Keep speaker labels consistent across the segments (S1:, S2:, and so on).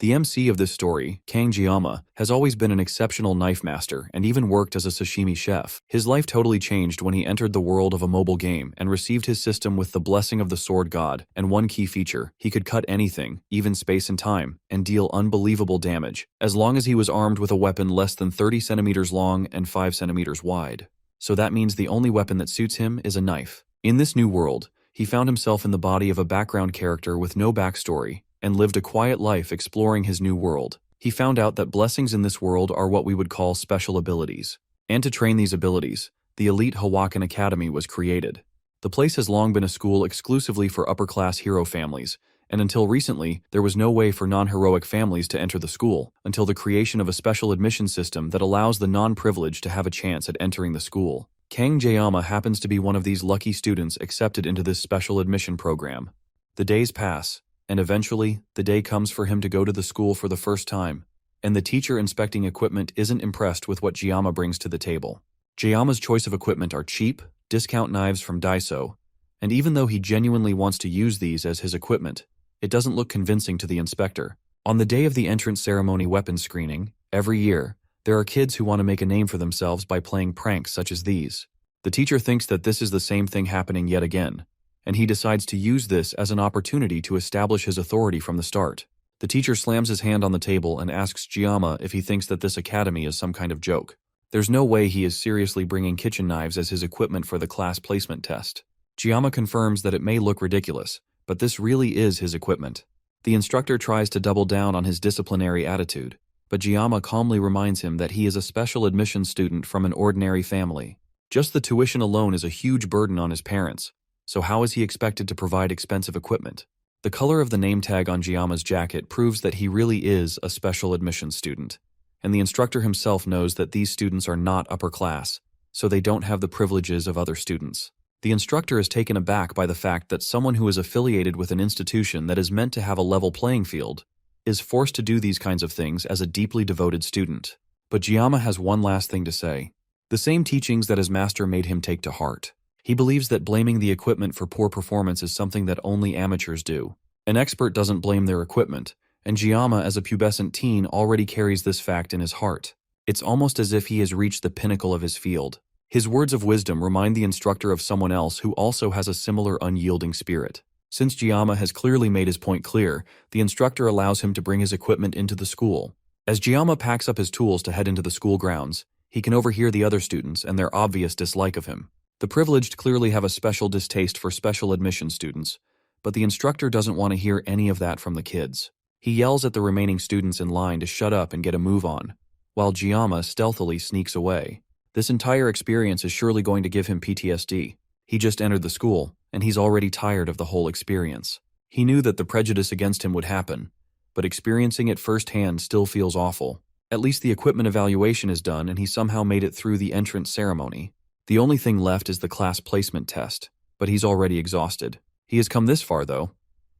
S1: The MC of this story, Kang Jiyama, has always been an exceptional knife master and even worked as a sashimi chef. His life totally changed when he entered the world of a mobile game and received his system with the blessing of the sword god, and one key feature: he could cut anything, even space and time, and deal unbelievable damage, as long as he was armed with a weapon less than 30 centimeters long and 5 centimeters wide. So that means the only weapon that suits him is a knife. In this new world, he found himself in the body of a background character with no backstory, and lived a quiet life exploring his new world. He found out that blessings in this world are what we would call special abilities. And to train these abilities, the elite Hawakan Academy was created. The place has long been a school exclusively for upper-class hero families, and until recently, there was no way for non-heroic families to enter the school, until the creation of a special admission system that allows the non-privileged to have a chance at entering the school. Kang Jiyama happens to be one of these lucky students accepted into this special admission program. The days pass, and eventually, the day comes for him to go to the school for the first time, and the teacher inspecting equipment isn't impressed with what Jiyama brings to the table. Jiyama's choice of equipment are cheap, discount knives from Daiso, and even though he genuinely wants to use these as his equipment, it doesn't look convincing to the inspector. On the day of the entrance ceremony weapons screening, every year, there are kids who want to make a name for themselves by playing pranks such as these. The teacher thinks that this is the same thing happening yet again, and he decides to use this as an opportunity to establish his authority from the start. The teacher slams his hand on the table and asks Jiyama if he thinks that this academy is some kind of joke. There's no way he is seriously bringing kitchen knives as his equipment for the class placement test. Jiyama confirms that it may look ridiculous, but this really is his equipment. The instructor tries to double down on his disciplinary attitude, but Jiyama calmly reminds him that he is a special admissions student from an ordinary family. Just the tuition alone is a huge burden on his parents, so how is he expected to provide expensive equipment? The color of the name tag on Jiyama's jacket proves that he really is a special admissions student, and the instructor himself knows that these students are not upper class, so they don't have the privileges of other students. The instructor is taken aback by the fact that someone who is affiliated with an institution that is meant to have a level playing field is forced to do these kinds of things as a deeply devoted student. But Jiyama has one last thing to say. The same teachings that his master made him take to heart. He believes that blaming the equipment for poor performance is something that only amateurs do. An expert doesn't blame their equipment, and Jiyama as a pubescent teen already carries this fact in his heart. It's almost as if he has reached the pinnacle of his field. His words of wisdom remind the instructor of someone else who also has a similar unyielding spirit. Since Jiyama has clearly made his point clear, the instructor allows him to bring his equipment into the school. As Jiyama packs up his tools to head into the school grounds, he can overhear the other students and their obvious dislike of him. The privileged clearly have a special distaste for special admission students, but the instructor doesn't want to hear any of that from the kids. He yells at the remaining students in line to shut up and get a move on, while Jiyama stealthily sneaks away. This entire experience is surely going to give him PTSD. He just entered the school, and he's already tired of the whole experience. He knew that the prejudice against him would happen, but experiencing it firsthand still feels awful. At least the equipment evaluation is done and he somehow made it through the entrance ceremony. The only thing left is the class placement test, but he's already exhausted. He has come this far, though,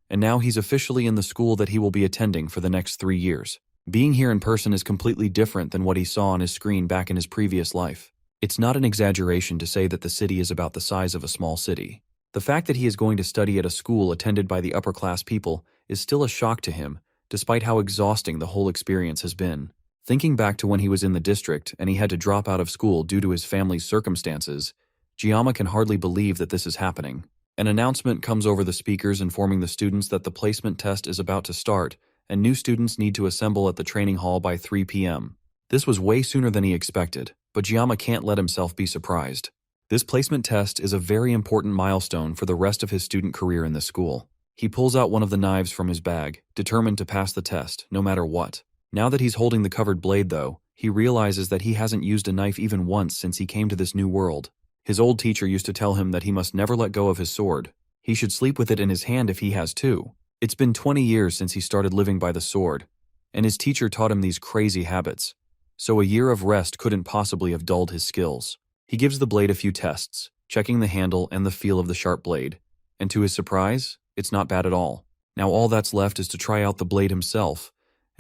S1: and now he's officially in the school that he will be attending for the next 3 years. Being here in person is completely different than what he saw on his screen back in his previous life. It's not an exaggeration to say that the city is about the size of a small city. The fact that he is going to study at a school attended by the upper-class people is still a shock to him, despite how exhausting the whole experience has been. Thinking back to when he was in the district and he had to drop out of school due to his family's circumstances, Jiyama can hardly believe that this is happening. An announcement comes over the speakers informing the students that the placement test is about to start and new students need to assemble at the training hall by 3 p.m. This was way sooner than he expected, but Jiyama can't let himself be surprised. This placement test is a very important milestone for the rest of his student career in this school. He pulls out one of the knives from his bag, determined to pass the test, no matter what. Now that he's holding the covered blade, though, he realizes that he hasn't used a knife even once since he came to this new world. His old teacher used to tell him that he must never let go of his sword. He should sleep with it in his hand if he has to. It's been 20 years since he started living by the sword, and his teacher taught him these crazy habits. So a year of rest couldn't possibly have dulled his skills. He gives the blade a few tests, checking the handle and the feel of the sharp blade, and to his surprise, it's not bad at all. Now all that's left is to try out the blade himself,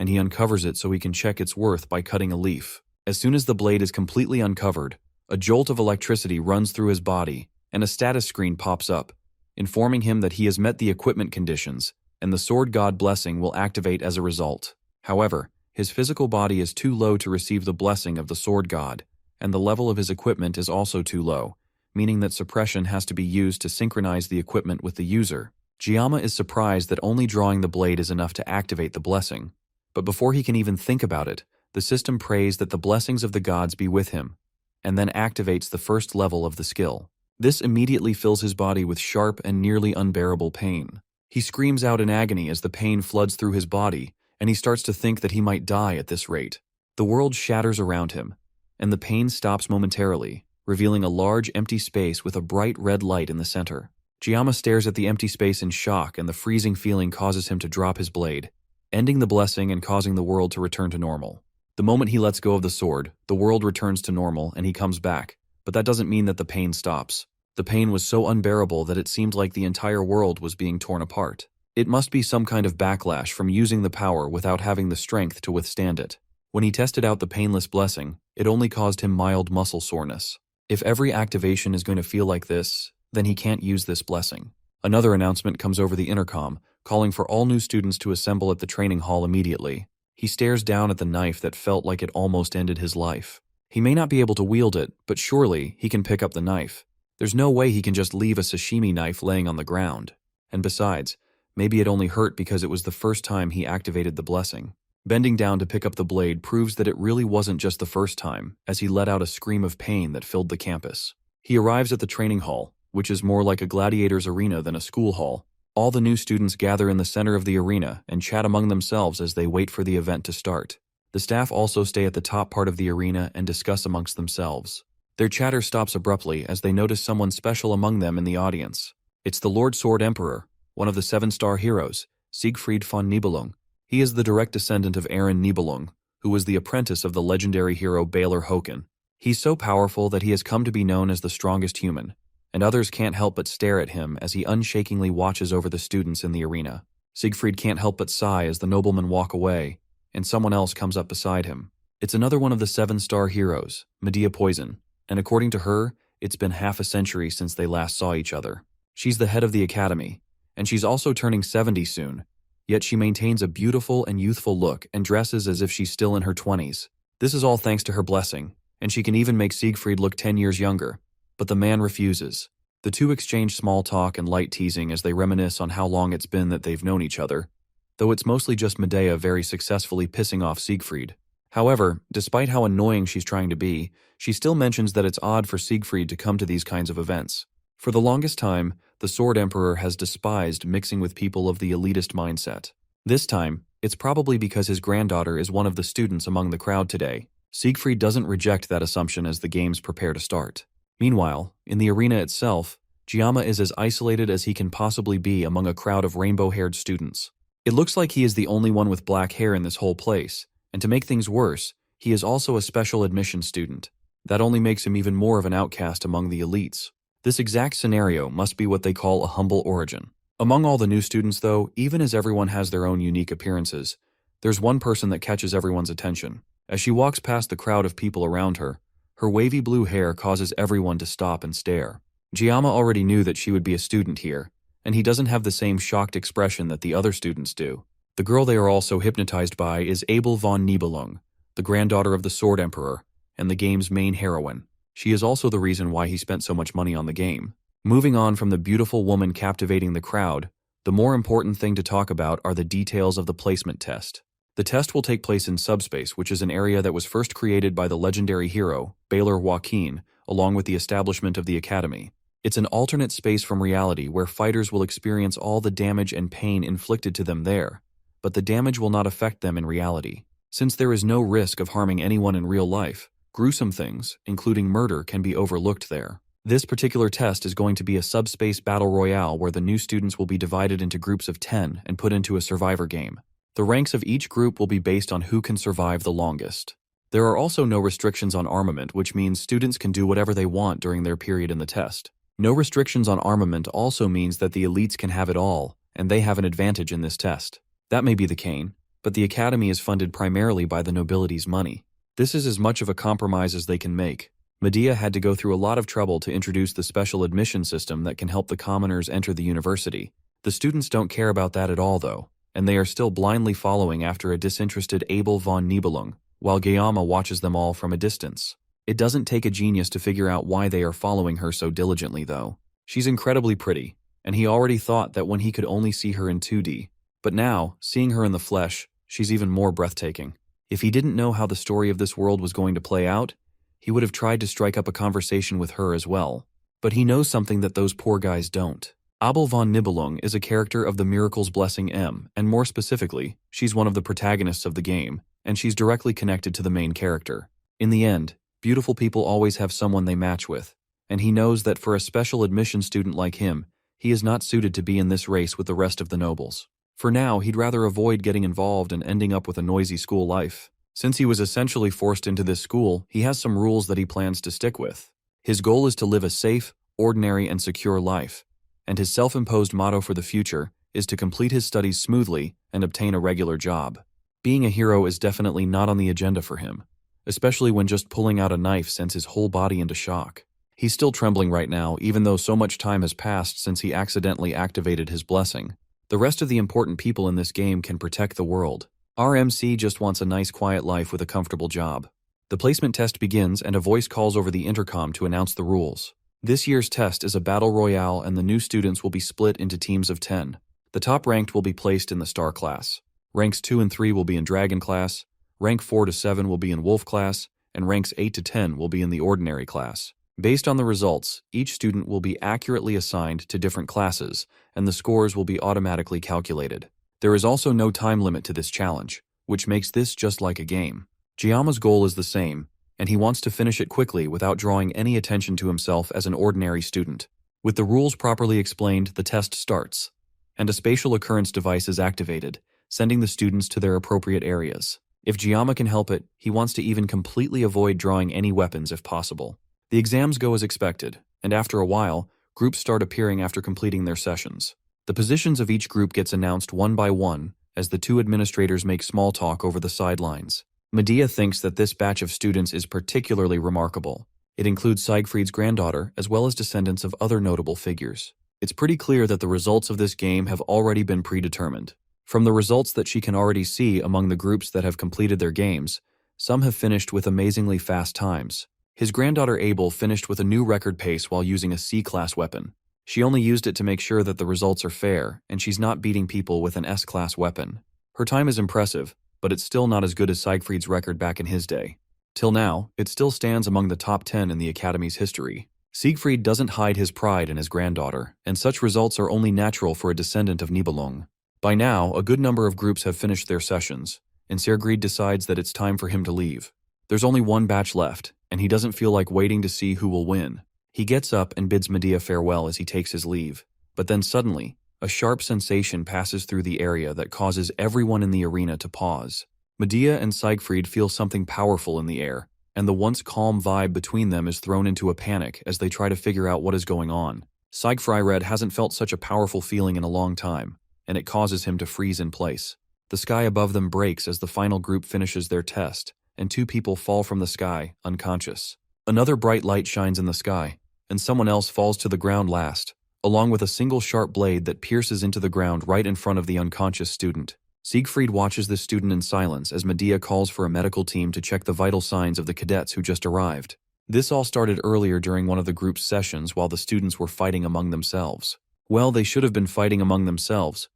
S1: and he uncovers it so he can check its worth by cutting a leaf. As soon as the blade is completely uncovered, a jolt of electricity runs through his body, and a status screen pops up, informing him that he has met the equipment conditions, and the sword god blessing will activate as a result. However, his physical body is too low to receive the blessing of the sword god, and the level of his equipment is also too low, meaning that suppression has to be used to synchronize the equipment with the user. Jiyama is surprised that only drawing the blade is enough to activate the blessing. But before he can even think about it, the system prays that the blessings of the gods be with him, and then activates the first level of the skill. This immediately fills his body with sharp and nearly unbearable pain. He screams out in agony as the pain floods through his body, and he starts to think that he might die at this rate. The world shatters around him, and the pain stops momentarily, revealing a large empty space with a bright red light in the center. Jiyama stares at the empty space in shock, and the freezing feeling causes him to drop his blade, ending the blessing and causing the world to return to normal. The moment he lets go of the sword, the world returns to normal and he comes back, but that doesn't mean that the pain stops. The pain was so unbearable that it seemed like the entire world was being torn apart. It must be some kind of backlash from using the power without having the strength to withstand it. When he tested out the painless blessing, it only caused him mild muscle soreness. If every activation is going to feel like this, then he can't use this blessing. Another announcement comes over the intercom, calling for all new students to assemble at the training hall immediately. He stares down at the knife that felt like it almost ended his life. He may not be able to wield it, but surely he can pick up the knife. There's no way he can just leave a sashimi knife laying on the ground. And besides, maybe it only hurt because it was the first time he activated the blessing. Bending down to pick up the blade proves that it really wasn't just the first time, as he let out a scream of pain that filled the campus. He arrives at the training hall, which is more like a gladiator's arena than a school hall. All the new students gather in the center of the arena and chat among themselves as they wait for the event to start. The staff also stay at the top part of the arena and discuss amongst themselves. Their chatter stops abruptly as they notice someone special among them in the audience. It's the Lord Sword Emperor, one of the 7-star heroes, Sief Freed von Nibelung. He is the direct descendant of Aaron Nibelung, who was the apprentice of the legendary hero Balor Hoken. He's so powerful that he has come to be known as the strongest human, and others can't help but stare at him as he unshakingly watches over the students in the arena. Siegfried can't help but sigh as the noblemen walk away, and someone else comes up beside him. It's another one of the 7-star heroes, Medea Poison, and according to her, it's been half a century since they last saw each other. She's the head of the academy, and she's also turning 70 soon, yet she maintains a beautiful and youthful look and dresses as if she's still in her 20s. This is all thanks to her blessing, and she can even make Siegfried look 10 years younger. But the man refuses. The two exchange small talk and light teasing as they reminisce on how long it's been that they've known each other, though it's mostly just Medea very successfully pissing off Siegfried. However, despite how annoying she's trying to be, she still mentions that it's odd for Siegfried to come to these kinds of events. For the longest time, the Sword Emperor has despised mixing with people of the elitist mindset. This time, it's probably because his granddaughter is one of the students among the crowd today. Siegfried doesn't reject that assumption as the games prepare to start. Meanwhile, in the arena itself, Jiyama is as isolated as he can possibly be among a crowd of rainbow-haired students. It looks like he is the only one with black hair in this whole place, and to make things worse, he is also a special admission student. That only makes him even more of an outcast among the elites. This exact scenario must be what they call a humble origin. Among all the new students, though, even as everyone has their own unique appearances, there's one person that catches everyone's attention. As she walks past the crowd of people around her, her wavy blue hair causes everyone to stop and stare. Jiyama already knew that she would be a student here, and he doesn't have the same shocked expression that the other students do. The girl they are also hypnotized by is Abel von Nibelung, the granddaughter of the Sword Emperor, and the game's main heroine. She is also the reason why he spent so much money on the game. Moving on from the beautiful woman captivating the crowd, the more important thing to talk about are the details of the placement test. The test will take place in subspace, which is an area that was first created by the legendary hero, Balor Joaquin, along with the establishment of the academy. It's an alternate space from reality where fighters will experience all the damage and pain inflicted to them there, but the damage will not affect them in reality. Since there is no risk of harming anyone in real life, gruesome things, including murder, can be overlooked there. This particular test is going to be a subspace battle royale where the new students will be divided into groups of 10 and put into a survivor game. The ranks of each group will be based on who can survive the longest. There are also no restrictions on armament, which means students can do whatever they want during their period in the test. No restrictions on armament also means that the elites can have it all, and they have an advantage in this test. That may be the case, but the academy is funded primarily by the nobility's money. This is as much of a compromise as they can make. Medea had to go through a lot of trouble to introduce the special admission system that can help the commoners enter the university. The students don't care about that at all, though, and they are still blindly following after a disinterested Abel von Nibelung, while Gyama watches them all from a distance. It doesn't take a genius to figure out why they are following her so diligently, though. She's incredibly pretty, and he already thought that when he could only see her in 2D. But now, seeing her in the flesh, she's even more breathtaking. If he didn't know how the story of this world was going to play out, he would have tried to strike up a conversation with her as well. But he knows something that those poor guys don't. Abel von Nibelung is a character of the Miracle's Blessing M, and more specifically, she's one of the protagonists of the game, and she's directly connected to the main character. In the end, beautiful people always have someone they match with, and he knows that for a special admission student like him, he is not suited to be in this race with the rest of the nobles. For now, he'd rather avoid getting involved and ending up with a noisy school life. Since he was essentially forced into this school, he has some rules that he plans to stick with. His goal is to live a safe, ordinary, and secure life, and his self-imposed motto for the future is to complete his studies smoothly and obtain a regular job. Being a hero is definitely not on the agenda for him, especially when just pulling out a knife sends his whole body into shock. He's still trembling right now, even though so much time has passed since he accidentally activated his blessing. The rest of the important people in this game can protect the world. RMC just wants a nice quiet life with a comfortable job. The placement test begins and a voice calls over the intercom to announce the rules. This year's test is a battle royale and the new students will be split into teams of 10. The top ranked will be placed in the Star class. Ranks 2 and 3 will be in Dragon class, rank 4 to 7 will be in Wolf class, and ranks 8 to 10 will be in the Ordinary class. Based on the results, each student will be accurately assigned to different classes, and the scores will be automatically calculated. There is also no time limit to this challenge, which makes this just like a game. Gyama's goal is the same, and he wants to finish it quickly without drawing any attention to himself as an ordinary student. With the rules properly explained, the test starts, and a spatial occurrence device is activated, sending the students to their appropriate areas. If Gyama can help it, he wants to even completely avoid drawing any weapons if possible. The exams go as expected, and after a while, groups start appearing after completing their sessions. The positions of each group gets announced one by one as the two administrators make small talk over the sidelines. Medea thinks that this batch of students is particularly remarkable. It includes Siegfried's granddaughter, as well as descendants of other notable figures. It's pretty clear that the results of this game have already been predetermined. From the results that she can already see among the groups that have completed their games, some have finished with amazingly fast times. His granddaughter Abel finished with a new record pace while using a C-class weapon. She only used it to make sure that the results are fair, and she's not beating people with an S-class weapon. Her time is impressive, but it's still not as good as Siegfried's record back in his day. Till now, it still stands among the top 10 in the Academy's history. Siegfried doesn't hide his pride in his granddaughter, and such results are only natural for a descendant of Nibelung. By now, a good number of groups have finished their sessions, and Siegfried decides that it's time for him to leave. There's only one batch left, and he doesn't feel like waiting to see who will win. He gets up and bids Medea farewell as he takes his leave, but then suddenly, a sharp sensation passes through the area that causes everyone in the arena to pause. Medea and Siegfried feel something powerful in the air, and the once calm vibe between them is thrown into a panic as they try to figure out what is going on. Siegfried hasn't felt such a powerful feeling in a long time, and it causes him to freeze in place. The sky above them breaks as the final group finishes their test, and two people fall from the sky, unconscious. Another bright light shines in the sky, and someone else falls to the ground last, along with a single sharp blade that pierces into the ground right in front of the unconscious student. Siegfried watches this student in silence as Medea calls for a medical team to check the vital signs of the cadets who just arrived. This all started earlier during one of the group's sessions while the students were fighting among themselves. Well, they should have been fighting among themselves,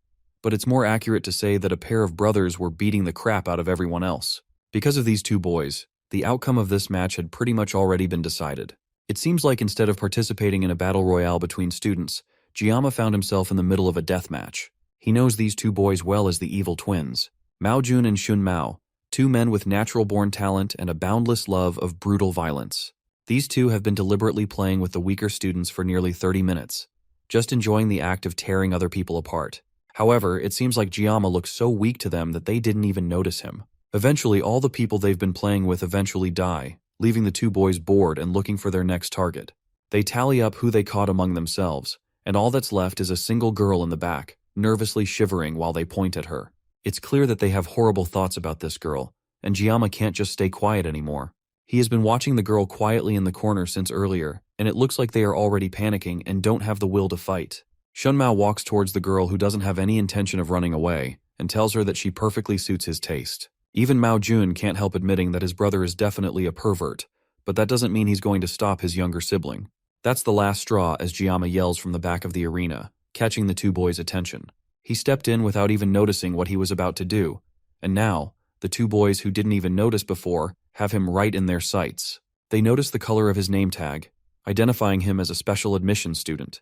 S1: but it's more accurate to say that a pair of brothers were beating the crap out of everyone else. Because of these two boys, the outcome of this match had pretty much already been decided. It seems like instead of participating in a battle royale between students, Gyama found himself in the middle of a death match. He knows these two boys well as the evil twins, Mao Jun and Shun Mao, two men with natural-born talent and a boundless love of brutal violence. These two have been deliberately playing with the weaker students for nearly 30 minutes, just enjoying the act of tearing other people apart. However, it seems like Gyama looks so weak to them that they didn't even notice him. Eventually, all the people they've been playing with eventually die, leaving the two boys bored and looking for their next target. They tally up who they caught among themselves, and all that's left is a single girl in the back, nervously shivering while they point at her. It's clear that they have horrible thoughts about this girl, and Gyama can't just stay quiet anymore. He has been watching the girl quietly in the corner since earlier, and it looks like they are already panicking and don't have the will to fight. Shun Mao walks towards the girl who doesn't have any intention of running away, and tells her that she perfectly suits his taste. Even Mao Jun can't help admitting that his brother is definitely a pervert, but that doesn't mean he's going to stop his younger sibling. That's the last straw as Giamma yells from the back of the arena, catching the two boys' attention. He stepped in without even noticing what he was about to do, and now, the two boys who didn't even notice before have him right in their sights. They notice the color of his name tag, identifying him as a special admission student,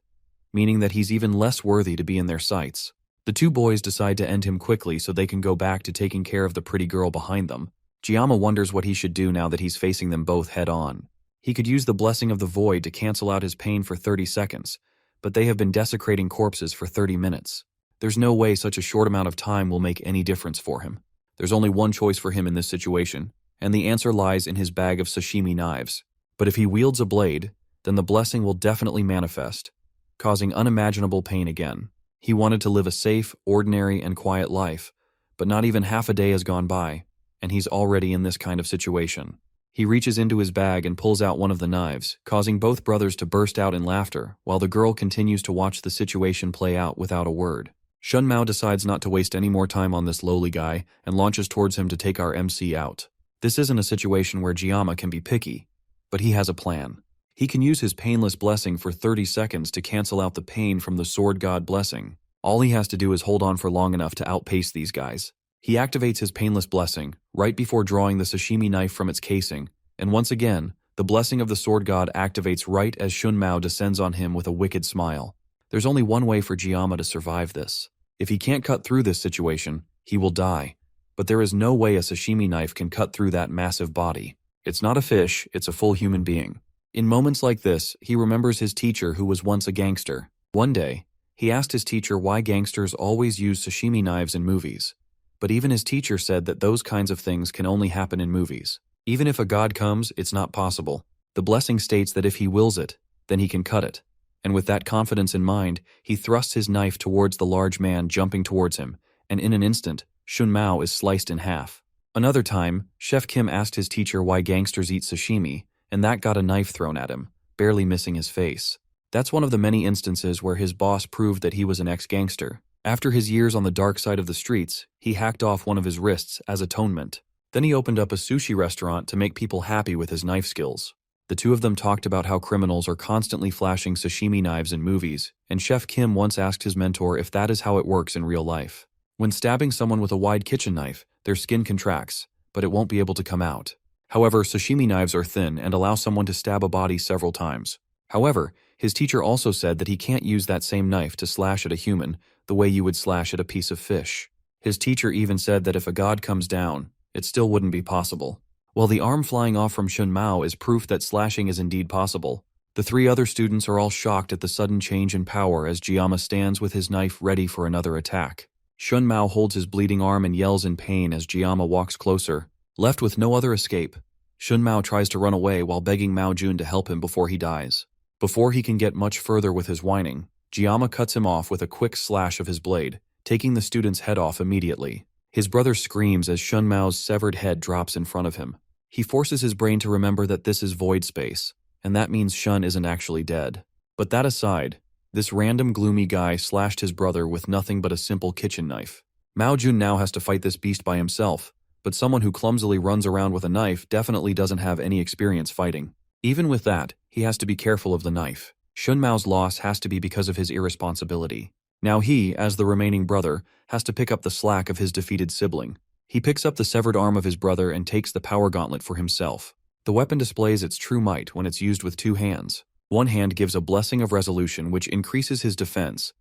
S1: meaning that he's even less worthy to be in their sights. The two boys decide to end him quickly so they can go back to taking care of the pretty girl behind them. Giamma wonders what he should do now that he's facing them both head-on. He could use the Blessing of the Void to cancel out his pain for 30 seconds, but they have been desecrating corpses for 30 minutes. There's no way such a short amount of time will make any difference for him. There's only one choice for him in this situation, and the answer lies in his bag of sashimi knives. But if he wields a blade, then the blessing will definitely manifest, causing unimaginable pain again. He wanted to live a safe, ordinary, and quiet life, but not even half a day has gone by, and he's already in this kind of situation. He reaches into his bag and pulls out one of the knives, causing both brothers to burst out in laughter, while the girl continues to watch the situation play out without a word. Shun Mao decides not to waste any more time on this lowly guy and launches towards him to take our MC out. This isn't a situation where Giamma can be picky, but he has a plan. He can use his painless blessing for 30 seconds to cancel out the pain from the sword god blessing. All he has to do is hold on for long enough to outpace these guys. He activates his painless blessing right before drawing the sashimi knife from its casing, and once again, the blessing of the sword god activates right as Shun Mao descends on him with a wicked smile. There's only one way for Giamma to survive this. If he can't cut through this situation, he will die. But there is no way a sashimi knife can cut through that massive body. It's not a fish, it's a full human being. In moments like this, he remembers his teacher who was once a gangster. One day, he asked his teacher why gangsters always use sashimi knives in movies. But even his teacher said that those kinds of things can only happen in movies. Even if a god comes, it's not possible. The blessing states that if he wills it, then he can cut it. And with that confidence in mind, he thrusts his knife towards the large man jumping towards him, and in an instant, Shun Mao is sliced in half. Another time, Chef Kim asked his teacher why gangsters eat sashimi, and that got a knife thrown at him, barely missing his face. That's one of the many instances where his boss proved that he was an ex-gangster. After his years on the dark side of the streets, he hacked off one of his wrists as atonement. Then he opened up a sushi restaurant to make people happy with his knife skills. The two of them talked about how criminals are constantly flashing sashimi knives in movies, and Chef Kim once asked his mentor if that is how it works in real life. When stabbing someone with a wide kitchen knife, their skin contracts, but it won't be able to come out. However, sashimi knives are thin and allow someone to stab a body several times. However, his teacher also said that he can't use that same knife to slash at a human the way you would slash at a piece of fish. His teacher even said that if a god comes down, it still wouldn't be possible. While the arm flying off from Shun Mao is proof that slashing is indeed possible, the three other students are all shocked at the sudden change in power as Giamma stands with his knife ready for another attack. Shun Mao holds his bleeding arm and yells in pain as Giamma walks closer. Left with no other escape, Shun Mao tries to run away while begging Mao Jun to help him before he dies. Before he can get much further with his whining, Giamma cuts him off with a quick slash of his blade, taking the student's head off immediately. His brother screams as Shun Mao's severed head drops in front of him. He forces his brain to remember that this is void space, and that means Shun isn't actually dead. But that aside, this random gloomy guy slashed his brother with nothing but a simple kitchen knife. Mao Jun now has to fight this beast by himself, but someone who clumsily runs around with a knife definitely doesn't have any experience fighting. Even with that, he has to be careful of the knife. Shun Mao's loss has to be because of his irresponsibility. Now he, as the remaining brother, has to pick up the slack of his defeated sibling. He picks up the severed arm of his brother and takes the power gauntlet for himself. The weapon displays its true might when it's used with two hands. One hand gives a blessing of resolution, which increases his defense,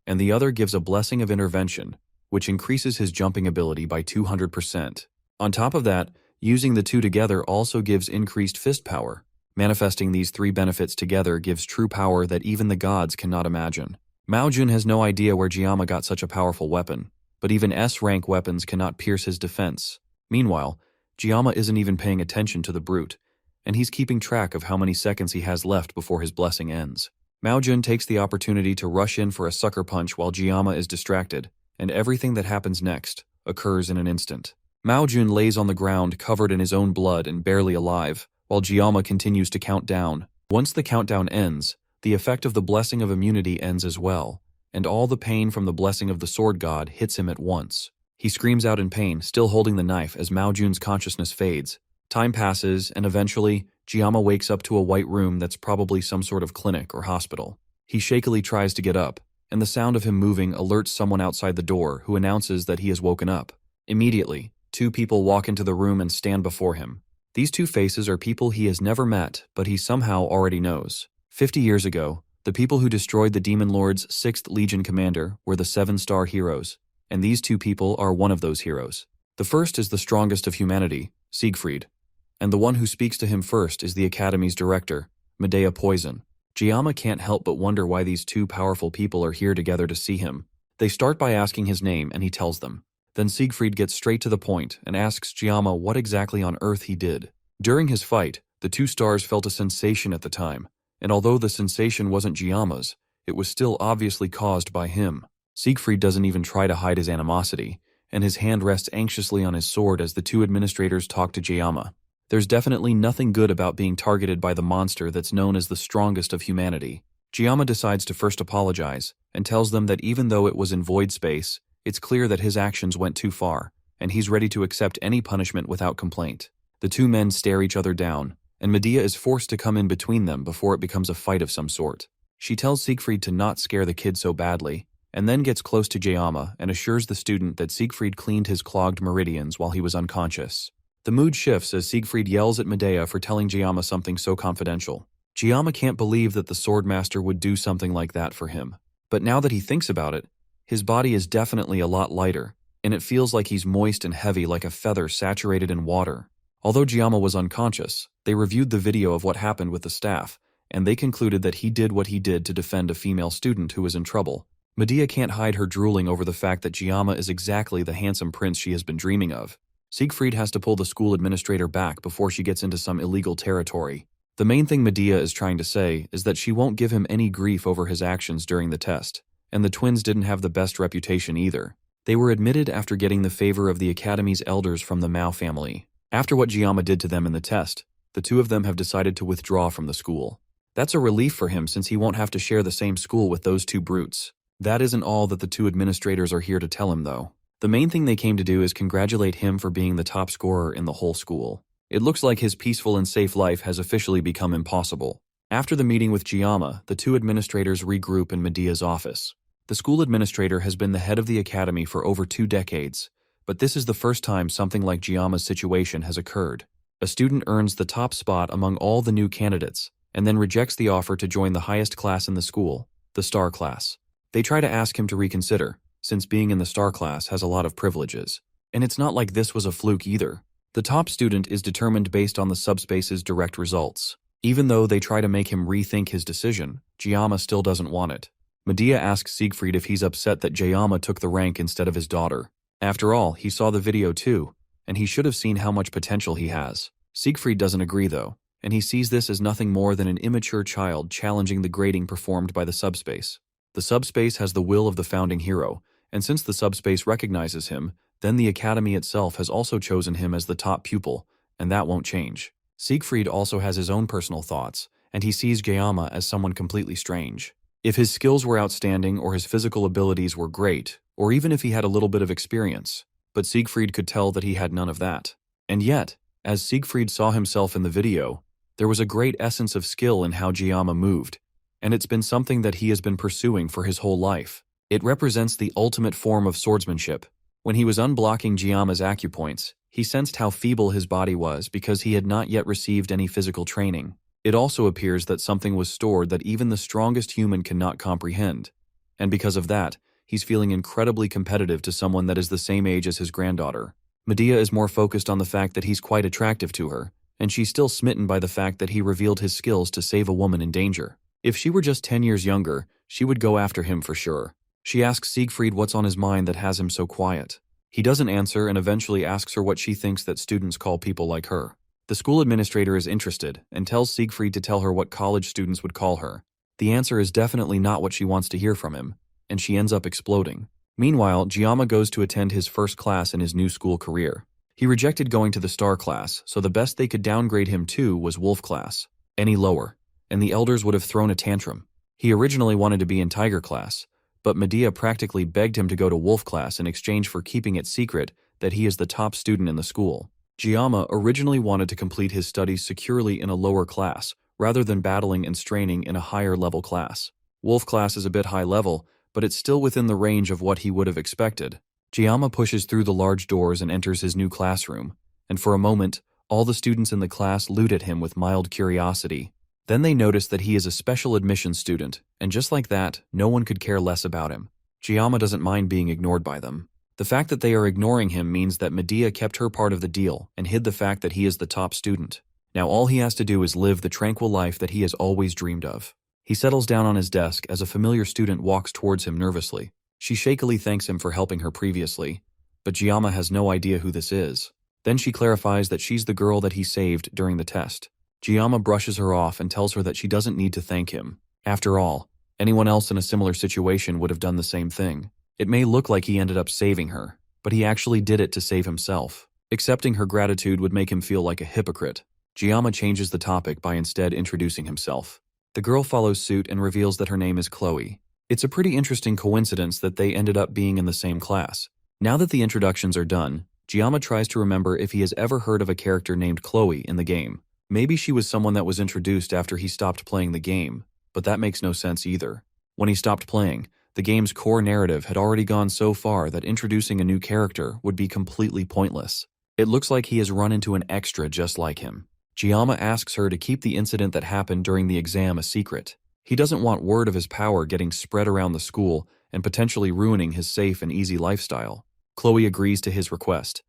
S1: and the other gives a blessing of intervention, which increases his jumping ability by 200%. On top of that, using the two together also gives increased fist power. Manifesting these three benefits together gives true power that even the gods cannot imagine. Mao Jun has no idea where Giamma got such a powerful weapon, but even S-rank weapons cannot pierce his defense. Meanwhile, Giamma isn't even paying attention to the brute, and he's keeping track of how many seconds he has left before his blessing ends. Mao Jun takes the opportunity to rush in for a sucker punch while Giamma is distracted, and everything that happens next occurs in an instant. Mao Jun lays on the ground covered in his own blood and barely alive, while Giamma continues to count down. Once the countdown ends, the effect of the blessing of immunity ends as well, and all the pain from the blessing of the sword god hits him at once. He screams out in pain, still holding the knife as Mao Jun's consciousness fades. Time passes, and eventually, Jiyama wakes up to a white room that's probably some sort of clinic or hospital. He shakily tries to get up, and the sound of him moving alerts someone outside the door who announces that he has woken up. Immediately, two people walk into the room and stand before him. These two faces are people he has never met, but he somehow already knows. 50 years ago, the people who destroyed the Demon Lord's 6th Legion commander were the 7-star heroes, and these two people are one of those heroes. The first is the strongest of humanity, Sief Freed, and the one who speaks to him first is the Academy's director, Medea Poison. Jiyama can't help but wonder why these two powerful people are here together to see him. They start by asking his name, and he tells them. Then Sief Freed gets straight to the point and asks Jiyama what exactly on earth he did. During his fight, the two stars felt a sensation at the time, and although the sensation wasn't Jiyama's, it was still obviously caused by him. Sief Freed doesn't even try to hide his animosity, and his hand rests anxiously on his sword as the two administrators talk to Jiyama. There's definitely nothing good about being targeted by the monster that's known as the strongest of humanity. Jiyama decides to first apologize, and tells them that even though it was in void space, it's clear that his actions went too far, and he's ready to accept any punishment without complaint. The two men stare each other down, and Medea is forced to come in between them before it becomes a fight of some sort. She tells Sief Freed to not scare the kid so badly, and then gets close to Jiyama and assures the student that Sief Freed cleaned his clogged meridians while he was unconscious. The mood shifts as Sief Freed yells at Medea for telling Jiyama something so confidential. Jiyama can't believe that the Swordmaster would do something like that for him. But now that he thinks about it, his body is definitely a lot lighter, and it feels like he's moist and heavy like a feather saturated in water. Although Jiyama was unconscious, they reviewed the video of what happened with the staff, and they concluded that he did what he did to defend a female student who was in trouble. Medea can't hide her drooling over the fact that Jiyama is exactly the handsome prince she has been dreaming of. Sief Freed has to pull the school administrator back before she gets into some illegal territory. The main thing Medea is trying to say is that she won't give him any grief over his actions during the test, and the twins didn't have the best reputation either. They were admitted after getting the favor of the Academy's elders from the Mao family. After what Jiyama did to them in the test, the two of them have decided to withdraw from the school. That's a relief for him since he won't have to share the same school with those two brutes. That isn't all that the two administrators are here to tell him, though. The main thing they came to do is congratulate him for being the top scorer in the whole school. It looks like his peaceful and safe life has officially become impossible. After the meeting with Jiyama, the two administrators regroup in Medea's office. The school administrator has been the head of the academy for over 2 decades, but this is the first time something like Jiyama's situation has occurred. A student earns the top spot among all the new candidates, and then rejects the offer to join the highest class in the school, the star class. They try to ask him to reconsider, since being in the star class has a lot of privileges. And it's not like this was a fluke either. The top student is determined based on the subspace's direct results. Even though they try to make him rethink his decision, Jiyama still doesn't want it. Medea asks Sief Freed if he's upset that Jiyama took the rank instead of his daughter. After all, he saw the video too, and he should have seen how much potential he has. Sief Freed doesn't agree though, and he sees this as nothing more than an immature child challenging the grading performed by the subspace. The subspace has the will of the founding hero, and since the subspace recognizes him, then the academy itself has also chosen him as the top pupil, and that won't change. Sief Freed also has his own personal thoughts, and he sees Jiyama as someone completely strange. If his skills were outstanding or his physical abilities were great, or even if he had a little bit of experience, but Sief Freed could tell that he had none of that. And yet, as Sief Freed saw himself in the video, there was a great essence of skill in how Jiyama moved, and it's been something that he has been pursuing for his whole life. It represents the ultimate form of swordsmanship. When he was unblocking Jiyama's acupoints, he sensed how feeble his body was because he had not yet received any physical training. It also appears that something was stored that even the strongest human cannot comprehend. And because of that, he's feeling incredibly competitive to someone that is the same age as his granddaughter. Medea is more focused on the fact that he's quite attractive to her, and she's still smitten by the fact that he revealed his skills to save a woman in danger. If she were just 10 years younger, she would go after him for sure. She asks Sief Freed what's on his mind that has him so quiet. He doesn't answer and eventually asks her what she thinks that students call people like her. The school administrator is interested and tells Sief Freed to tell her what college students would call her. The answer is definitely not what she wants to hear from him, and she ends up exploding. Meanwhile, Jiyama goes to attend his first class in his new school career. He rejected going to the star class, so the best they could downgrade him to was wolf class. Any lower, and the elders would have thrown a tantrum. He originally wanted to be in tiger class, but Medea practically begged him to go to wolf class in exchange for keeping it secret that he is the top student in the school. Giamma originally wanted to complete his studies securely in a lower class, rather than battling and straining in a higher level class. Wolf class is a bit high level, but it's still within the range of what he would have expected. Giamma pushes through the large doors and enters his new classroom, and for a moment, all the students in the class look at him with mild curiosity. Then they notice that he is a special admission student, and just like that, no one could care less about him. Giamma doesn't mind being ignored by them. The fact that they are ignoring him means that Medea kept her part of the deal and hid the fact that he is the top student. Now all he has to do is live the tranquil life that he has always dreamed of. He settles down on his desk as a familiar student walks towards him nervously. She shakily thanks him for helping her previously, but Giamma has no idea who this is. Then she clarifies that she's the girl that he saved during the test. Giamma brushes her off and tells her that she doesn't need to thank him. After all, anyone else in a similar situation would have done the same thing. It may look like he ended up saving her, but he actually did it to save himself. Accepting her gratitude would make him feel like a hypocrite. Giamma changes the topic by instead introducing himself. The girl follows suit and reveals that her name is Chloe. It's a pretty interesting coincidence that they ended up being in the same class. Now that the introductions are done, Giamma tries to remember if he has ever heard of a character named Chloe in the game. Maybe she was someone that was introduced after he stopped playing the game, but that makes no sense either. When he stopped playing, the game's core narrative had already gone so far that introducing a new character would be completely pointless. It looks like he has run into an extra just like him. Giamma asks her to keep the incident that happened during the exam a secret. He doesn't want word of his power getting spread around the school and potentially ruining his safe and easy lifestyle. Chloe agrees to his request,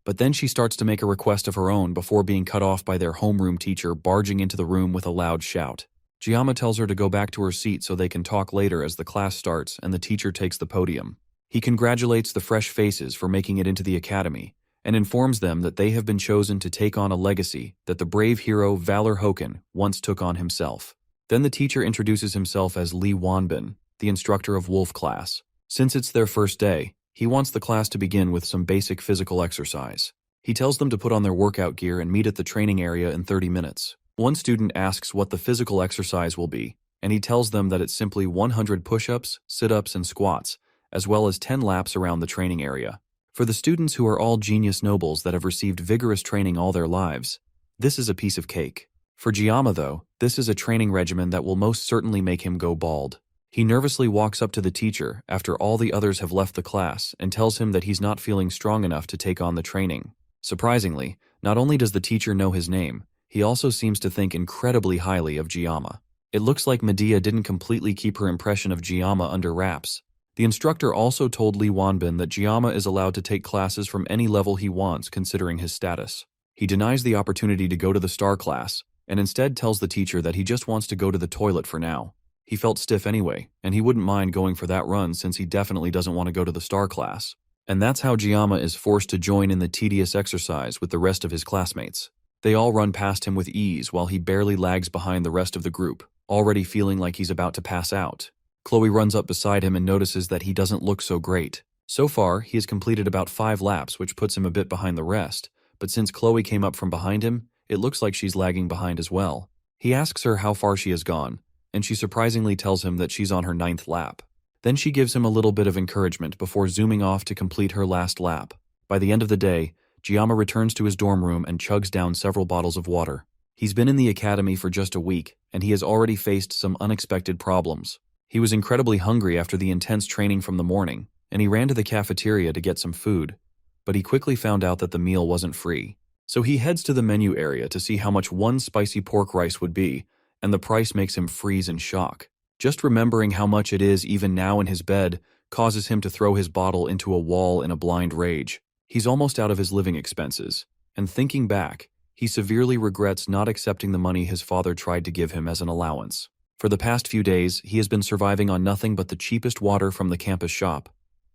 S1: but then she starts to make a request of her own before being cut off by their homeroom teacher barging into the room with a loud shout. Giamma tells her to go back to her seat so they can talk later as the class starts and the teacher takes the podium. He congratulates the fresh faces for making it into the academy and informs them that they have been chosen to take on a legacy that the brave hero Valor Hoken once took on himself. Then the teacher introduces himself as Lee Wanbin, the instructor of Wolf class. Since it's their first day, he wants the class to begin with some basic physical exercise. He tells them to put on their workout gear and meet at the training area in 30 minutes. One student asks what the physical exercise will be, and he tells them that it's simply 100 push-ups, sit-ups, and squats, as well as 10 laps around the training area. For the students who are all genius nobles that have received vigorous training all their lives, this is a piece of cake. For Giamma, though, this is a training regimen that will most certainly make him go bald. He nervously walks up to the teacher after all the others have left the class and tells him that he's not feeling strong enough to take on the training. Surprisingly, not only does the teacher know his name, he also seems to think incredibly highly of Giamma. It looks like Medea didn't completely keep her impression of Giamma under wraps. The instructor also told Lee Wanbin that Giamma is allowed to take classes from any level he wants considering his status. He denies the opportunity to go to the star class, and instead tells the teacher that he just wants to go to the toilet for now. He felt stiff anyway, and he wouldn't mind going for that run since he definitely doesn't want to go to the star class. And that's how Giamma is forced to join in the tedious exercise with the rest of his classmates. They all run past him with ease while he barely lags behind the rest of the group, already feeling like he's about to pass out. Chloe runs up beside him and notices that he doesn't look so great. So far, he has completed about 5 laps, which puts him a bit behind the rest, but since Chloe came up from behind him, it looks like she's lagging behind as well. He asks her how far she has gone, and she surprisingly tells him that she's on her 9th lap. Then she gives him a little bit of encouragement before zooming off to complete her last lap. By the end of the day, Giamma returns to his dorm room and chugs down several bottles of water. He's been in the academy for just a week, and he has already faced some unexpected problems. He was incredibly hungry after the intense training from the morning, and he ran to the cafeteria to get some food, but he quickly found out that the meal wasn't free. So he heads to the menu area to see how much one spicy pork rice would be, and the price makes him freeze in shock. Just remembering how much it is even now in his bed causes him to throw his bottle into a wall in a blind rage. He's almost out of his living expenses, and thinking back, he severely regrets not accepting the money his father tried to give him as an allowance. For the past few days, he has been surviving on nothing but the cheapest water from the campus shop,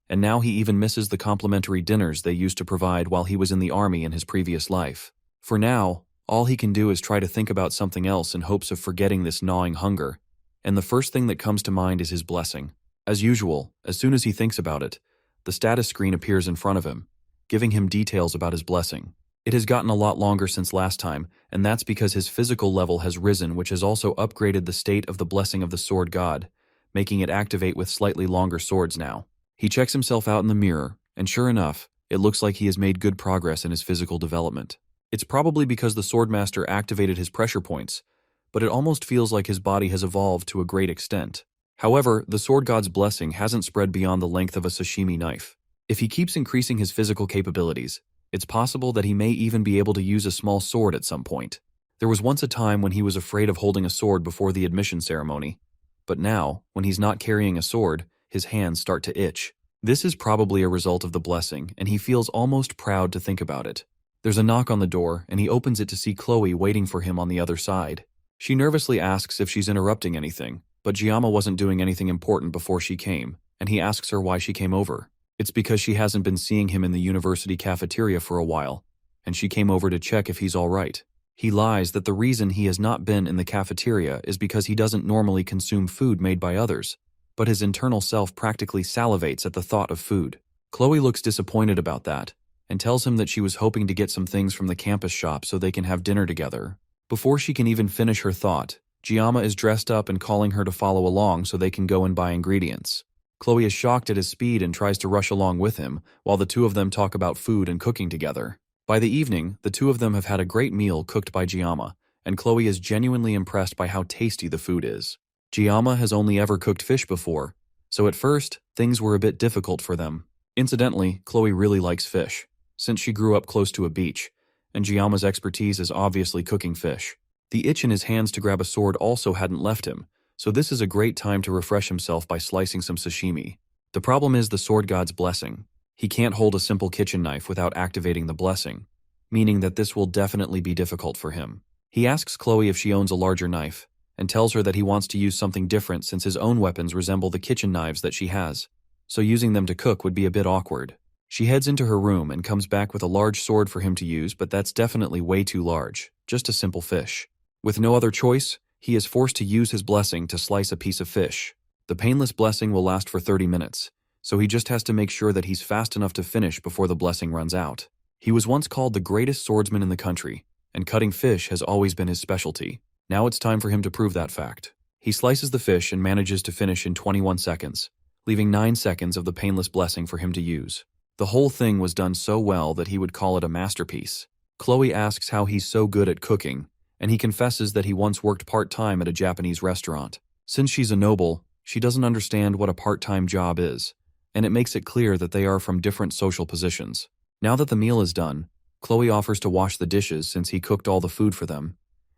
S1: and now he even misses the complimentary dinners they used to provide while he was in the army in his previous life. For now, all he can do is try to think about something else in hopes of forgetting this gnawing hunger, and the first thing that comes to mind is his blessing. As usual, as soon as he thinks about it, the status screen appears in front of him, giving him details about his blessing. It has gotten a lot longer since last time, and that's because his physical level has risen, which has also upgraded the state of the blessing of the sword god, making it activate with slightly longer swords now. He checks himself out in the mirror, and sure enough, it looks like he has made good progress in his physical development. It's probably because the Swordmaster activated his pressure points, but it almost feels like his body has evolved to a great extent. However, the Sword God's blessing hasn't spread beyond the length of a sashimi knife. If he keeps increasing his physical capabilities, it's possible that he may even be able to use a small sword at some point. There was once a time when he was afraid of holding a sword before the admission ceremony, but now, when he's not carrying a sword, his hands start to itch. This is probably a result of the blessing, and he feels almost proud to think about it. There's a knock on the door, and he opens it to see Chloe waiting for him on the other side. She nervously asks if she's interrupting anything, but Giamma wasn't doing anything important before she came, and he asks her why she came over. It's because she hasn't been seeing him in the university cafeteria for a while, and she came over to check if he's all right. He lies that the reason he has not been in the cafeteria is because he doesn't normally consume food made by others, but his internal self practically salivates at the thought of food. Chloe looks disappointed about that, and tells him that she was hoping to get some things from the campus shop so they can have dinner together. Before she can even finish her thought, Giamma is dressed up and calling her to follow along so they can go and buy ingredients. Chloe is shocked at his speed and tries to rush along with him, while the two of them talk about food and cooking together. By the evening, the two of them have had a great meal cooked by Giamma, and Chloe is genuinely impressed by how tasty the food is. Giamma has only ever cooked fish before, so at first, things were a bit difficult for them. Incidentally, Chloe really likes fish, since she grew up close to a beach, and Giamma's expertise is obviously cooking fish. The itch in his hands to grab a sword also hadn't left him, so this is a great time to refresh himself by slicing some sashimi. The problem is the Sword God's blessing. He can't hold a simple kitchen knife without activating the blessing, meaning that this will definitely be difficult for him. He asks Chloe if she owns a larger knife, and tells her that he wants to use something different since his own weapons resemble the kitchen knives that she has, so using them to cook would be a bit awkward. She heads into her room and comes back with a large sword for him to use, but that's definitely way too large, just a simple fish. With no other choice, he is forced to use his blessing to slice a piece of fish. The painless blessing will last for 30 minutes, so he just has to make sure that he's fast enough to finish before the blessing runs out. He was once called the greatest swordsman in the country, and cutting fish has always been his specialty. Now it's time for him to prove that fact. He slices the fish and manages to finish in 21 seconds, leaving 9 seconds of the painless blessing for him to use. The whole thing was done so well that he would call it a masterpiece. Chloe asks how he's so good at cooking, and he confesses that he once worked part-time at a Japanese restaurant. Since she's a noble, she doesn't understand what a part-time job is, and it makes it clear that they are from different social positions. Now that the meal is done, Chloe offers to wash the dishes since he cooked all the food for them,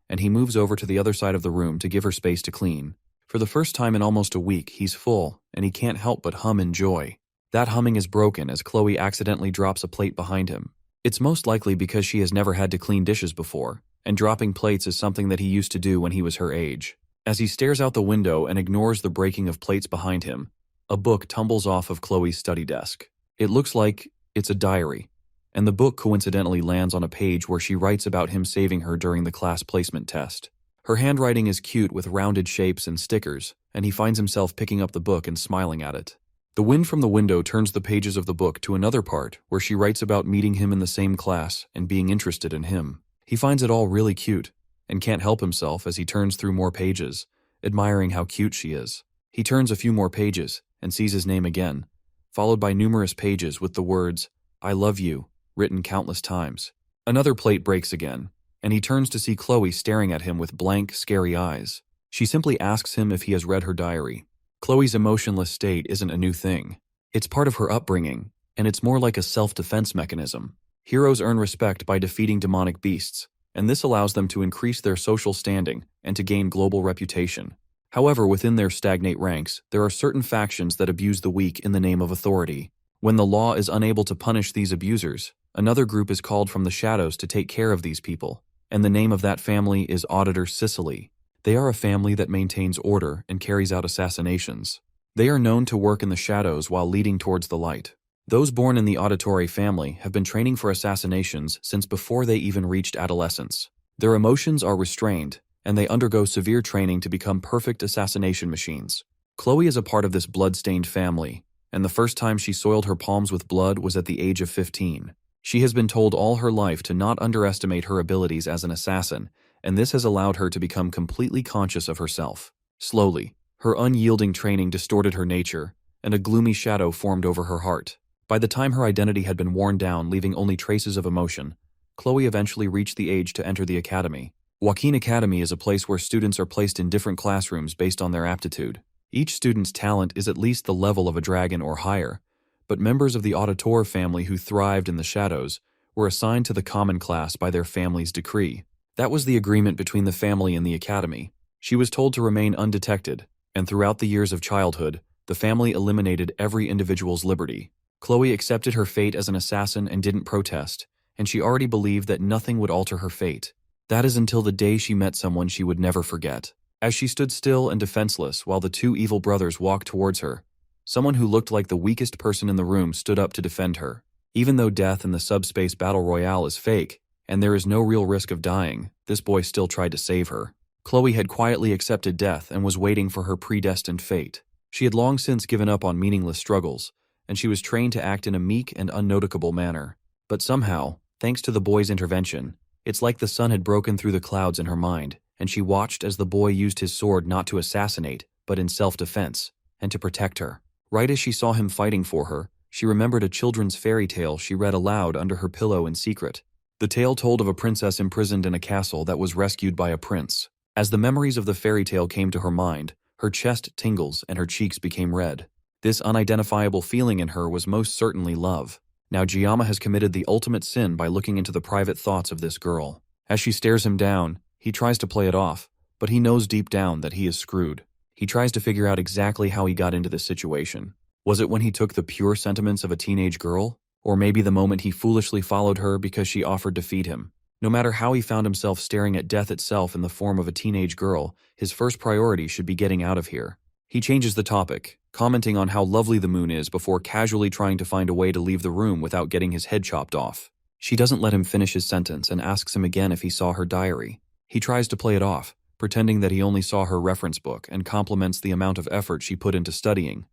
S1: and he moves over to the other side of the room to give her space to clean. For the first time in almost a week, he's full, and he can't help but hum in joy. That humming is broken as Chloe accidentally drops a plate behind him. It's most likely because she has never had to clean dishes before, and dropping plates is something that he used to do when he was her age. As he stares out the window and ignores the breaking of plates behind him, a book tumbles off of Chloe's study desk. It looks like it's a diary, and the book coincidentally lands on a page where she writes about him saving her during the class placement test. Her handwriting is cute with rounded shapes and stickers, and he finds himself picking up the book and smiling at it. The wind from the window turns the pages of the book to another part where she writes about meeting him in the same class and being interested in him. He finds it all really cute, and can't help himself as he turns through more pages, admiring how cute she is. He turns a few more pages and sees his name again, followed by numerous pages with the words, "I love you," written countless times. Another plate breaks again, and he turns to see Chloe staring at him with blank, scary eyes. She simply asks him if he has read her diary. Chloe's emotionless state isn't a new thing. It's part of her upbringing, and it's more like a self-defense mechanism. Heroes earn respect by defeating demonic beasts, and this allows them to increase their social standing and to gain global reputation. However, within their stagnate ranks, there are certain factions that abuse the weak in the name of authority. When the law is unable to punish these abusers, another group is called from the shadows to take care of these people, and the name of that family is Auditor Sicily. They are a family that maintains order and carries out assassinations. They are known to work in the shadows while leading towards the light. Those born in the auditory family have been training for assassinations since before they even reached adolescence. Their emotions are restrained, and they undergo severe training to become perfect assassination machines. Chloe is a part of this blood-stained family, and the first time she soiled her palms with blood was at the age of 15. She has been told all her life to not underestimate her abilities as an assassin, and this has allowed her to become completely conscious of herself. Slowly, Her unyielding training distorted her nature, and a gloomy shadow formed over her heart. By the time her identity had been worn down, leaving only traces of emotion, Chloe eventually reached the age to enter the academy. Joaquin Academy is a place where students are placed in different classrooms based on their aptitude. Each student's talent is at least the level of a dragon or higher, but members of the Auditor family who thrived in the shadows were assigned to the common class by their family's decree. That was the agreement between the family and the academy. She was told to remain undetected, and throughout the years of childhood, the family eliminated every individual's liberty. Chloe accepted her fate as an assassin and didn't protest, and she already believed that nothing would alter her fate. That is until the day she met someone she would never forget. As she stood still and defenseless while the two evil brothers walked towards her, someone who looked like the weakest person in the room stood up to defend her. Even though death in the subspace battle royale is fake, and there is no real risk of dying, this boy still tried to save her. Chloe had quietly accepted death and was waiting for her predestined fate. She had long since given up on meaningless struggles, and she was trained to act in a meek and unnoticeable manner. But somehow, thanks to the boy's intervention, it's like the sun had broken through the clouds in her mind, and she watched as the boy used his sword not to assassinate, but in self-defense, and to protect her. Right as she saw him fighting for her, she remembered a children's fairy tale she read aloud under her pillow in secret. The tale told of a princess imprisoned in a castle that was rescued by a prince. As the memories of the fairy tale came to her mind, her chest tingles and her cheeks became red. This unidentifiable feeling in her was most certainly love. Now Giamma has committed the ultimate sin by looking into the private thoughts of this girl. As she stares him down, he tries to play it off, but he knows deep down that he is screwed. He tries to figure out exactly how he got into this situation. Was it when he took the pure sentiments of a teenage girl? Or maybe the moment he foolishly followed her because she offered to feed him? No matter how he found himself staring at death itself in the form of a teenage girl, his first priority should be getting out of here. He changes the topic, commenting on how lovely the moon is before casually trying to find a way to leave the room without getting his head chopped off. She doesn't let him finish his sentence and asks him again if he saw her diary. He tries to play it off, pretending that he only saw her reference book and compliments the amount of effort she put into studying.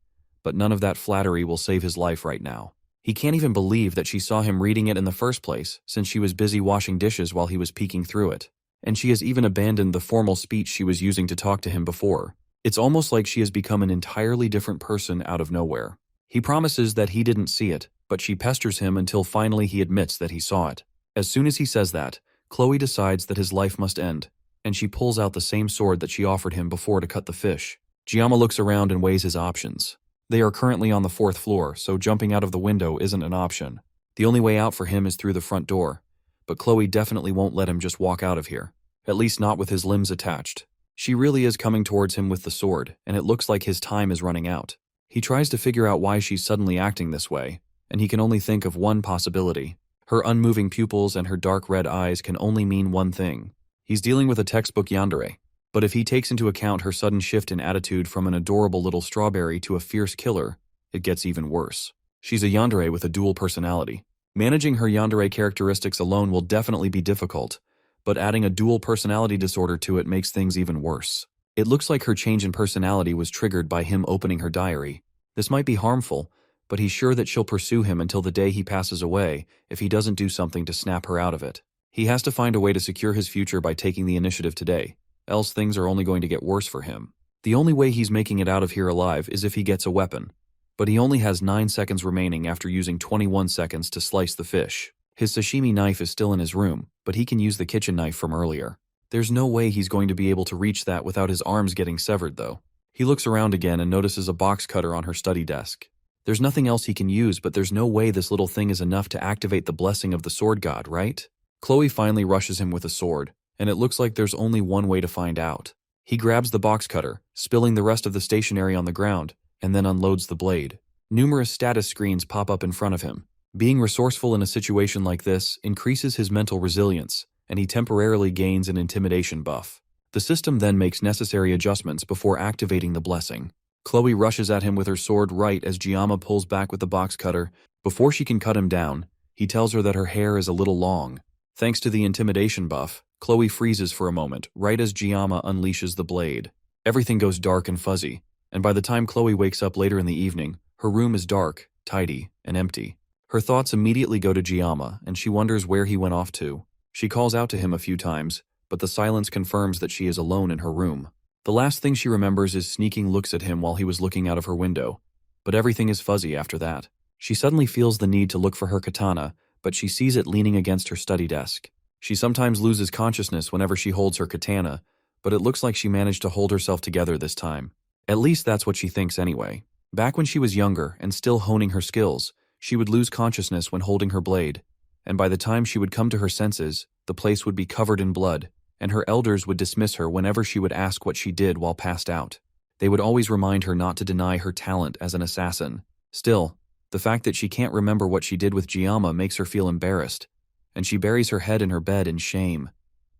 S1: But none of that flattery will save his life right now. He can't even believe that she saw him reading it in the first place, since she was busy washing dishes while he was peeking through it. And she has even abandoned the formal speech she was using to talk to him before. It's almost like she has become an entirely different person out of nowhere. He promises that he didn't see it, but she pesters him until finally he admits that he saw it. As soon as he says that, Chloe decides that his life must end, and she pulls out the same sword that she offered him before to cut the fish. Giamma looks around and weighs his options. They are currently on the 4th floor, so jumping out of the window isn't an option. The only way out for him is through the front door, but Chloe definitely won't let him just walk out of here, at least not with his limbs attached. She really is coming towards him with the sword, and it looks like his time is running out. He tries to figure out why she's suddenly acting this way, and he can only think of one possibility. Her unmoving pupils and her dark red eyes can only mean one thing. He's dealing with a textbook yandere. But if he takes into account her sudden shift in attitude from an adorable little strawberry to a fierce killer, it gets even worse. She's a yandere with a dual personality. Managing her yandere characteristics alone will definitely be difficult, but adding a dual personality disorder to it makes things even worse. It looks like her change in personality was triggered by him opening her diary. This might be harmful, but he's sure that she'll pursue him until the day he passes away if he doesn't do something to snap her out of it. He has to find a way to secure his future by taking the initiative today, else things are only going to get worse for him. The only way he's making it out of here alive is if he gets a weapon, but he only has 9 seconds remaining after using 21 seconds to slice the fish. His sashimi knife is still in his room, but he can use the kitchen knife from earlier. There's no way he's going to be able to reach that without his arms getting severed, though. He looks around again and notices a box cutter on her study desk. There's nothing else he can use, but there's no way this little thing is enough to activate the blessing of the sword god, right? Chloe finally rushes him with a sword, and it looks like there's only one way to find out. He grabs the box cutter, spilling the rest of the stationery on the ground, and then unloads the blade. Numerous status screens pop up in front of him. Being resourceful in a situation like this increases his mental resilience, and he temporarily gains an intimidation buff. The system then makes necessary adjustments before activating the blessing. Chloe rushes at him with her sword right as Giamma pulls back with the box cutter. Before she can cut him down, he tells her that her hair is a little long. Thanks to the intimidation buff, Chloe freezes for a moment right as Giamma unleashes the blade. Everything goes dark and fuzzy, and by the time Chloe wakes up later in the evening, her room is dark, tidy, and empty. Her thoughts immediately go to Giamma, and she wonders where he went off to. She calls out to him a few times, but the silence confirms that she is alone in her room. The last thing she remembers is sneaking looks at him while he was looking out of her window. But everything is fuzzy after that. She suddenly feels the need to look for her katana, but she sees it leaning against her study desk. She sometimes loses consciousness whenever she holds her katana, but it looks like she managed to hold herself together this time. At least that's what she thinks anyway. Back when she was younger and still honing her skills, she would lose consciousness when holding her blade, and by the time she would come to her senses, the place would be covered in blood, and her elders would dismiss her whenever she would ask what she did while passed out. They would always remind her not to deny her talent as an assassin. Still, the fact that she can't remember what she did with Gyama makes her feel embarrassed, and she buries her head in her bed in shame.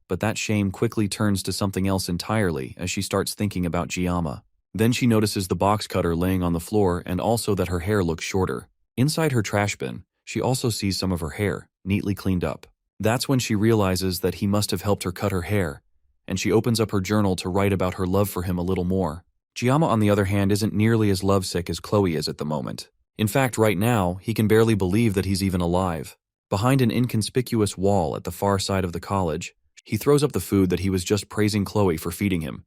S1: But that shame quickly turns to something else entirely as she starts thinking about Gyama. Then she notices the box cutter laying on the floor and also that her hair looks shorter. Inside her trash bin, she also sees some of her hair, neatly cleaned up. That's when she realizes that he must have helped her cut her hair, and she opens up her journal to write about her love for him a little more. Gyama, on the other hand, isn't nearly as lovesick as Chloe is at the moment. In fact, right now, he can barely believe that he's even alive. Behind an inconspicuous wall at the far side of the college, he throws up the food that he was just praising Chloe for feeding him.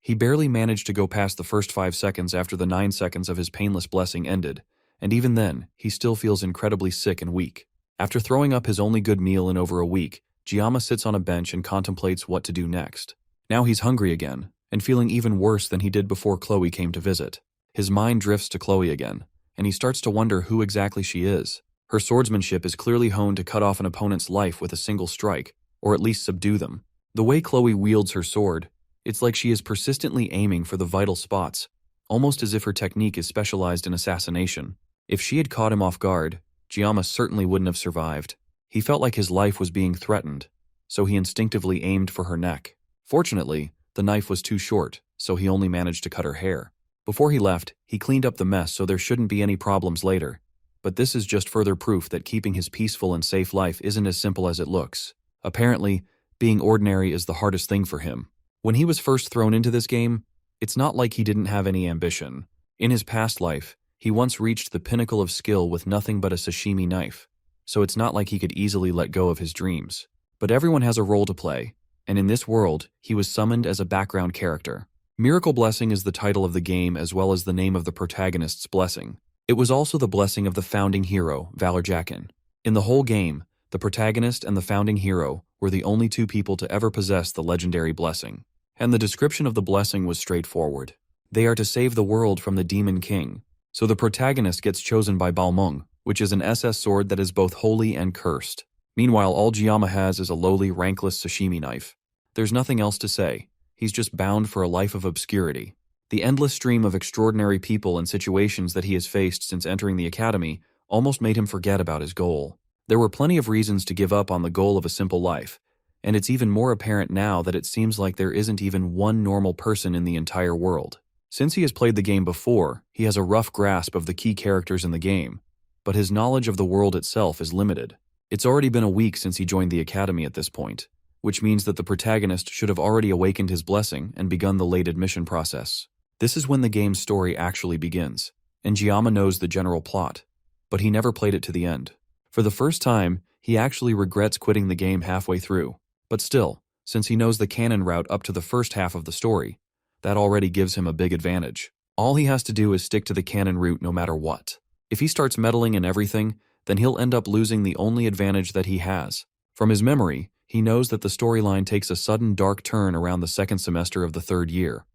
S1: He barely managed to go past the first 5 seconds after the 9 seconds of his painless blessing ended, and even then, he still feels incredibly sick and weak. After throwing up his only good meal in over a week, Gyama sits on a bench and contemplates what to do next. Now he's hungry again, and feeling even worse than he did before Chloe came to visit. His mind drifts to Chloe again, and he starts to wonder who exactly she is. Her swordsmanship is clearly honed to cut off an opponent's life with a single strike, or at least subdue them. The way Chloe wields her sword, it's like she is persistently aiming for the vital spots, almost as if her technique is specialized in assassination. If she had caught him off guard, Gyama certainly wouldn't have survived. He felt like his life was being threatened, so he instinctively aimed for her neck. Fortunately, the knife was too short, so he only managed to cut her hair. Before he left, he cleaned up the mess so there shouldn't be any problems later. But this is just further proof that keeping his peaceful and safe life isn't as simple as it looks. Apparently, being ordinary is the hardest thing for him. When he was first thrown into this game, it's not like he didn't have any ambition. In his past life, he once reached the pinnacle of skill with nothing but a sashimi knife, so it's not like he could easily let go of his dreams. But everyone has a role to play, and in this world, he was summoned as a background character. Miracle Blessing is the title of the game as well as the name of the protagonist's blessing. It was also the blessing of the founding hero, Valorjakin. In the whole game, the protagonist and the founding hero were the only two people to ever possess the legendary blessing. And the description of the blessing was straightforward. They are to save the world from the Demon King. So the protagonist gets chosen by Balmung, which is an SS sword that is both holy and cursed. Meanwhile, all Gyama has is a lowly, rankless sashimi knife. There's nothing else to say. He's just bound for a life of obscurity. The endless stream of extraordinary people and situations that he has faced since entering the academy almost made him forget about his goal. There were plenty of reasons to give up on the goal of a simple life, and it's even more apparent now that it seems like there isn't even one normal person in the entire world. Since he has played the game before, he has a rough grasp of the key characters in the game, but his knowledge of the world itself is limited. It's already been a week since he joined the academy at this point, which means that the protagonist should have already awakened his blessing and begun the late admission process. This is when the game's story actually begins, and Gyama knows the general plot, but he never played it to the end. For the first time, he actually regrets quitting the game halfway through, but still, since he knows the canon route up to the first half of the story, that already gives him a big advantage. All he has to do is stick to the canon route no matter what. If he starts meddling in everything, then he'll end up losing the only advantage that he has. From his memory, he knows that the storyline takes a sudden dark turn around the second semester of the third year,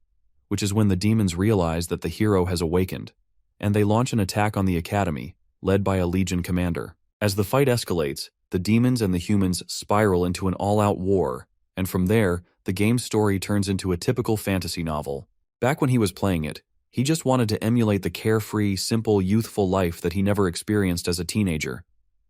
S1: which is when the demons realize that the hero has awakened, and they launch an attack on the academy, led by a legion commander. As the fight escalates, the demons and the humans spiral into an all-out war, and from there, the game's story turns into a typical fantasy novel. Back when he was playing it, he just wanted to emulate the carefree, simple, youthful life that he never experienced as a teenager,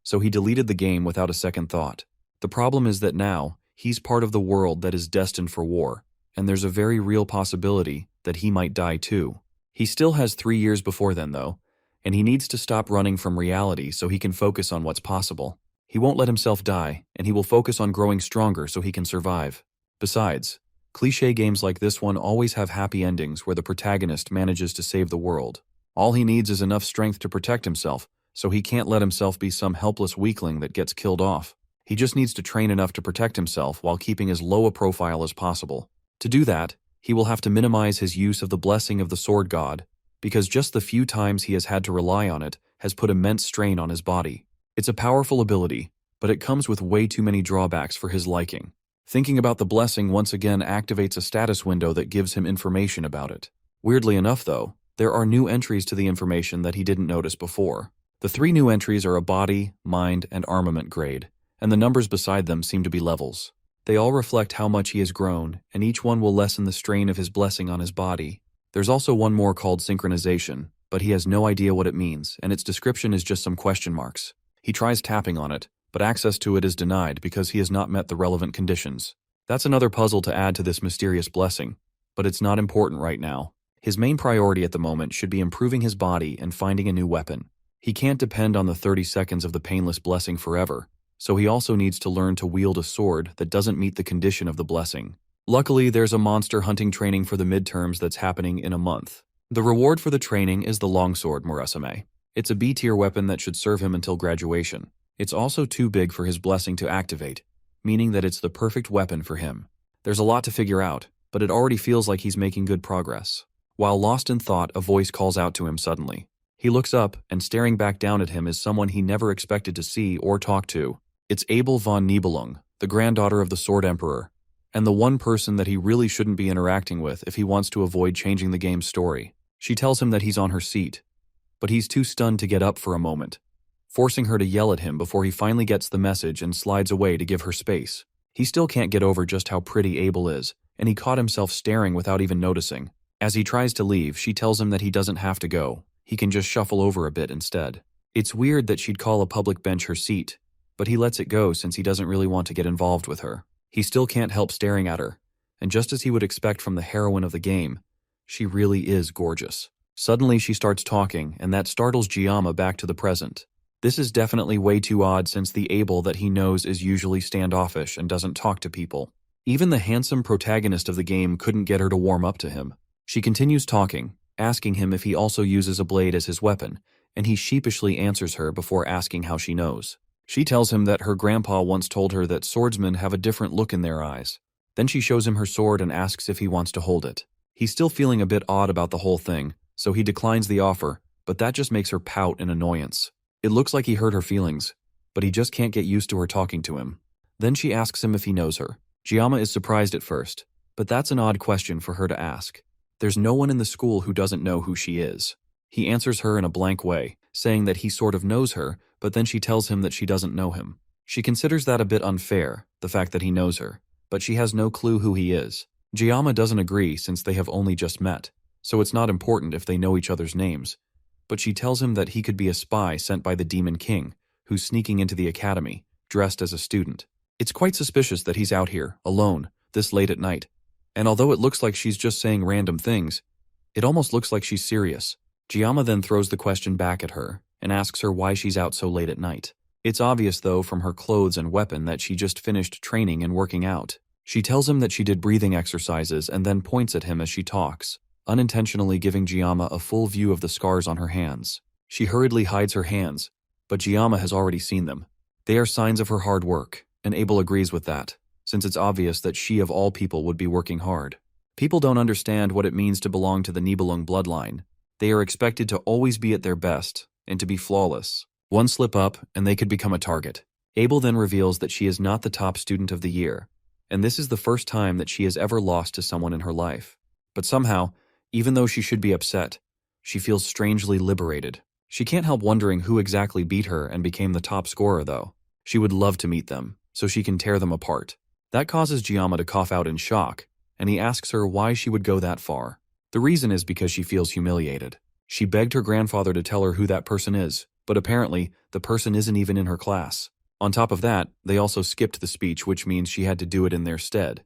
S1: so he deleted the game without a second thought. The problem is that now, he's part of the world that is destined for war, and there's a very real possibility that he might die too. He still has 3 years before then though, and he needs to stop running from reality so he can focus on what's possible. He won't let himself die, and he will focus on growing stronger so he can survive. Besides, cliché games like this one always have happy endings where the protagonist manages to save the world. All he needs is enough strength to protect himself, so he can't let himself be some helpless weakling that gets killed off. He just needs to train enough to protect himself while keeping as low a profile as possible. To do that, He will have to minimize his use of the blessing of the sword god, because just the few times he has had to rely on it has put immense strain on his body. It's a powerful ability, but it comes with way too many drawbacks for his liking. Thinking about the blessing once again activates a status window that gives him information about it. Weirdly enough, though, there are new entries to the information that he didn't notice before. The 3 new entries are a body, mind, and armament grade, and the numbers beside them seem to be levels. They all reflect how much he has grown, and each one will lessen the strain of his blessing on his body. There's also one more called synchronization, but he has no idea what it means, and its description is just some question marks. He tries tapping on it, but access to it is denied because he has not met the relevant conditions. That's another puzzle to add to this mysterious blessing, but it's not important right now. His main priority at the moment should be improving his body and finding a new weapon. He can't depend on the 30 seconds of the painless blessing forever, so he also needs to learn to wield a sword that doesn't meet the condition of the blessing. Luckily, there's a monster hunting training for the midterms that's happening in a month. The reward for the training is the longsword mercenary. It's a B-tier weapon that should serve him until graduation. It's also too big for his blessing to activate, meaning that it's the perfect weapon for him. There's a lot to figure out, but it already feels like he's making good progress. While lost in thought, a voice calls out to him suddenly. He looks up, and staring back down at him is someone he never expected to see or talk to. It's Abel von Nibelung, the granddaughter of the Sword Emperor, and the one person that he really shouldn't be interacting with if he wants to avoid changing the game's story. She tells him that he's on her seat, but he's too stunned to get up for a moment, forcing her to yell at him before he finally gets the message and slides away to give her space. He still can't get over just how pretty Abel is, and he caught himself staring without even noticing. As he tries to leave, she tells him that he doesn't have to go. He can just shuffle over a bit instead. It's weird that she'd call a public bench her seat, but he lets it go since he doesn't really want to get involved with her. He still can't help staring at her, and just as he would expect from the heroine of the game, she really is gorgeous. Suddenly she starts talking, and that startles Giamma back to the present. This is definitely way too odd since the Abel that he knows is usually standoffish and doesn't talk to people. Even the handsome protagonist of the game couldn't get her to warm up to him. She continues talking, asking him if he also uses a blade as his weapon, and he sheepishly answers her before asking how she knows. She tells him that her grandpa once told her that swordsmen have a different look in their eyes. Then she shows him her sword and asks if he wants to hold it. He's still feeling a bit odd about the whole thing, so he declines the offer, but that just makes her pout in annoyance. It looks like he hurt her feelings, but he just can't get used to her talking to him. Then she asks him if he knows her. Giamma is surprised at first, but that's an odd question for her to ask. There's no one in the school who doesn't know who she is. He answers her in a blank way, saying that he sort of knows her, but then she tells him that she doesn't know him. She considers that a bit unfair, the fact that he knows her, but she has no clue who he is. Giamma doesn't agree since they have only just met, so it's not important if they know each other's names. But she tells him that he could be a spy sent by the Demon King, who's sneaking into the academy, dressed as a student. It's quite suspicious that he's out here, alone, this late at night. And although it looks like she's just saying random things, it almost looks like she's serious. Giamma then throws the question back at her and asks her why she's out so late at night. It's obvious, though, from her clothes and weapon that she just finished training and working out. She tells him that she did breathing exercises and then points at him as she talks, unintentionally giving Giamma a full view of the scars on her hands. She hurriedly hides her hands, but Giamma has already seen them. They are signs of her hard work, and Abel agrees with that, since it's obvious that she of all people would be working hard. People don't understand what it means to belong to the Nibelung bloodline. They are expected to always be at their best, and to be flawless. One slip up, and they could become a target. Abel then reveals that she is not the top student of the year, and this is the first time that she has ever lost to someone in her life. But somehow, even though she should be upset, she feels strangely liberated. She can't help wondering who exactly beat her and became the top scorer, though. She would love to meet them, so she can tear them apart. That causes Giamma to cough out in shock, and he asks her why she would go that far. The reason is because she feels humiliated. She begged her grandfather to tell her who that person is, but apparently, the person isn't even in her class. On top of that, they also skipped the speech, which means she had to do it in their stead.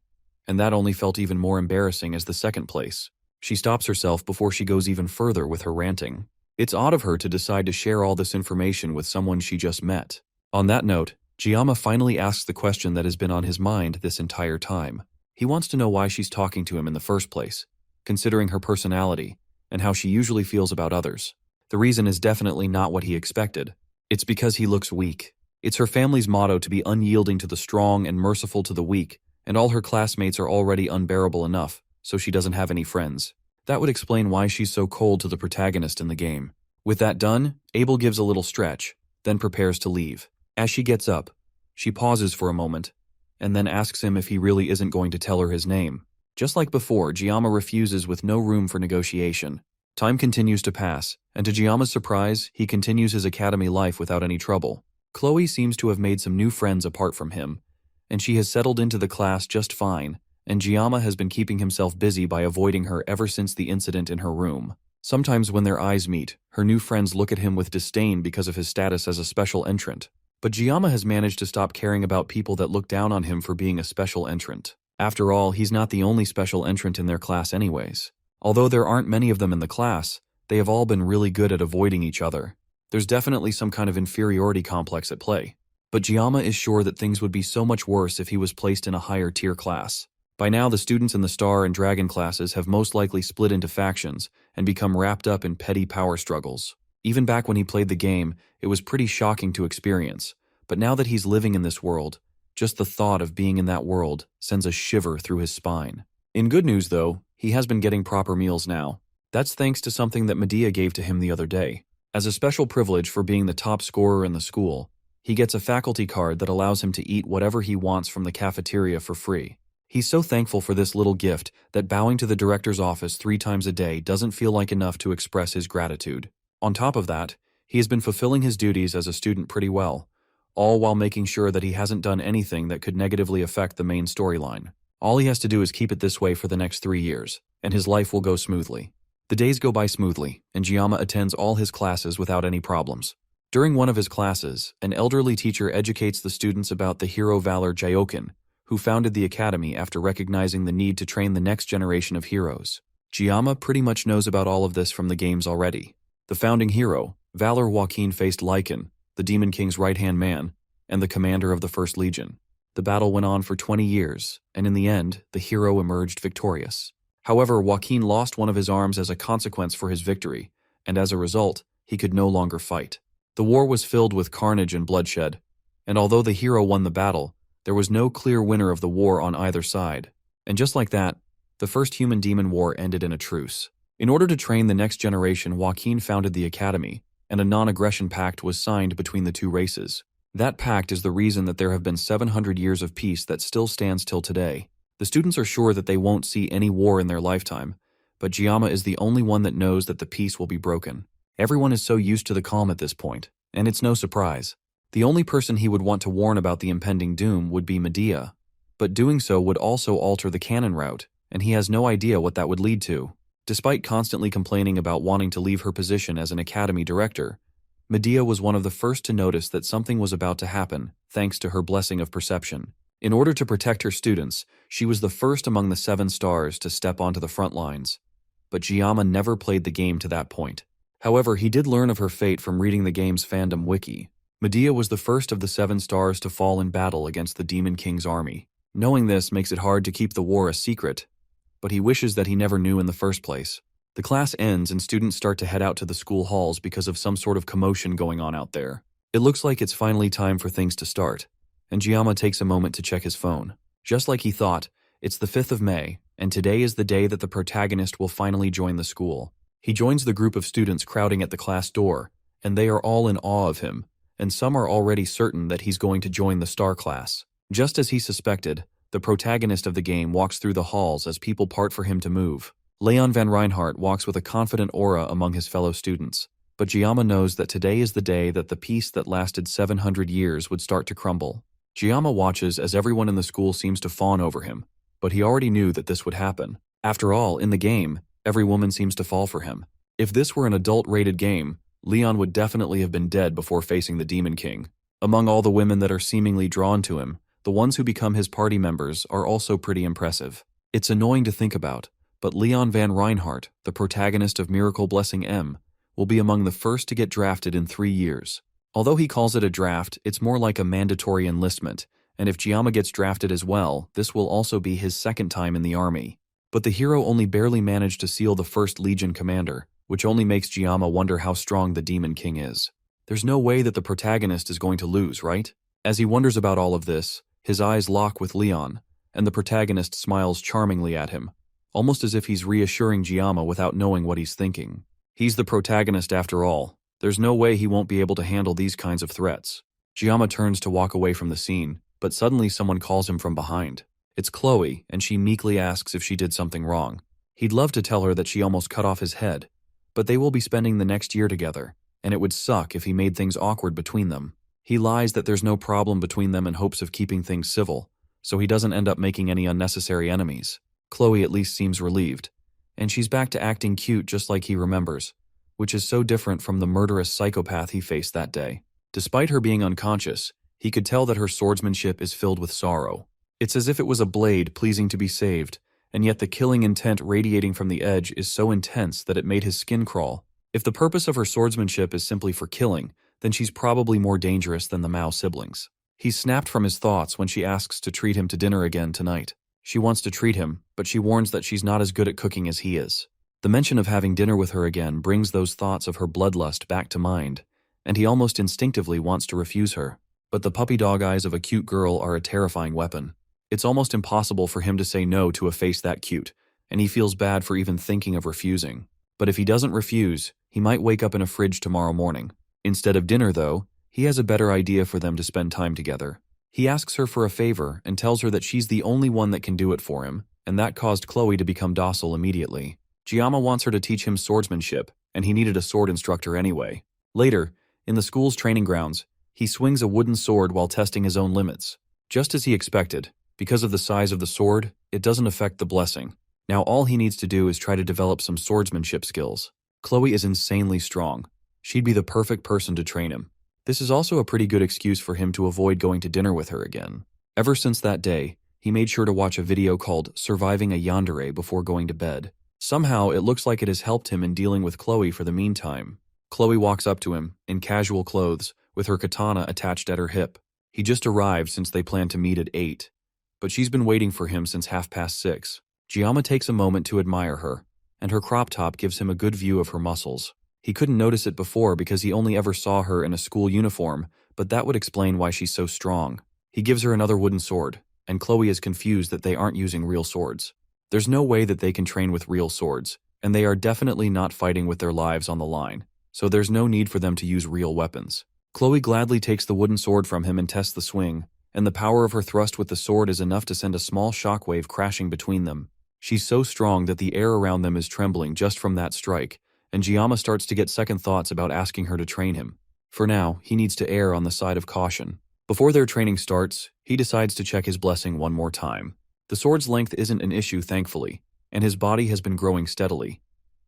S1: And that only felt even more embarrassing as the second place. She stops herself before she goes even further with her ranting. It's odd of her to decide to share all this information with someone she just met. On that note, Giamma finally asks the question that has been on his mind this entire time. He wants to know why she's talking to him in the first place, considering her personality, and how she usually feels about others. The reason is definitely not what he expected. It's because he looks weak. It's her family's motto to be unyielding to the strong and merciful to the weak, and all her classmates are already unbearable enough, so she doesn't have any friends. That would explain why she's so cold to the protagonist in the game. With that done, Abel gives a little stretch, then prepares to leave. As she gets up, she pauses for a moment, and then asks him if he really isn't going to tell her his name. Just like before, Giamma refuses with no room for negotiation. Time continues to pass, and to Giamma's surprise, he continues his academy life without any trouble. Chloe seems to have made some new friends apart from him, and she has settled into the class just fine, and Giamma has been keeping himself busy by avoiding her ever since the incident in her room. Sometimes when their eyes meet, her new friends look at him with disdain because of his status as a special entrant. But Giamma has managed to stop caring about people that look down on him for being a special entrant. After all, he's not the only special entrant in their class anyways. Although there aren't many of them in the class, they have all been really good at avoiding each other. There's definitely some kind of inferiority complex at play. But Giamma is sure that things would be so much worse if he was placed in a higher tier class. By now, the students in the Star and Dragon classes have most likely split into factions and become wrapped up in petty power struggles. Even back when he played the game, it was pretty shocking to experience. But now that he's living in this world, just the thought of being in that world sends a shiver through his spine. In good news, though, he has been getting proper meals now. That's thanks to something that Medea gave to him the other day. As a special privilege for being the top scorer in the school, he gets a faculty card that allows him to eat whatever he wants from the cafeteria for free. He's so thankful for this little gift that bowing to the director's office 3 times a day doesn't feel like enough to express his gratitude. On top of that, he has been fulfilling his duties as a student pretty well, all while making sure that he hasn't done anything that could negatively affect the main storyline. All he has to do is keep it this way for the next 3 years, and his life will go smoothly. The days go by smoothly, and Giamma attends all his classes without any problems. During one of his classes, an elderly teacher educates the students about the hero Valor Jyokin, who founded the academy after recognizing the need to train the next generation of heroes. Giamma pretty much knows about all of this from the games already. The founding hero, Valor Joaquin, faced Lycan, the Demon King's right-hand man, and the commander of the First Legion. The battle went on for 20 years, and in the end, the hero emerged victorious. However, Joaquin lost one of his arms as a consequence for his victory, and as a result, he could no longer fight. The war was filled with carnage and bloodshed, and although the hero won the battle, there was no clear winner of the war on either side. And just like that, the first human-demon war ended in a truce. In order to train the next generation, Joaquin founded the academy, and a non-aggression pact was signed between the two races. That pact is the reason that there have been 700 years of peace that still stands till today. The students are sure that they won't see any war in their lifetime, but Giamma is the only one that knows that the peace will be broken. Everyone is so used to the calm at this point, and it's no surprise. The only person he would want to warn about the impending doom would be Medea, but doing so would also alter the canon route, and he has no idea what that would lead to. Despite constantly complaining about wanting to leave her position as an academy director, Medea was one of the first to notice that something was about to happen, thanks to her blessing of perception. In order to protect her students, she was the first among the 7 stars to step onto the front lines. But Giamma never played the game to that point. However, he did learn of her fate from reading the game's fandom wiki. Medea was the first of the 7 stars to fall in battle against the Demon King's army. Knowing this makes it hard to keep the war a secret, but he wishes that he never knew in the first place. The class ends and students start to head out to the school halls because of some sort of commotion going on out there. It looks like it's finally time for things to start, and Giamma takes a moment to check his phone. Just like he thought, it's the 5th of May, and today is the day that the protagonist will finally join the school. He joins the group of students crowding at the class door, and they are all in awe of him, and some are already certain that he's going to join the star class. Just as he suspected, the protagonist of the game walks through the halls as people part for him to move. Leon van Reinhardt walks with a confident aura among his fellow students, but Giamma knows that today is the day that the peace that lasted 700 years would start to crumble. Giamma watches as everyone in the school seems to fawn over him, but he already knew that this would happen. After all, in the game, every woman seems to fall for him. If this were an adult-rated game, Leon would definitely have been dead before facing the Demon King. Among all the women that are seemingly drawn to him, the ones who become his party members are also pretty impressive. It's annoying to think about, but Leon van Reinhardt, the protagonist of Miracle Blessing M, will be among the first to get drafted in 3 years. Although he calls it a draft, it's more like a mandatory enlistment, and if Giamma gets drafted as well, this will also be his 2nd time in the army. But the hero only barely managed to seal the First Legion commander, which only makes Giamma wonder how strong the Demon King is. There's no way that the protagonist is going to lose, right? As he wonders about all of this, his eyes lock with Leon, and the protagonist smiles charmingly at him. almost as if he's reassuring Giamma without knowing what he's thinking. He's the protagonist after all. There's no way he won't be able to handle these kinds of threats. Giamma turns to walk away from the scene, but suddenly someone calls him from behind. It's Chloe, and she meekly asks if she did something wrong. He'd love to tell her that she almost cut off his head, but they will be spending the next year together, and it would suck if he made things awkward between them. He lies that there's no problem between them in hopes of keeping things civil, so he doesn't end up making any unnecessary enemies. Chloe at least seems relieved, and she's back to acting cute just like he remembers, which is so different from the murderous psychopath he faced that day. Despite her being unconscious, he could tell that her swordsmanship is filled with sorrow. It's as if it was a blade pleasing to be saved, and yet the killing intent radiating from the edge is so intense that it made his skin crawl. If the purpose of her swordsmanship is simply for killing, then she's probably more dangerous than the Mao siblings. He's snapped from his thoughts when she asks to treat him to dinner again tonight. She wants to treat him, but she warns that she's not as good at cooking as he is. The mention of having dinner with her again brings those thoughts of her bloodlust back to mind, and he almost instinctively wants to refuse her. But the puppy dog eyes of a cute girl are a terrifying weapon. It's almost impossible for him to say no to a face that cute, and he feels bad for even thinking of refusing. But if he doesn't refuse, he might wake up in a fridge tomorrow morning. Instead of dinner, though, he has a better idea for them to spend time together. He asks her for a favor and tells her that she's the only one that can do it for him, and that caused Chloe to become docile immediately. Giamma wants her to teach him swordsmanship, and he needed a sword instructor anyway. Later, in the school's training grounds, he swings a wooden sword while testing his own limits. Just as he expected, because of the size of the sword, it doesn't affect the blessing. Now all he needs to do is try to develop some swordsmanship skills. Chloe is insanely strong. She'd be the perfect person to train him. This is also a pretty good excuse for him to avoid going to dinner with her again. Ever since that day, he made sure to watch a video called Surviving a Yandere before going to bed. Somehow, it looks like it has helped him in dealing with Chloe for the meantime. Chloe walks up to him, in casual clothes, with her katana attached at her hip. He just arrived since they planned to meet at 8. But she's been waiting for him since 6:30. Giamma takes a moment to admire her, and her crop top gives him a good view of her muscles. He couldn't notice it before because he only ever saw her in a school uniform, but that would explain why she's so strong. He gives her another wooden sword, and Chloe is confused that they aren't using real swords. There's no way that they can train with real swords, and they are definitely not fighting with their lives on the line, so there's no need for them to use real weapons. Chloe gladly takes the wooden sword from him and tests the swing, and the power of her thrust with the sword is enough to send a small shockwave crashing between them. She's so strong that the air around them is trembling just from that strike, and Giamma starts to get second thoughts about asking her to train him. For now, he needs to err on the side of caution. Before their training starts, he decides to check his blessing one more time. The sword's length isn't an issue, thankfully, and his body has been growing steadily.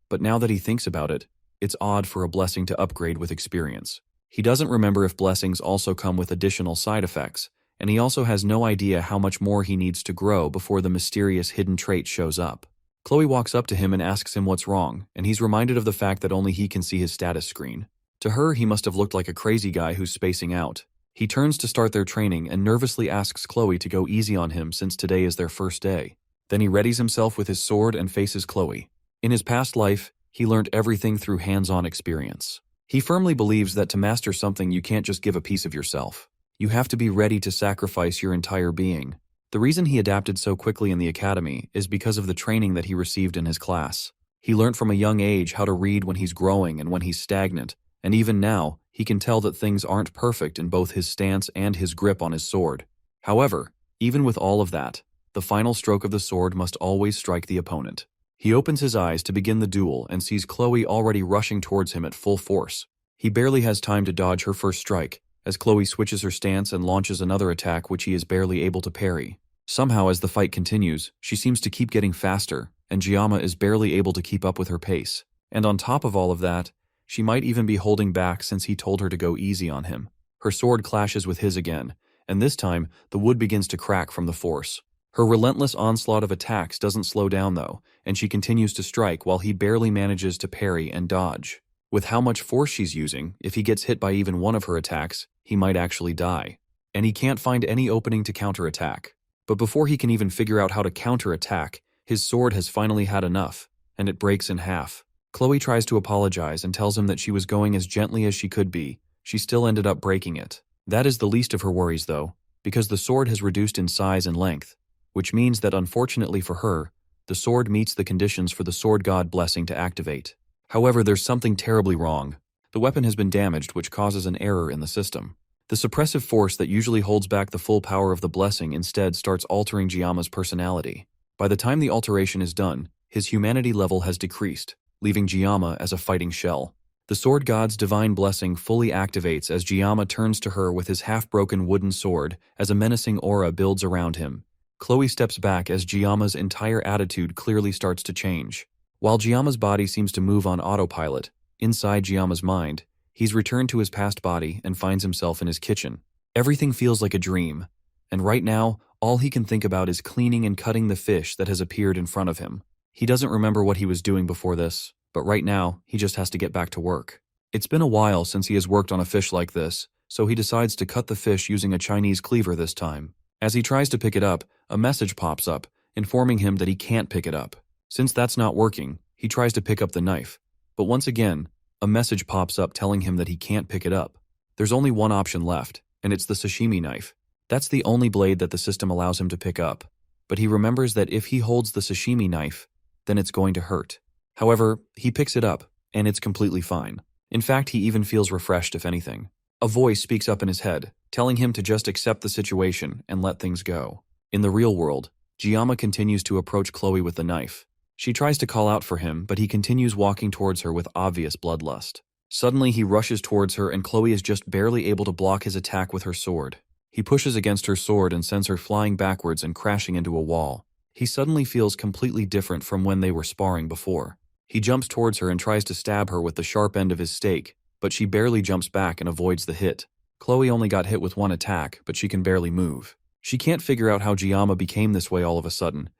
S1: But now that he thinks about it, it's odd for a blessing to upgrade with experience. He doesn't remember if blessings also come with additional side effects, and he also has no idea how much more he needs to grow before the mysterious hidden trait shows up. Chloe walks up to him and asks him what's wrong, and he's reminded of the fact that only he can see his status screen. To her, he must have looked like a crazy guy who's spacing out. He turns to start their training and nervously asks Chloe to go easy on him since today is their first day. Then he readies himself with his sword and faces Chloe. In his past life, he learned everything through hands-on experience. He firmly believes that to master something you can't just give a piece of yourself. You have to be ready to sacrifice your entire being. The reason he adapted so quickly in the academy is because of the training that he received in his class. He learned from a young age how to read when he's growing and when he's stagnant, and even now, he can tell that things aren't perfect in both his stance and his grip on his sword. However, even with all of that, the final stroke of the sword must always strike the opponent. He opens his eyes to begin the duel and sees Chloe already rushing towards him at full force. He barely has time to dodge her first strike, as Chloe switches her stance and launches another attack which he is barely able to parry. Somehow, as the fight continues, she seems to keep getting faster, and Giamma is barely able to keep up with her pace. And on top of all of that, she might even be holding back since he told her to go easy on him. Her sword clashes with his again, and this time, the wood begins to crack from the force. Her relentless onslaught of attacks doesn't slow down though, and she continues to strike while he barely manages to parry and dodge. With how much force she's using, if he gets hit by even one of her attacks, he might actually die. And he can't find any opening to counterattack. But before he can even figure out how to counterattack, his sword has finally had enough, and it breaks in half. Chloe tries to apologize and tells him that she was going as gently as she could be. She still ended up breaking it. That is the least of her worries though, because the sword has reduced in size and length, which means that unfortunately for her, the the sword meets the conditions for the sword god blessing to activate. However, there's something terribly wrong. The weapon has been damaged, which causes an error in the system. The suppressive force that usually holds back the full power of the blessing instead starts altering Jiyama's personality. By the time the alteration is done, his humanity level has decreased, leaving Jiyama as a fighting shell. The sword god's divine blessing fully activates as Jiyama turns to her with his half-broken wooden sword as a menacing aura builds around him. Chloe steps back as Jiyama's entire attitude clearly starts to change. While Jiyama's body seems to move on autopilot, inside Jiyama's mind, he's returned to his past body and finds himself in his kitchen. Everything feels like a dream, and right now, all he can think about is cleaning and cutting the fish that has appeared in front of him. He doesn't remember what he was doing before this, but right now, he just has to get back to work. It's been a while since he has worked on a fish like this, so he decides to cut the fish using a Chinese cleaver this time. As he tries to pick it up, a message pops up, informing him that he can't pick it up. Since that's not working, he tries to pick up the knife. But once again, a message pops up telling him that he can't pick it up. There's only one option left, and it's the sashimi knife. That's the only blade that the system allows him to pick up. But he remembers that if he holds the sashimi knife, then it's going to hurt. However, he picks it up, and it's completely fine. In fact, he even feels refreshed, if anything. A voice speaks up in his head, telling him to just accept the situation and let things go. In the real world, Jiyama continues to approach Chloe with the knife. She tries to call out for him, but he continues walking towards her with obvious bloodlust. Suddenly, he rushes towards her, and Chloe is just barely able to block his attack with her sword. He pushes against her sword and sends her flying backwards and crashing into a wall. He suddenly feels completely different from when they were sparring before. He jumps towards her and tries to stab her with the sharp end of his stake, but she barely jumps back and avoids the hit. Chloe only got hit with one attack, but she can barely move. She can't figure out how Jiyama became this way all of a sudden,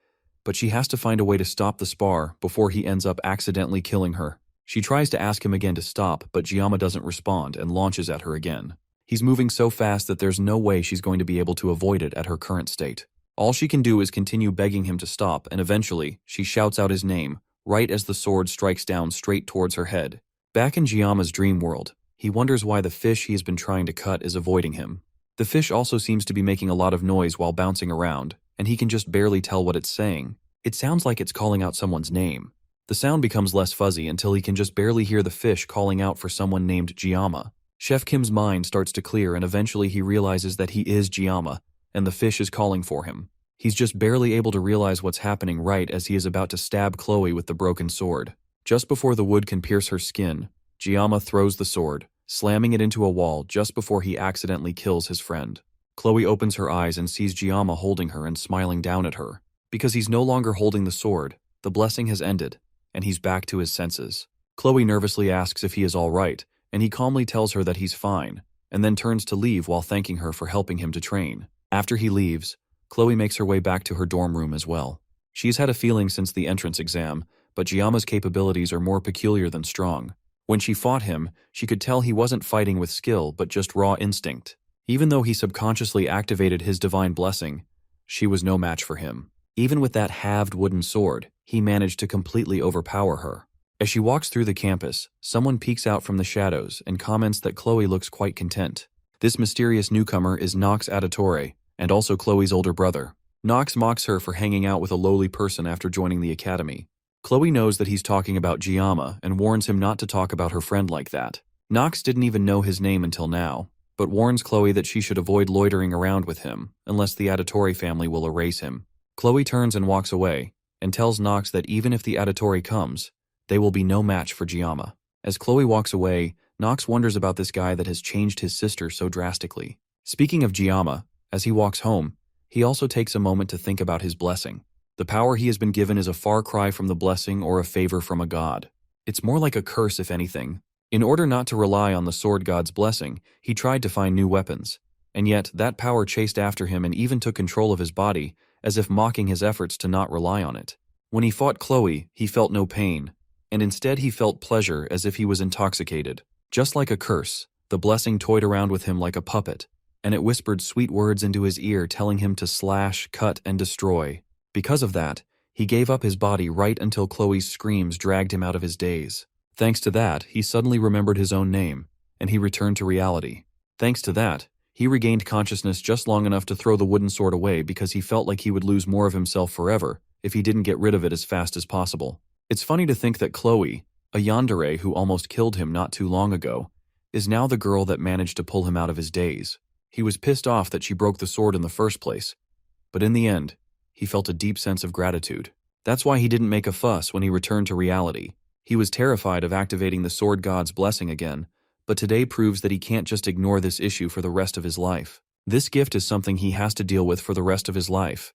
S1: but she has to find a way to stop the spar before he ends up accidentally killing her. She tries to ask him again to stop, but Jiyama doesn't respond and launches at her again. He's moving so fast that there's no way she's going to be able to avoid it at her current state. All she can do is continue begging him to stop, and eventually, she shouts out his name, right as the sword strikes down straight towards her head. Back in Jiyama's dream world, he wonders why the fish he has been trying to cut is avoiding him. The fish also seems to be making a lot of noise while bouncing around, and he can just barely tell what it's saying. It sounds like it's calling out someone's name. The sound becomes less fuzzy until he can just barely hear the fish calling out for someone named Jiyama. Chef Kim's mind starts to clear, and eventually he realizes that he is Jiyama, and the fish is calling for him. He's just barely able to realize what's happening right as he is about to stab Chloe with the broken sword. Just before the wood can pierce her skin, Jiyama throws the sword, slamming it into a wall just before he accidentally kills his friend. Chloe opens her eyes and sees Jiyama holding her and smiling down at her. Because he's no longer holding the sword, the blessing has ended, and he's back to his senses. Chloe nervously asks if he is all right, and he calmly tells her that he's fine, and then turns to leave while thanking her for helping him to train. After he leaves, Chloe makes her way back to her dorm room as well. She's had a feeling since the entrance exam, but Jiyama's capabilities are more peculiar than strong. When she fought him, she could tell he wasn't fighting with skill but just raw instinct. Even though he subconsciously activated his divine blessing, she was no match for him. Even with that halved wooden sword, he managed to completely overpower her. As she walks through the campus, someone peeks out from the shadows and comments that Chloe looks quite content. This mysterious newcomer is Nox Auditore, and also Chloe's older brother. Nox mocks her for hanging out with a lowly person after joining the academy. Chloe knows that he's talking about Jiyama and warns him not to talk about her friend like that. Nox didn't even know his name until now, but warns Chloe that she should avoid loitering around with him, unless the Auditore family will erase him. Chloe turns and walks away, and tells Nox that even if the Auditore comes, they will be no match for Jiyama. As Chloe walks away, Nox wonders about this guy that has changed his sister so drastically. Speaking of Jiyama, as he walks home, he also takes a moment to think about his blessing. The power he has been given is a far cry from the blessing or a favor from a god. It's more like a curse, if anything. In order not to rely on the sword god's blessing, he tried to find new weapons, and yet that power chased after him and even took control of his body, as if mocking his efforts to not rely on it. When he fought Chloe, he felt no pain, and instead he felt pleasure as if he was intoxicated. Just like a curse, the blessing toyed around with him like a puppet, and it whispered sweet words into his ear telling him to slash, cut, and destroy. Because of that, he gave up his body right until Chloe's screams dragged him out of his daze. Thanks to that, he suddenly remembered his own name, and he returned to reality. Thanks to that, he regained consciousness just long enough to throw the wooden sword away because he felt like he would lose more of himself forever if he didn't get rid of it as fast as possible. It's funny to think that Chloe, a Yandere who almost killed him not too long ago, is now the girl that managed to pull him out of his daze. He was pissed off that she broke the sword in the first place, but in the end, he felt a deep sense of gratitude. That's why he didn't make a fuss when he returned to reality. He was terrified of activating the sword god's blessing again, but today proves that he can't just ignore this issue for the rest of his life. This gift is something he has to deal with for the rest of his life,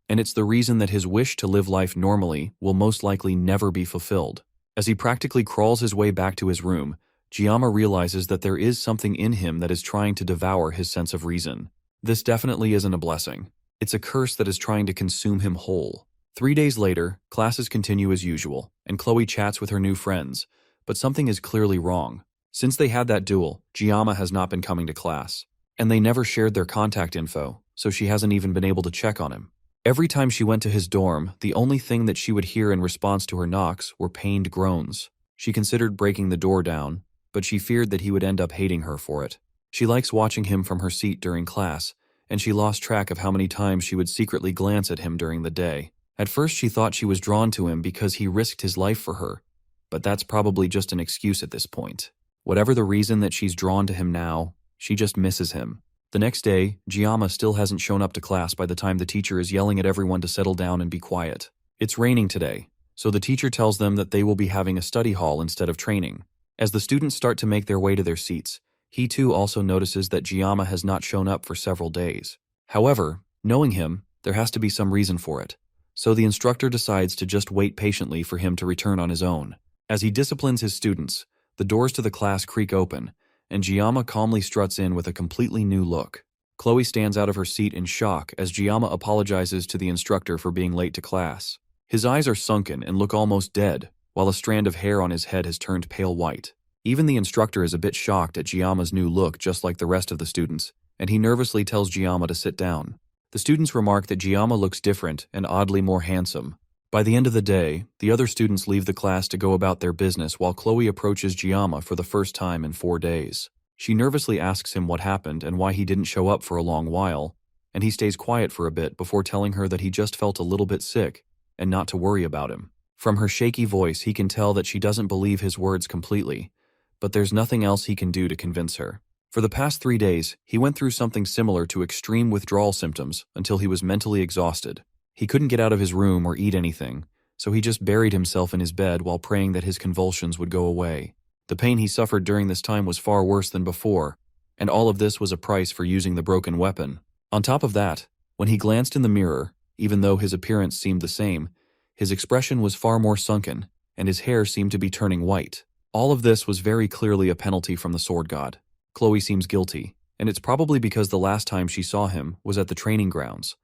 S1: and it's the reason that his wish to live life normally will most likely never be fulfilled. As he practically crawls his way back to his room, Gyama realizes that there is something in him that is trying to devour his sense of reason. This definitely isn't a blessing. It's a curse that is trying to consume him whole. 3 days later, classes continue as usual, and Chloe chats with her new friends, but something is clearly wrong. Since they had that duel, Gyama has not been coming to class, and they never shared their contact info, so she hasn't even been able to check on him. Every time she went to his dorm, the only thing that she would hear in response to her knocks were pained groans. She considered breaking the door down, but she feared that he would end up hating her for it. She likes watching him from her seat during class, and she lost track of how many times she would secretly glance at him during the day. At first she thought she was drawn to him because he risked his life for her, but that's probably just an excuse at this point. Whatever the reason that she's drawn to him now, she just misses him. The next day, Gyama still hasn't shown up to class by the time the teacher is yelling at everyone to settle down and be quiet. It's raining today, so the teacher tells them that they will be having a study hall instead of training. As the students start to make their way to their seats, he too also notices that Gyama has not shown up for several days. However, knowing him, there has to be some reason for it, so the instructor decides to just wait patiently for him to return on his own. As he disciplines his students, the doors to the class creak open, and Gyama calmly struts in with a completely new look. Chloe stands out of her seat in shock as Gyama apologizes to the instructor for being late to class. His eyes are sunken and look almost dead, while a strand of hair on his head has turned pale white. Even the instructor is a bit shocked at Gyama's new look, just like the rest of the students, and he nervously tells Gyama to sit down. The students remark that Gyama looks different and oddly more handsome. By the end of the day, the other students leave the class to go about their business while Chloe approaches Gyama for the first time in 4 days. She nervously asks him what happened and why he didn't show up for a long while, and he stays quiet for a bit before telling her that he just felt a little bit sick and not to worry about him. From her shaky voice, he can tell that she doesn't believe his words completely, but there's nothing else he can do to convince her. For the past 3 days, he went through something similar to extreme withdrawal symptoms until he was mentally exhausted. He couldn't get out of his room or eat anything, so he just buried himself in his bed while praying that his convulsions would go away. The pain he suffered during this time was far worse than before, and all of this was a price for using the broken weapon. On top of that, when he glanced in the mirror, even though his appearance seemed the same, his expression was far more sunken, and his hair seemed to be turning white. All of this was very clearly a penalty from the sword god. Chloe seems guilty, and it's probably because the last time she saw him was at the training grounds,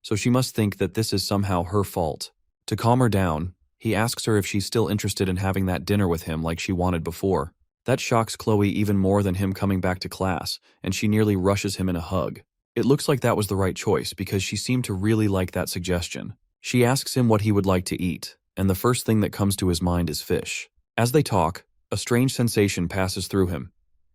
S1: so she must think that this is somehow her fault. To calm her down, he asks her if she's still interested in having that dinner with him like she wanted before. That shocks Chloe even more than him coming back to class, and she nearly rushes him in a hug. It looks like that was the right choice because she seemed to really like that suggestion. She asks him what he would like to eat, and the first thing that comes to his mind is fish. As they talk, a strange sensation passes through him,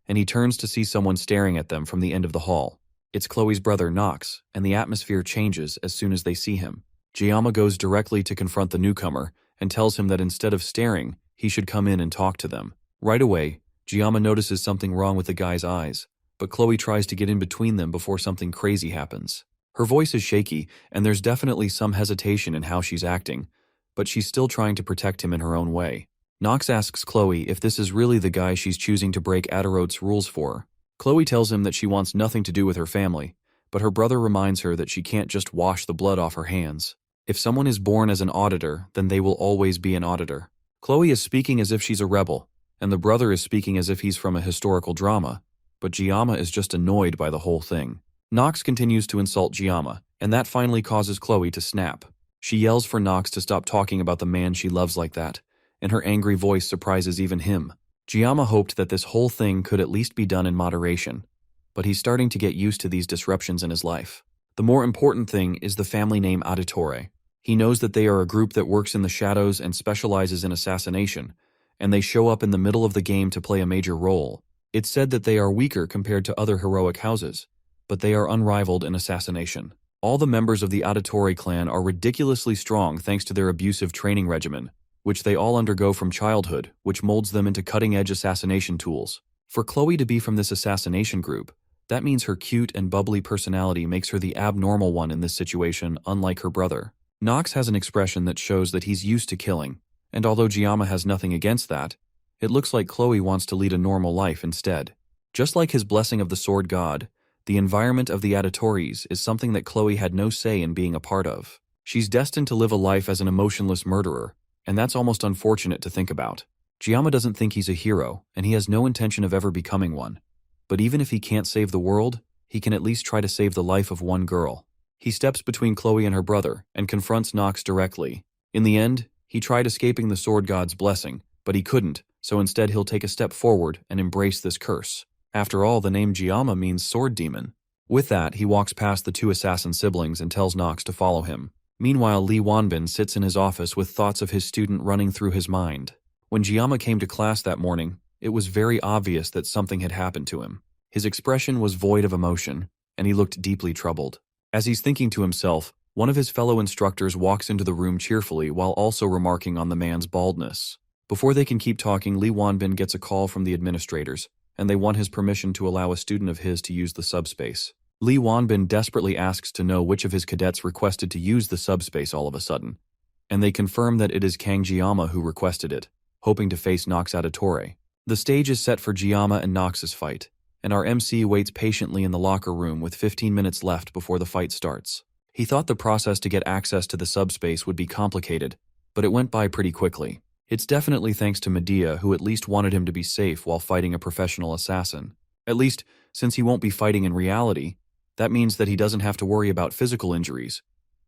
S1: and he turns to see someone staring at them from the end of the hall. It's Chloe's brother Nox, and the atmosphere changes as soon as they see him. Gyama goes directly to confront the newcomer and tells him that instead of staring, he should come in and talk to them. Right away, Gyama notices something wrong with the guy's eyes, but Chloe tries to get in between them before something crazy happens. Her voice is shaky, and there's definitely some hesitation in how she's acting, but she's still trying to protect him in her own way. Nox asks Chloe if this is really the guy she's choosing to break Adarot's rules for. Chloe tells him that she wants nothing to do with her family, but her brother reminds her that she can't just wash the blood off her hands. If someone is born as an auditor, then they will always be an auditor. Chloe is speaking as if she's a rebel, and the brother is speaking as if he's from a historical drama, but Gyama is just annoyed by the whole thing. Nox continues to insult Gyama, and that finally causes Chloe to snap. She yells for Nox to stop talking about the man she loves like that, and her angry voice surprises even him. Gyama hoped that this whole thing could at least be done in moderation, but he's starting to get used to these disruptions in his life. The more important thing is the family name Auditore. He knows that they are a group that works in the shadows and specializes in assassination, and they show up in the middle of the game to play a major role. It's said that they are weaker compared to other heroic houses, but they are unrivaled in assassination. All the members of the Auditory clan are ridiculously strong thanks to their abusive training regimen, which they all undergo from childhood, which molds them into cutting-edge assassination tools. For Chloe to be from this assassination group, that means her cute and bubbly personality makes her the abnormal one in this situation, unlike her brother. Nox has an expression that shows that he's used to killing, and although Giamma has nothing against that, it looks like Chloe wants to lead a normal life instead. Just like his blessing of the sword god, the environment of the Auditories is something that Chloe had no say in being a part of. She's destined to live a life as an emotionless murderer, and that's almost unfortunate to think about. Giamma doesn't think he's a hero, and he has no intention of ever becoming one. But even if he can't save the world, he can at least try to save the life of one girl. He steps between Chloe and her brother and confronts Nox directly. In the end, he tried escaping the sword god's blessing, but he couldn't, so instead he'll take a step forward and embrace this curse. After all, the name Giamma means sword demon. With that, he walks past the two assassin siblings and tells Nox to follow him. Meanwhile, Lee Wanbin sits in his office with thoughts of his student running through his mind. When Giamma came to class that morning, it was very obvious that something had happened to him. His expression was void of emotion, and he looked deeply troubled. As he's thinking to himself, one of his fellow instructors walks into the room cheerfully while also remarking on the man's baldness. Before they can keep talking, Lee Wanbin gets a call from the administrators, and they want his permission to allow a student of his to use the subspace. Lee Wanbin desperately asks to know which of his cadets requested to use the subspace all of a sudden, and they confirm that it is Kang Giamma who requested it, hoping to face Nox Auditore. The stage is set for Giamma and Nox's fight, and our MC waits patiently in the locker room with 15 minutes left before the fight starts. He thought the process to get access to the subspace would be complicated, but it went by pretty quickly. It's definitely thanks to Medea, who at least wanted him to be safe while fighting a professional assassin. At least, since he won't be fighting in reality, that means that he doesn't have to worry about physical injuries,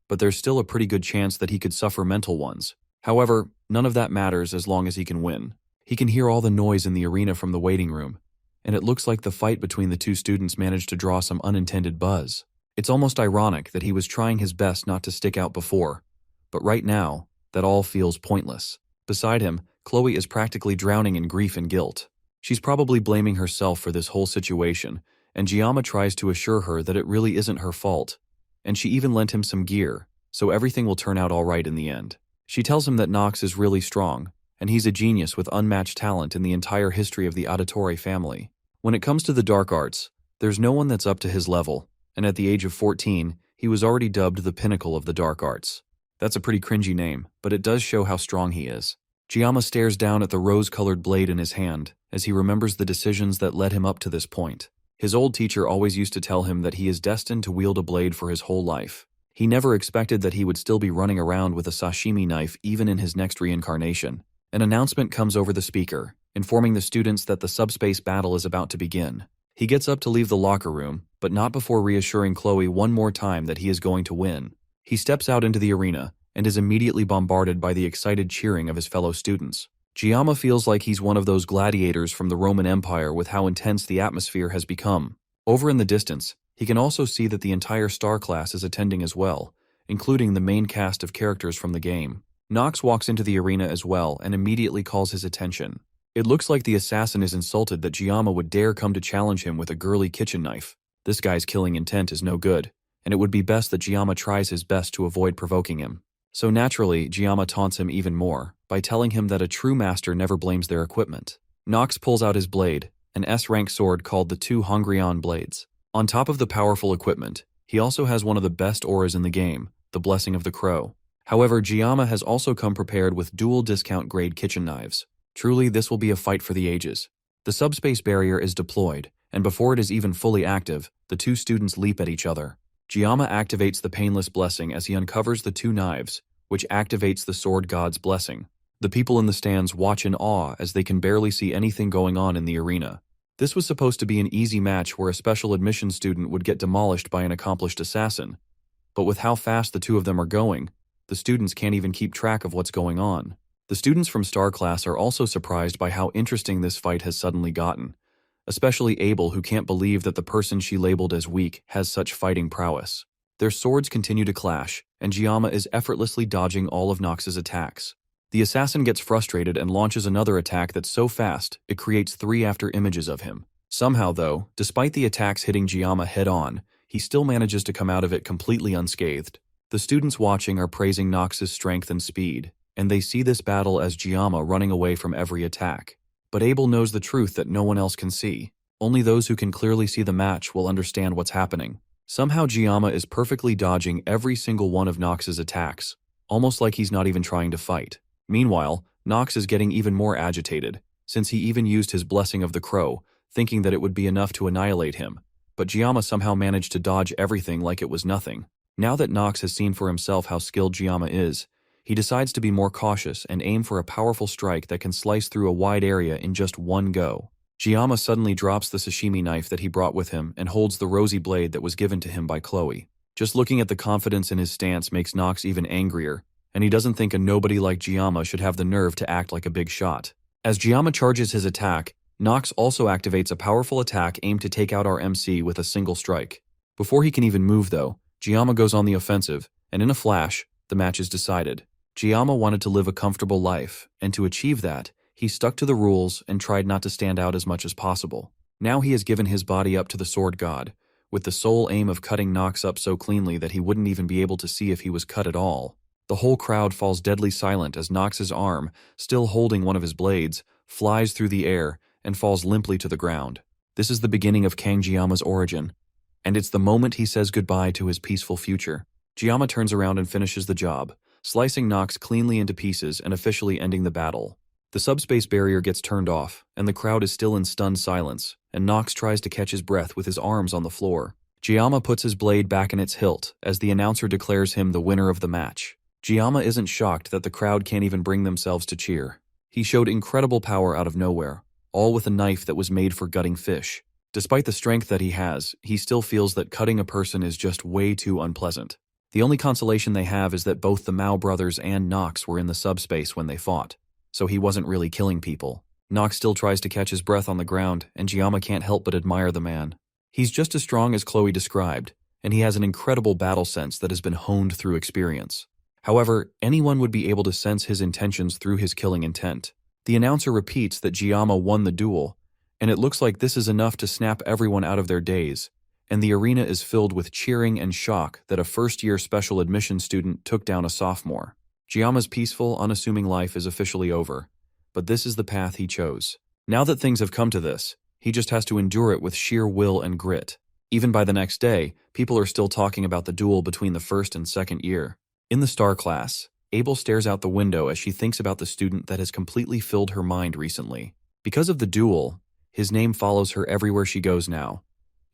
S1: but there's still a pretty good chance that he could suffer mental ones. However, none of that matters as long as he can win. He can hear all the noise in the arena from the waiting room, and it looks like the fight between the two students managed to draw some unintended buzz. It's almost ironic that he was trying his best not to stick out before, but right now, that all feels pointless. Beside him, Chloe is practically drowning in grief and guilt. She's probably blaming herself for this whole situation, and Giamma tries to assure her that it really isn't her fault, and she even lent him some gear, so everything will turn out all right in the end. She tells him that Nox is really strong, and he's a genius with unmatched talent in the entire history of the Auditore family. When it comes to the dark arts, there's no one that's up to his level, and at the age of 14, he was already dubbed the pinnacle of the dark arts. That's a pretty cringy name, but it does show how strong he is. Giamma stares down at the rose-colored blade in his hand as he remembers the decisions that led him up to this point. His old teacher always used to tell him that he is destined to wield a blade for his whole life. He never expected that he would still be running around with a sashimi knife even in his next reincarnation. An announcement comes over the speaker, informing the students that the subspace battle is about to begin. He gets up to leave the locker room, but not before reassuring Chloe one more time that he is going to win. He steps out into the arena and is immediately bombarded by the excited cheering of his fellow students. Giamma feels like he's one of those gladiators from the Roman Empire with how intense the atmosphere has become. Over in the distance, he can also see that the entire star class is attending as well, including the main cast of characters from the game. Nox walks into the arena as well and immediately calls his attention. It looks like the assassin is insulted that Giamma would dare come to challenge him with a girly kitchen knife. This guy's killing intent is no good, and it would be best that Giamma tries his best to avoid provoking him. So naturally, Giamma taunts him even more by telling him that a true master never blames their equipment. Nox pulls out his blade, an S-rank sword called the Two Hongrion Blades. On top of the powerful equipment, he also has one of the best auras in the game, the Blessing of the Crow. However, Giamma has also come prepared with dual discount-grade kitchen knives. Truly, this will be a fight for the ages. The subspace barrier is deployed, and before it is even fully active, the two students leap at each other. Giamma activates the Painless Blessing as he uncovers the two knives, which activates the Sword God's Blessing. The people in the stands watch in awe as they can barely see anything going on in the arena. This was supposed to be an easy match where a special admission student would get demolished by an accomplished assassin. But with how fast the two of them are going, the students can't even keep track of what's going on. The students from Star Class are also surprised by how interesting this fight has suddenly gotten, especially Abel, who can't believe that the person she labeled as weak has such fighting prowess. Their swords continue to clash, and Giamma is effortlessly dodging all of Nox's attacks. The assassin gets frustrated and launches another attack that's so fast, it creates 3 after images of him. Somehow though, despite the attacks hitting Giamma head-on, he still manages to come out of it completely unscathed. The students watching are praising Nox's strength and speed, and they see this battle as Giamma running away from every attack. But Abel knows the truth that no one else can see. Only those who can clearly see the match will understand what's happening. Somehow Giamma is perfectly dodging every single one of Nox's attacks, almost like he's not even trying to fight. Meanwhile, Nox is getting even more agitated, since he even used his Blessing of the Crow, thinking that it would be enough to annihilate him. But Giamma somehow managed to dodge everything like it was nothing. Now that Nox has seen for himself how skilled Giamma is, he decides to be more cautious and aim for a powerful strike that can slice through a wide area in just one go. Giamma suddenly drops the sashimi knife that he brought with him and holds the rosy blade that was given to him by Chloe. Just looking at the confidence in his stance makes Nox even angrier, and he doesn't think a nobody like Giamma should have the nerve to act like a big shot. As Giamma charges his attack, Nox also activates a powerful attack aimed to take out our MC with a single strike. Before he can even move though, Giamma goes on the offensive, and in a flash, the match is decided. Giamma wanted to live a comfortable life, and to achieve that, he stuck to the rules and tried not to stand out as much as possible. Now he has given his body up to the sword god, with the sole aim of cutting Nox up so cleanly that he wouldn't even be able to see if he was cut at all. The whole crowd falls deadly silent as Nox's arm, still holding one of his blades, flies through the air and falls limply to the ground. This is the beginning of Kang Giamma's origin, and it's the moment he says goodbye to his peaceful future. Giamma turns around and finishes the job, slicing Nox cleanly into pieces and officially ending the battle. The subspace barrier gets turned off, and the crowd is still in stunned silence, and Nox tries to catch his breath with his arms on the floor. Giamma puts his blade back in its hilt as the announcer declares him the winner of the match. Giamma isn't shocked that the crowd can't even bring themselves to cheer. He showed incredible power out of nowhere, all with a knife that was made for gutting fish. Despite the strength that he has, he still feels that cutting a person is just way too unpleasant. The only consolation they have is that both the Mao brothers and Nox were in the subspace when they fought, so he wasn't really killing people. Nox still tries to catch his breath on the ground, and Giamma can't help but admire the man. He's just as strong as Chloe described, and he has an incredible battle sense that has been honed through experience. However, anyone would be able to sense his intentions through his killing intent. The announcer repeats that Giamma won the duel, and it looks like this is enough to snap everyone out of their daze, and the arena is filled with cheering and shock that a first-year special admission student took down a sophomore. Giamma's peaceful, unassuming life is officially over, but this is the path he chose. Now that things have come to this, he just has to endure it with sheer will and grit. Even by the next day, people are still talking about the duel between the first and second year. In the star class, Abel stares out the window as she thinks about the student that has completely filled her mind recently. Because of the duel, his name follows her everywhere she goes now,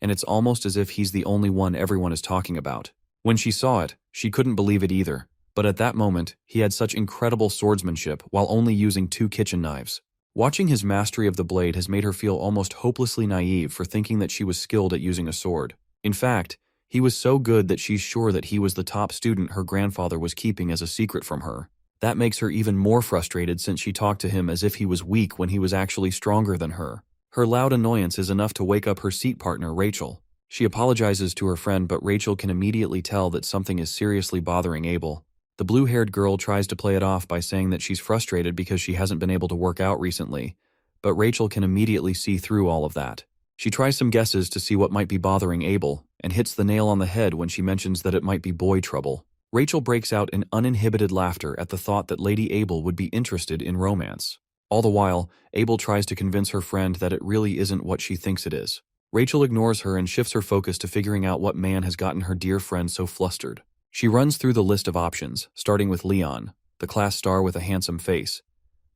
S1: and it's almost as if he's the only one everyone is talking about. When she saw it, she couldn't believe it either, but at that moment, he had such incredible swordsmanship while only using 2 kitchen knives. Watching his mastery of the blade has made her feel almost hopelessly naive for thinking that she was skilled at using a sword. In fact, he was so good that she's sure that he was the top student her grandfather was keeping as a secret from her. That makes her even more frustrated since she talked to him as if he was weak when he was actually stronger than her. Her loud annoyance is enough to wake up her seat partner, Rachel. She apologizes to her friend, but Rachel can immediately tell that something is seriously bothering Abel. The blue-haired girl tries to play it off by saying that she's frustrated because she hasn't been able to work out recently, but Rachel can immediately see through all of that. She tries some guesses to see what might be bothering Abel, and hits the nail on the head when she mentions that it might be boy trouble. Rachel breaks out in uninhibited laughter at the thought that Lady Abel would be interested in romance. All the while, Abel tries to convince her friend that it really isn't what she thinks it is. Rachel ignores her and shifts her focus to figuring out what man has gotten her dear friend so flustered. She runs through the list of options, starting with Leon, the class star with a handsome face.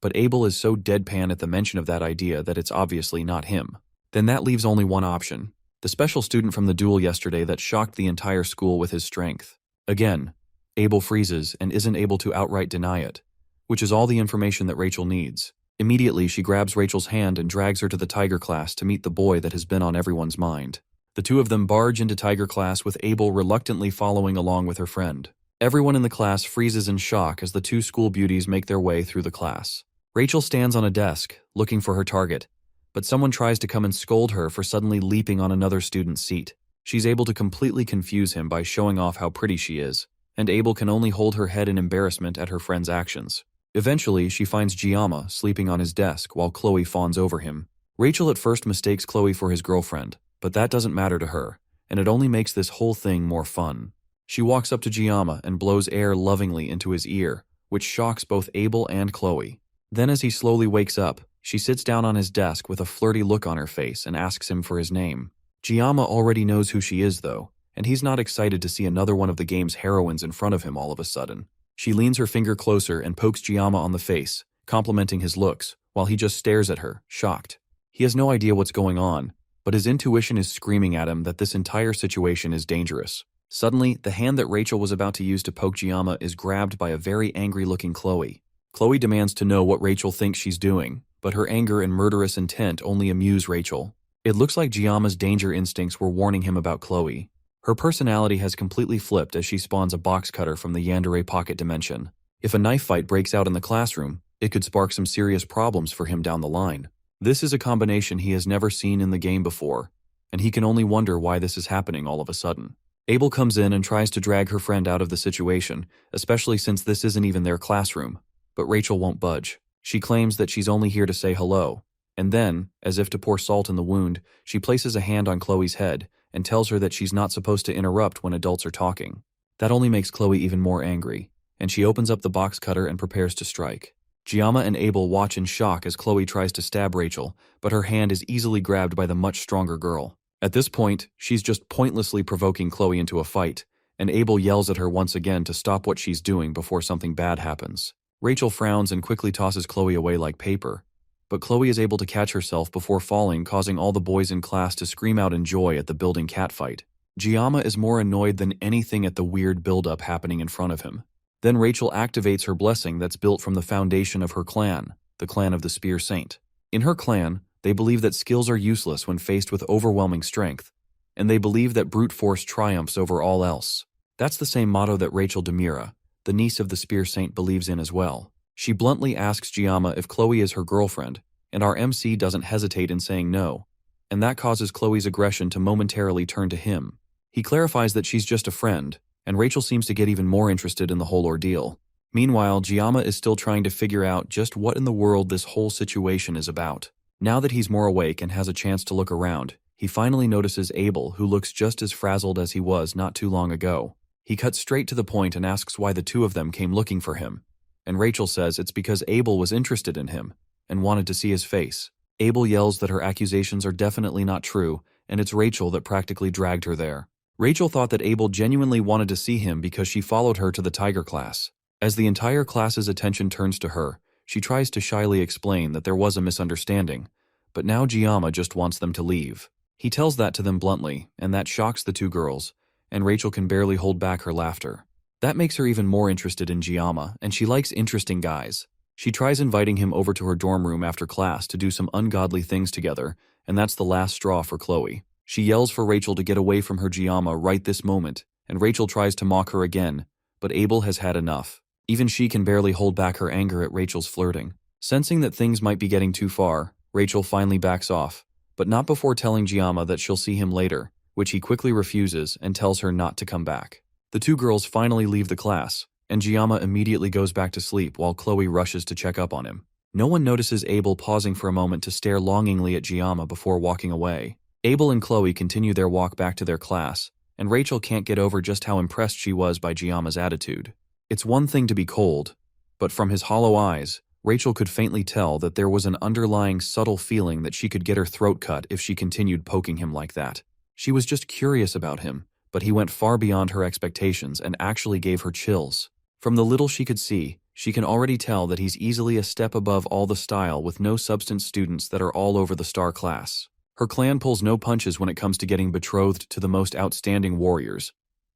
S1: But Abel is so deadpan at the mention of that idea that it's obviously not him. Then that leaves only one option, the special student from the duel yesterday that shocked the entire school with his strength. Again, Abel freezes and isn't able to outright deny it, which is all the information that Rachel needs. Immediately, she grabs Rachel's hand and drags her to the Tiger class to meet the boy that has been on everyone's mind. The two of them barge into Tiger class with Abel reluctantly following along with her friend. Everyone in the class freezes in shock as the two school beauties make their way through the class. Rachel stands on a desk, looking for her target, but someone tries to come and scold her for suddenly leaping on another student's seat. She's able to completely confuse him by showing off how pretty she is, and Abel can only hold her head in embarrassment at her friend's actions. Eventually, she finds Giamma sleeping on his desk while Chloe fawns over him. Rachel at first mistakes Chloe for his girlfriend, but that doesn't matter to her, and it only makes this whole thing more fun. She walks up to Giamma and blows air lovingly into his ear, which shocks both Abel and Chloe. Then as he slowly wakes up, she sits down on his desk with a flirty look on her face and asks him for his name. Giamma already knows who she is though, and he's not excited to see another one of the game's heroines in front of him all of a sudden. She leans her finger closer and pokes Giamma on the face, complimenting his looks, while he just stares at her, shocked. He has no idea what's going on, but his intuition is screaming at him that this entire situation is dangerous. Suddenly, the hand that Rachel was about to use to poke Giamma is grabbed by a very angry-looking Chloe. Chloe demands to know what Rachel thinks she's doing, but her anger and murderous intent only amuse Rachel. It looks like Giamma's danger instincts were warning him about Chloe. Her personality has completely flipped as she spawns a box cutter from the Yandere pocket dimension. If a knife fight breaks out in the classroom, it could spark some serious problems for him down the line. This is a combination he has never seen in the game before, and he can only wonder why this is happening all of a sudden. Abel comes in and tries to drag her friend out of the situation, especially since this isn't even their classroom, but Rachel won't budge. She claims that she's only here to say hello, and then, as if to pour salt in the wound, she places a hand on Chloe's head and tells her that she's not supposed to interrupt when adults are talking. That only makes Chloe even more angry, and she opens up the box cutter and prepares to strike. Giamma and Abel watch in shock as Chloe tries to stab Rachel, but her hand is easily grabbed by the much stronger girl. At this point, she's just pointlessly provoking Chloe into a fight, and Abel yells at her once again to stop what she's doing before something bad happens. Rachel frowns and quickly tosses Chloe away like paper, but Chloe is able to catch herself before falling, causing all the boys in class to scream out in joy at the building catfight. Giamma is more annoyed than anything at the weird build-up happening in front of him. Then Rachel activates her blessing that's built from the foundation of her clan, the clan of the Spear Saint. In her clan, they believe that skills are useless when faced with overwhelming strength, and they believe that brute force triumphs over all else. That's the same motto that Rachel Demira, the niece of the Spear Saint, believes in as well. She bluntly asks Giamma if Chloe is her girlfriend, and our MC doesn't hesitate in saying no, and that causes Chloe's aggression to momentarily turn to him. He clarifies that she's just a friend, and Rachel seems to get even more interested in the whole ordeal. Meanwhile, Giamma is still trying to figure out just what in the world this whole situation is about. Now that he's more awake and has a chance to look around, he finally notices Abel, who looks just as frazzled as he was not too long ago. He cuts straight to the point and asks why the two of them came looking for him, and Rachel says it's because Abel was interested in him and wanted to see his face. Abel yells that her accusations are definitely not true, and it's Rachel that practically dragged her there. Rachel thought that Abel genuinely wanted to see him because she followed her to the Tiger class. As the entire class's attention turns to her, she tries to shyly explain that there was a misunderstanding, but now Giamma just wants them to leave. He tells that to them bluntly, and that shocks the two girls, and Rachel can barely hold back her laughter. That makes her even more interested in Giamma, and she likes interesting guys. She tries inviting him over to her dorm room after class to do some ungodly things together, and that's the last straw for Chloe. She yells for Rachel to get away from her Giamma right this moment, and Rachel tries to mock her again, but Abel has had enough. Even she can barely hold back her anger at Rachel's flirting. Sensing that things might be getting too far, Rachel finally backs off, but not before telling Giamma that she'll see him later, which he quickly refuses and tells her not to come back. The two girls finally leave the class, and Giamma immediately goes back to sleep while Chloe rushes to check up on him. No one notices Abel pausing for a moment to stare longingly at Giamma before walking away. Abel and Chloe continue their walk back to their class, and Rachel can't get over just how impressed she was by Giamma's attitude. It's one thing to be cold, but from his hollow eyes, Rachel could faintly tell that there was an underlying subtle feeling that she could get her throat cut if she continued poking him like that. She was just curious about him, but he went far beyond her expectations and actually gave her chills. From the little she could see, she can already tell that he's easily a step above all the style with no substance students that are all over the star class. Her clan pulls no punches when it comes to getting betrothed to the most outstanding warriors,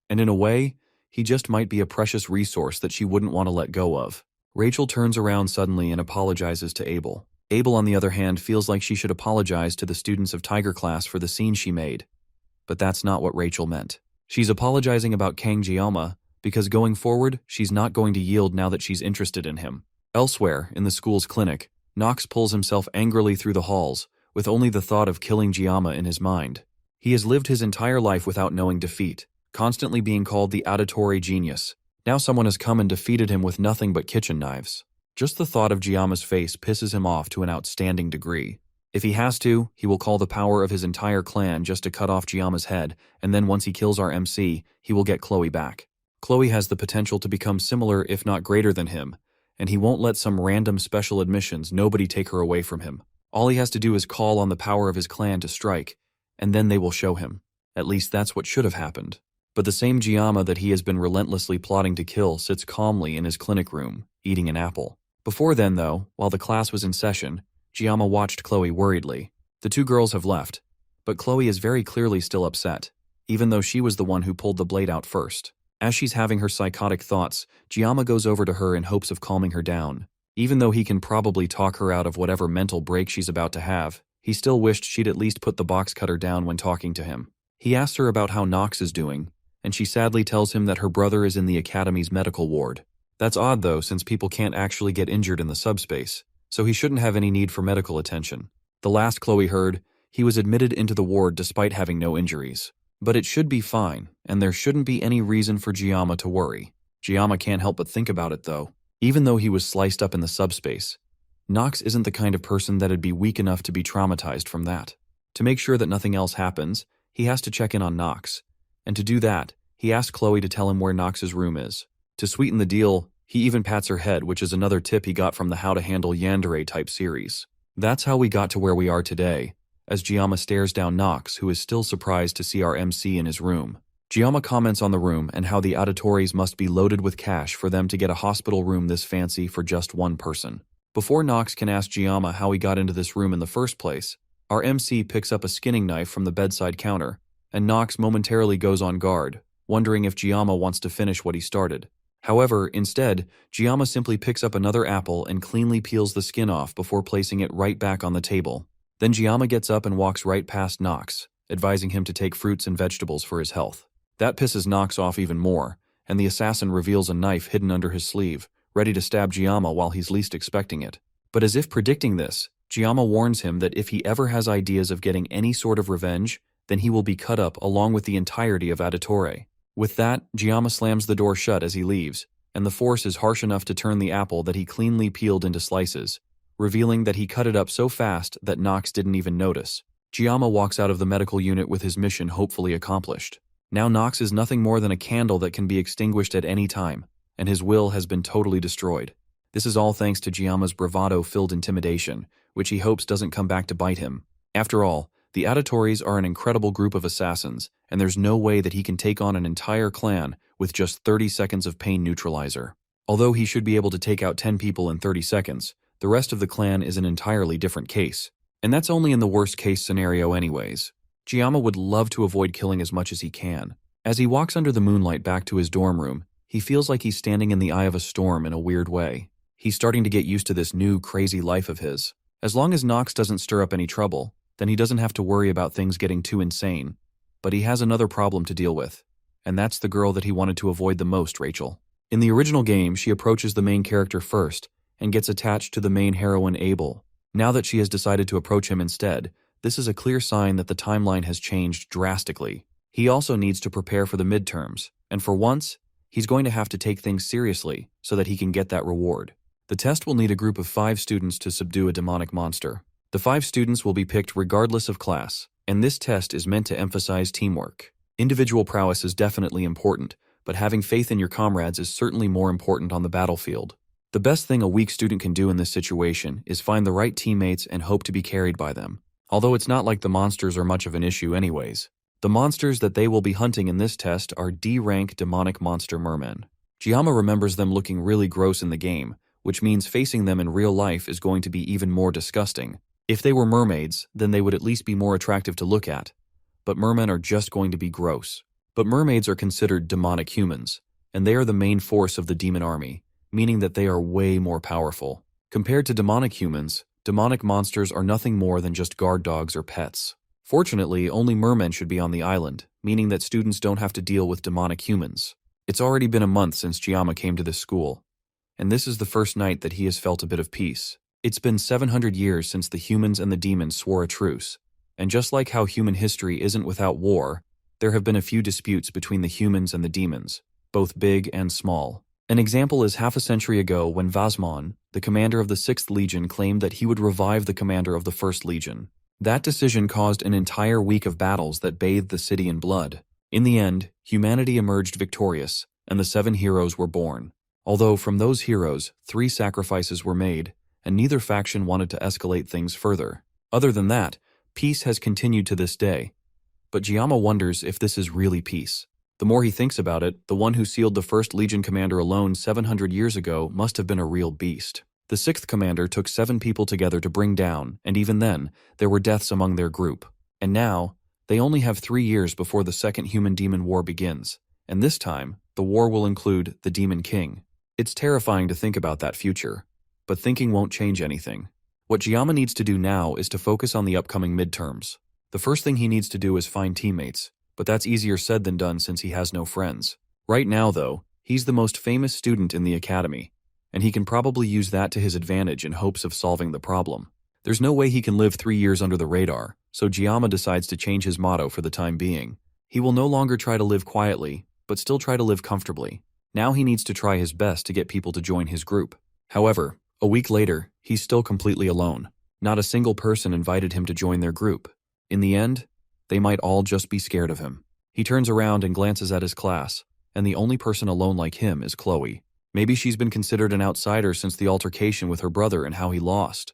S1: and in a way, he just might be a precious resource that she wouldn't want to let go of. Rachel turns around suddenly and apologizes to Abel. Abel, on the other hand, feels like she should apologize to the students of Tiger class for the scene she made. But that's not what Rachel meant. She's apologizing about Kang Giamma because going forward, she's not going to yield now that she's interested in him. Elsewhere, in the school's clinic, Nox pulls himself angrily through the halls, with only the thought of killing Giamma in his mind. He has lived his entire life without knowing defeat, constantly being called the auditory genius. Now someone has come and defeated him with nothing but kitchen knives. Just the thought of Giamma's face pisses him off to an outstanding degree. If he has to, he will call the power of his entire clan just to cut off Giama's head, and then once he kills our MC, he will get Chloe back. Chloe has the potential to become similar if not greater than him, and he won't let some random special admissions nobody take her away from him. All he has to do is call on the power of his clan to strike, and then they will show him. At least that's what should have happened. But the same Giama that he has been relentlessly plotting to kill sits calmly in his clinic room, eating an apple. Before then, though, while the class was in session, Giama watched Chloe worriedly. The two girls have left, but Chloe is very clearly still upset, even though she was the one who pulled the blade out first. As she's having her psychotic thoughts, Giama goes over to her in hopes of calming her down. Even though he can probably talk her out of whatever mental break she's about to have, he still wished she'd at least put the box cutter down when talking to him. He asks her about how Nox is doing, and she sadly tells him that her brother is in the Academy's medical ward. That's odd though, since people can't actually get injured in the subspace, so he shouldn't have any need for medical attention. The last Chloe heard, he was admitted into the ward despite having no injuries. But it should be fine, and there shouldn't be any reason for Giama to worry. Giama can't help but think about it though. Even though he was sliced up in the subspace, Nox isn't the kind of person that'd be weak enough to be traumatized from that. To make sure that nothing else happens, he has to check in on Nox. And to do that, he asks Chloe to tell him where Nox's room is. To sweeten the deal, he even pats her head, which is another tip he got from the How to Handle Yandere type series. That's how we got to where we are today, as Giama stares down Nox, who is still surprised to see our MC in his room. Giama comments on the room and how the auditories must be loaded with cash for them to get a hospital room this fancy for just one person. Before Nox can ask Giama how he got into this room in the first place, our MC picks up a skinning knife from the bedside counter, and Nox momentarily goes on guard, wondering if Giama wants to finish what he started. However, instead, Giama simply picks up another apple and cleanly peels the skin off before placing it right back on the table. Then Giama gets up and walks right past Nox, advising him to take fruits and vegetables for his health. That pisses Nox off even more, and the assassin reveals a knife hidden under his sleeve, ready to stab Giama while he's least expecting it. But as if predicting this, Giama warns him that if he ever has ideas of getting any sort of revenge, then he will be cut up along with the entirety of Auditore. With that, Giama slams the door shut as he leaves, and the force is harsh enough to turn the apple that he cleanly peeled into slices, revealing that he cut it up so fast that Nox didn't even notice. Giama walks out of the medical unit with his mission hopefully accomplished. Now Nox is nothing more than a candle that can be extinguished at any time, and his will has been totally destroyed. This is all thanks to Giama's bravado-filled intimidation, which he hopes doesn't come back to bite him. After all, the Auditories are an incredible group of assassins, and there's no way that he can take on an entire clan with just 30 seconds of pain neutralizer. Although he should be able to take out 10 people in 30 seconds, the rest of the clan is an entirely different case. And that's only in the worst case scenario anyways. Giama would love to avoid killing as much as he can. As he walks under the moonlight back to his dorm room, he feels like he's standing in the eye of a storm in a weird way. He's starting to get used to this new, crazy life of his. As long as Nox doesn't stir up any trouble, then he doesn't have to worry about things getting too insane. But he has another problem to deal with, and that's the girl that he wanted to avoid the most, Rachel. In the original game, she approaches the main character first, and gets attached to the main heroine Abel. Now that she has decided to approach him instead, this is a clear sign that the timeline has changed drastically. He also needs to prepare for the midterms, and for once, he's going to have to take things seriously so that he can get that reward. The test will need a group of 5 students to subdue a demonic monster. The 5 students will be picked regardless of class, and this test is meant to emphasize teamwork. Individual prowess is definitely important, but having faith in your comrades is certainly more important on the battlefield. The best thing a weak student can do in this situation is find the right teammates and hope to be carried by them. Although it's not like the monsters are much of an issue anyways. The monsters that they will be hunting in this test are D-rank demonic monster mermen. Giama remembers them looking really gross in the game, which means facing them in real life is going to be even more disgusting. If they were mermaids, then they would at least be more attractive to look at. But mermen are just going to be gross. But mermaids are considered demonic humans, and they are the main force of the demon army, meaning that they are way more powerful. Compared to demonic humans, demonic monsters are nothing more than just guard dogs or pets. Fortunately, only mermen should be on the island, meaning that students don't have to deal with demonic humans. It's already been a month since Giama came to this school, and this is the first night that he has felt a bit of peace. It's been 700 years since the humans and the demons swore a truce, and just like how human history isn't without war, there have been a few disputes between the humans and the demons, both big and small. An example is half a century ago when Vasmon, the commander of the 6th Legion, claimed that he would revive the commander of the 1st Legion. That decision caused an entire week of battles that bathed the city in blood. In the end, humanity emerged victorious, and the 7 heroes were born. Although from those heroes, 3 sacrifices were made, and neither faction wanted to escalate things further. Other than that, peace has continued to this day. But Gyama wonders if this is really peace. The more he thinks about it, the one who sealed the 1st Legion commander alone 700 years ago must have been a real beast. The 6th commander took 7 people together to bring down, and even then, there were deaths among their group. And now, they only have 3 years before the 2nd Human-Demon War begins. And this time, the war will include the Demon King. It's terrifying to think about that future. But thinking won't change anything. What Gyama needs to do now is to focus on the upcoming midterms. The first thing he needs to do is find teammates, but that's easier said than done since he has no friends. Right now, though, he's the most famous student in the academy, and he can probably use that to his advantage in hopes of solving the problem. There's no way he can live 3 years under the radar, so Gyama decides to change his motto for the time being. He will no longer try to live quietly, but still try to live comfortably. Now he needs to try his best to get people to join his group. However, a week later, he's still completely alone. Not a single person invited him to join their group. In the end, they might all just be scared of him. He turns around and glances at his class, and the only person alone like him is Chloe. Maybe she's been considered an outsider since the altercation with her brother and how he lost.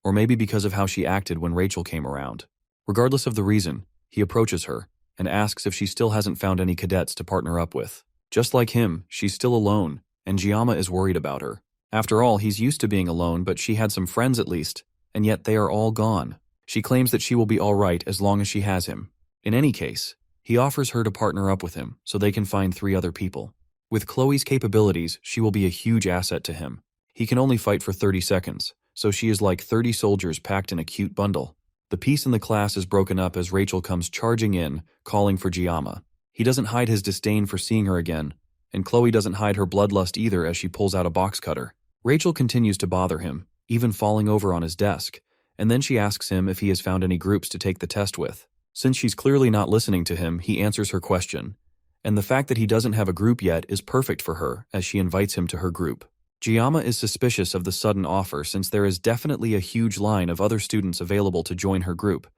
S1: Or maybe because of how she acted when Rachel came around. Regardless of the reason, he approaches her and asks if she still hasn't found any cadets to partner up with. Just like him, she's still alone, and Gyama is worried about her. After all, he's used to being alone, but she had some friends at least, and yet they are all gone. She claims that she will be all right as long as she has him. In any case, he offers her to partner up with him so they can find 3 other people. With Chloe's capabilities, she will be a huge asset to him. He can only fight for 30 seconds, so she is like 30 soldiers packed in a cute bundle. The peace in the class is broken up as Rachel comes charging in, calling for Gyama. He doesn't hide his disdain for seeing her again, and Chloe doesn't hide her bloodlust either as she pulls out a box cutter. Rachel continues to bother him, even falling over on his desk, and then she asks him if he has found any groups to take the test with. Since she's clearly not listening to him, he answers her question, and the fact that he doesn't have a group yet is perfect for her as she invites him to her group. Gyama is suspicious of the sudden offer since there is definitely a huge line of other students available to join her group,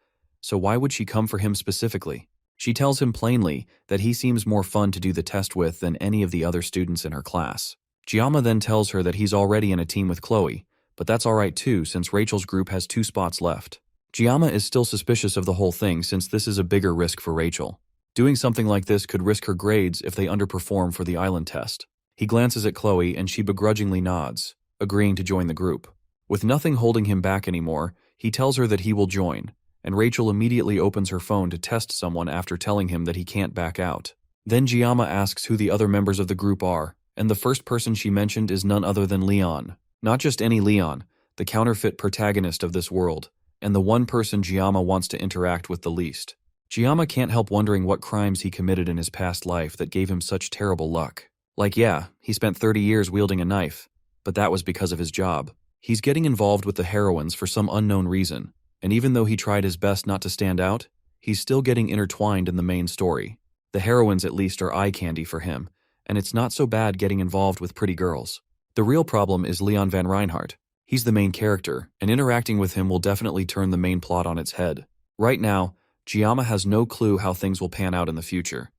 S1: so why would she come for him specifically? She tells him plainly that he seems more fun to do the test with than any of the other students in her class. Gyama then tells her that he's already in a team with Chloe, but that's alright too since Rachel's group has 2 spots left. Gyama is still suspicious of the whole thing since this is a bigger risk for Rachel. Doing something like this could risk her grades if they underperform for the island test. He glances at Chloe and she begrudgingly nods, agreeing to join the group. With nothing holding him back anymore, he tells her that he will join, and Rachel immediately opens her phone to test someone after telling him that he can't back out. Then Gyama asks who the other members of the group are, and the first person she mentioned is none other than Leon. Not just any Leon, the counterfeit protagonist of this world, and the one person Gyama wants to interact with the least. Gyama can't help wondering what crimes he committed in his past life that gave him such terrible luck. Like yeah, he spent 30 years wielding a knife, but that was because of his job. He's getting involved with the heroines for some unknown reason, and even though he tried his best not to stand out, he's still getting intertwined in the main story. The heroines at least are eye candy for him, and it's not so bad getting involved with pretty girls. The real problem is Leon Van Reinhardt. He's the main character, and interacting with him will definitely turn the main plot on its head. Right now, Gyama has no clue how things will pan out in the future,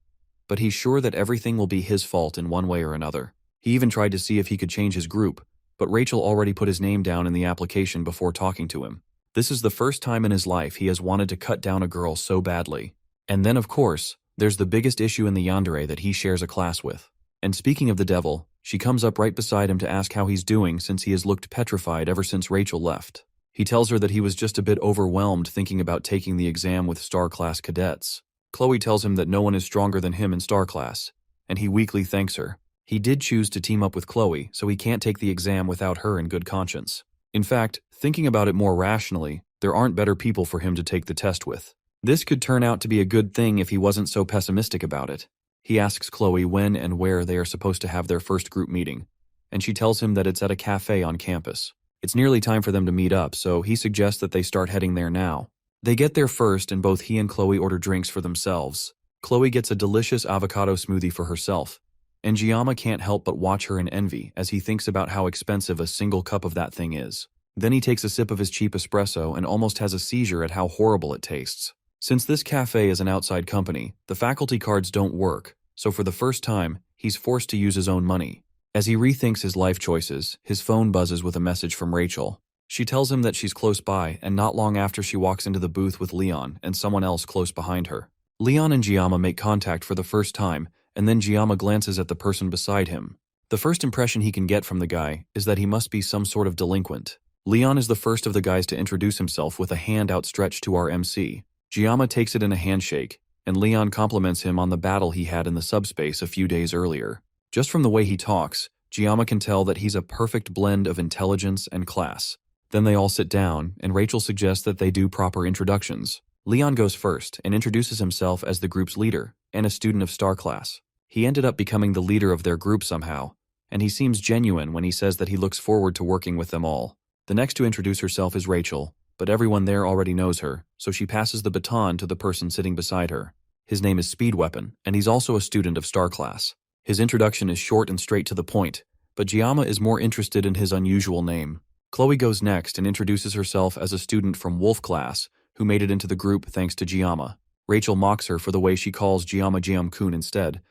S1: but he's sure that everything will be his fault in one way or another. He even tried to see if he could change his group, but Rachel already put his name down in the application before talking to him. This is the first time in his life he has wanted to cut down a girl so badly. And then, of course, there's the biggest issue in the Yandere that he shares a class with. And speaking of the devil, she comes up right beside him to ask how he's doing since he has looked petrified ever since Rachel left. He tells her that he was just a bit overwhelmed thinking about taking the exam with Star Class cadets. Chloe tells him that no one is stronger than him in Star Class, and he weakly thanks her. He did choose to team up with Chloe, so he can't take the exam without her in good conscience. In fact, thinking about it more rationally, there aren't better people for him to take the test with. This could turn out to be a good thing if he wasn't so pessimistic about it. He asks Chloe when and where they are supposed to have their first group meeting, and she tells him that it's at a cafe on campus. It's nearly time for them to meet up, so he suggests that they start heading there now. They get there first, and both he and Chloe order drinks for themselves. Chloe gets a delicious avocado smoothie for herself, and Giamma can't help but watch her in envy as he thinks about how expensive a single cup of that thing is. Then he takes a sip of his cheap espresso and almost has a seizure at how horrible it tastes. Since this cafe is an outside company, the faculty cards don't work, so for the first time, he's forced to use his own money. As he rethinks his life choices, his phone buzzes with a message from Rachel. She tells him that she's close by, and not long after she walks into the booth with Leon and someone else close behind her. Leon and Giamma make contact for the first time, and then Giamma glances at the person beside him. The first impression he can get from the guy is that he must be some sort of delinquent. Leon is the first of the guys to introduce himself with a hand outstretched to our MC. Giamma takes it in a handshake, and Leon compliments him on the battle he had in the subspace a few days earlier. Just from the way he talks, Giamma can tell that he's a perfect blend of intelligence and class. Then they all sit down, and Rachel suggests that they do proper introductions. Leon goes first and introduces himself as the group's leader and a student of star class. He ended up becoming the leader of their group somehow, and he seems genuine when he says that he looks forward to working with them all. The next to introduce herself is Rachel, but everyone there already knows her, so she passes the baton to the person sitting beside her. His name is Speed Weapon, and he's also a student of star class. His introduction is short and straight to the point, but Giamma is more interested in his unusual name. Chloe goes next and introduces herself as a student from Wolf class who made it into the group thanks to Giamma. Rachel mocks her for the way she calls Giamma Giam-kun instead,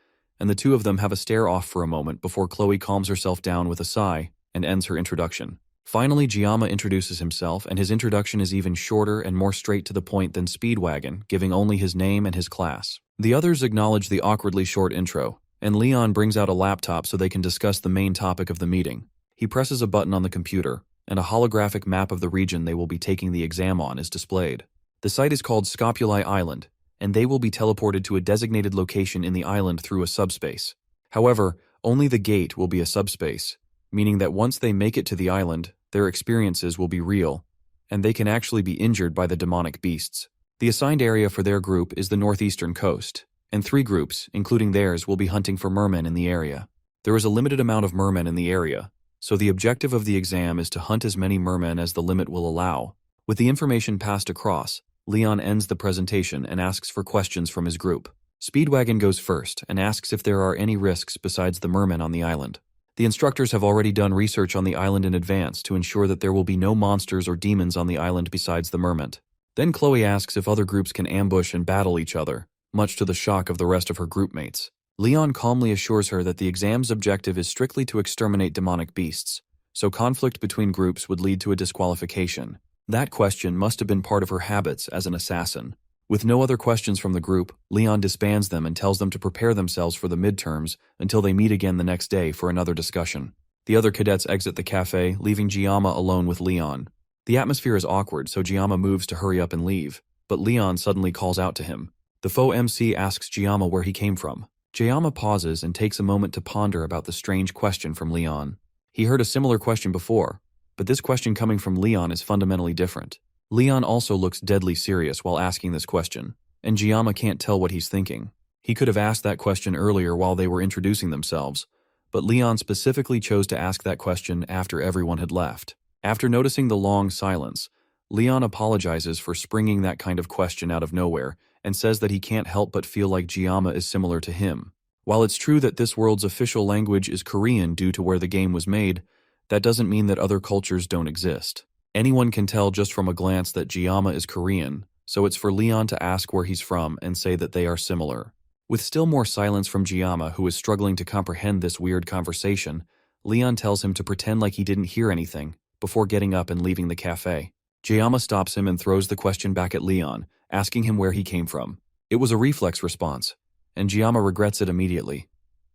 S1: and the two of them have a stare-off for a moment before Chloe calms herself down with a sigh and ends her introduction. Finally, Giamma introduces himself, and his introduction is even shorter and more straight to the point than Speedwagon, giving only his name and his class. The others acknowledge the awkwardly short intro, and Leon brings out a laptop so they can discuss the main topic of the meeting. He presses a button on the computer, and a holographic map of the region they will be taking the exam on is displayed. The site is called Scopuli Island, and they will be teleported to a designated location in the island through a subspace. However, only the gate will be a subspace, meaning that once they make it to the island, their experiences will be real, and they can actually be injured by the demonic beasts. The assigned area for their group is the northeastern coast, and 3 groups, including theirs, will be hunting for mermen in the area. There is a limited amount of mermen in the area, so the objective of the exam is to hunt as many mermen as the limit will allow. With the information passed across, Leon ends the presentation and asks for questions from his group. Speedwagon goes first and asks if there are any risks besides the mermen on the island. The instructors have already done research on the island in advance to ensure that there will be no monsters or demons on the island besides the mermen. Then Chloe asks if other groups can ambush and battle each other, much to the shock of the rest of her groupmates. Leon calmly assures her that the exam's objective is strictly to exterminate demonic beasts, so conflict between groups would lead to a disqualification. That question must have been part of her habits as an assassin. With no other questions from the group, Leon disbands them and tells them to prepare themselves for the midterms until they meet again the next day for another discussion. The other cadets exit the cafe, leaving Giamma alone with Leon. The atmosphere is awkward, so Giamma moves to hurry up and leave, but Leon suddenly calls out to him. The faux MC asks Giamma where he came from. Giamma pauses and takes a moment to ponder about the strange question from Leon. He heard a similar question before, but this question coming from Leon is fundamentally different. Leon also looks deadly serious while asking this question, and Giamma can't tell what he's thinking. He could have asked that question earlier while they were introducing themselves, but Leon specifically chose to ask that question after everyone had left. After noticing the long silence, Leon apologizes for springing that kind of question out of nowhere and says that he can't help but feel like Giamma is similar to him. While it's true that this world's official language is Korean due to where the game was made, that doesn't mean that other cultures don't exist. Anyone can tell just from a glance that Giamma is Korean, so it's for Leon to ask where he's from and say that they are similar. With still more silence from Giamma, who is struggling to comprehend this weird conversation, Leon tells him to pretend like he didn't hear anything before getting up and leaving the cafe. Giamma stops him and throws the question back at Leon, asking him where he came from. It was a reflex response, and Giamma regrets it immediately,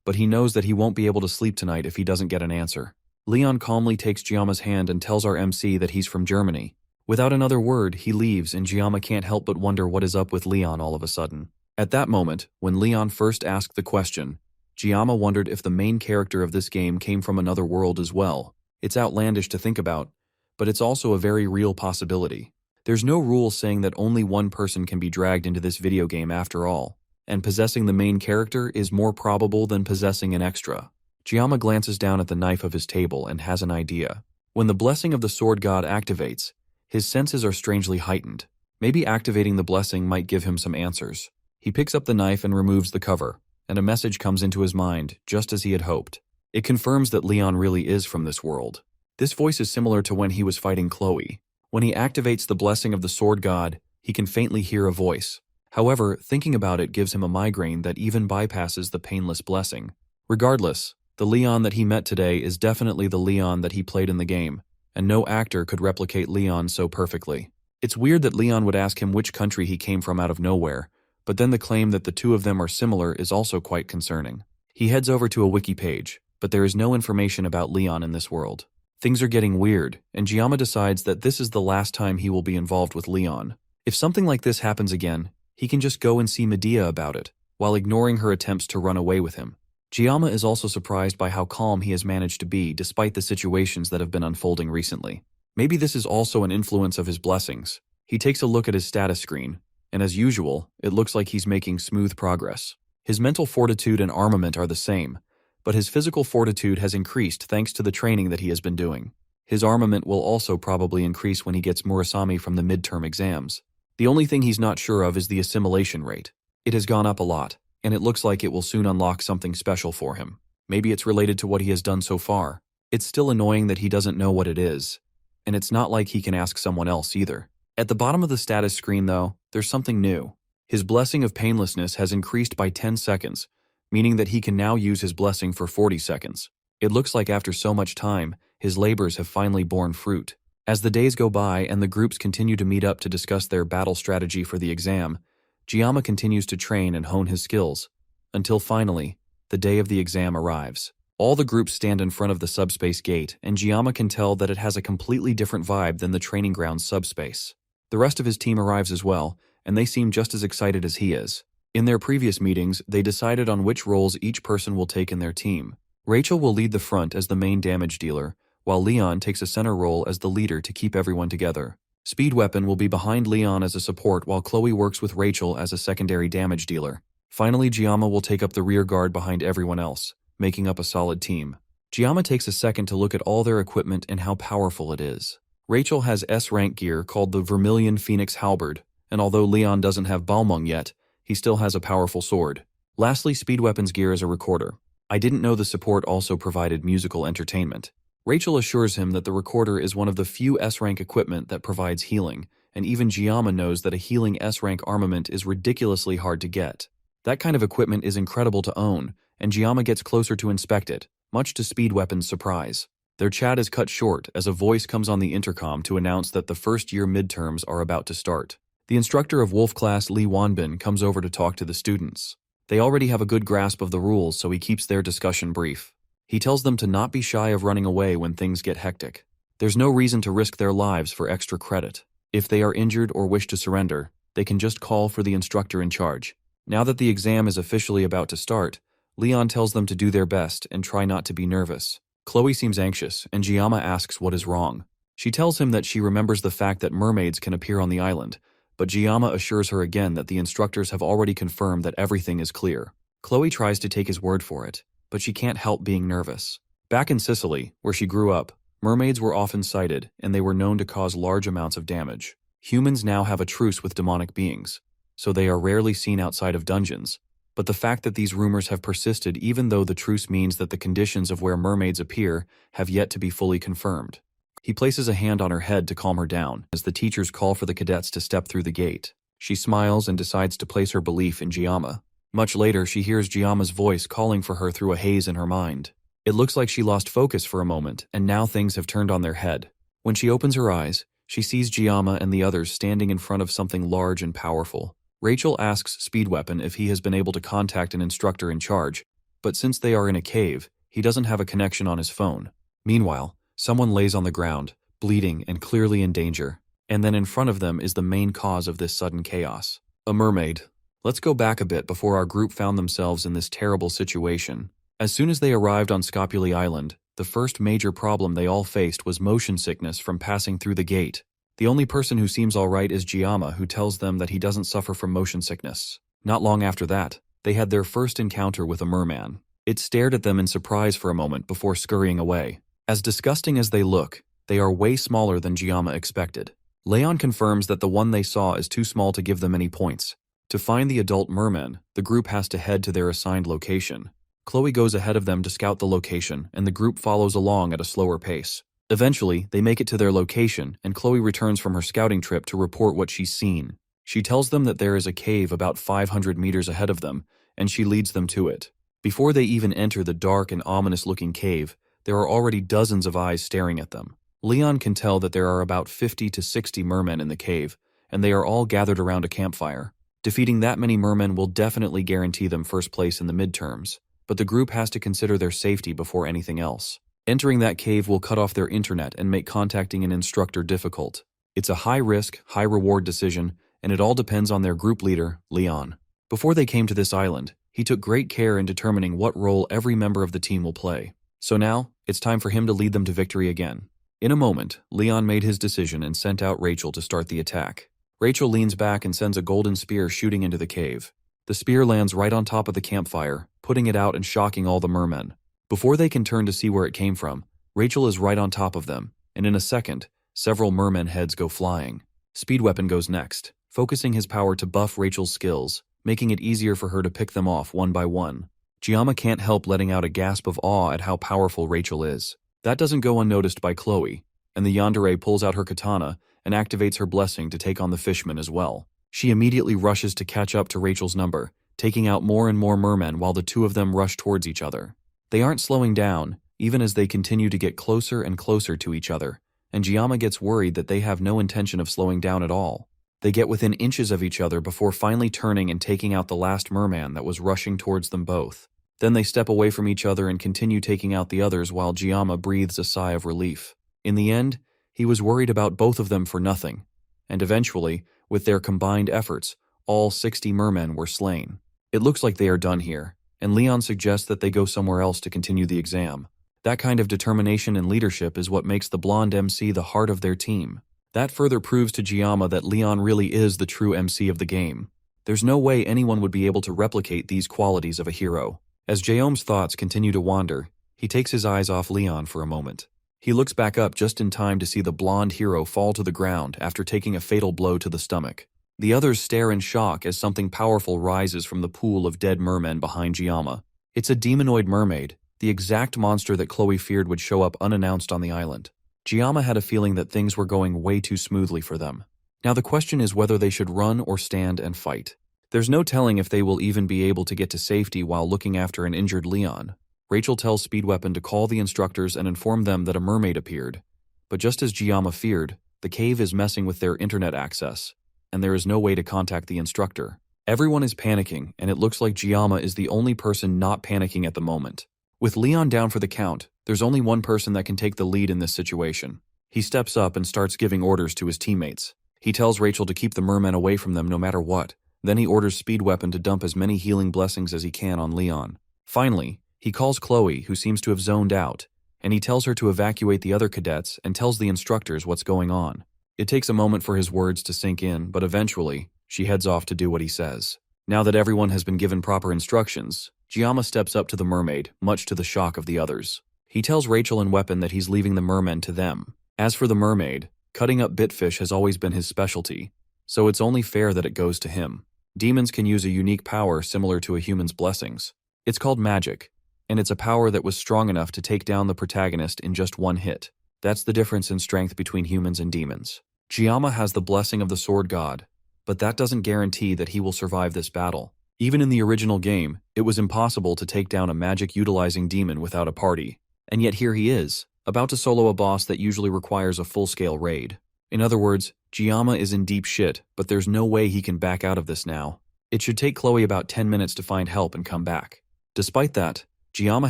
S1: but he knows that he won't be able to sleep tonight if he doesn't get an answer. Leon calmly takes Giamma's hand and tells our MC that he's from Germany. Without another word, he leaves, and Giamma can't help but wonder what is up with Leon all of a sudden. At that moment, when Leon first asked the question, Giamma wondered if the main character of this game came from another world as well. It's outlandish to think about, but it's also a very real possibility. There's no rule saying that only one person can be dragged into this video game after all, and possessing the main character is more probable than possessing an extra. Giamma glances down at the knife of his table and has an idea. When the blessing of the sword god activates, his senses are strangely heightened. Maybe activating the blessing might give him some answers. He picks up the knife and removes the cover. and a message comes into his mind, just as he had hoped. It confirms that Leon really is from this world. This voice is similar to when he was fighting Chloe. When he activates the blessing of the sword god, he can faintly hear a voice. However, thinking about it gives him a migraine that even bypasses the painless blessing. Regardless, the Leon that he met today is definitely the Leon that he played in the game, and no actor could replicate Leon so perfectly. It's weird that Leon would ask him which country he came from out of nowhere, but then the claim that the two of them are similar is also quite concerning. He heads over to a wiki page, but there is no information about Leon in this world. Things are getting weird, and Giamma decides that this is the last time he will be involved with Leon. If something like this happens again, he can just go and see Medea about it, while ignoring her attempts to run away with him. Giamma is also surprised by how calm he has managed to be despite the situations that have been unfolding recently. Maybe this is also an influence of his blessings. He takes a look at his status screen, and as usual, it looks like he's making smooth progress. His mental fortitude and armament are the same, but his physical fortitude has increased thanks to the training that he has been doing. His armament will also probably increase when he gets Murasame from the midterm exams. The only thing he's not sure of is the assimilation rate. It has gone up a lot, and it looks like it will soon unlock something special for him. Maybe it's related to what he has done so far. It's still annoying that he doesn't know what it is, and it's not like he can ask someone else either. At the bottom of the status screen, though, there's something new. His blessing of painlessness has increased by 10 seconds, meaning that he can now use his blessing for 40 seconds. It looks like after so much time, his labors have finally borne fruit. As the days go by and the groups continue to meet up to discuss their battle strategy for the exam, Giamma continues to train and hone his skills, until finally, the day of the exam arrives. All the groups stand in front of the subspace gate, and Giamma can tell that it has a completely different vibe than the training ground subspace. The rest of his team arrives as well, and they seem just as excited as he is. In their previous meetings, they decided on which roles each person will take in their team. Rachel will lead the front as the main damage dealer, while Leon takes a center role as the leader to keep everyone together. Speed Weapon will be behind Leon as a support while Chloe works with Rachel as a secondary damage dealer. Finally, Giamma will take up the rear guard behind everyone else, making up a solid team. Giamma takes a second to look at all their equipment and how powerful it is. Rachel has S-rank gear called the Vermilion Phoenix Halberd, and although Leon doesn't have Balmung yet, he still has a powerful sword. Lastly, Speed Weapon's gear is a recorder. I didn't know the support also provided musical entertainment. Rachel assures him that the recorder is one of the few S-rank equipment that provides healing, and even Giamma knows that a healing S-rank armament is ridiculously hard to get. That kind of equipment is incredible to own, and Giamma gets closer to inspect it, much to Speed Weapon's surprise. Their chat is cut short as a voice comes on the intercom to announce that the first-year midterms are about to start. The instructor of Wolf Class Lee Wanbin comes over to talk to the students. They already have a good grasp of the rules, so he keeps their discussion brief. He tells them to not be shy of running away when things get hectic. There's no reason to risk their lives for extra credit. If they are injured or wish to surrender, they can just call for the instructor in charge. Now that the exam is officially about to start, Leon tells them to do their best and try not to be nervous. Chloe seems anxious, and Giamma asks what is wrong. She tells him that she remembers the fact that mermaids can appear on the island, but Giamma assures her again that the instructors have already confirmed that everything is clear. Chloe tries to take his word for it, but she can't help being nervous. Back in Sicily, where she grew up, mermaids were often sighted, and they were known to cause large amounts of damage. Humans now have a truce with demonic beings, so they are rarely seen outside of dungeons. But the fact that these rumors have persisted even though the truce means that the conditions of where mermaids appear have yet to be fully confirmed. He places a hand on her head to calm her down as the teachers call for the cadets to step through the gate. She smiles and decides to place her belief in Giamma. Much later, she hears Giamma's voice calling for her through a haze in her mind. It looks like she lost focus for a moment, and now things have turned on their head. When she opens her eyes, she sees Giamma and the others standing in front of something large and powerful. Rachel asks Speed Weapon if he has been able to contact an instructor in charge, but since they are in a cave, he doesn't have a connection on his phone. Meanwhile, someone lays on the ground, bleeding and clearly in danger, and then in front of them is the main cause of this sudden chaos. A mermaid. Let's go back a bit before our group found themselves in this terrible situation. As soon as they arrived on Scopuli Island, the first major problem they all faced was motion sickness from passing through the gate. The only person who seems alright is Giamma, who tells them that he doesn't suffer from motion sickness. Not long after that, they had their first encounter with a merman. It stared at them in surprise for a moment before scurrying away. As disgusting as they look, they are way smaller than Giamma expected. Leon confirms that the one they saw is too small to give them any points, To find the adult mermen, the group has to head to their assigned location. Chloe goes ahead of them to scout the location, and the group follows along at a slower pace. Eventually, they make it to their location, and Chloe returns from her scouting trip to report what she's seen. She tells them that there is a cave about 500 meters ahead of them, and she leads them to it. Before they even enter the dark and ominous-looking cave, there are already dozens of eyes staring at them. Leon can tell that there are about 50 to 60 mermen in the cave, and they are all gathered around a campfire. Defeating that many mermen will definitely guarantee them first place in the midterms, but the group has to consider their safety before anything else. Entering that cave will cut off their internet and make contacting an instructor difficult. It's a high-risk, high-reward decision, and it all depends on their group leader, Leon. Before they came to this island, he took great care in determining what role every member of the team will play. So now, it's time for him to lead them to victory again. In a moment, Leon made his decision and sent out Rachel to start the attack. Rachel leans back and sends a golden spear shooting into the cave. The spear lands right on top of the campfire, putting it out and shocking all the mermen. Before they can turn to see where it came from, Rachel is right on top of them, and in a second, several mermen heads go flying. Speed Weapon goes next, focusing his power to buff Rachel's skills, making it easier for her to pick them off one by one. Giamma can't help letting out a gasp of awe at how powerful Rachel is. That doesn't go unnoticed by Chloe, and the Yandere pulls out her katana and activates her blessing to take on the fishman as well. She immediately rushes to catch up to Rachel's number, taking out more and more mermen while the two of them rush towards each other. They aren't slowing down, even as they continue to get closer and closer to each other, and Giamma gets worried that they have no intention of slowing down at all. They get within inches of each other before finally turning and taking out the last merman that was rushing towards them both. Then they step away from each other and continue taking out the others while Giamma breathes a sigh of relief. In the end, he was worried about both of them for nothing, and eventually, with their combined efforts, all 60 mermen were slain. It looks like they are done here, and Leon suggests that they go somewhere else to continue the exam. That kind of determination and leadership is what makes the blonde MC the heart of their team. That further proves to Giamma that Leon really is the true MC of the game. There's no way anyone would be able to replicate these qualities of a hero. As Jaome's thoughts continue to wander, he takes his eyes off Leon for a moment. He looks back up just in time to see the blonde hero fall to the ground after taking a fatal blow to the stomach. The others stare in shock as something powerful rises from the pool of dead mermen behind Giamma. It's a demonoid mermaid, the exact monster that Chloe feared would show up unannounced on the island. Giamma had a feeling that things were going way too smoothly for them. Now the question is whether they should run or stand and fight. There's no telling if they will even be able to get to safety while looking after an injured Leon. Rachel tells Speed Weapon to call the instructors and inform them that a mermaid appeared. But just as Giamma feared, the cave is messing with their internet access, and there is no way to contact the instructor. Everyone is panicking, and it looks like Giamma is the only person not panicking at the moment. With Leon down for the count, there's only one person that can take the lead in this situation. He steps up and starts giving orders to his teammates. He tells Rachel to keep the mermen away from them no matter what. Then he orders Speed Weapon to dump as many healing blessings as he can on Leon. Finally, he calls Chloe, who seems to have zoned out, and he tells her to evacuate the other cadets and tells the instructors what's going on. It takes a moment for his words to sink in, but eventually, she heads off to do what he says. Now that everyone has been given proper instructions, Giamma steps up to the mermaid, much to the shock of the others. He tells Rachel and Weapon that he's leaving the mermen to them. As for the mermaid, cutting up bitfish has always been his specialty, so it's only fair that it goes to him. Demons can use a unique power similar to a human's blessings. It's called magic, and it's a power that was strong enough to take down the protagonist in just one hit. That's the difference in strength between humans and demons. Giamma has the blessing of the sword god, but that doesn't guarantee that he will survive this battle. Even in the original game, it was impossible to take down a magic-utilizing demon without a party. And yet here he is, about to solo a boss that usually requires a full-scale raid. In other words, Giamma is in deep shit, but there's no way he can back out of this now. It should take Chloe about 10 minutes to find help and come back. Despite that, Giamma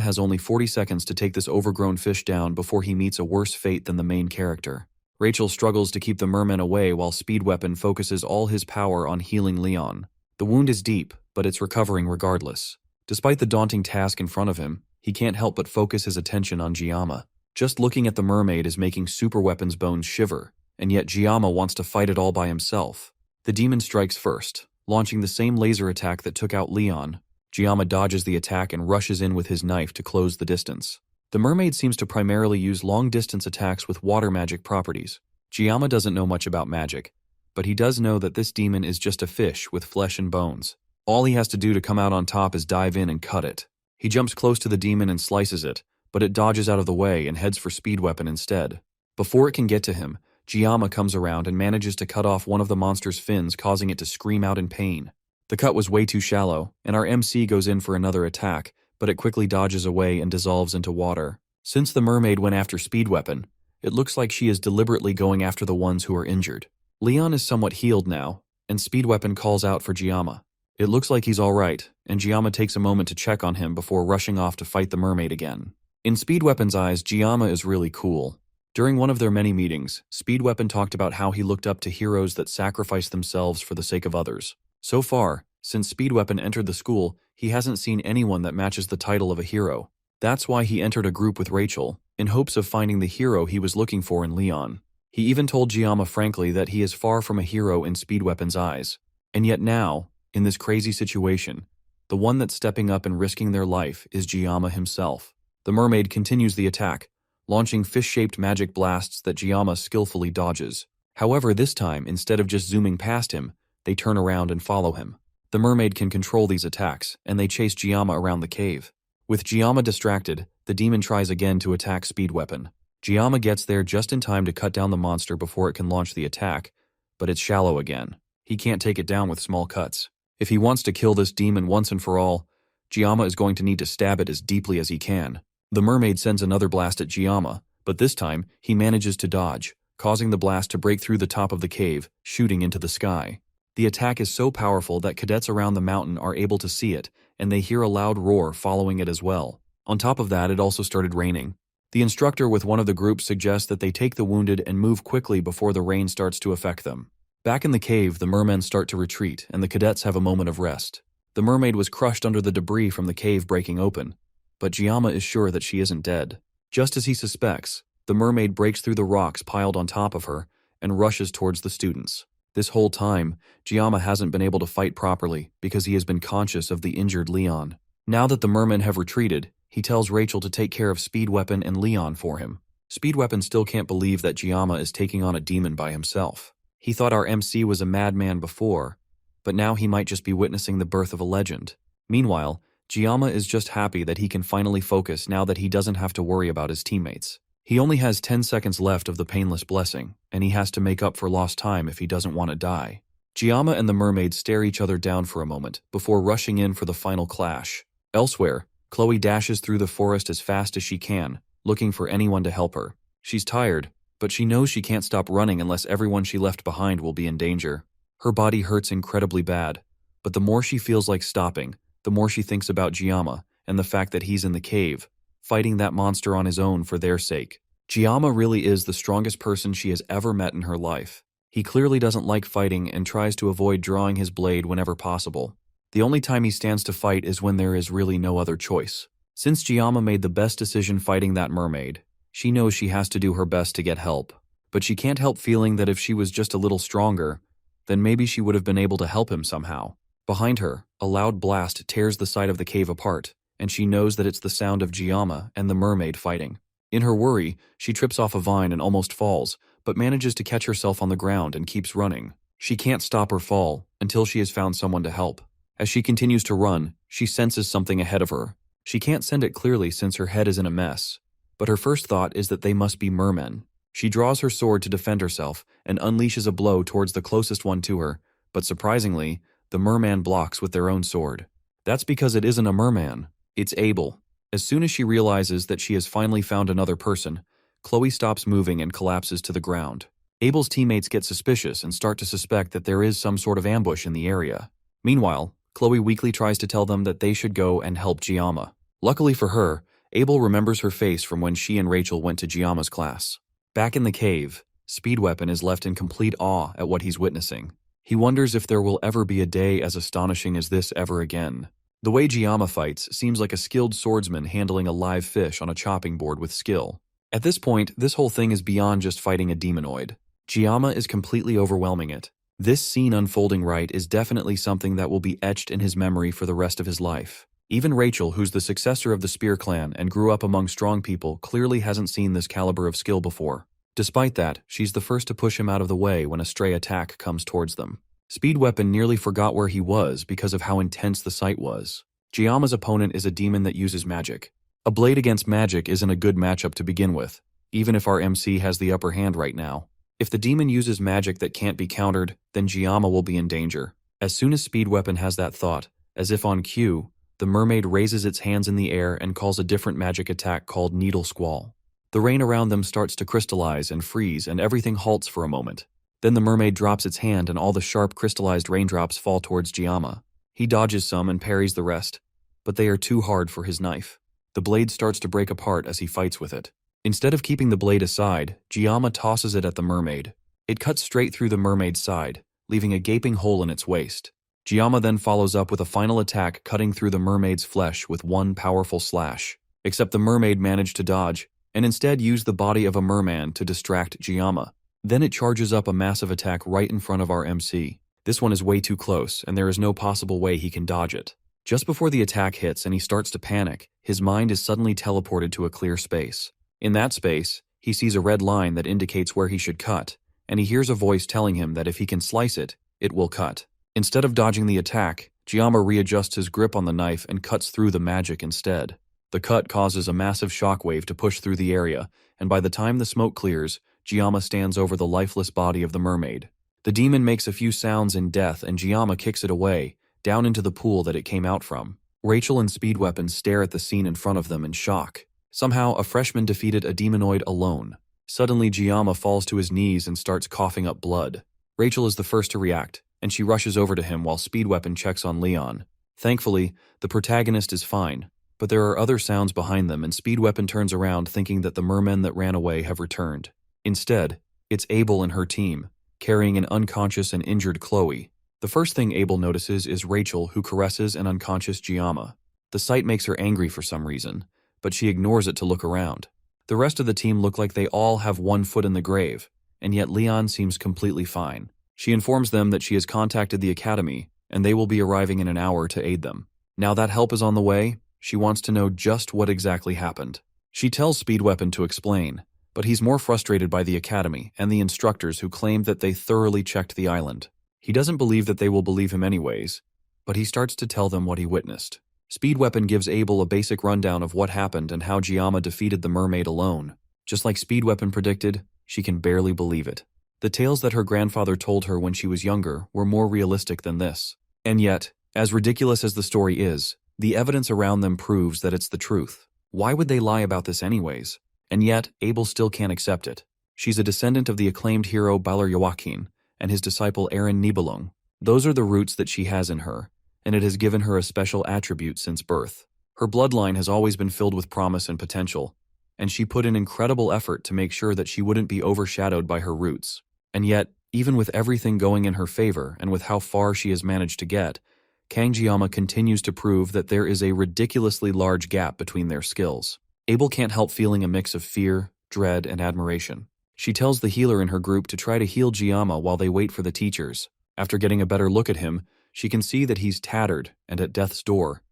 S1: has only 40 seconds to take this overgrown fish down before he meets a worse fate than the main character. Rachel struggles to keep the mermen away while Speed Weapon focuses all his power on healing Leon. The wound is deep, but it's recovering regardless. Despite the daunting task in front of him, he can't help but focus his attention on Giamma. Just looking at the mermaid is making Super Weapon's bones shiver, and yet Giamma wants to fight it all by himself. The demon strikes first, launching the same laser attack that took out Leon. Giamma dodges the attack and rushes in with his knife to close the distance. The mermaid seems to primarily use long-distance attacks with water magic properties. Giamma doesn't know much about magic, but he does know that this demon is just a fish with flesh and bones. All he has to do to come out on top is dive in and cut it. He jumps close to the demon and slices it, but it dodges out of the way and heads for Speed Weapon instead. Before it can get to him, Gyama comes around and manages to cut off one of the monster's fins, causing it to scream out in pain. The cut was way too shallow, and our MC goes in for another attack, but it quickly dodges away and dissolves into water. Since the mermaid went after Speed Weapon, it looks like she is deliberately going after the ones who are injured. Leon is somewhat healed now, and Speed Weapon calls out for Gyama. It looks like he's alright, and Gyama takes a moment to check on him before rushing off to fight the mermaid again. In Speed Weapon's eyes, Gyama is really cool. During one of their many meetings, Speed Weapon talked about how he looked up to heroes that sacrifice themselves for the sake of others. So far, since Speed Weapon entered the school, he hasn't seen anyone that matches the title of a hero. That's why he entered a group with Rachel, in hopes of finding the hero he was looking for in Leon. He even told Gyama frankly that he is far from a hero in Speed Weapon's eyes. And yet now, in this crazy situation, the one that's stepping up and risking their life is Gyama himself. The mermaid continues the attack, launching fish-shaped magic blasts that Gyama skillfully dodges. However, this time, instead of just zooming past him, they turn around and follow him. The mermaid can control these attacks, and they chase Gyama around the cave. With Gyama distracted, the demon tries again to attack Speed Weapon. Gyama gets there just in time to cut down the monster before it can launch the attack, but it's shallow again. He can't take it down with small cuts. If he wants to kill this demon once and for all, Gyama is going to need to stab it as deeply as he can. The mermaid sends another blast at Gyama, but this time he manages to dodge, causing the blast to break through the top of the cave, shooting into the sky. The attack is so powerful that cadets around the mountain are able to see it, and they hear a loud roar following it as well. On top of that, it also started raining. The instructor with one of the groups suggests that they take the wounded and move quickly before the rain starts to affect them. Back in the cave, the mermen start to retreat, and the cadets have a moment of rest. The mermaid was crushed under the debris from the cave breaking open, but Gyama is sure that she isn't dead. Just as he suspects, the mermaid breaks through the rocks piled on top of her and rushes towards the students. This whole time, Gyama hasn't been able to fight properly because he has been conscious of the injured Leon. Now that the mermen have retreated, he tells Rachel to take care of Speed Weapon and Leon for him. Speed Weapon still can't believe that Gyama is taking on a demon by himself. He thought our MC was a madman before, but now he might just be witnessing the birth of a legend. Meanwhile, Gyama is just happy that he can finally focus now that he doesn't have to worry about his teammates. He only has 10 seconds left of the painless blessing, and he has to make up for lost time if he doesn't want to die. Gyama and the mermaid stare each other down for a moment before rushing in for the final clash. Elsewhere, Chloe dashes through the forest as fast as she can, looking for anyone to help her. She's tired, but she knows she can't stop running unless everyone she left behind will be in danger. Her body hurts incredibly bad, but the more she feels like stopping, the more she thinks about Gyama and the fact that he's in the cave, fighting that monster on his own for their sake. Gyama really is the strongest person she has ever met in her life. He clearly doesn't like fighting and tries to avoid drawing his blade whenever possible. The only time he stands to fight is when there is really no other choice. Since Gyama made the best decision fighting that mermaid, she knows she has to do her best to get help. But she can't help feeling that if she was just a little stronger, then maybe she would have been able to help him somehow. Behind her, a loud blast tears the side of the cave apart, and she knows that it's the sound of Gyama and the mermaid fighting. In her worry, she trips off a vine and almost falls, but manages to catch herself on the ground and keeps running. She can't stop or fall until she has found someone to help. As she continues to run, she senses something ahead of her. She can't send it clearly since her head is in a mess, but her first thought is that they must be mermen. She draws her sword to defend herself and unleashes a blow towards the closest one to her, but surprisingly, the merman blocks with their own sword. That's because it isn't a merman, it's Abel. As soon as she realizes that she has finally found another person, Chloe stops moving and collapses to the ground. Abel's teammates get suspicious and start to suspect that there is some sort of ambush in the area. Meanwhile, Chloe weakly tries to tell them that they should go and help Gyama. Luckily for her, Abel remembers her face from when she and Rachel went to Gyama's class. Back in the cave, Speed Weapon is left in complete awe at what he's witnessing. He wonders if there will ever be a day as astonishing as this ever again. The way Gyama fights seems like a skilled swordsman handling a live fish on a chopping board with skill. At this point, this whole thing is beyond just fighting a demonoid. Gyama is completely overwhelming it. This scene unfolding right is definitely something that will be etched in his memory for the rest of his life. Even Rachel, who's the successor of the Spear clan and grew up among strong people, clearly hasn't seen this caliber of skill before. Despite that, she's the first to push him out of the way when a stray attack comes towards them. Speed Weapon nearly forgot where he was because of how intense the sight was. Giama's opponent is a demon that uses magic. A blade against magic isn't a good matchup to begin with, even if our MC has the upper hand right now. If the demon uses magic that can't be countered, then Giama will be in danger. As soon as Speed Weapon has that thought, as if on cue, the mermaid raises its hands in the air and calls a different magic attack called Needle Squall. The rain around them starts to crystallize and freeze, and everything halts for a moment. Then the mermaid drops its hand and all the sharp crystallized raindrops fall towards Giama. He dodges some and parries the rest, but they are too hard for his knife. The blade starts to break apart as he fights with it. Instead of keeping the blade aside, Giama tosses it at the mermaid. It cuts straight through the mermaid's side, leaving a gaping hole in its waist. Giama then follows up with a final attack cutting through the mermaid's flesh with one powerful slash. Except the mermaid managed to dodge, and instead used the body of a merman to distract Giama. Then it charges up a massive attack right in front of our MC. This one is way too close, and there is no possible way he can dodge it. Just before the attack hits and he starts to panic, his mind is suddenly teleported to a clear space. In that space, he sees a red line that indicates where he should cut, and he hears a voice telling him that if he can slice it, it will cut. Instead of dodging the attack, Giama readjusts his grip on the knife and cuts through the magic instead. The cut causes a massive shockwave to push through the area, and by the time the smoke clears, Giama stands over the lifeless body of the mermaid. The demon makes a few sounds in death and Giama kicks it away, down into the pool that it came out from. Rachel and Speed Weapon stare at the scene in front of them in shock. Somehow, a freshman defeated a demonoid alone. Suddenly, Giama falls to his knees and starts coughing up blood. Rachel is the first to react, and she rushes over to him while Speed Weapon checks on Leon. Thankfully, the protagonist is fine, but there are other sounds behind them and Speed Weapon turns around thinking that the mermen that ran away have returned. Instead, it's Abel and her team, carrying an unconscious and injured Chloe. The first thing Abel notices is Rachel, who caresses an unconscious Giama. The sight makes her angry for some reason, but she ignores it to look around. The rest of the team look like they all have one foot in the grave, and yet Leon seems completely fine. She informs them that she has contacted the academy, and they will be arriving in an hour to aid them. Now that help is on the way, she wants to know just what exactly happened. She tells Speed Weapon to explain, but he's more frustrated by the academy and the instructors who claim that they thoroughly checked the island. He doesn't believe that they will believe him anyways, but he starts to tell them what he witnessed. Speed Weapon gives Abel a basic rundown of what happened and how Giama defeated the mermaid alone. Just like Speed Weapon predicted, she can barely believe it. The tales that her grandfather told her when she was younger were more realistic than this. And yet, as ridiculous as the story is, the evidence around them proves that it's the truth. Why would they lie about this anyways? And yet, Abel still can't accept it. She's a descendant of the acclaimed hero Balar Yawakin and his disciple Aaron Nibelung. Those are the roots that she has in her, and it has given her a special attribute since birth. Her bloodline has always been filled with promise and potential, and she put in incredible effort to make sure that she wouldn't be overshadowed by her roots. And yet, even with everything going in her favor and with how far she has managed to get, Giama continues to prove that there is a ridiculously large gap between their skills. Abel can't help feeling a mix of fear, dread, and admiration. She tells the healer in her group to try to heal Giama while they wait for the teachers. After getting a better look at him, she can see that he's tattered and at death's door.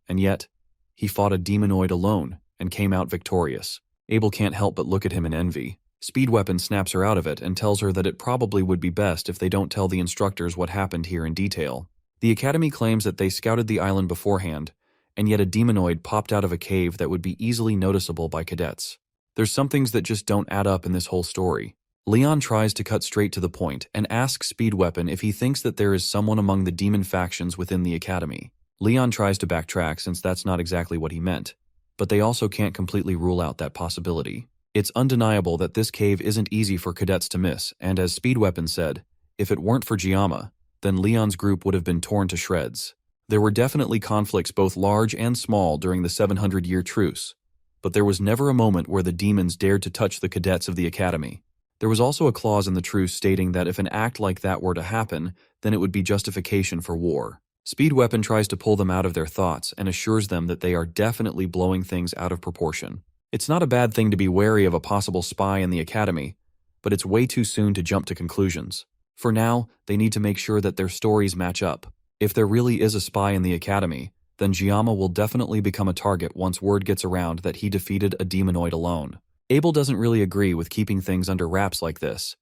S1: And yet, he fought a demonoid alone and came out victorious. Abel can't help but look at him in envy. Speed Weapon snaps her out of it and tells her that it probably would be best if they don't tell the instructors what happened here in detail. The academy claims that they scouted the island beforehand, and yet a demonoid popped out of a cave that would be easily noticeable by cadets. There's some things that just don't add up in this whole story. Leon tries to cut straight to the point and asks Speed Weapon if he thinks that there is someone among the demon factions within the academy. Leon tries to backtrack since that's not exactly what he meant, but they also can't completely rule out that possibility. It's undeniable that this cave isn't easy for cadets to miss, and as Speed Weapon said, if it weren't for Giama, then Leon's group would have been torn to shreds. There were definitely conflicts both large and small during the 700-year truce, but there was never a moment where the demons dared to touch the cadets of the academy. There was also a clause in the truce stating that if an act like that were to happen, then it would be justification for war. Speed Weapon tries to pull them out of their thoughts and assures them that they are definitely blowing things out of proportion. It's not a bad thing to be wary of a possible spy in the academy, but it's way too soon to jump to conclusions. For now, they need to make sure that their stories match up. If there really is a spy in the academy, then Giama will definitely become a target once word gets around that he defeated a demonoid alone. Abel doesn't really agree with keeping things under wraps like this,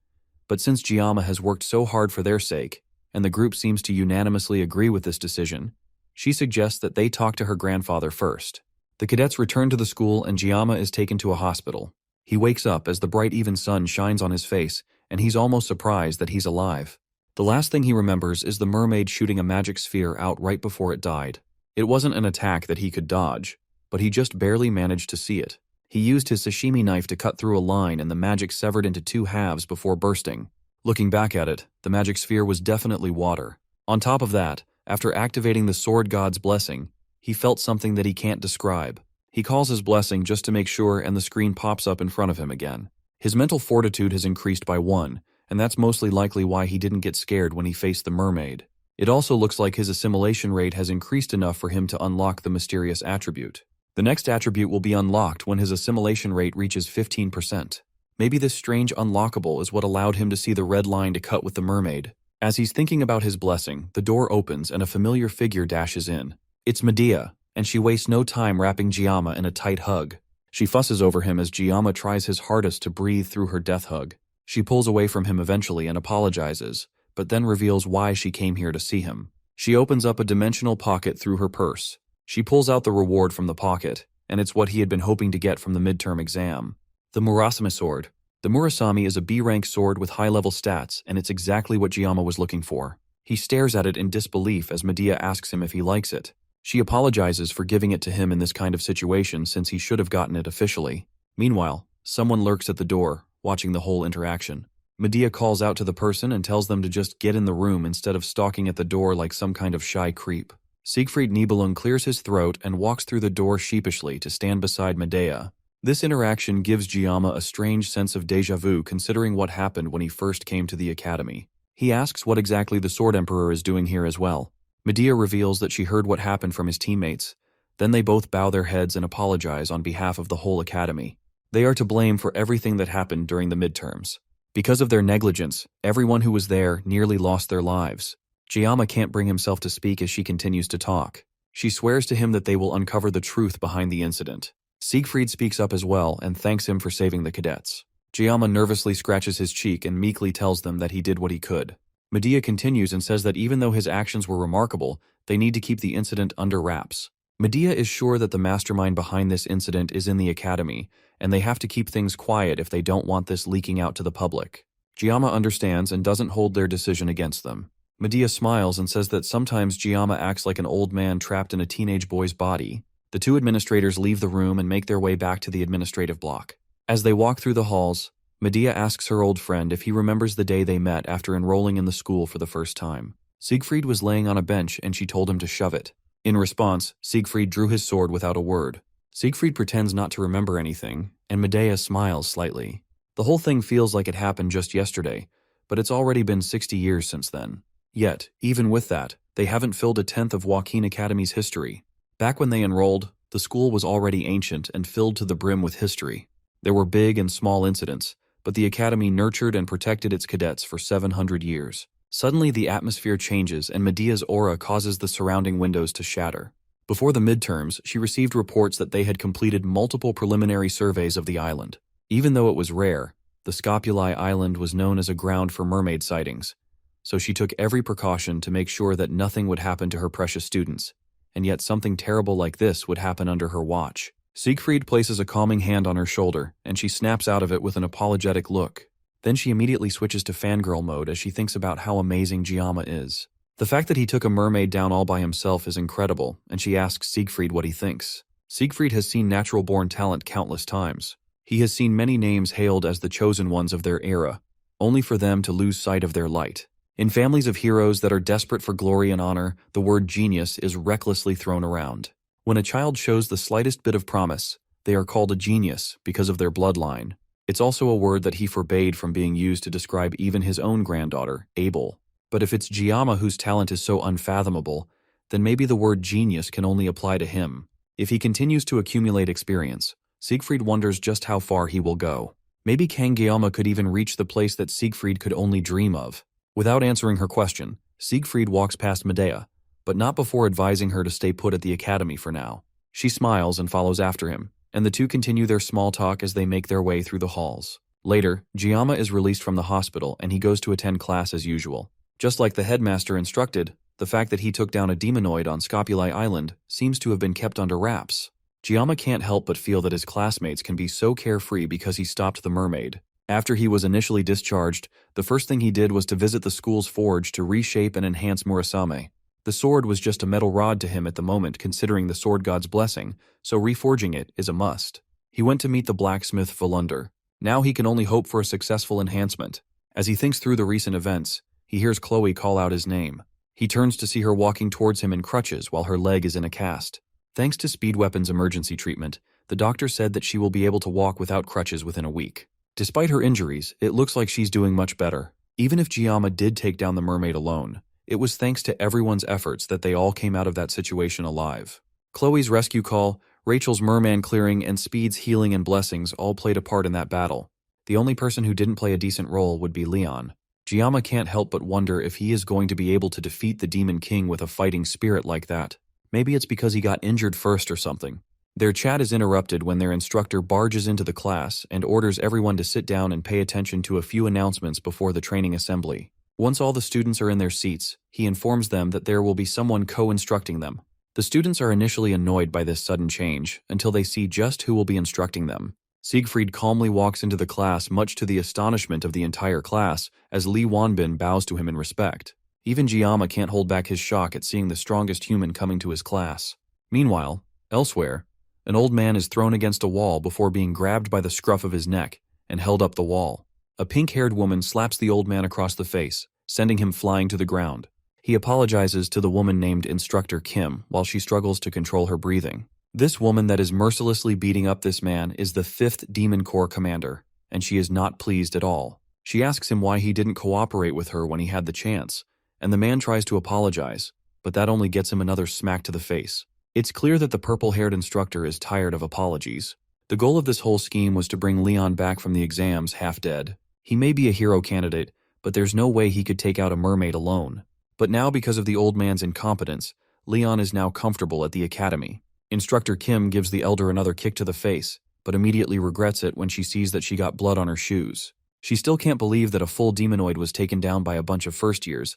S1: but since Giamma has worked so hard for their sake, and the group seems to unanimously agree with this decision, she suggests that they talk to her grandfather first. The cadets return to the school and Giamma is taken to a hospital. He wakes up as the bright even sun shines on his face, and he's almost surprised that he's alive. The last thing he remembers is the mermaid shooting a magic sphere out right before it died. It wasn't an attack that he could dodge, but he just barely managed to see it. He used his sashimi knife to cut through a line and the magic severed into two halves before bursting. Looking back at it, the magic sphere was definitely water. On top of that, after activating the sword god's blessing, he felt something that he can't describe. He calls his blessing just to make sure and the screen pops up in front of him again. His mental fortitude has increased by 1, and that's mostly likely why he didn't get scared when he faced the mermaid. It also looks like his assimilation rate has increased enough for him to unlock the mysterious attribute. The next attribute will be unlocked when his assimilation rate reaches 15%. Maybe this strange unlockable is what allowed him to see the red line to cut with the mermaid. As he's thinking about his blessing, the door opens and a familiar figure dashes in. It's Medea, and she wastes no time wrapping Giamma in a tight hug. She fusses over him as Giamma tries his hardest to breathe through her death hug. She pulls away from him eventually and apologizes, but then reveals why she came here to see him. She opens up a dimensional pocket through her purse. She pulls out the reward from the pocket, and it's what he had been hoping to get from the midterm exam. The Murasame sword. The Murasame is a B-rank sword with high-level stats, and it's exactly what Giamma was looking for. He stares at it in disbelief as Medea asks him if he likes it. She apologizes for giving it to him in this kind of situation since he should have gotten it officially. Meanwhile, someone lurks at the door, watching the whole interaction. Medea calls out to the person and tells them to just get in the room instead of stalking at the door like some kind of shy creep. Sief Freed Nibelung clears his throat and walks through the door sheepishly to stand beside Medea. This interaction gives Giamma a strange sense of déjà vu considering what happened when he first came to the academy. He asks what exactly the Sword Emperor is doing here as well. Medea reveals that she heard what happened from his teammates. Then they both bow their heads and apologize on behalf of the whole academy. They are to blame for everything that happened during the midterms. Because of their negligence, everyone who was there nearly lost their lives. Giamma can't bring himself to speak as she continues to talk. She swears to him that they will uncover the truth behind the incident. Sief Freed speaks up as well and thanks him for saving the cadets. Giamma nervously scratches his cheek and meekly tells them that he did what he could. Medea continues and says that even though his actions were remarkable, they need to keep the incident under wraps. Medea is sure that the mastermind behind this incident is in the academy, and they have to keep things quiet if they don't want this leaking out to the public. Giamma understands and doesn't hold their decision against them. Medea smiles and says that sometimes Giamma acts like an old man trapped in a teenage boy's body. The two administrators leave the room and make their way back to the administrative block. As they walk through the halls, Medea asks her old friend if he remembers the day they met after enrolling in the school for the first time. Sief Freed was laying on a bench and she told him to shove it. In response, Sief Freed drew his sword without a word. Sief Freed pretends not to remember anything, and Medea smiles slightly. The whole thing feels like it happened just yesterday, but it's already been 60 years since then. Yet, even with that, they haven't filled a tenth of Joaquin Academy's history. Back when they enrolled, the school was already ancient and filled to the brim with history. There were big and small incidents, but the academy nurtured and protected its cadets for 700 years. Suddenly the atmosphere changes and Medea's aura causes the surrounding windows to shatter. Before the midterms, she received reports that they had completed multiple preliminary surveys of the island. Even though it was rare, the Scopuli Island was known as a ground for mermaid sightings, so she took every precaution to make sure that nothing would happen to her precious students, and yet something terrible like this would happen under her watch. Sief Freed places a calming hand on her shoulder, and she snaps out of it with an apologetic look. Then she immediately switches to fangirl mode as she thinks about how amazing Giamma is. The fact that he took a mermaid down all by himself is incredible, and she asks Sief Freed what he thinks. Sief Freed has seen natural-born talent countless times. He has seen many names hailed as the chosen ones of their era, only for them to lose sight of their light. In families of heroes that are desperate for glory and honor, the word genius is recklessly thrown around. When a child shows the slightest bit of promise, they are called a genius because of their bloodline. It's also a word that he forbade from being used to describe even his own granddaughter, Abel. But if it's Giamma whose talent is so unfathomable, then maybe the word genius can only apply to him. If he continues to accumulate experience, Sief Freed wonders just how far he will go. Maybe Giamma could even reach the place that Sief Freed could only dream of. Without answering her question, Sief Freed walks past Medea, but not before advising her to stay put at the academy for now. She smiles and follows after him. and the two continue their small talk as they make their way through the halls. Later, Giamma is released from the hospital and he goes to attend class as usual. Just like the headmaster instructed, the fact that he took down a demonoid on Scopuli Island seems to have been kept under wraps. Giamma can't help but feel that his classmates can be so carefree because he stopped the mermaid. After he was initially discharged, the first thing he did was to visit the school's forge to reshape and enhance Murasame. The sword was just a metal rod to him at the moment considering the sword god's blessing, so reforging it is a must. He went to meet the blacksmith Volunder. Now he can only hope for a successful enhancement. As he thinks through the recent events, he hears Chloe call out his name. He turns to see her walking towards him in crutches while her leg is in a cast. Thanks to Speed Weapon's emergency treatment, the doctor said that she will be able to walk without crutches within a week. Despite her injuries, it looks like she's doing much better. Even if Giamma did take down the mermaid alone, it was thanks to everyone's efforts that they all came out of that situation alive. Chloe's rescue call, Rachel's merman clearing, and Speed's healing and blessings all played a part in that battle. The only person who didn't play a decent role would be Leon. Giamma can't help but wonder if he is going to be able to defeat the Demon King with a fighting spirit like that. Maybe it's because he got injured first or something. Their chat is interrupted when their instructor barges into the class and orders everyone to sit down and pay attention to a few announcements before the training assembly. Once all the students are in their seats, he informs them that there will be someone co-instructing them. The students are initially annoyed by this sudden change until they see just who will be instructing them. Sief Freed calmly walks into the class much to the astonishment of the entire class as Lee Wanbin bows to him in respect. Even Giamma can't hold back his shock at seeing the strongest human coming to his class. Meanwhile, elsewhere, an old man is thrown against a wall before being grabbed by the scruff of his neck and held up the wall. A pink-haired woman slaps the old man across the face, sending him flying to the ground. He apologizes to the woman named Instructor Kim while she struggles to control her breathing. This woman that is mercilessly beating up this man is the 5th Demon Corps commander, and she is not pleased at all. She asks him why he didn't cooperate with her when he had the chance, and the man tries to apologize, but that only gets him another smack to the face. It's clear that the purple-haired instructor is tired of apologies. The goal of this whole scheme was to bring Leon back from the exams half dead. He may be a hero candidate, but there's no way he could take out a mermaid alone. But now, because of the old man's incompetence, Leon is now comfortable at the academy. Instructor Kim gives the elder another kick to the face, but immediately regrets it when she sees that she got blood on her shoes. She still can't believe that a full demonoid was taken down by a bunch of first years,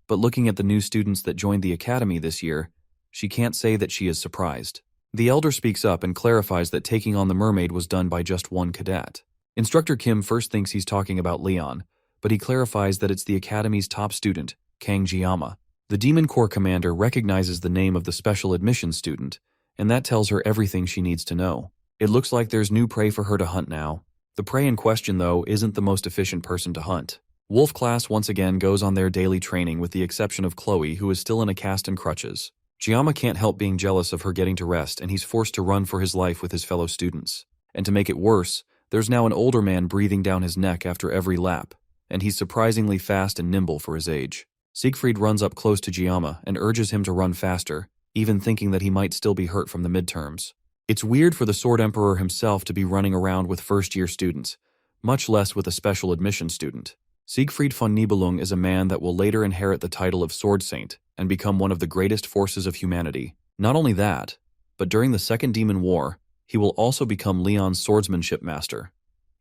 S1: but looking at the new students that joined the academy this year, she can't say that she is surprised. The elder speaks up and clarifies that taking on the mermaid was done by just one cadet. Instructor Kim first thinks he's talking about Leon, but he clarifies that it's the academy's top student, Kang Giamma. The Demon Corps commander recognizes the name of the special admission student, and that tells her everything she needs to know. It looks like there's new prey for her to hunt now. The prey in question, though, isn't the most efficient person to hunt. Wolf class once again goes on their daily training with the exception of Chloe, who is still in a cast and crutches. Giamma can't help being jealous of her getting to rest, and he's forced to run for his life with his fellow students. And to make it worse, there's now an older man breathing down his neck after every lap, and he's surprisingly fast and nimble for his age. Sief Freed runs up close to Giamma and urges him to run faster, even thinking that he might still be hurt from the midterms. It's weird for the Sword Emperor himself to be running around with first-year students, much less with a special admission student. Siegfried von Nibelung is a man that will later inherit the title of Sword Saint and become one of the greatest forces of humanity. Not only that, but during the Second Demon War, he will also become Leon's swordsmanship master,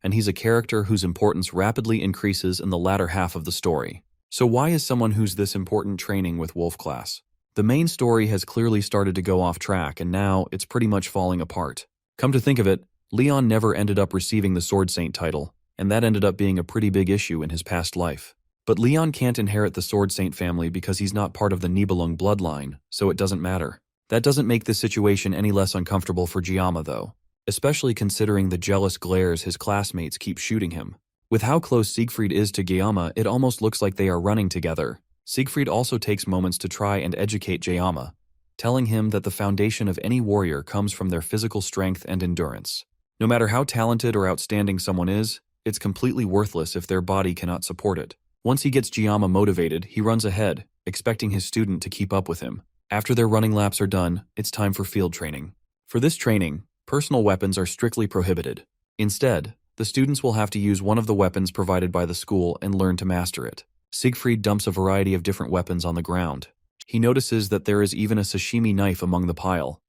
S1: and he's a character whose importance rapidly increases in the latter half of the story. So why is someone who's this important training with Wolf class? The main story has clearly started to go off track, and now it's pretty much falling apart. Come to think of it, Leon never ended up receiving the Sword Saint title, and that ended up being a pretty big issue in his past life. But Leon can't inherit the Sword Saint family because he's not part of the Nibelung bloodline, so it doesn't matter. That doesn't make the situation any less uncomfortable for Giamma, though, especially considering the jealous glares his classmates keep shooting him. With how close Siegfried is to Giamma, it almost looks like they are running together. Siegfried also takes moments to try and educate Giamma, telling him that the foundation of any warrior comes from their physical strength and endurance. No matter how talented or outstanding someone is, it's completely worthless if their body cannot support it. Once he gets Giamma motivated, he runs ahead, expecting his student to keep up with him. After their running laps are done, it's time for field training. For this training, personal weapons are strictly prohibited. Instead, the students will have to use one of the weapons provided by the school and learn to master it. Siegfried dumps a variety of different weapons on the ground. He notices that there is even a sashimi knife among the pile.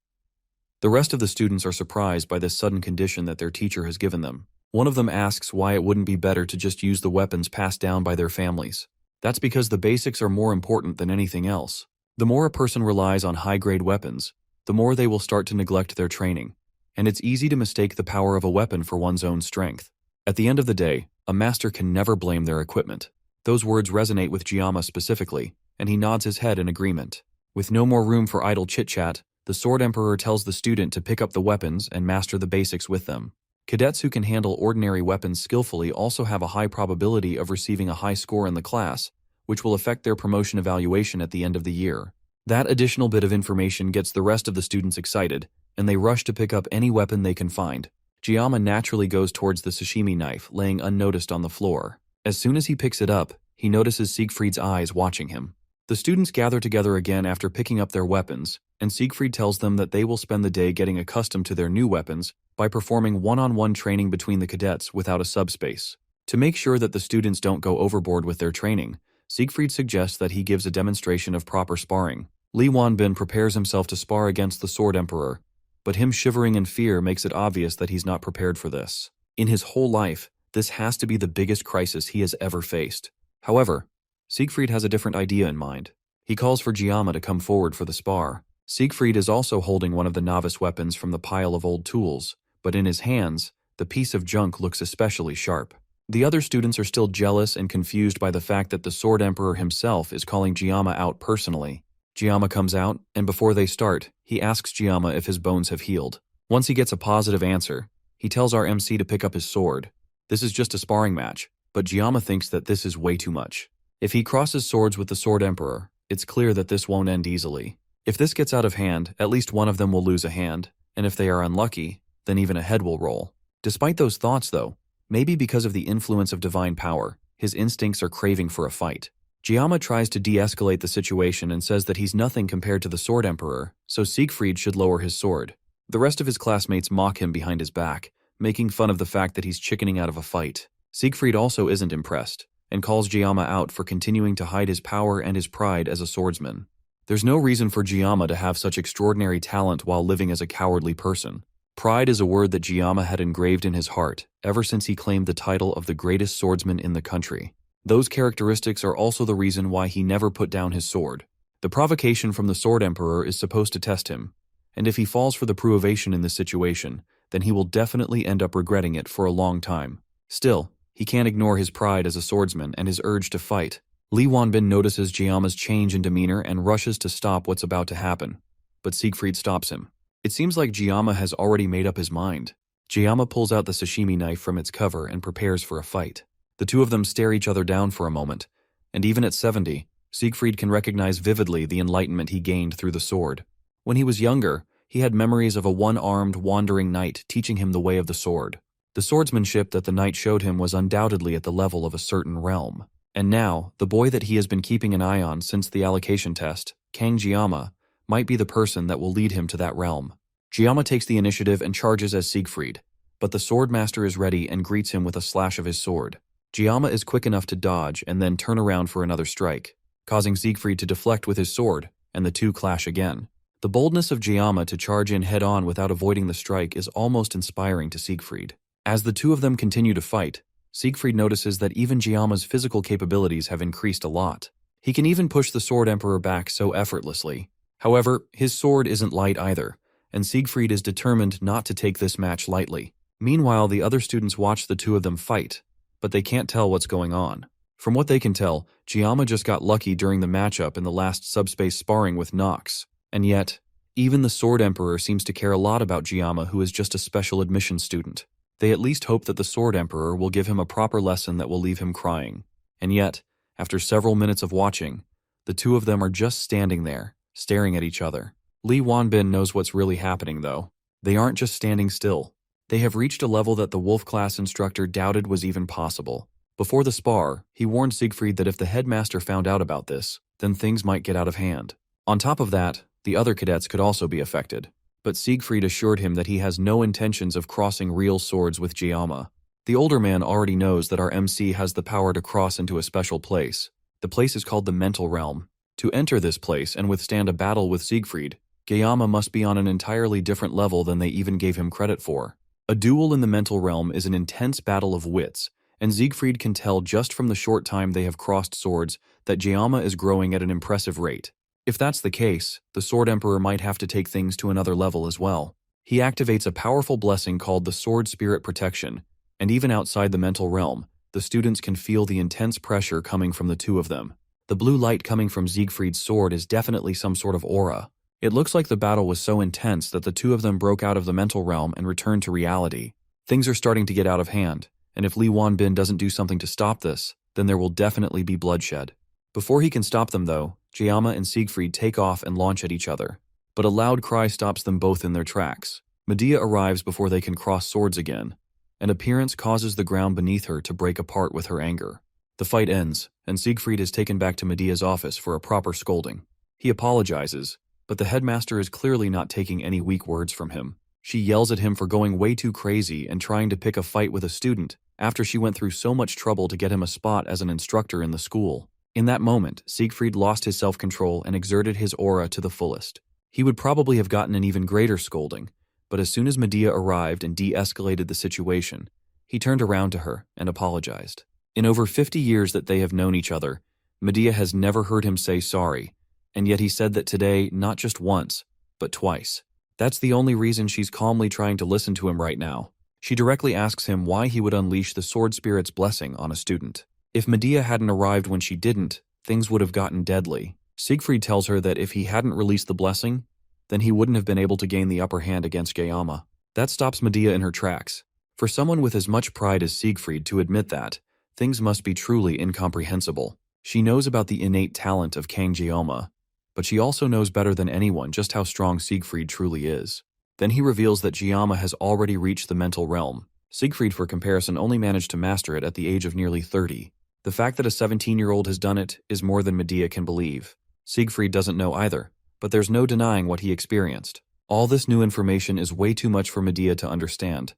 S1: The rest of the students are surprised by this sudden condition that their teacher has given them. One of them asks why it wouldn't be better to just use the weapons passed down by their families. That's because the basics are more important than anything else. The more a person relies on high-grade weapons, the more they will start to neglect their training. And it's easy to mistake the power of a weapon for one's own strength. At the end of the day, a master can never blame their equipment. Those words resonate with Giamma specifically, and he nods his head in agreement. With no more room for idle chit-chat, the Sword Emperor tells the student to pick up the weapons and master the basics with them. Cadets who can handle ordinary weapons skillfully also have a high probability of receiving a high score in the class, which will affect their promotion evaluation at the end of the year. That additional bit of information gets the rest of the students excited, and they rush to pick up any weapon they can find. Giamma naturally goes towards the sashimi knife, laying unnoticed on the floor. As soon as he picks it up, he notices Sief Freed's eyes watching him. The students gather together again after picking up their weapons, and Sief Freed tells them that they will spend the day getting accustomed to their new weapons by performing one-on-one training between the cadets without a subspace. To make sure that the students don't go overboard with their training, Sief Freed suggests that he gives a demonstration of proper sparring. Lee Wanbin prepares himself to spar against the Sword Emperor, but him shivering in fear makes it obvious that he's not prepared for this. In his whole life, this has to be the biggest crisis he has ever faced. However, Sief Freed has a different idea in mind. He calls for Giamma to come forward for the spar. Sief Freed is also holding one of the novice weapons from the pile of old tools, but in his hands, the piece of junk looks especially sharp. The other students are still jealous and confused by the fact that the Sword Emperor himself is calling Giamma out personally. Giamma comes out, and before they start, he asks Giamma if his bones have healed. Once he gets a positive answer, he tells our MC to pick up his sword. This is just a sparring match, but Giamma thinks that this is way too much. If he crosses swords with the Sword Emperor, it's clear that this won't end easily. If this gets out of hand, at least one of them will lose a hand, and if they are unlucky, then even a head will roll. Despite those thoughts though, maybe because of the influence of divine power, his instincts are craving for a fight. Giamma tries to de-escalate the situation and says that he's nothing compared to the Sword Emperor, so Sief Freed should lower his sword. The rest of his classmates mock him behind his back, making fun of the fact that he's chickening out of a fight. Sief Freed also isn't impressed, and calls Giamma out for continuing to hide his power and his pride as a swordsman. There's no reason for Giamma to have such extraordinary talent while living as a cowardly person. Pride is a word that Giamma had engraved in his heart ever since he claimed the title of the greatest swordsman in the country. Those characteristics are also the reason why he never put down his sword. The provocation from the Sword Emperor is supposed to test him, and if he falls for the provation in this situation, then he will definitely end up regretting it for a long time. Still, he can't ignore his pride as a swordsman and his urge to fight. Lee Wanbin notices Giamma's change in demeanor and rushes to stop what's about to happen, but Sief Freed stops him. It seems like Giamma has already made up his mind. Giamma pulls out the sashimi knife from its cover and prepares for a fight. The two of them stare each other down for a moment, and even at 70, Sief Freed can recognize vividly the enlightenment he gained through the sword. When he was younger, he had memories of a one-armed, wandering knight teaching him the way of the sword. The swordsmanship that the knight showed him was undoubtedly at the level of a certain realm. And now, the boy that he has been keeping an eye on since the allocation test, Kang Giamma, might be the person that will lead him to that realm. Giamma takes the initiative and charges as Sief Freed, but the Swordmaster is ready and greets him with a slash of his sword. Giamma is quick enough to dodge and then turn around for another strike, causing Sief Freed to deflect with his sword, and the two clash again. The boldness of Giamma to charge in head-on without avoiding the strike is almost inspiring to Sief Freed. As the two of them continue to fight, Sief Freed notices that even Giamma's physical capabilities have increased a lot. He can even push the Sword Emperor back so effortlessly. However, his sword isn't light either, and Sief Freed is determined not to take this match lightly. Meanwhile, the other students watch the two of them fight, but they can't tell what's going on. From what they can tell, Giamma just got lucky during the matchup in the last subspace sparring with Nox, and yet, even the Sword Emperor seems to care a lot about Giamma, who is just a special admission student. They at least hope that the Sword Emperor will give him a proper lesson that will leave him crying. And yet, after several minutes of watching, the two of them are just standing there, staring at each other. Lee Wanbin knows what's really happening though. They aren't just standing still. They have reached a level that the Wolf class instructor doubted was even possible. Before the spar, he warned Sief Freed that if the headmaster found out about this, then things might get out of hand. On top of that, the other cadets could also be affected. But Sief Freed assured him that he has no intentions of crossing real swords with Giamma. The older man already knows that our MC has the power to cross into a special place. The place is called the Mental Realm. To enter this place and withstand a battle with Sief Freed, Gayama must be on an entirely different level than they even gave him credit for. A duel in the mental realm is an intense battle of wits, and Siegfried can tell just from the short time they have crossed swords that Gayama is growing at an impressive rate. If that's the case, the Sword Emperor might have to take things to another level as well. He activates a powerful blessing called the Sword Spirit Protection, and even outside the mental realm, the students can feel the intense pressure coming from the two of them. The blue light coming from Siegfried's sword is definitely some sort of aura. It looks like the battle was so intense that the two of them broke out of the mental realm and returned to reality. Things are starting to get out of hand, and if Li Wanbin doesn't do something to stop this, then there will definitely be bloodshed. Before he can stop them though, Gayama and Siegfried take off and launch at each other. But a loud cry stops them both in their tracks. Medea arrives before they can cross swords again. An appearance causes the ground beneath her to break apart with her anger. The fight ends, and Siegfried is taken back to Medea's office for a proper scolding. He apologizes, but the headmaster is clearly not taking any weak words from him. She yells at him for going way too crazy and trying to pick a fight with a student after she went through so much trouble to get him a spot as an instructor in the school. In that moment, Siegfried lost his self-control and exerted his aura to the fullest. He would probably have gotten an even greater scolding, but as soon as Medea arrived and de-escalated the situation, he turned around to her and apologized. In over 50 years that they have known each other, Medea has never heard him say sorry, and yet he said that today not just once, but twice. That's the only reason she's calmly trying to listen to him right now. She directly asks him why he would unleash the Sword Spirit's blessing on a student. If Medea hadn't arrived when she didn't, things would have gotten deadly. Siegfried tells her that if he hadn't released the blessing, then he wouldn't have been able to gain the upper hand against Gayama. That stops Medea in her tracks. For someone with as much pride as Siegfried to admit that, things must be truly incomprehensible. She knows about the innate talent of Kang Gayama, but she also knows better than anyone just how strong Siegfried truly is. Then he reveals that Gayama has already reached the mental realm. Siegfried, for comparison, only managed to master it at the age of nearly 30. The fact that a 17-year-old has done it is more than Medea can believe. Siegfried doesn't know either, but there's no denying what he experienced. All this new information is way too much for Medea to understand.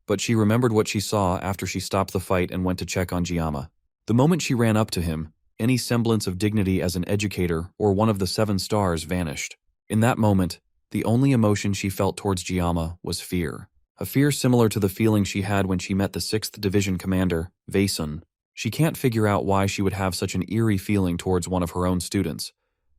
S1: But she remembered what she saw after she stopped the fight and went to check on Gayama. The moment she ran up to him, any semblance of dignity as an educator or one of the 7 stars vanished. In that moment, the only emotion she felt towards Gayama was fear. A fear similar to the feeling she had when she met the 6th Division commander, Vaesun. She can't figure out why she would have such an eerie feeling towards one of her own students,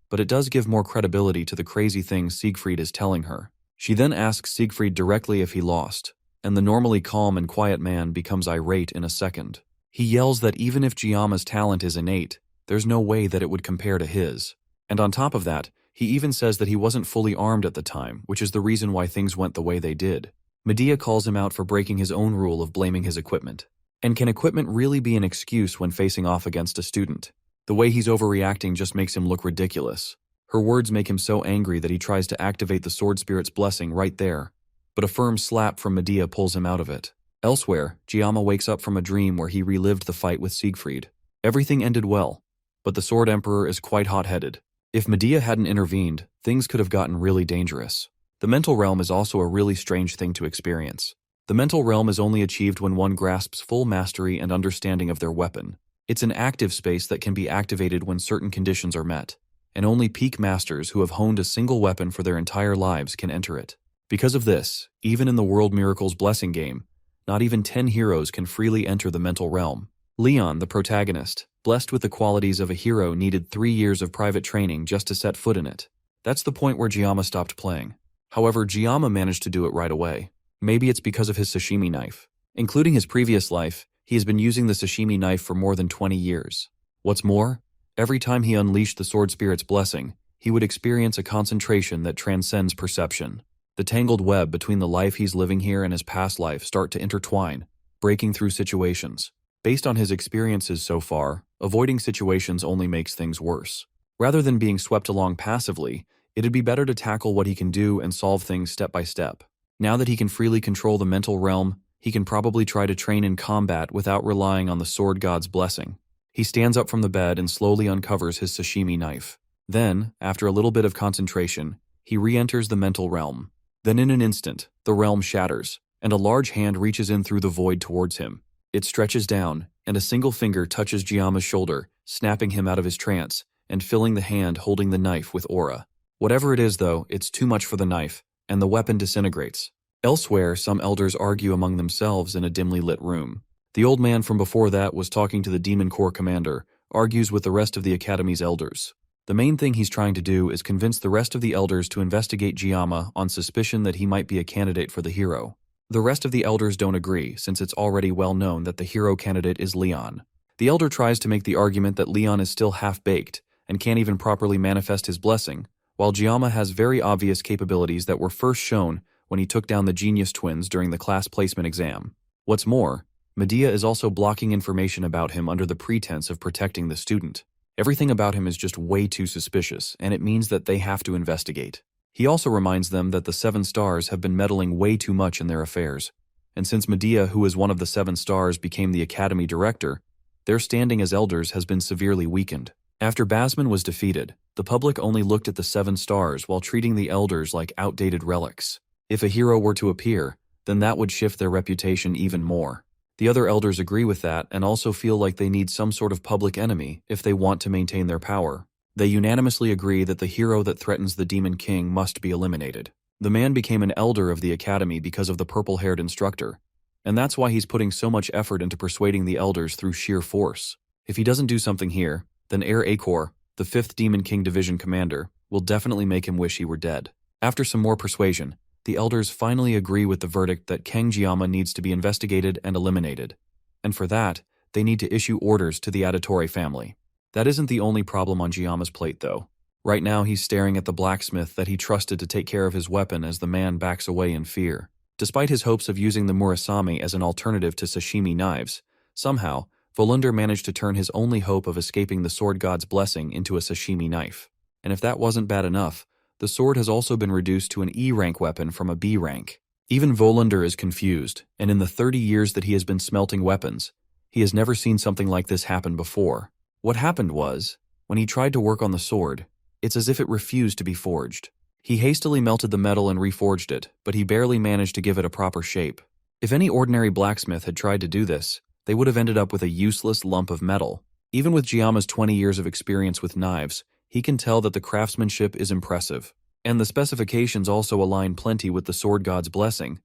S1: but it does give more credibility to the crazy things Siegfried is telling her. She then asks Siegfried directly if he lost, and the normally calm and quiet man becomes irate in a second. He yells that even if Gayama's talent is innate, there's no way that it would compare to his. And on top of that, he even says that he wasn't fully armed at the time, which is the reason why things went the way they did. Medea calls him out for breaking his own rule of blaming his equipment. And can equipment really be an excuse when facing off against a student? The way he's overreacting just makes him look ridiculous. Her words make him so angry that he tries to activate the Sword Spirit's blessing right there, but a firm slap from Medea pulls him out of it. Elsewhere, Gayama wakes up from a dream where he relived the fight with Siegfried. Everything ended well, but the Sword Emperor is quite hot-headed. If Medea hadn't intervened, things could have gotten really dangerous. The mental realm is also a really strange thing to experience. The mental realm is only achieved when one grasps full mastery and understanding of their weapon. It's an active space that can be activated when certain conditions are met, and only peak masters who have honed a single weapon for their entire lives can enter it. Because of this, even in the World Miracles Blessing game, not even 10 heroes can freely enter the mental realm. Leon, the protagonist, blessed with the qualities of a hero, needed 3 years of private training just to set foot in it. That's the point where Gayama stopped playing. However, Gayama managed to do it right away. Maybe it's because of his sashimi knife. Including his previous life, he has been using the sashimi knife for more than 20 years. What's more, every time he unleashed the Sword Spirit's blessing, he would experience a concentration that transcends perception. The tangled web between the life he's living here and his past life start to intertwine, breaking through situations. Based on his experiences so far, avoiding situations only makes things worse. Rather than being swept along passively, it'd be better to tackle what he can do and solve things step by step. Now that he can freely control the mental realm, he can probably try to train in combat without relying on the sword god's blessing. He stands up from the bed and slowly uncovers his sashimi knife. Then, after a little bit of concentration, he re-enters the mental realm. Then in an instant, the realm shatters, and a large hand reaches in through the void towards him. It stretches down, and a single finger touches Gayama's shoulder, snapping him out of his trance, and filling the hand holding the knife with aura. Whatever it is though, it's too much for the knife, and the weapon disintegrates. Elsewhere, some elders argue among themselves in a dimly lit room. The old man from before that was talking to the Demon Corps commander, argues with the rest of the Academy's elders. The main thing he's trying to do is convince the rest of the elders to investigate Gyama on suspicion that he might be a candidate for the hero. The rest of the elders don't agree, since it's already well known that the hero candidate is Leon. The elder tries to make the argument that Leon is still half-baked, and can't even properly manifest his blessing, while Gyama has very obvious capabilities that were first shown when he took down the Genius Twins during the class placement exam. What's more, Medea is also blocking information about him under the pretense of protecting the student. Everything about him is just way too suspicious, and it means that they have to investigate. He also reminds them that the 7 stars have been meddling way too much in their affairs, and since Medea, who is one of the 7 stars, became the Academy director, their standing as elders has been severely weakened. After Basman was defeated, the public only looked at the 7 stars while treating the elders like outdated relics. If a hero were to appear, then that would shift their reputation even more. The other elders agree with that and also feel like they need some sort of public enemy if they want to maintain their power. They unanimously agree that the hero that threatens the Demon King must be eliminated. The man became an elder of the Academy because of the purple-haired instructor, and that's why he's putting so much effort into persuading the elders through sheer force. If he doesn't do something here, then Heir Acor, the 5th Demon King Division commander, will definitely make him wish he were dead. After some more persuasion, the elders finally agree with the verdict that King Gyama needs to be investigated and eliminated. And for that, they need to issue orders to the Auditore family. That isn't the only problem on Gyama's plate, though. Right now, he's staring at the blacksmith that he trusted to take care of his weapon as the man backs away in fear. Despite his hopes of using the Murasame as an alternative to sashimi knives, somehow, Volunder managed to turn his only hope of escaping the sword god's blessing into a sashimi knife. And if that wasn't bad enough, the sword has also been reduced to an E-rank weapon from a B rank. Even Volunder is confused, and in the 30 years that he has been smelting weapons, he has never seen something like this happen before. What happened was, when he tried to work on the sword, it's as if it refused to be forged. He hastily melted the metal and reforged it, but he barely managed to give it a proper shape. If any ordinary blacksmith had tried to do this, they would have ended up with a useless lump of metal. Even with Gyama's 20 years of experience with knives, he can tell that the craftsmanship is impressive, and the specifications also align plenty with the sword god's blessing,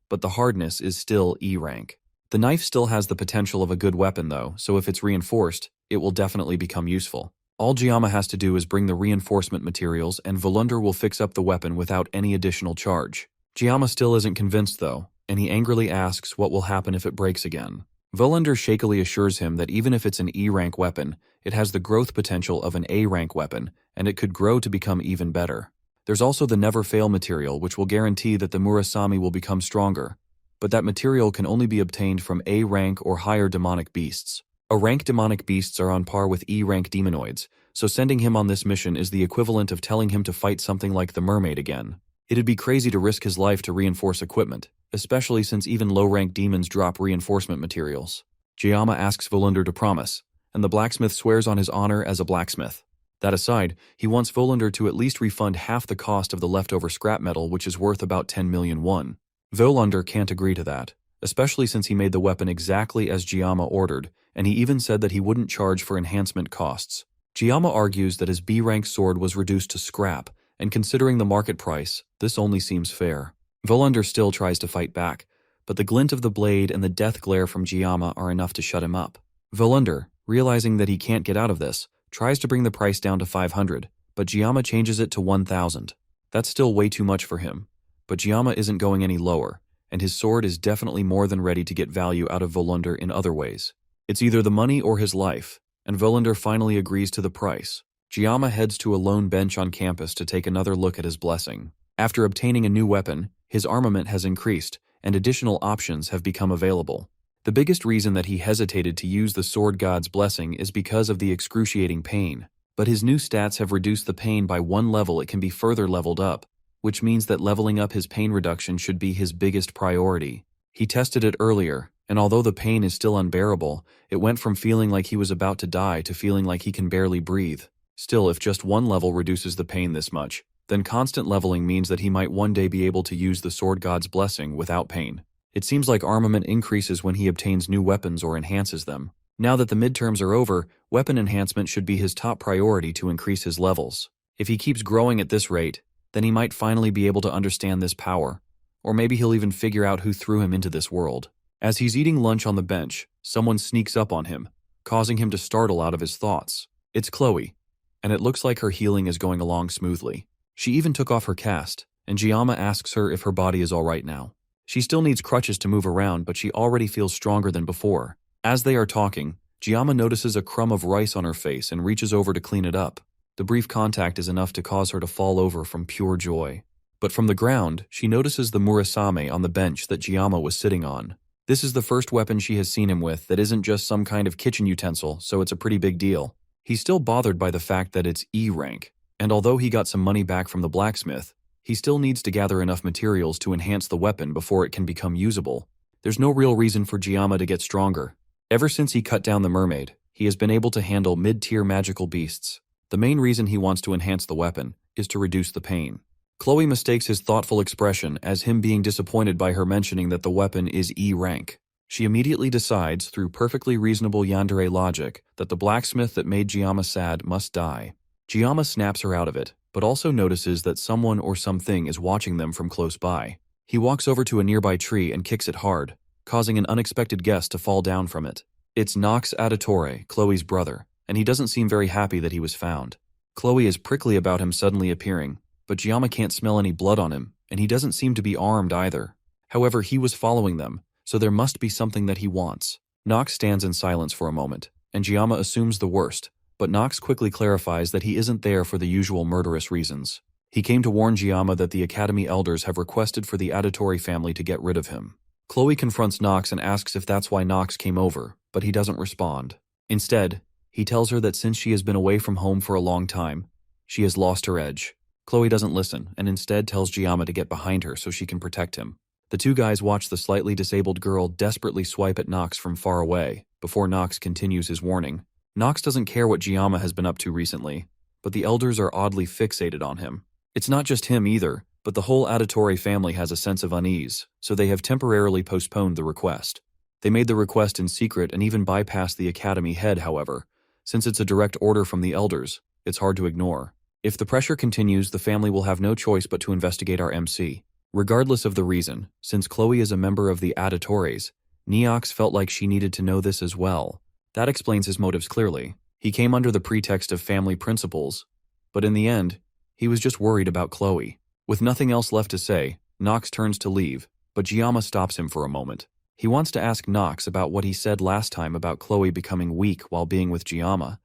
S1: but the hardness is still E rank. The knife still has the potential of a good weapon though, so if it's reinforced, it will definitely become useful. All Gyama has to do is bring the reinforcement materials and Volunder will fix up the weapon without any additional charge. Gyama still isn't convinced though, and he angrily asks what will happen if it breaks again. Volunder shakily assures him that even if it's an E-rank weapon, it has the growth potential of an A-rank weapon, and it could grow to become even better. There's also the Never Fail material, which will guarantee that the Murasame will become stronger, but that material can only be obtained from A-rank or higher demonic beasts. A-rank demonic beasts are on par with E-rank demonoids, so sending him on this mission is the equivalent of telling him to fight something like the mermaid again. It'd be crazy to risk his life to reinforce equipment, especially since even low-rank demons drop reinforcement materials. Gyama asks Volunder to promise, and the blacksmith swears on his honor as a blacksmith. That aside, he wants Volunder to at least refund half the cost of the leftover scrap metal, which is worth about 10 million won. Volunder can't agree to that, especially since he made the weapon exactly as Gyama ordered, and he even said that he wouldn't charge for enhancement costs. Gyama argues that his B-rank sword was reduced to scrap, and considering the market price, this only seems fair. Volunder still tries to fight back, but the glint of the blade and the death glare from Gyama are enough to shut him up. Volunder, realizing that he can't get out of this, tries to bring the price down to 500, but Gyama changes it to 1,000. That's still way too much for him, but Gyama isn't going any lower, and his sword is definitely more than ready to get value out of Volunder in other ways. It's either the money or his life, and Volunder finally agrees to the price. Gyama heads to a lone bench on campus to take another look at his blessing. After obtaining a new weapon, his armament has increased, and additional options have become available. The biggest reason that he hesitated to use the sword god's blessing is because of the excruciating pain, but his new stats have reduced the pain by 1 level. It can be further leveled up, which means that leveling up his pain reduction should be his biggest priority. He tested it earlier, and although the pain is still unbearable, it went from feeling like he was about to die to feeling like he can barely breathe. Still, if just 1 level reduces the pain this much, then constant leveling means that he might one day be able to use the sword god's blessing without pain. It seems like armament increases when he obtains new weapons or enhances them. Now that the midterms are over, weapon enhancement should be his top priority to increase his levels. If he keeps growing at this rate, then he might finally be able to understand this power, or maybe he'll even figure out who threw him into this world. As he's eating lunch on the bench, someone sneaks up on him, causing him to startle out of his thoughts. It's Chloe, and it looks like her healing is going along smoothly. She even took off her cast, and Giamma asks her if her body is alright now. She still needs crutches to move around, but she already feels stronger than before. As they are talking, Giamma notices a crumb of rice on her face and reaches over to clean it up. The brief contact is enough to cause her to fall over from pure joy. But from the ground, she notices the murasame on the bench that Giamma was sitting on. This is the first weapon she has seen him with that isn't just some kind of kitchen utensil, so it's a pretty big deal. He's still bothered by the fact that it's E rank, and although he got some money back from the blacksmith, he still needs to gather enough materials to enhance the weapon before it can become usable. There's no real reason for Giamma to get stronger. Ever since he cut down the mermaid, he has been able to handle mid-tier magical beasts. The main reason he wants to enhance the weapon is to reduce the pain. Chloe mistakes his thoughtful expression as him being disappointed by her mentioning that the weapon is E rank. She immediately decides, through perfectly reasonable Yandere logic, that the blacksmith that made Giamma sad must die. Giamma snaps her out of it, but also notices that someone or something is watching them from close by. He walks over to a nearby tree and kicks it hard, causing an unexpected guest to fall down from it. It's Nox Auditore, Chloe's brother, and he doesn't seem very happy that he was found. Chloe is prickly about him suddenly appearing, but Giamma can't smell any blood on him, and he doesn't seem to be armed either. However, he was following them, so there must be something that he wants. Nox stands in silence for a moment, and Giamma assumes the worst, but Nox quickly clarifies that he isn't there for the usual murderous reasons. He came to warn Giamma that the Academy elders have requested for the Auditore family to get rid of him. Chloe confronts Nox and asks if that's why Nox came over, but he doesn't respond. Instead, he tells her that since she has been away from home for a long time, she has lost her edge. Chloe doesn't listen, and instead tells Giamma to get behind her so she can protect him. The two guys watch the slightly disabled girl desperately swipe at Nox from far away, before Nox continues his warning. Nox doesn't care what Giamma has been up to recently, but the elders are oddly fixated on him. It's not just him either, but the whole Auditore family has a sense of unease, so they have temporarily postponed the request. They made the request in secret and even bypassed the Academy head, however. Since it's a direct order from the elders, it's hard to ignore. If the pressure continues, the family will have no choice but to investigate our MC. Regardless of the reason, since Chloe is a member of the Auditores, Neox felt like she needed to know this as well. That explains his motives clearly. He came under the pretext of family principles, but in the end, he was just worried about Chloe. With nothing else left to say, Nox turns to leave, but Giamma stops him for a moment. He wants to ask Nox about what he said last time about Chloe becoming weak while being with Giamma,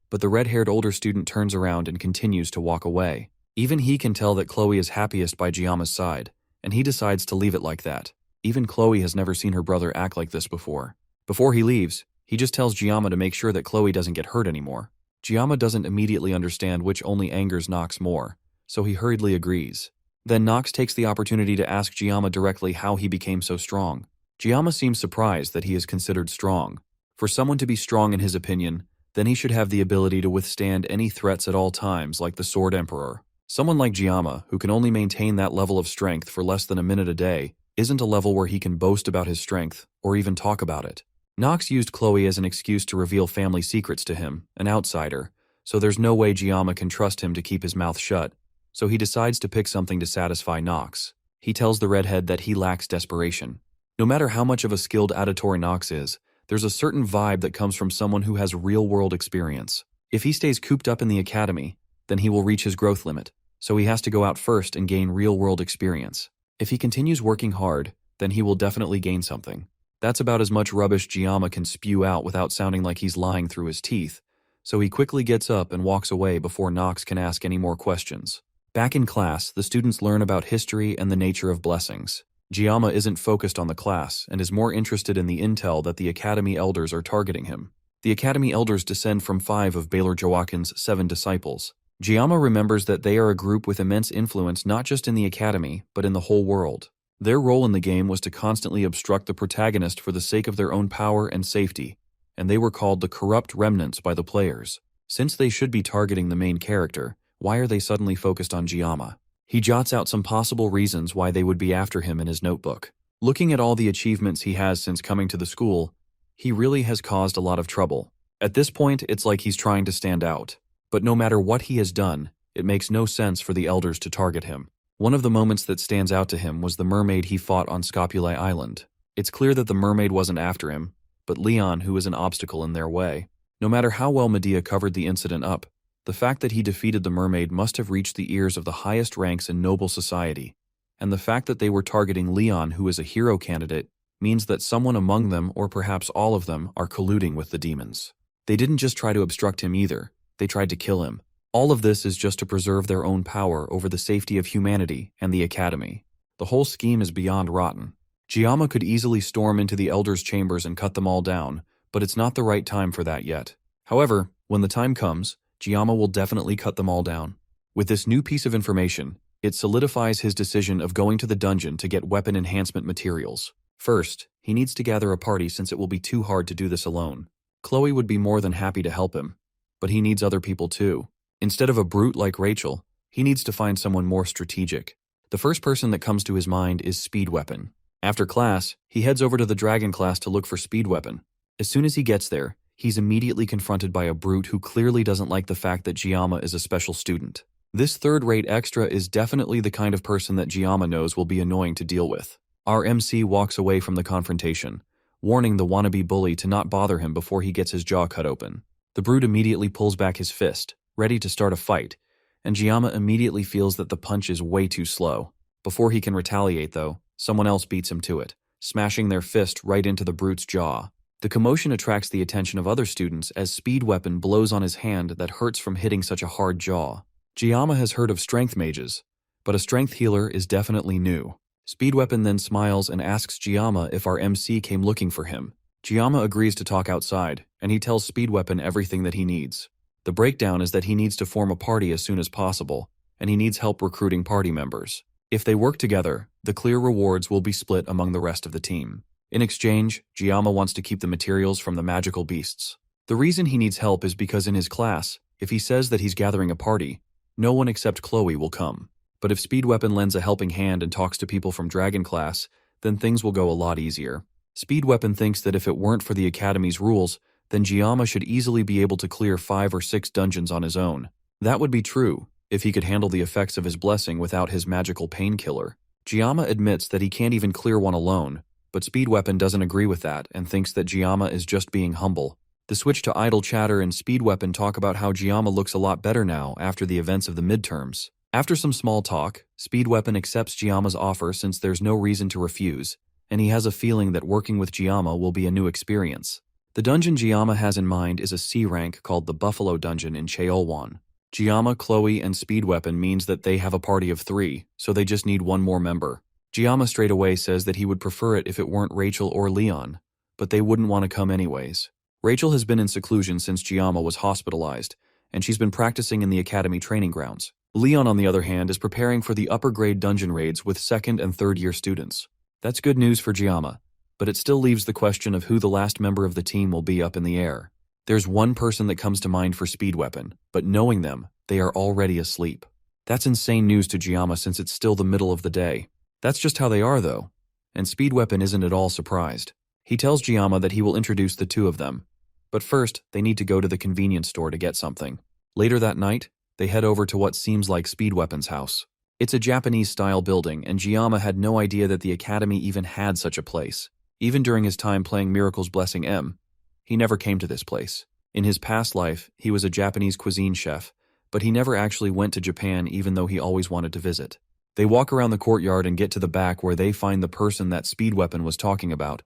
S1: but the red-haired older student turns around and continues to walk away. Even he can tell that Chloe is happiest by Giamma's side, and he decides to leave it like that. Even Chloe has never seen her brother act like this before. Before he leaves, he just tells Giamma to make sure that Chloe doesn't get hurt anymore. Giamma doesn't immediately understand which only angers Nox more, so he hurriedly agrees. Then Nox takes the opportunity to ask Giamma directly how he became so strong. Giamma seems surprised that he is considered strong. For someone to be strong in his opinion, then he should have the ability to withstand any threats at all times like the Sword Emperor. Someone like Giamma, who can only maintain that level of strength for less than a minute a day, isn't a level where he can boast about his strength, or even talk about it. Nox used Chloe as an excuse to reveal family secrets to him, an outsider, so there's no way Giamma can trust him to keep his mouth shut, so he decides to pick something to satisfy Nox. He tells the redhead that he lacks desperation. No matter how much of a skilled Auditore Nox is, there's a certain vibe that comes from someone who has real-world experience. If he stays cooped up in the academy, then he will reach his growth limit, so he has to go out first and gain real-world experience. If he continues working hard, then he will definitely gain something. That's about as much rubbish Giamma can spew out without sounding like he's lying through his teeth, so he quickly gets up and walks away before Nox can ask any more questions. Back in class, the students learn about history and the nature of blessings. Giamma isn't focused on the class and is more interested in the intel that the Academy elders are targeting him. The Academy elders descend from 5 of Baylor Joaquin's 7 disciples. Giamma remembers that they are a group with immense influence not just in the Academy, but in the whole world. Their role in the game was to constantly obstruct the protagonist for the sake of their own power and safety, and they were called the corrupt remnants by the players. Since they should be targeting the main character, why are they suddenly focused on Giamma? He jots out some possible reasons why they would be after him in his notebook. Looking at all the achievements he has since coming to the school, he really has caused a lot of trouble. At this point, it's like he's trying to stand out. But no matter what he has done, It makes no sense for the elders to target him. One of the moments that stands out to him was the mermaid he fought on Scopulae Island. It's clear that the mermaid wasn't after him, but Leon, who was an obstacle in their way. No matter how well Medea covered the incident up, the fact that he defeated the mermaid must have reached the ears of the highest ranks in noble society, and the fact that they were targeting Leon, who is a hero candidate, means that someone among them, or perhaps all of them, are colluding with the demons. They didn't just try to obstruct him either, they tried to kill him. All of this is just to preserve their own power over the safety of humanity and the Academy. The whole scheme is beyond rotten. Giamma could easily storm into the Elders' chambers and cut them all down, but it's not the right time for that yet. However, when the time comes, Giamma will definitely cut them all down. With this new piece of information, it solidifies his decision of going to the dungeon to get weapon enhancement materials. First, he needs to gather a party since it will be too hard to do this alone. Chloe would be more than happy to help him, but he needs other people too. Instead of a brute like Rachel, he needs to find someone more strategic. The first person that comes to his mind is Speed Weapon. After class, he heads over to the Dragon class to look for Speed Weapon. As soon as he gets there, he's immediately confronted by a brute who clearly doesn't like the fact that Giamma is a special student. This third-rate extra is definitely the kind of person that Giamma knows will be annoying to deal with. Our MC walks away from the confrontation, warning the wannabe bully to not bother him before he gets his jaw cut open. The brute immediately pulls back his fist, ready to start a fight, and Giamma immediately feels that the punch is way too slow. Before he can retaliate, though, someone else beats him to it, smashing their fist right into the brute's jaw. The commotion attracts the attention of other students as Speed Weapon blows on his hand that hurts from hitting such a hard jaw. Giamma has heard of strength mages, but a strength healer is definitely new. Speed Weapon then smiles and asks Giamma if our MC came looking for him. Giamma agrees to talk outside, and he tells Speed Weapon everything that he needs. The breakdown is that he needs to form a party as soon as possible, and he needs help recruiting party members. If they work together, the clear rewards will be split among the rest of the team. In exchange, Giamma wants to keep the materials from the magical beasts. The reason he needs help is because in his class, if he says that he's gathering a party, no one except Chloe will come. But if Speed Weapon lends a helping hand and talks to people from Dragon class, then things will go a lot easier. Speed Weapon thinks that if it weren't for the Academy's rules, then Giamma should easily be able to clear 5 or 6 dungeons on his own. That would be true, if he could handle the effects of his blessing without his magical painkiller. Giamma admits that he can't even clear one alone, but Speed Weapon doesn't agree with that and thinks that Giamma is just being humble. The switch to idle chatter and Speed Weapon talk about how Giamma looks a lot better now after the events of the midterms. After some small talk, Speed Weapon accepts Giamma's offer since there's no reason to refuse, and he has a feeling that working with Giamma will be a new experience. The dungeon Giamma has in mind is a C rank called the Buffalo Dungeon in Cheolwan. Giamma, Chloe, and Speed Weapon means that they have a party of 3, so they just need one more member. Giamma straight away says that he would prefer it if it weren't Rachel or Leon, but they wouldn't want to come anyways. Rachel has been in seclusion since Giamma was hospitalized, and she's been practicing in the Academy training grounds. Leon, on the other hand, is preparing for the upper-grade dungeon raids with 2nd and 3rd-year students. That's good news for Giamma, but it still leaves the question of who the last member of the team will be up in the air. There's one person that comes to mind for Speed Weapon, but knowing them, they are already asleep. That's insane news to Giamma since it's still the middle of the day. That's just how they are, though, and Speed Weapon isn't at all surprised. He tells Giamma that he will introduce the 2 of them, but first, they need to go to the convenience store to get something. Later that night, they head over to what seems like Speed Weapon's house. It's a Japanese-style building, and Giamma had no idea that the Academy even had such a place. Even during his time playing Miracle's Blessing M, he never came to this place. In his past life, he was a Japanese cuisine chef, but he never actually went to Japan even though he always wanted to visit. They walk around the courtyard and get to the back where they find the person that Speed Weapon was talking about,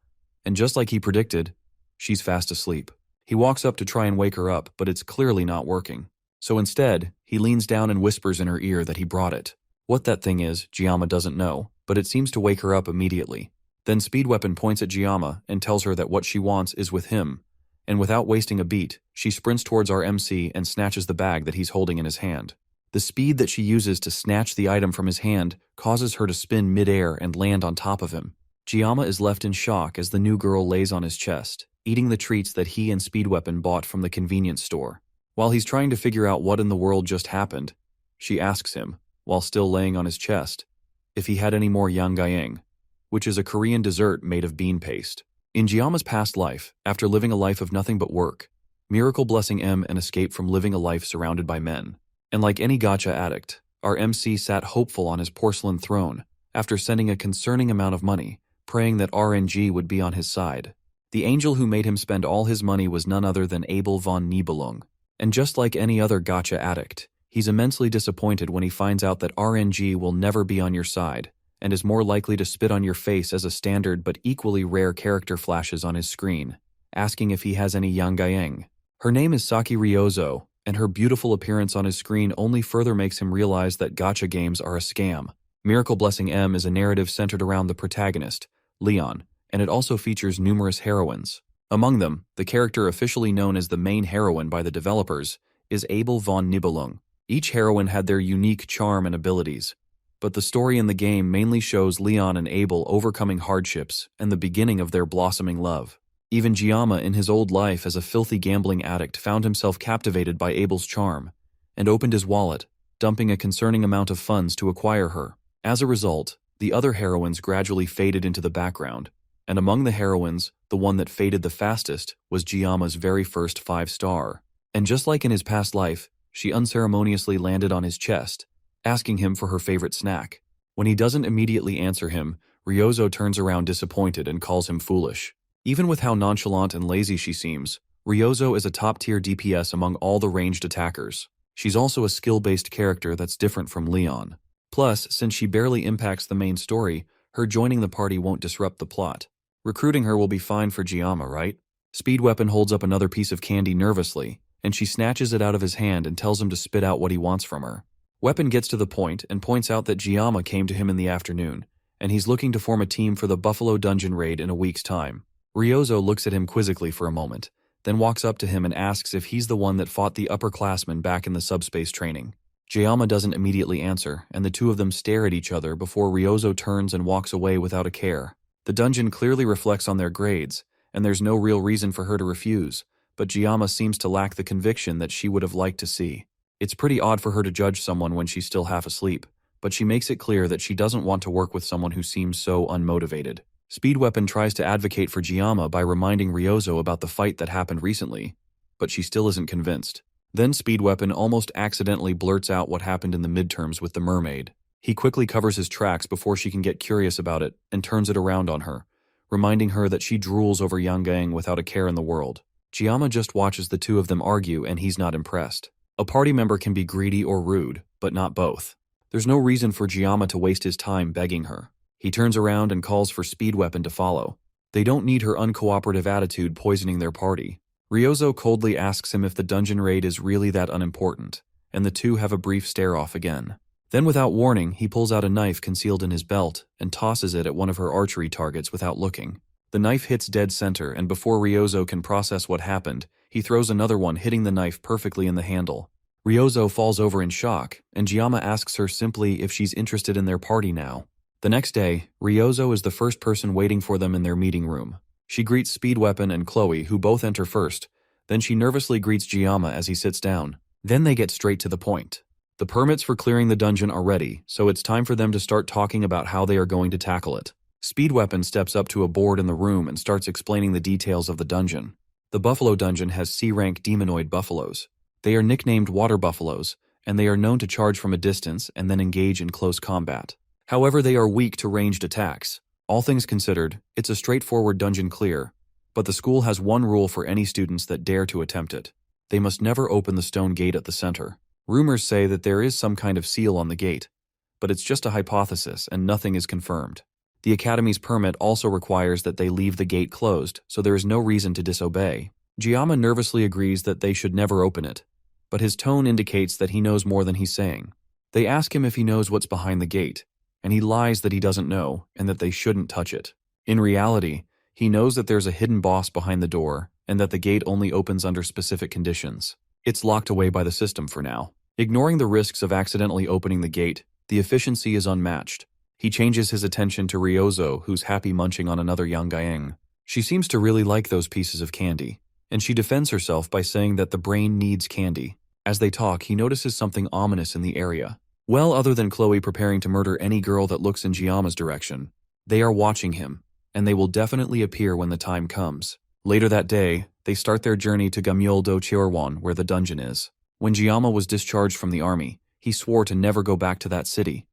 S1: and just like he predicted, she's fast asleep. He walks up to try and wake her up, but it's clearly not working. So instead, he leans down and whispers in her ear that he brought it. What that thing is, Giamma doesn't know, but it seems to wake her up immediately. Then Speed Weapon points at Giamma and tells her that what she wants is with him, and without wasting a beat, she sprints towards our MC and snatches the bag that he's holding in his hand. The speed that she uses to snatch the item from his hand causes her to spin mid-air and land on top of him. Giamma is left in shock as the new girl lays on his chest, eating the treats that he and Speed Weapon bought from the convenience store. While he's trying to figure out what in the world just happened, she asks him, while still laying on his chest, if he had any more yanggayang, which is a Korean dessert made of bean paste. In Giamma's past life, after living a life of nothing but work, Miracle Blessing M and escape from living a life surrounded by men. And like any gacha addict, our MC sat hopeful on his porcelain throne after sending a concerning amount of money, praying that RNG would be on his side. The angel who made him spend all his money was none other than Abel von Nibelung. And just like any other gacha addict, he's immensely disappointed when he finds out that RNG will never be on your side, and is more likely to spit on your face as a standard but equally rare character flashes on his screen, asking if he has any Yangaeng. Her name is Saki Ryozo, and her beautiful appearance on his screen only further makes him realize that gacha games are a scam. Miracle Blessing M is a narrative centered around the protagonist, Leon, and it also features numerous heroines. Among them, the character officially known as the main heroine by the developers is Abel von Nibelung. Each heroine had their unique charm and abilities, but the story in the game mainly shows Leon and Abel overcoming hardships and the beginning of their blossoming love. Even Giamma in his old life as a filthy gambling addict found himself captivated by Abel's charm, and opened his wallet, dumping a concerning amount of funds to acquire her. As a result, the other heroines gradually faded into the background, and among the heroines, the one that faded the fastest was Giamma's very first 5-star. And just like in his past life, she unceremoniously landed on his chest, asking him for her favorite snack. When he doesn't immediately answer him, Ryozo turns around disappointed and calls him foolish. Even with how nonchalant and lazy she seems, Ryozo is a top-tier DPS among all the ranged attackers. She's also a skill-based character that's different from Leon. Plus, since she barely impacts the main story, her joining the party won't disrupt the plot. Recruiting her will be fine for Giamma, right? Speed Weapon holds up another piece of candy nervously, and she snatches it out of his hand and tells him to spit out what he wants from her. Weapon gets to the point and points out that Giamma came to him in the afternoon, and he's looking to form a team for the Buffalo Dungeon raid in a week's time. Ryozo looks at him quizzically for a moment, then walks up to him and asks if he's the one that fought the upperclassmen back in the subspace training. Giamma doesn't immediately answer, and the two of them stare at each other before Ryozo turns and walks away without a care. The dungeon clearly reflects on their grades, and there's no real reason for her to refuse, but Giamma seems to lack the conviction that she would have liked to see. It's pretty odd for her to judge someone when she's still half asleep, but she makes it clear that she doesn't want to work with someone who seems so unmotivated. Speed Weapon tries to advocate for Giamma by reminding Ryozo about the fight that happened recently, but she still isn't convinced. Then Speed Weapon almost accidentally blurts out what happened in the midterms with the mermaid. He quickly covers his tracks before she can get curious about it and turns it around on her, reminding her that she drools over Yangang without a care in the world. Giamma just watches the two of them argue and he's not impressed. A party member can be greedy or rude, but not both. There's no reason for Giamma to waste his time begging her. He turns around and calls for Speed Weapon to follow. They don't need her uncooperative attitude poisoning their party. Ryozo coldly asks him if the dungeon raid is really that unimportant, and the two have a brief stare-off again. Then without warning, he pulls out a knife concealed in his belt and tosses it at one of her archery targets without looking. The knife hits dead center, and before Ryozo can process what happened, he throws another one, hitting the knife perfectly in the handle. Ryozo falls over in shock, and Giamma asks her simply if she's interested in their party now. The next day, Ryozo is the first person waiting for them in their meeting room. She greets Speed Weapon and Chloe, who both enter first. Then she nervously greets Giamma as he sits down. Then they get straight to the point. The permits for clearing the dungeon are ready, so it's time for them to start talking about how they are going to tackle it. Speed Weapon steps up to a board in the room and starts explaining the details of the dungeon. The Buffalo Dungeon has C-rank demonoid buffaloes. They are nicknamed water buffaloes, and they are known to charge from a distance and then engage in close combat. However, they are weak to ranged attacks. All things considered, it's a straightforward dungeon clear, but the school has one rule for any students that dare to attempt it. They must never open the stone gate at the center. Rumors say that there is some kind of seal on the gate, but it's just a hypothesis and nothing is confirmed. The Academy's permit also requires that they leave the gate closed, so there is no reason to disobey. Giamma nervously agrees that they should never open it, but his tone indicates that he knows more than he's saying. They ask him if he knows what's behind the gate, and he lies that he doesn't know and that they shouldn't touch it. In reality, he knows that there's a hidden boss behind the door and that the gate only opens under specific conditions. It's locked away by the system for now. Ignoring the risks of accidentally opening the gate, the efficiency is unmatched. He changes his attention to Ryozo, who's happy munching on another Yangaeng. She seems to really like those pieces of candy, and she defends herself by saying that the brain needs candy. As they talk, he notices something ominous in the area. Well, other than Chloe preparing to murder any girl that looks in Giamma's direction, they are watching him, and they will definitely appear when the time comes. Later that day, they start their journey to Gamyol do Chiorwan, where the dungeon is. When Giamma was discharged from the army, he swore to never go back to that city.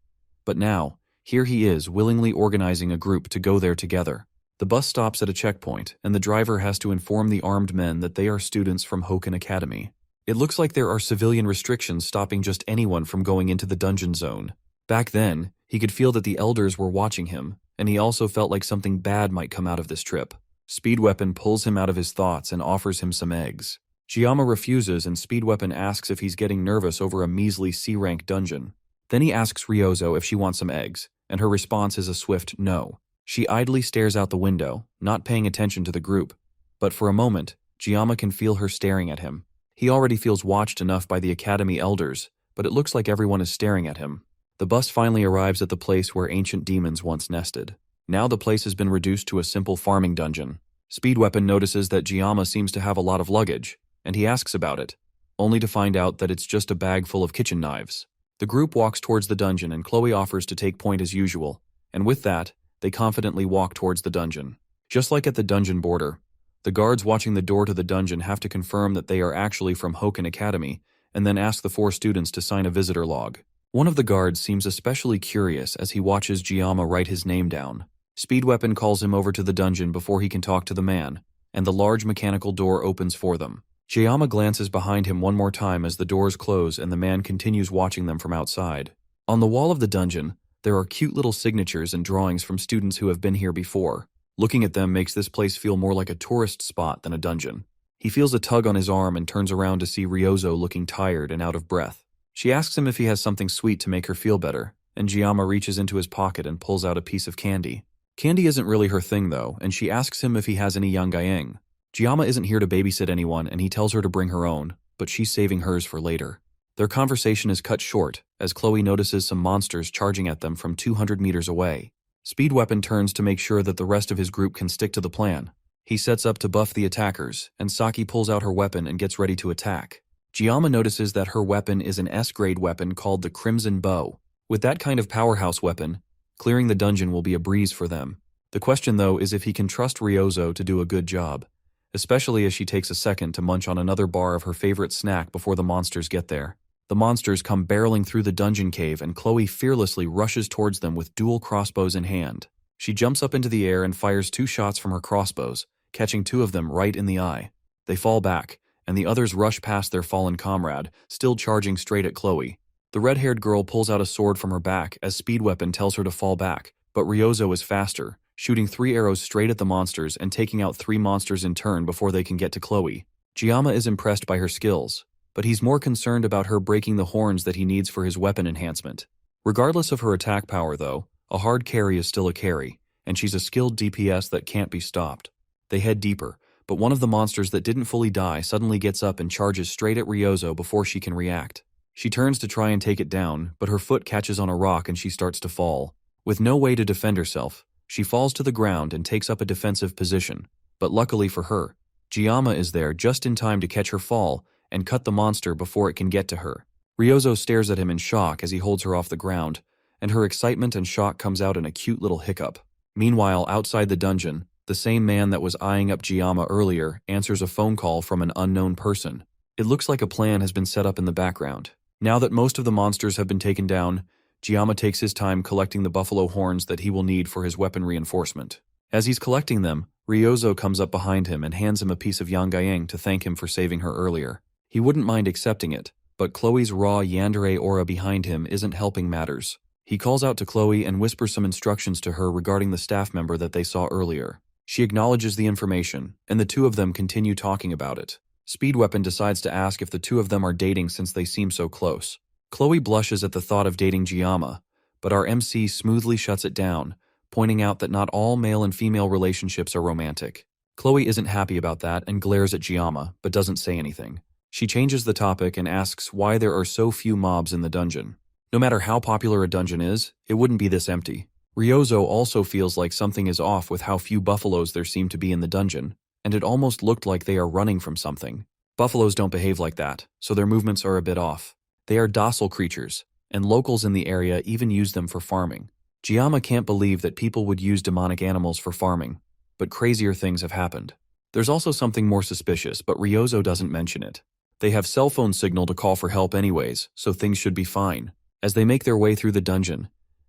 S1: But now, here he is willingly organizing a group to go there together. The bus stops at a checkpoint, and the driver has to inform the armed men that they are students from Hoken Academy. It looks like there are civilian restrictions stopping just anyone from going into the dungeon zone. Back then, he could feel that the elders were watching him, and he also felt like something bad might come out of this trip. Speedweapon pulls him out of his thoughts and offers him some eggs. Giamma refuses, and Speedweapon asks if he's getting nervous over a measly C-rank dungeon. Then he asks Ryozo if she wants some eggs, and her response is a swift no. She idly stares out the window, not paying attention to the group. But for a moment, Giamma can feel her staring at him. He already feels watched enough by the Academy elders, but it looks like everyone is staring at him. The bus finally arrives at the place where ancient demons once nested. Now the place has been reduced to a simple farming dungeon. Speedweapon notices that Giamma seems to have a lot of luggage, and he asks about it, only to find out that it's just a bag full of kitchen knives. The group walks towards the dungeon, and Chloe offers to take point as usual, and with that, they confidently walk towards the dungeon. Just like at the dungeon border, the guards watching the door to the dungeon have to confirm that they are actually from Hoken Academy, and then ask the 4 students to sign a visitor log. One of the guards seems especially curious as he watches Giamma write his name down. Speedweapon calls him over to the dungeon before he can talk to the man, and the large mechanical door opens for them. Giamma glances behind him one more time as the doors close and the man continues watching them from outside. On the wall of the dungeon, there are cute little signatures and drawings from students who have been here before. Looking at them makes this place feel more like a tourist spot than a dungeon. He feels a tug on his arm and turns around to see Ryozo looking tired and out of breath. She asks him if he has something sweet to make her feel better, and Giamma reaches into his pocket and pulls out a piece of candy. Candy isn't really her thing though, and she asks him if he has any Yangayang. Giamma isn't here to babysit anyone, and he tells her to bring her own, but she's saving hers for later. Their conversation is cut short, as Chloe notices some monsters charging at them from 200 meters away. Speedweapon turns to make sure that the rest of his group can stick to the plan. He sets up to buff the attackers, and Saki pulls out her weapon and gets ready to attack. Giamma notices that her weapon is an S-grade weapon called the Crimson Bow. With that kind of powerhouse weapon, clearing the dungeon will be a breeze for them. The question though is if he can trust Ryozo to do a good job, especially as she takes a second to munch on another bar of her favorite snack before the monsters get there. The monsters come barreling through the dungeon cave, and Chloe fearlessly rushes towards them with dual crossbows in hand. She jumps up into the air and fires 2 shots from her crossbows, catching 2 of them right in the eye. They fall back, and the others rush past their fallen comrade, still charging straight at Chloe. The red-haired girl pulls out a sword from her back as Speedweapon tells her to fall back, but Ryozo is faster, shooting 3 arrows straight at the monsters and taking out 3 monsters in turn before they can get to Chloe. Giamma is impressed by her skills, but he's more concerned about her breaking the horns that he needs for his weapon enhancement. Regardless of her attack power though, a hard carry is still a carry, and she's a skilled DPS that can't be stopped. They head deeper, but one of the monsters that didn't fully die suddenly gets up and charges straight at Ryozo before she can react. She turns to try and take it down, but her foot catches on a rock and she starts to fall. With no way to defend herself, she falls to the ground and takes up a defensive position, but luckily for her, Giamma is there just in time to catch her fall and cut the monster before it can get to her. Ryozo stares at him in shock as he holds her off the ground, and her excitement and shock comes out in a cute little hiccup. Meanwhile, outside the dungeon, the same man that was eyeing up Giamma earlier answers a phone call from an unknown person. It looks like a plan has been set up in the background. Now that most of the monsters have been taken down, Giamma takes his time collecting the buffalo horns that he will need for his weapon reinforcement. As he's collecting them, Ryozo comes up behind him and hands him a piece of Yangayang to thank him for saving her earlier. He wouldn't mind accepting it, but Chloe's raw Yandere aura behind him isn't helping matters. He calls out to Chloe and whispers some instructions to her regarding the staff member that they saw earlier. She acknowledges the information, and the 2 of them continue talking about it. Speedweapon decides to ask if the 2 of them are dating since they seem so close. Chloe blushes at the thought of dating Giamma, but our MC smoothly shuts it down, pointing out that not all male and female relationships are romantic. Chloe isn't happy about that and glares at Giamma, but doesn't say anything. She changes the topic and asks why there are so few mobs in the dungeon. No matter how popular a dungeon is, it wouldn't be this empty. Ryozo also feels like something is off with how few buffaloes there seem to be in the dungeon, and it almost looked like they are running from something. Buffaloes don't behave like that, so their movements are a bit off. They are docile creatures, and locals in the area even use them for farming. Giamma can't believe that people would use demonic animals for farming, but crazier things have happened. There's also something more suspicious, but Ryozo doesn't mention it. They have cell phone signal to call for help anyways, so things should be fine. As they make their way through the dungeon,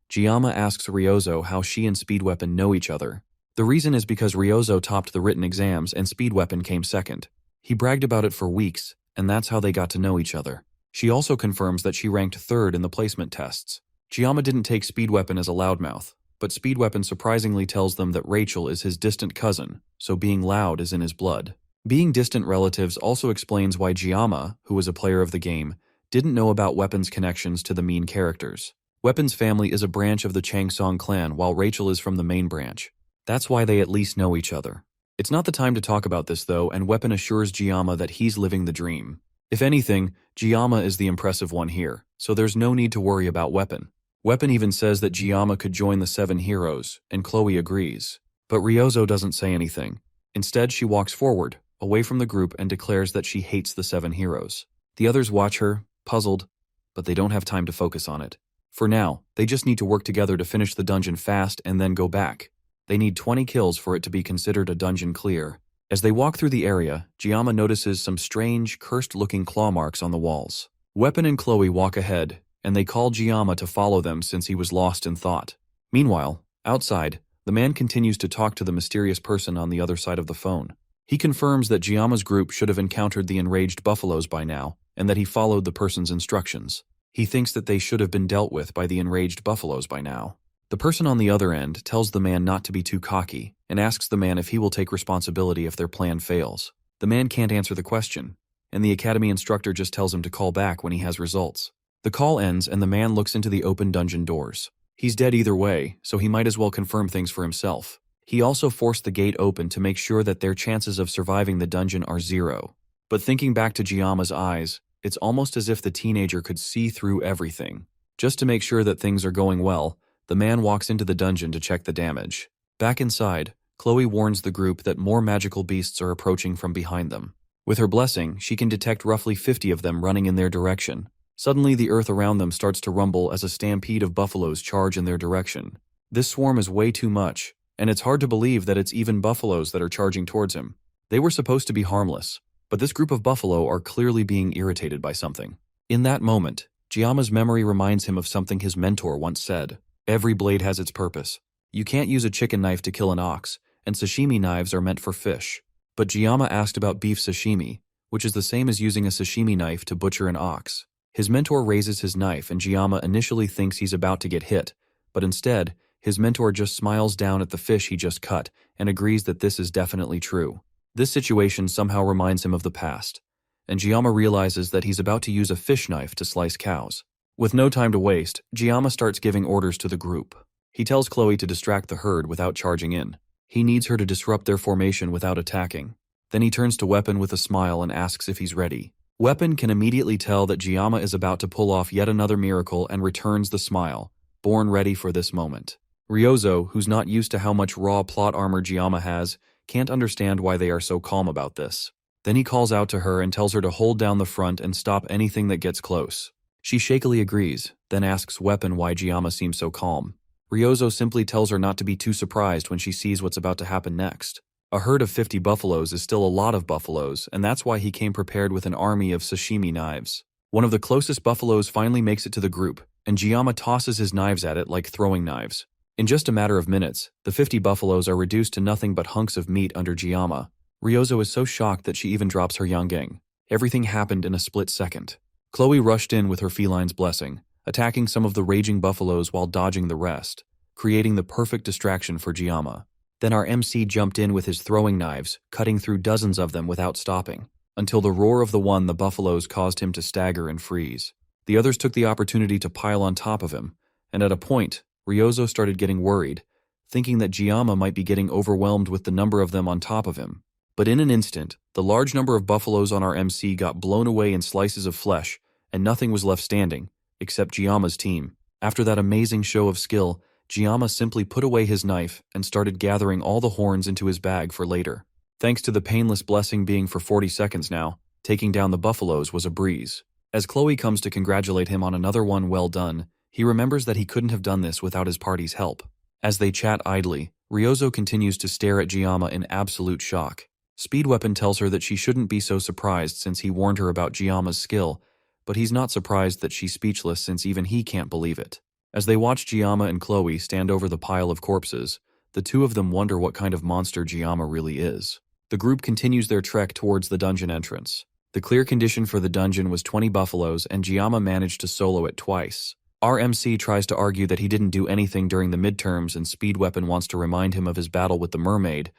S1: Giamma asks Ryozo how she and Speedweapon know each other. The reason is because Ryozo topped the written exams and Speedweapon came second. He bragged about it for weeks, and that's how they got to know each other. She also confirms that she ranked third in the placement tests. Giamma didn't take Speedweapon as a loudmouth, but Speedweapon surprisingly tells them that Rachel is his distant cousin, so being loud is in his blood. Being distant relatives also explains why Giamma, who was a player of the game, didn't know about Weapon's connections to the main characters. Weapon's family is a branch of the Changsong clan while Rachel is from the main branch. That's why they at least know each other. It's not the time to talk about this though, and Weapon assures Giamma that he's living the dream. If anything, Giamma is the impressive one here, so there's no need to worry about Weapon. Weapon even says that Giamma could join the 7 heroes, and Chloe agrees. But Ryozo doesn't say anything. Instead, she walks forward, away from the group, and declares that she hates the 7 heroes. The others watch her, puzzled, but they don't have time to focus on it. For now, they just need to work together to finish the dungeon fast and then go back. They need 20 kills for it to be considered a dungeon clear. As they walk through the area, Giamma notices some strange, cursed-looking claw marks on the walls. Weapon and Chloe walk ahead, and they call Giamma to follow them since he was lost in thought. Meanwhile, outside, the man continues to talk to the mysterious person on the other side of the phone. He confirms that Giamma's group should have encountered the enraged buffaloes by now, and that he followed the person's instructions. He thinks that they should have been dealt with by the enraged buffaloes by now. The person on the other end tells the man not to be too cocky, and asks the man if he will take responsibility if their plan fails. The man can't answer the question, and the academy instructor just tells him to call back when he has results. The call ends and the man looks into the open dungeon doors. He's dead either way, so he might as well confirm things for himself. He also forced the gate open to make sure that their chances of surviving the dungeon are 0. But thinking back to Giamma's eyes, it's almost as if the teenager could see through everything. Just to make sure that things are going well, the man walks into the dungeon to check the damage. Back inside, Chloe warns the group that more magical beasts are approaching from behind them. With her blessing, she can detect roughly 50 of them running in their direction. Suddenly, the earth around them starts to rumble as a stampede of buffaloes charge in their direction. This swarm is way too much, and it's hard to believe that it's even buffaloes that are charging towards him. They were supposed to be harmless, but this group of buffalo are clearly being irritated by something. In that moment, Giamma's memory reminds him of something his mentor once said. Every blade has its purpose. You can't use a chicken knife to kill an ox, and sashimi knives are meant for fish. But Giamma asked about beef sashimi, which is the same as using a sashimi knife to butcher an ox. His mentor raises his knife and Giamma initially thinks he's about to get hit, but instead, his mentor just smiles down at the fish he just cut and agrees that this is definitely true. This situation somehow reminds him of the past, and Giamma realizes that he's about to use a fish knife to slice cows. With no time to waste, Giamma starts giving orders to the group. He tells Chloe to distract the herd without charging in. He needs her to disrupt their formation without attacking. Then he turns to Weapon with a smile and asks if he's ready. Weapon can immediately tell that Giamma is about to pull off yet another miracle and returns the smile, born ready for this moment. Ryozo, who's not used to how much raw plot armor Giamma has, can't understand why they are so calm about this. Then he calls out to her and tells her to hold down the front and stop anything that gets close. She shakily agrees, then asks Weapon why Giamma seems so calm. Ryozo simply tells her not to be too surprised when she sees what's about to happen next. A herd of 50 buffaloes is still a lot of buffaloes, and that's why he came prepared with an army of sashimi knives. One of the closest buffaloes finally makes it to the group, and Giamma tosses his knives at it like throwing knives. In just a matter of minutes, the 50 buffaloes are reduced to nothing but hunks of meat under Giamma. Ryozo is so shocked that she even drops her yangeng. Everything happened in a split second. Chloe rushed in with her feline's blessing, attacking some of the raging buffaloes while dodging the rest, creating the perfect distraction for Giamma. Then our MC jumped in with his throwing knives, cutting through dozens of them without stopping, until the roar of the buffaloes caused him to stagger and freeze. The others took the opportunity to pile on top of him, and at a point, Ryozo started getting worried, thinking that Giamma might be getting overwhelmed with the number of them on top of him. But in an instant, the large number of buffaloes on our MC got blown away in slices of flesh, and nothing was left standing, except Giamma's team. After that amazing show of skill, Giamma simply put away his knife and started gathering all the horns into his bag for later. Thanks to the painless blessing being for 40 seconds now, taking down the buffaloes was a breeze. As Chloe comes to congratulate him on another one well done, he remembers that he couldn't have done this without his party's help. As they chat idly, Ryozo continues to stare at Giamma in absolute shock. Speed Weapon tells her that she shouldn't be so surprised since he warned her about Giamma's skill, but he's not surprised that she's speechless since even he can't believe it. As they watch Giamma and Chloe stand over the pile of corpses, the two of them wonder what kind of monster Giamma really is. The group continues their trek towards the dungeon entrance. The clear condition for the dungeon was 20 buffaloes, and Giamma managed to solo it twice. RMC tries to argue that he didn't do anything during the midterms, and Speed Weapon wants to remind him of his battle with the mermaid,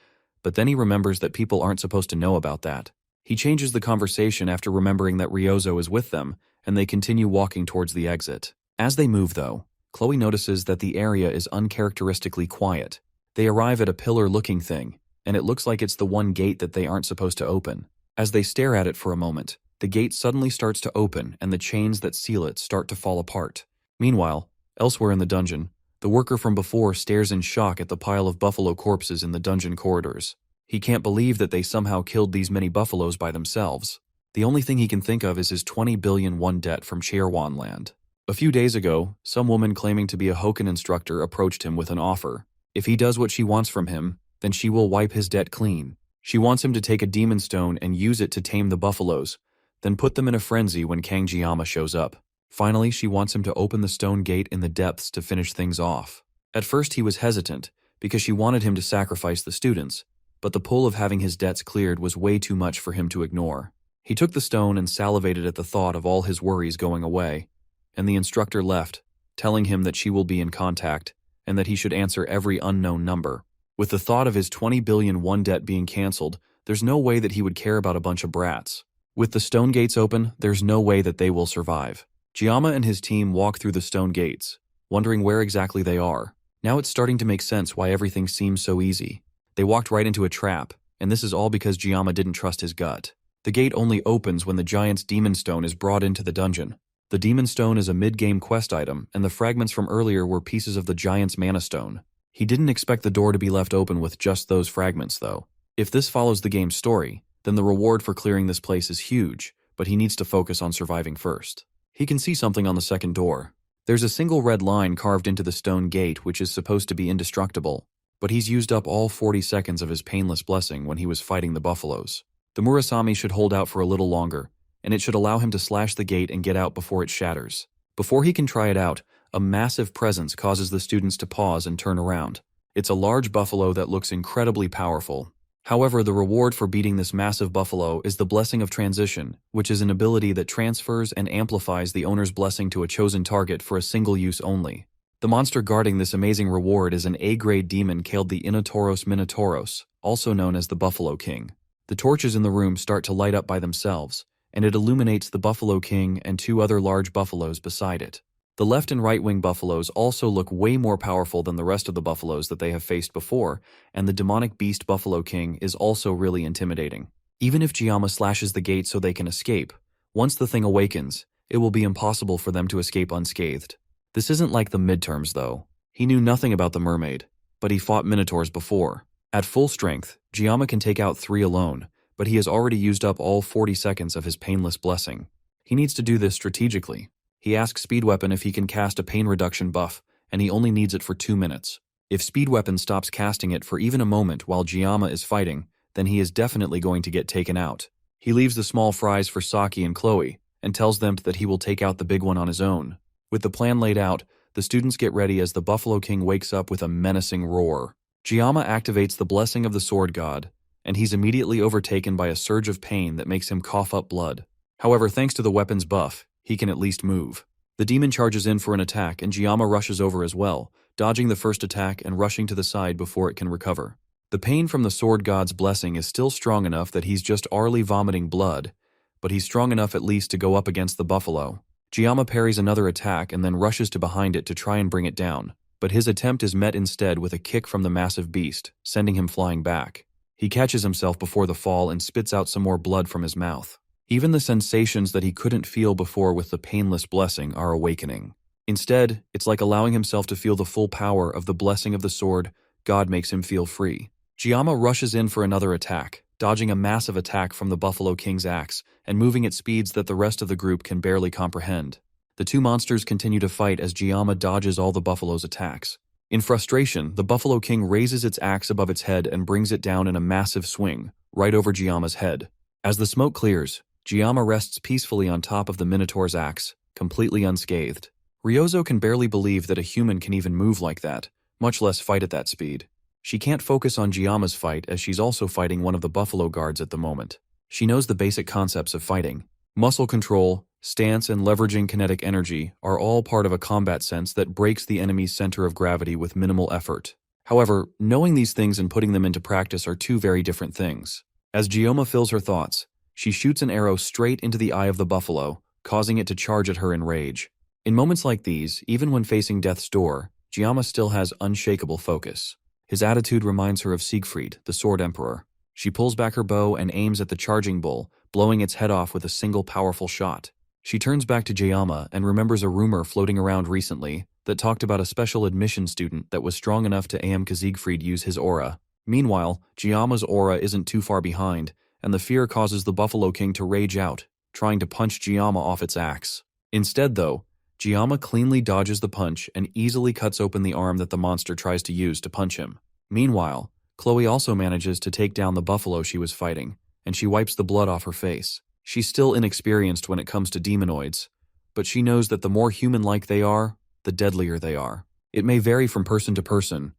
S1: but then he remembers that people aren't supposed to know about that. He changes the conversation after remembering that Ryozo is with them, and they continue walking towards the exit. As they move, though, Chloe notices that the area is uncharacteristically quiet. They arrive at a pillar-looking thing, and it looks like it's the one gate that they aren't supposed to open. As they stare at it for a moment, the gate suddenly starts to open and the chains that seal it start to fall apart. Meanwhile, elsewhere in the dungeon, the worker from before stares in shock at the pile of buffalo corpses in the dungeon corridors. He can't believe that they somehow killed these many buffaloes by themselves. The only thing he can think of is his 20 billion won debt from Chairwan land. A few days ago, some woman claiming to be a Hoken instructor approached him with an offer. If he does what she wants from him, then she will wipe his debt clean. She wants him to take a demon stone and use it to tame the buffaloes, then put them in a frenzy when Kang Giamma shows up. Finally, she wants him to open the stone gate in the depths to finish things off. At first he was hesitant, because she wanted him to sacrifice the students, but the pull of having his debts cleared was way too much for him to ignore. He took the stone and salivated at the thought of all his worries going away, and the instructor left, telling him that she will be in contact, and that he should answer every unknown number. With the thought of his 20 billion won debt being cancelled, there's no way that he would care about a bunch of brats. With the stone gates open, there's no way that they will survive. Giamma and his team walk through the stone gates, wondering where exactly they are. Now it's starting to make sense why everything seems so easy. They walked right into a trap, and this is all because Giamma didn't trust his gut. The gate only opens when the giant's demon stone is brought into the dungeon. The demon stone is a mid-game quest item, and the fragments from earlier were pieces of the giant's mana stone. He didn't expect the door to be left open with just those fragments, though. If this follows the game's story, then the reward for clearing this place is huge, but he needs to focus on surviving first. He can see something on the second door. There's a single red line carved into the stone gate which is supposed to be indestructible, but he's used up all 40 seconds of his painless blessing when he was fighting the buffaloes. The Murasami should hold out for a little longer, and it should allow him to slash the gate and get out before it shatters. Before he can try it out, a massive presence causes the students to pause and turn around. It's a large buffalo that looks incredibly powerful. However, the reward for beating this massive buffalo is the Blessing of Transition, which is an ability that transfers and amplifies the owner's blessing to a chosen target for a single use only. The monster guarding this amazing reward is an A-grade demon called the Minotauros, also known as the Buffalo King. The torches in the room start to light up by themselves, and it illuminates the Buffalo King and two other large buffaloes beside it. The left and right wing buffaloes also look way more powerful than the rest of the buffaloes that they have faced before, and the demonic beast Buffalo King is also really intimidating. Even if Giamma slashes the gate so they can escape, once the thing awakens, it will be impossible for them to escape unscathed. This isn't like the midterms, though. He knew nothing about the mermaid, but he fought minotaurs before. At full strength, Giamma can take out 3 alone, but he has already used up all 40 seconds of his painless blessing. He needs to do this strategically. He asks Speed Weapon if he can cast a pain reduction buff, and he only needs it for 2 minutes. If Speed Weapon stops casting it for even a moment while Giamma is fighting, then he is definitely going to get taken out. He leaves the small fries for Saki and Chloe, and tells them that he will take out the big one on his own. With the plan laid out, the students get ready as the Buffalo King wakes up with a menacing roar. Giamma activates the Blessing of the Sword God, and he's immediately overtaken by a surge of pain that makes him cough up blood. However, thanks to the weapon's buff, he can at least move. The demon charges in for an attack, and Giamma rushes over as well, dodging the first attack and rushing to the side before it can recover. The pain from the Sword God's blessing is still strong enough that he's just arly vomiting blood, but he's strong enough at least to go up against the buffalo. Giamma parries another attack and then rushes to behind it to try and bring it down, but his attempt is met instead with a kick from the massive beast, sending him flying back. He catches himself before the fall and spits out some more blood from his mouth. Even the sensations that he couldn't feel before with the painless blessing are awakening. Instead, it's like allowing himself to feel the full power of the blessing of the sword. God makes him feel free. Giamma rushes in for another attack, dodging a massive attack from the Buffalo King's axe and moving at speeds that the rest of the group can barely comprehend. The two monsters continue to fight as Giamma dodges all the buffalo's attacks. In frustration, the Buffalo King raises its axe above its head and brings it down in a massive swing, right over Giama's head. As the smoke clears, Giama rests peacefully on top of the Minotaur's axe, completely unscathed. Ryozo can barely believe that a human can even move like that, much less fight at that speed. She can't focus on Giama's fight as she's also fighting one of the buffalo guards at the moment. She knows the basic concepts of fighting. Muscle control, stance, and leveraging kinetic energy are all part of a combat sense that breaks the enemy's center of gravity with minimal effort. However, knowing these things and putting them into practice are two very different things. As Giama fills her thoughts, she shoots an arrow straight into the eye of the buffalo, causing it to charge at her in rage. In moments like these, even when facing death's door, Giama still has unshakable focus. His attitude reminds her of Sief Freed, the Sword Emperor. She pulls back her bow and aims at the charging bull, blowing its head off with a single powerful shot. She turns back to Giama and remembers a rumor floating around recently that talked about a special admission student that was strong enough to Sief Freed use his aura. Meanwhile, Giama's aura isn't too far behind, and the fear causes the Buffalo King to rage out, trying to punch Giama off its axe. Instead, though, Giama cleanly dodges the punch and easily cuts open the arm that the monster tries to use to punch him. Meanwhile, Chloe also manages to take down the buffalo she was fighting, and she wipes the blood off her face. She's still inexperienced when it comes to demonoids, but she knows that the more human-like they are, the deadlier they are. It may vary from person to person,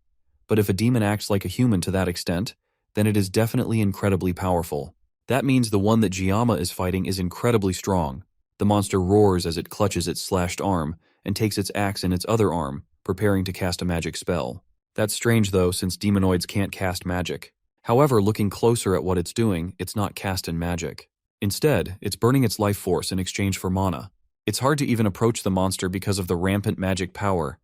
S1: but if a demon acts like a human to that extent, then it is definitely incredibly powerful. That means the one that Giama is fighting is incredibly strong. The monster roars as it clutches its slashed arm and takes its axe in its other arm, preparing to cast a magic spell. That's strange though, since demonoids can't cast magic. However, looking closer at what it's doing, it's not cast in magic. Instead, it's burning its life force in exchange for mana. It's hard to even approach the monster because of the rampant magic power.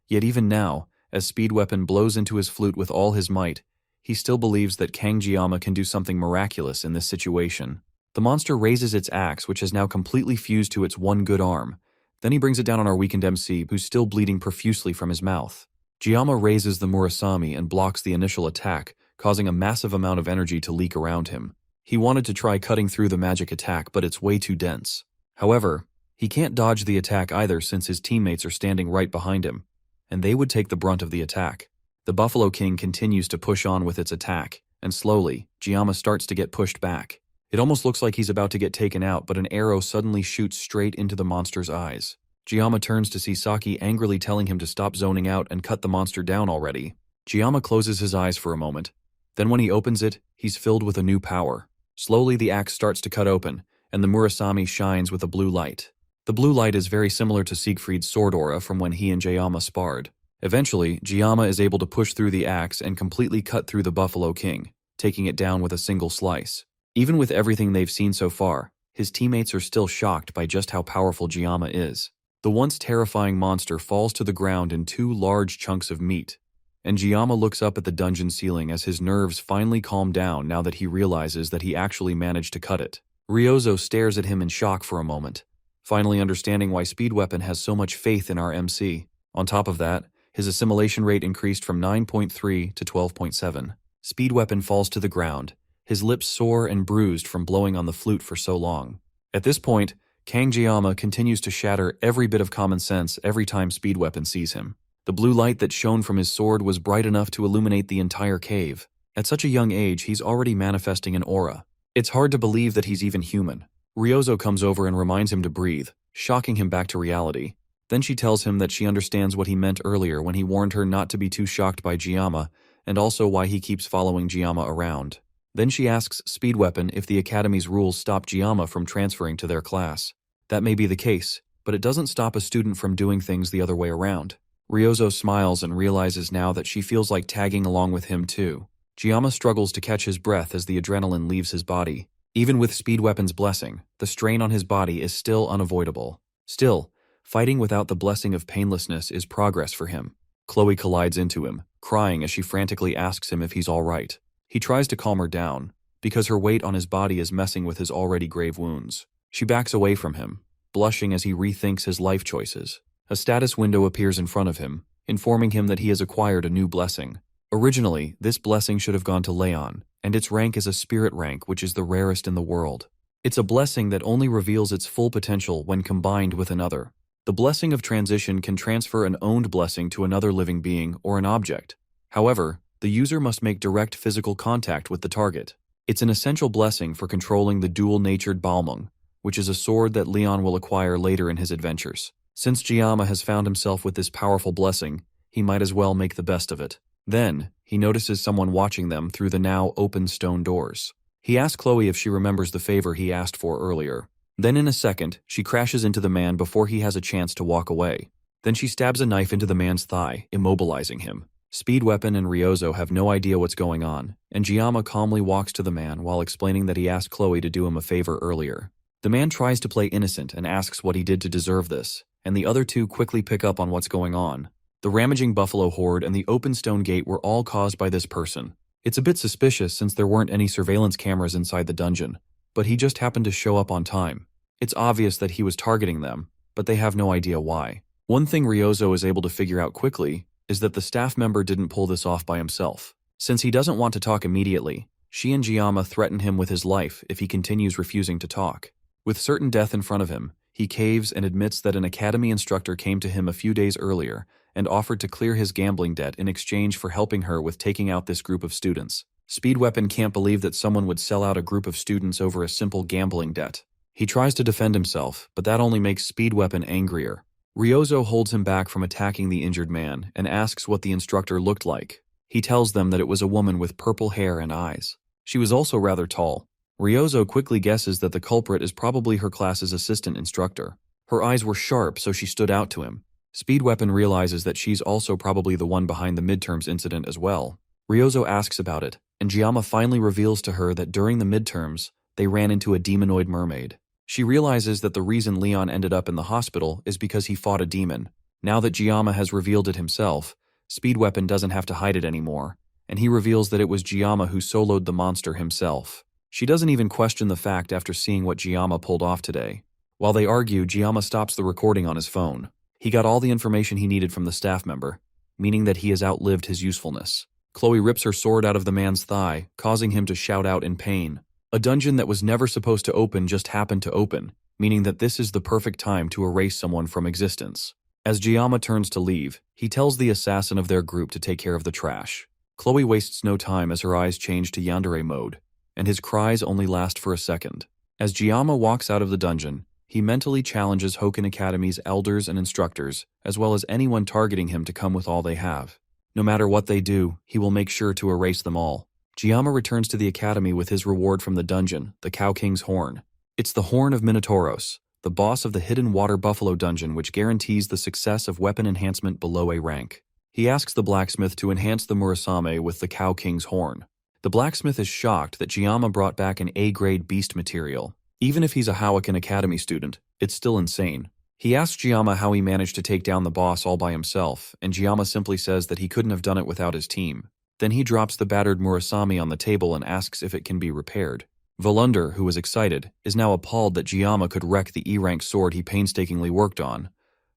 S1: Yet even now, as Speed Weapon blows into his flute with all his might, he still believes that Giama can do something miraculous in this situation. The monster raises its axe, which has now completely fused to its one good arm. Then he brings it down on our weakened MC, who's still bleeding profusely from his mouth. Giama raises the Murasami and blocks the initial attack, causing a massive amount of energy to leak around him. He wanted to try cutting through the magic attack, but it's way too dense. However, he can't dodge the attack either since his teammates are standing right behind him, and they would take the brunt of the attack. The Buffalo King continues to push on with its attack, and slowly, Giama starts to get pushed back. It almost looks like he's about to get taken out, but an arrow suddenly shoots straight into the monster's eyes. Giama turns to see Saki angrily telling him to stop zoning out and cut the monster down already. Giama closes his eyes for a moment. Then when he opens it, he's filled with a new power. Slowly the axe starts to cut open, and the Murasami shines with a blue light. The blue light is very similar to Siegfried's sword aura from when he and Giama sparred. Eventually, Giama is able to push through the axe and completely cut through the Buffalo King, taking it down with a single slice. Even with everything they've seen so far, his teammates are still shocked by just how powerful Giama is. The once terrifying monster falls to the ground in 2 large chunks of meat, and Giama looks up at the dungeon ceiling as his nerves finally calm down now that he realizes that he actually managed to cut it. Ryozo stares at him in shock for a moment, finally understanding why Speed Weapon has so much faith in our MC. On top of that, his assimilation rate increased from 9.3 to 12.7. Speed Weapon falls to the ground, his lips sore and bruised from blowing on the flute for so long. At this point, Giama continues to shatter every bit of common sense every time Speed Weapon sees him. The blue light that shone from his sword was bright enough to illuminate the entire cave. At such a young age, he's already manifesting an aura. It's hard to believe that he's even human. Ryozo comes over and reminds him to breathe, shocking him back to reality. Then she tells him that she understands what he meant earlier when he warned her not to be too shocked by Giama, and also why he keeps following Giama around. Then she asks Speed Weapon if the Academy's rules stop Giama from transferring to their class. That may be the case, but it doesn't stop a student from doing things the other way around. Ryozo smiles and realizes now that she feels like tagging along with him too. Giama struggles to catch his breath as the adrenaline leaves his body. Even with Speed Weapon's blessing, the strain on his body is still unavoidable. Still, fighting without the blessing of painlessness is progress for him. Chloe collides into him, crying as she frantically asks him if he's all right. He tries to calm her down, because her weight on his body is messing with his already grave wounds. She backs away from him, blushing as he rethinks his life choices. A status window appears in front of him, informing him that he has acquired a new blessing. Originally, this blessing should have gone to Leon, and its rank is a spirit rank, which is the rarest in the world. It's a blessing that only reveals its full potential when combined with another. The blessing of transition can transfer an owned blessing to another living being or an object. However, the user must make direct physical contact with the target. It's an essential blessing for controlling the dual-natured Balmung, which is a sword that Leon will acquire later in his adventures. Since Jiyama has found himself with this powerful blessing, he might as well make the best of it. Then, he notices someone watching them through the now open stone doors. He asks Chloe if she remembers the favor he asked for earlier. Then in a second, she crashes into the man before he has a chance to walk away. Then she stabs a knife into the man's thigh, immobilizing him. Speed Weapon and Ryozo have no idea what's going on, and Jiyama calmly walks to the man while explaining that he asked Chloe to do him a favor earlier. The man tries to play innocent and asks what he did to deserve this, and the other two quickly pick up on what's going on. The ramaging buffalo horde and the open stone gate were all caused by this person. It's a bit suspicious since there weren't any surveillance cameras inside the dungeon, but he just happened to show up on time. It's obvious that he was targeting them, but they have no idea why. One thing Ryozo is able to figure out quickly is that the staff member didn't pull this off by himself. Since he doesn't want to talk immediately, she and Jiyama threaten him with his life if he continues refusing to talk. With certain death in front of him, he caves and admits that an academy instructor came to him a few days earlier and offered to clear his gambling debt in exchange for helping her with taking out this group of students. Speed Weapon can't believe that someone would sell out a group of students over a simple gambling debt. He tries to defend himself, but that only makes Speed Weapon angrier. Ryozo holds him back from attacking the injured man and asks what the instructor looked like. He tells them that it was a woman with purple hair and eyes. She was also rather tall. Ryozo quickly guesses that the culprit is probably her class's assistant instructor. Her eyes were sharp, so she stood out to him. Speed Weapon realizes that she's also probably the one behind the midterms incident as well. Ryozo asks about it, and Jiyama finally reveals to her that during the midterms, they ran into a demonoid mermaid. She realizes that the reason Leon ended up in the hospital is because he fought a demon. Now that Jiyama has revealed it himself, Speed Weapon doesn't have to hide it anymore, and he reveals that it was Jiyama who soloed the monster himself. She doesn't even question the fact after seeing what Jiyama pulled off today. While they argue, Jiyama stops the recording on his phone. He got all the information he needed from the staff member, meaning that he has outlived his usefulness. Chloe rips her sword out of the man's thigh, causing him to shout out in pain. A dungeon that was never supposed to open just happened to open, meaning that this is the perfect time to erase someone from existence. As Jiyama turns to leave, he tells the assassin of their group to take care of the trash. Chloe wastes no time as her eyes change to Yandere mode, and his cries only last for a second. As Jiyama walks out of the dungeon, he mentally challenges Hoken Academy's elders and instructors, as well as anyone targeting him to come with all they have. No matter what they do, he will make sure to erase them all. Jiyama returns to the academy with his reward from the dungeon, the Cow King's Horn. It's the Horn of Minotauros, the boss of the Hidden Water Buffalo dungeon, which guarantees the success of weapon enhancement below A rank. He asks the blacksmith to enhance the Murasame with the Cow King's Horn. The blacksmith is shocked that Jiyama brought back an A-grade beast material. Even if he's a Hoken Academy student, it's still insane. He asks Jiyama how he managed to take down the boss all by himself, and Jiyama simply says that he couldn't have done it without his team. Then he drops the battered Murasame on the table and asks if it can be repaired. Volunder, who was excited, is now appalled that Jiyama could wreck the E-rank sword he painstakingly worked on.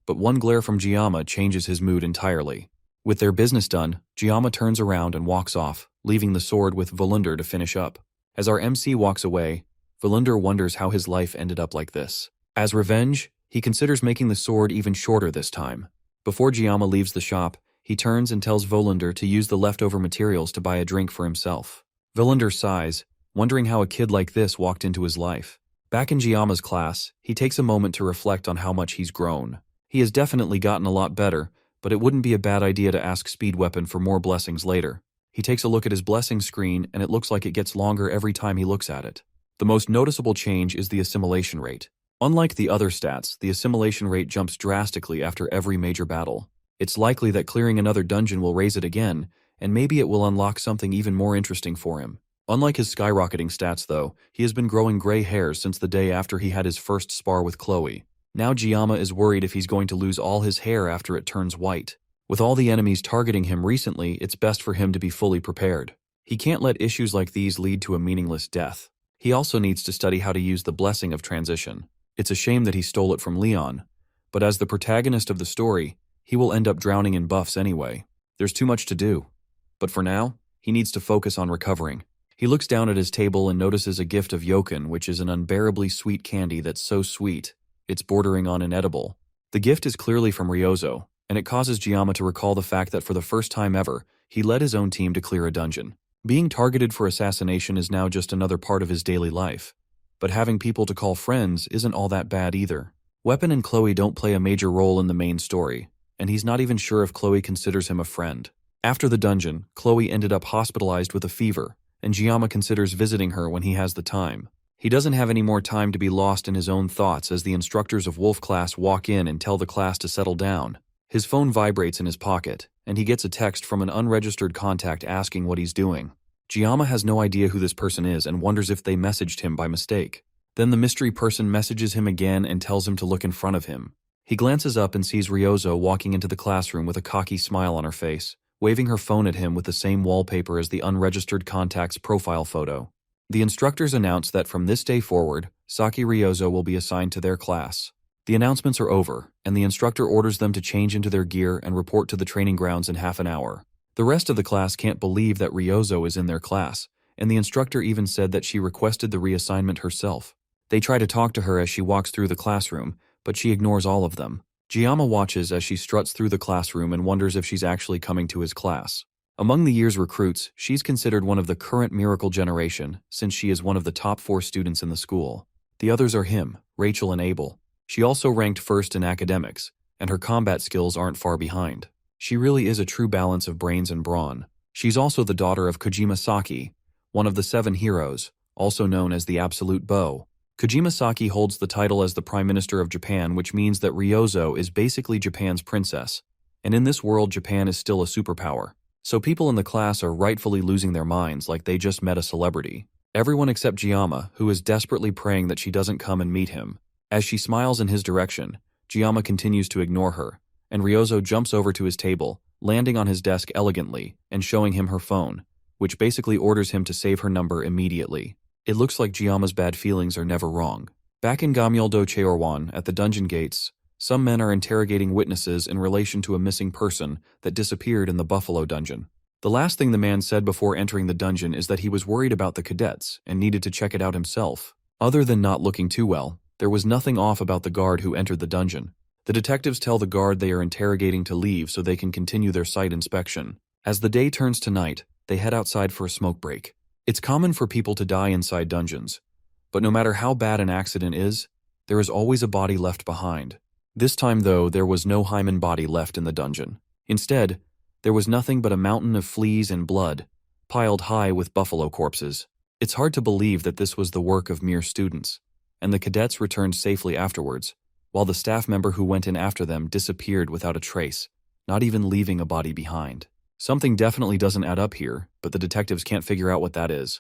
S1: But one glare from Jiyama changes his mood entirely. With their business done, Jiyama turns around and walks off, leaving the sword with Volunder to finish up. As our MC walks away, Volunder wonders how his life ended up like this. As revenge, he considers making the sword even shorter this time. Before Jiyama leaves the shop, he turns and tells Volunder to use the leftover materials to buy a drink for himself. Volunder sighs, wondering how a kid like this walked into his life. Back in Jiyama's class, he takes a moment to reflect on how much he's grown. He has definitely gotten a lot better, but it wouldn't be a bad idea to ask Speed Weapon for more blessings later. He takes a look at his blessing screen, and it looks like it gets longer every time he looks at it. The most noticeable change is the assimilation rate. Unlike the other stats, the assimilation rate jumps drastically after every major battle. It's likely that clearing another dungeon will raise it again, and maybe it will unlock something even more interesting for him. Unlike his skyrocketing stats though, he has been growing gray hairs since the day after he had his first spar with Chloe. Now Jiyama is worried if he's going to lose all his hair after it turns white. With all the enemies targeting him recently, it's best for him to be fully prepared. He can't let issues like these lead to a meaningless death. He also needs to study how to use the blessing of transition. It's a shame that he stole it from Leon, but as the protagonist of the story, he will end up drowning in buffs anyway. There's too much to do. But for now, he needs to focus on recovering. He looks down at his table and notices a gift of Yoken, which is an unbearably sweet candy that's so sweet, it's bordering on inedible. The gift is clearly from Ryozo, and it causes Jiyama to recall the fact that for the first time ever, he led his own team to clear a dungeon. Being targeted for assassination is now just another part of his daily life. But having people to call friends isn't all that bad either. Weapon and Chloe don't play a major role in the main story, and he's not even sure if Chloe considers him a friend. After the dungeon, Chloe ended up hospitalized with a fever, and Giamma considers visiting her when he has the time. He doesn't have any more time to be lost in his own thoughts as the instructors of Wolf class walk in and tell the class to settle down. His phone vibrates in his pocket, and he gets a text from an unregistered contact asking what he's doing. Giamma has no idea who this person is and wonders if they messaged him by mistake. Then the mystery person messages him again and tells him to look in front of him. He glances up and sees Ryozo walking into the classroom with a cocky smile on her face, waving her phone at him with the same wallpaper as the unregistered contact's profile photo. The instructors announce that from this day forward, Saki Ryozo will be assigned to their class. The announcements are over, and the instructor orders them to change into their gear and report to the training grounds in half an hour. The rest of the class can't believe that Ryozo is in their class, and the instructor even said that she requested the reassignment herself. They try to talk to her as she walks through the classroom, but she ignores all of them. Giamma watches as she struts through the classroom and wonders if she's actually coming to his class. Among the year's recruits, she's considered one of the current miracle generation, since she is one of the top 4 students in the school. The others are him, Rachel and Abel. She also ranked first in academics, and her combat skills aren't far behind. She really is a true balance of brains and brawn. She's also the daughter of Kojima Saki, one of the 7 heroes, also known as the Absolute Bow. Kojima Saki holds the title as the Prime Minister of Japan, which means that Ryozo is basically Japan's princess. And in this world, Japan is still a superpower. So people in the class are rightfully losing their minds like they just met a celebrity. Everyone except Giamma, who is desperately praying that she doesn't come and meet him. As she smiles in his direction, Giamma continues to ignore her, and Ryozo jumps over to his table, landing on his desk elegantly and showing him her phone, which basically orders him to save her number immediately. It looks like Giamma's bad feelings are never wrong. Back in Gamyoldo Cheorwan, at the dungeon gates, some men are interrogating witnesses in relation to a missing person that disappeared in the Buffalo dungeon. The last thing the man said before entering the dungeon is that he was worried about the cadets and needed to check it out himself. Other than not looking too well, there was nothing off about the guard who entered the dungeon. The detectives tell the guard they are interrogating to leave so they can continue their site inspection. As the day turns to night, they head outside for a smoke break. It's common for people to die inside dungeons, but no matter how bad an accident is, there is always a body left behind. This time, though, there was no Hymen body left in the dungeon. Instead, there was nothing but a mountain of fleas and blood, piled high with buffalo corpses. It's hard to believe that this was the work of mere students, and the cadets returned safely afterwards, while the staff member who went in after them disappeared without a trace, not even leaving a body behind. Something definitely doesn't add up here, but the detectives can't figure out what that is.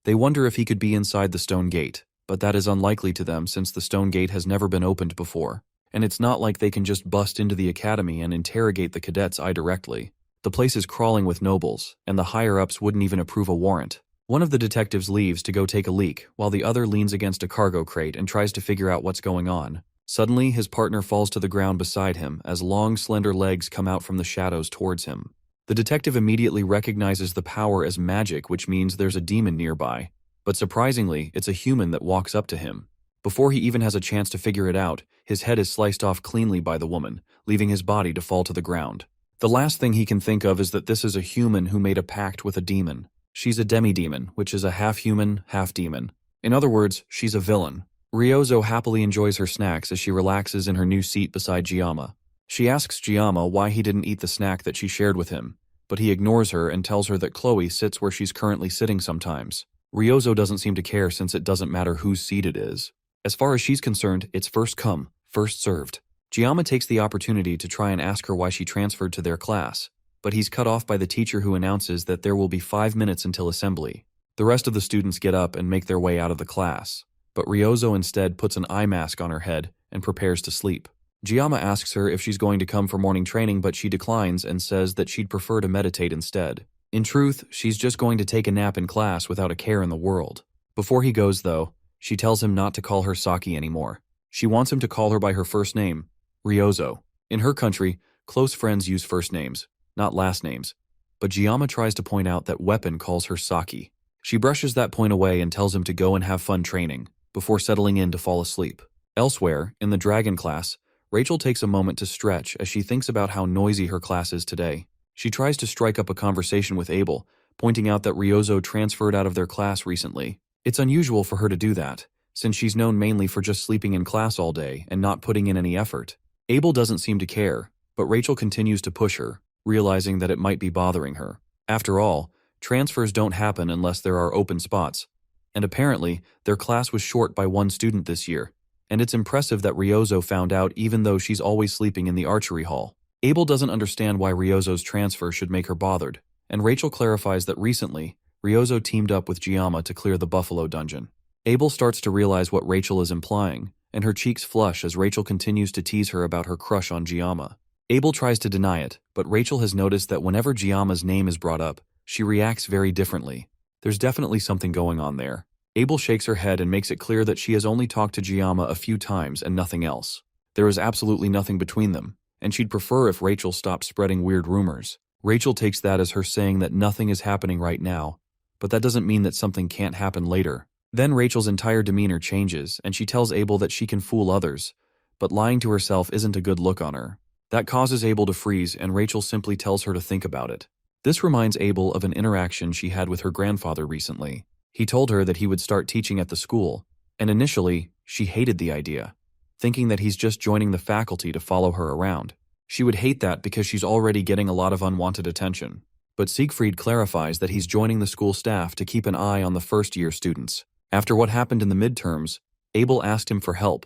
S1: They wonder if he could be inside the stone gate, but that is unlikely to them since the stone gate has never been opened before, and it's not like they can just bust into the academy and interrogate the cadets directly. The place is crawling with nobles, and the higher-ups wouldn't even approve a warrant. One of the detectives leaves to go take a leak, while the other leans against a cargo crate and tries to figure out what's going on. Suddenly, his partner falls to the ground beside him as long, slender legs come out from the shadows towards him. The detective immediately recognizes the power as magic, which means there's a demon nearby. But surprisingly, it's a human that walks up to him. Before he even has a chance to figure it out, his head is sliced off cleanly by the woman, leaving his body to fall to the ground. The last thing he can think of is that this is a human who made a pact with a demon. She's a demi-demon, which is a half-human, half-demon. In other words, she's a villain. Ryozo happily enjoys her snacks as she relaxes in her new seat beside Giamma. She asks Giamma why he didn't eat the snack that she shared with him, but he ignores her and tells her that Chloe sits where she's currently sitting sometimes. Ryozo doesn't seem to care since it doesn't matter whose seat it is. As far as she's concerned, it's first come, first served. Giamma takes the opportunity to try and ask her why she transferred to their class, but he's cut off by the teacher who announces that there will be 5 minutes until assembly. The rest of the students get up and make their way out of the class, but Ryozo instead puts an eye mask on her head and prepares to sleep. Giamma asks her if she's going to come for morning training, but she declines and says that she'd prefer to meditate instead. In truth, she's just going to take a nap in class without a care in the world. Before he goes, though, she tells him not to call her Saki anymore. She wants him to call her by her first name, Ryozo. In her country, close friends use first names, not last names. But Giamma tries to point out that Weapon calls her Saki. She brushes that point away and tells him to go and have fun training, before settling in to fall asleep. Elsewhere, in the Dragon class, Rachel takes a moment to stretch as she thinks about how noisy her class is today. She tries to strike up a conversation with Abel, pointing out that Ryozo transferred out of their class recently. It's unusual for her to do that, since she's known mainly for just sleeping in class all day and not putting in any effort. Abel doesn't seem to care, but Rachel continues to push her, realizing that it might be bothering her. After all, transfers don't happen unless there are open spots, and apparently, their class was short by one student this year, and it's impressive that Ryozo found out even though she's always sleeping in the archery hall. Abel doesn't understand why Ryozo's transfer should make her bothered, and Rachel clarifies that recently, Ryozo teamed up with Giamma to clear the Buffalo dungeon. Abel starts to realize what Rachel is implying, and her cheeks flush as Rachel continues to tease her about her crush on Giamma. Abel tries to deny it, but Rachel has noticed that whenever Giamma's name is brought up, she reacts very differently. There's definitely something going on there. Abel shakes her head and makes it clear that she has only talked to Giamma a few times and nothing else. There is absolutely nothing between them, and she'd prefer if Rachel stopped spreading weird rumors. Rachel takes that as her saying that nothing is happening right now, but that doesn't mean that something can't happen later. Then Rachel's entire demeanor changes, and she tells Abel that she can fool others, but lying to herself isn't a good look on her. That causes Abel to freeze, and Rachel simply tells her to think about it. This reminds Abel of an interaction she had with her grandfather recently. He told her that he would start teaching at the school, and initially, she hated the idea, thinking that he's just joining the faculty to follow her around. She would hate that because she's already getting a lot of unwanted attention. But Sief Freed clarifies that he's joining the school staff to keep an eye on the first-year students. After what happened in the midterms, Abel asked him for help,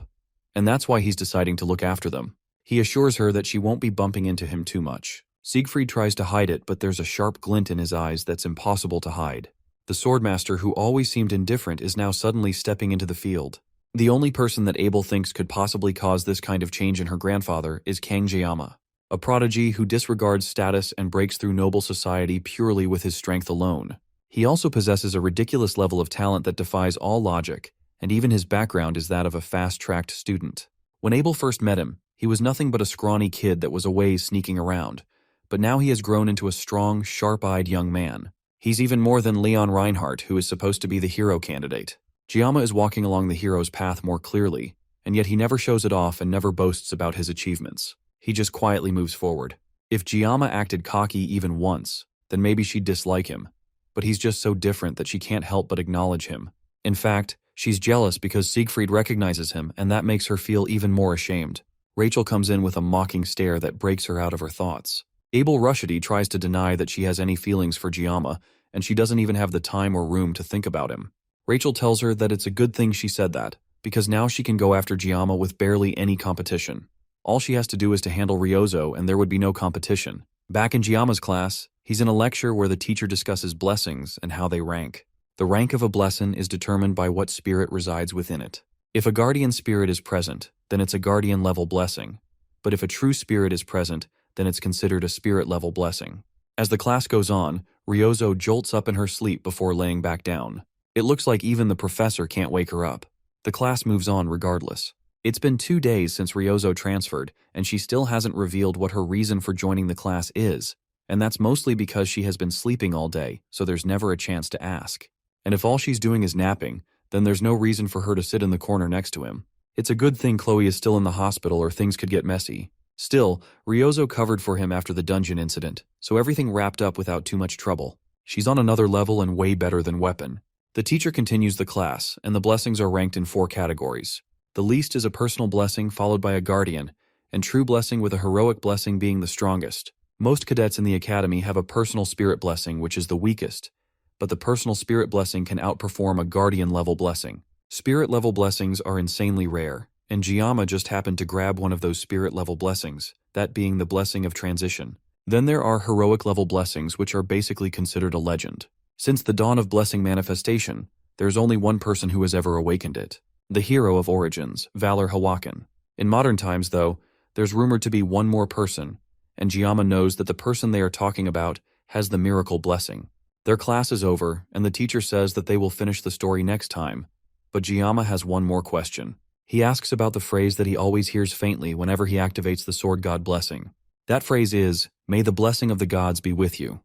S1: and that's why he's deciding to look after them. He assures her that she won't be bumping into him too much. Siegfried tries to hide it, but there's a sharp glint in his eyes that's impossible to hide. The Swordmaster, who always seemed indifferent, is now suddenly stepping into the field. The only person that Abel thinks could possibly cause this kind of change in her grandfather is Giamma, a prodigy who disregards status and breaks through noble society purely with his strength alone. He also possesses a ridiculous level of talent that defies all logic, and even his background is that of a fast-tracked student. When Abel first met him, he was nothing but a scrawny kid that was away sneaking around, but now he has grown into a strong, sharp-eyed young man. He's even more than Leon Reinhardt, who is supposed to be the hero candidate. Giamma is walking along the hero's path more clearly, and yet he never shows it off and never boasts about his achievements. He just quietly moves forward. If Giamma acted cocky even once, then maybe she'd dislike him, but he's just so different that she can't help but acknowledge him. In fact, she's jealous because Siegfried recognizes him, and that makes her feel even more ashamed. Rachel comes in with a mocking stare that breaks her out of her thoughts. Abel Rushety tries to deny that she has any feelings for Giamma, and she doesn't even have the time or room to think about him. Rachel tells her that it's a good thing she said that, because now she can go after Giamma with barely any competition. All she has to do is to handle Ryozo, and there would be no competition. Back in Giamma's class, he's in a lecture where the teacher discusses blessings and how they rank. The rank of a blessing is determined by what spirit resides within it. If a guardian spirit is present, then it's a guardian-level blessing. But if a true spirit is present, then it's considered a spirit-level blessing. As the class goes on, Ryozo jolts up in her sleep before laying back down. It looks like even the professor can't wake her up. The class moves on regardless. It's been 2 days since Ryozo transferred, and she still hasn't revealed what her reason for joining the class is, and that's mostly because she has been sleeping all day, so there's never a chance to ask. And if all she's doing is napping, then there's no reason for her to sit in the corner next to him. It's a good thing Chloe is still in the hospital or things could get messy. Still, Ryozo covered for him after the dungeon incident, so everything wrapped up without too much trouble. She's on another level and way better than Weapon. The teacher continues the class, and the blessings are ranked in 4 categories. The least is a personal blessing followed by a guardian, and true blessing with a heroic blessing being the strongest. Most cadets in the academy have a personal spirit blessing, which is the weakest, but the personal spirit blessing can outperform a guardian-level blessing. Spirit-level blessings are insanely rare, and Giamma just happened to grab one of those spirit-level blessings, that being the blessing of transition. Then there are heroic-level blessings, which are basically considered a legend. Since the dawn of blessing manifestation, there's only one person who has ever awakened it. The hero of Origins, Valor Hawakan. In modern times, though, there's rumored to be one more person, and Giamma knows that the person they are talking about has the miracle blessing. Their class is over, and the teacher says that they will finish the story next time, but Giamma has one more question. He asks about the phrase that he always hears faintly whenever he activates the Sword God blessing. That phrase is, "May the blessing of the gods be with you."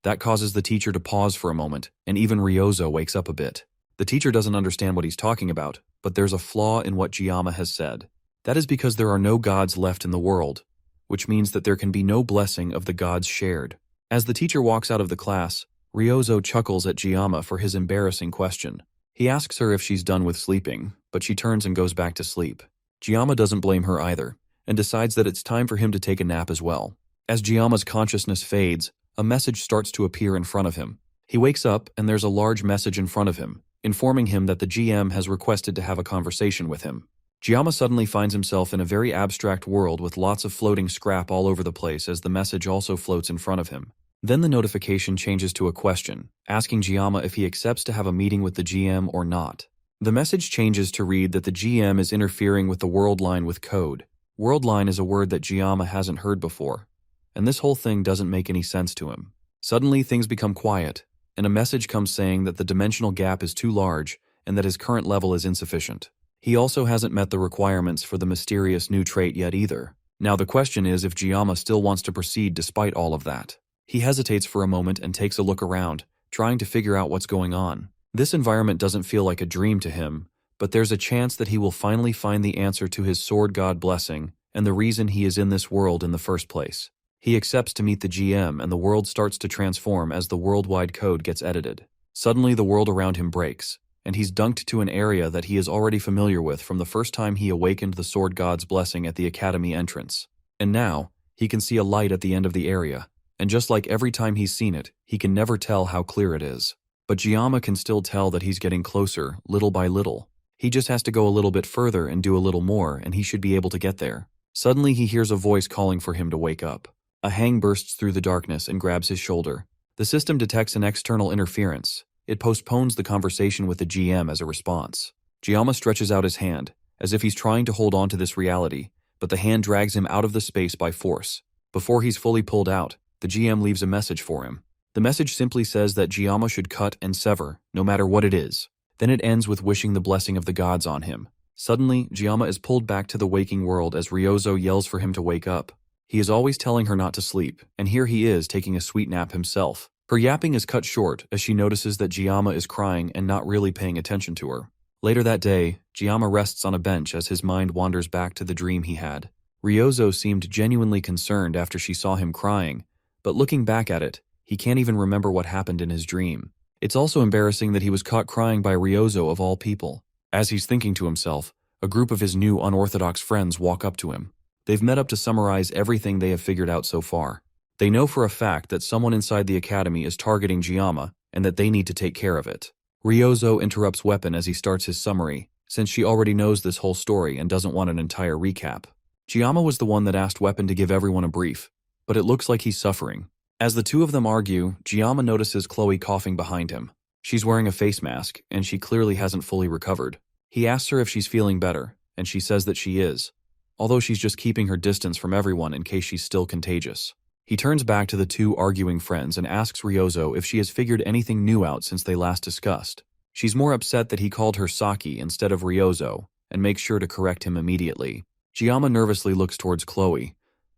S1: That causes the teacher to pause for a moment, and even Ryozo wakes up a bit. The teacher doesn't understand what he's talking about, but there's a flaw in what Giamma has said. That is because there are no gods left in the world, which means that there can be no blessing of the gods shared. As the teacher walks out of the class, Ryozo chuckles at Giamma for his embarrassing question. He asks her if she's done with sleeping, but she turns and goes back to sleep. Giamma doesn't blame her either, and decides that it's time for him to take a nap as well. As Giamma's consciousness fades, a message starts to appear in front of him. He wakes up and there's a large message in front of him, informing him that the GM has requested to have a conversation with him. Giamma suddenly finds himself in a very abstract world with lots of floating scrap all over the place as the message also floats in front of him. Then the notification changes to a question, asking Giamma if he accepts to have a meeting with the GM or not. The message changes to read that the GM is interfering with the world line with code. World line is a word that Giamma hasn't heard before, and this whole thing doesn't make any sense to him. Suddenly things become quiet, and a message comes saying that the dimensional gap is too large and that his current level is insufficient. He also hasn't met the requirements for the mysterious new trait yet either. Now the question is if Giamma still wants to proceed despite all of that. He hesitates for a moment and takes a look around, trying to figure out what's going on. This environment doesn't feel like a dream to him, but there's a chance that he will finally find the answer to his sword god blessing and the reason he is in this world in the first place. He accepts to meet the GM and the world starts to transform as the worldwide code gets edited. Suddenly the world around him breaks, and he's dunked to an area that he is already familiar with from the first time he awakened the sword god's blessing at the academy entrance. And now, he can see a light at the end of the area, and just like every time he's seen it, he can never tell how clear it is. But Giamma can still tell that he's getting closer, little by little. He just has to go a little bit further and do a little more, and he should be able to get there. Suddenly he hears a voice calling for him to wake up. A hang bursts through the darkness and grabs his shoulder. The system detects an external interference. It postpones the conversation with the GM as a response. Giamma stretches out his hand, as if he's trying to hold on to this reality, but the hand drags him out of the space by force. Before he's fully pulled out, the GM leaves a message for him. The message simply says that Giamma should cut and sever, no matter what it is. Then it ends with wishing the blessing of the gods on him. Suddenly, Giamma is pulled back to the waking world as Ryozo yells for him to wake up. He is always telling her not to sleep, and here he is taking a sweet nap himself. Her yapping is cut short as she notices that Giamma is crying and not really paying attention to her. Later that day, Giamma rests on a bench as his mind wanders back to the dream he had. Ryozo seemed genuinely concerned after she saw him crying, but looking back at it, he can't even remember what happened in his dream. It's also embarrassing that he was caught crying by Ryozo of all people. As he's thinking to himself, a group of his new unorthodox friends walk up to him. They've met up to summarize everything they have figured out so far. They know for a fact that someone inside the academy is targeting Giamma and that they need to take care of it. Ryozo interrupts Weapon as he starts his summary, since she already knows this whole story and doesn't want an entire recap. Giamma was the one that asked Weapon to give everyone a brief, but it looks like he's suffering. As the two of them argue, Giamma notices Chloe coughing behind him. She's wearing a face mask, and she clearly hasn't fully recovered. He asks her if she's feeling better, and she says that she is, although she's just keeping her distance from everyone in case she's still contagious. He turns back to the two arguing friends and asks Ryozo if she has figured anything new out since they last discussed. She's more upset that he called her Saki instead of Ryozo, and makes sure to correct him immediately. Giamma nervously looks towards Chloe,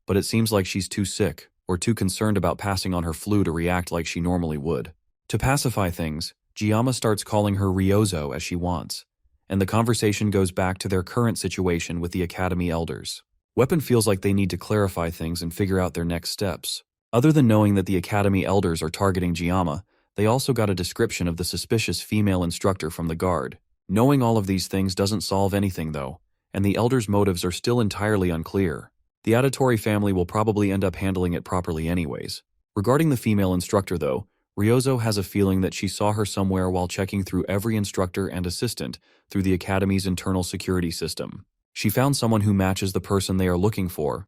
S1: but it seems like she's too sick or too concerned about passing on her flu to react like she normally would. To pacify things, Giamma starts calling her Ryozo as she wants, and the conversation goes back to their current situation with the Academy Elders. Weapon feels like they need to clarify things and figure out their next steps. Other than knowing that the Academy Elders are targeting Giamma, they also got a description of the suspicious female instructor from the guard. Knowing all of these things doesn't solve anything though, and the Elders' motives are still entirely unclear. The auditory family will probably end up handling it properly anyways. Regarding the female instructor though, Ryozo has a feeling that she saw her somewhere while checking through every instructor and assistant through the Academy's internal security system. She found someone who matches the person they are looking for,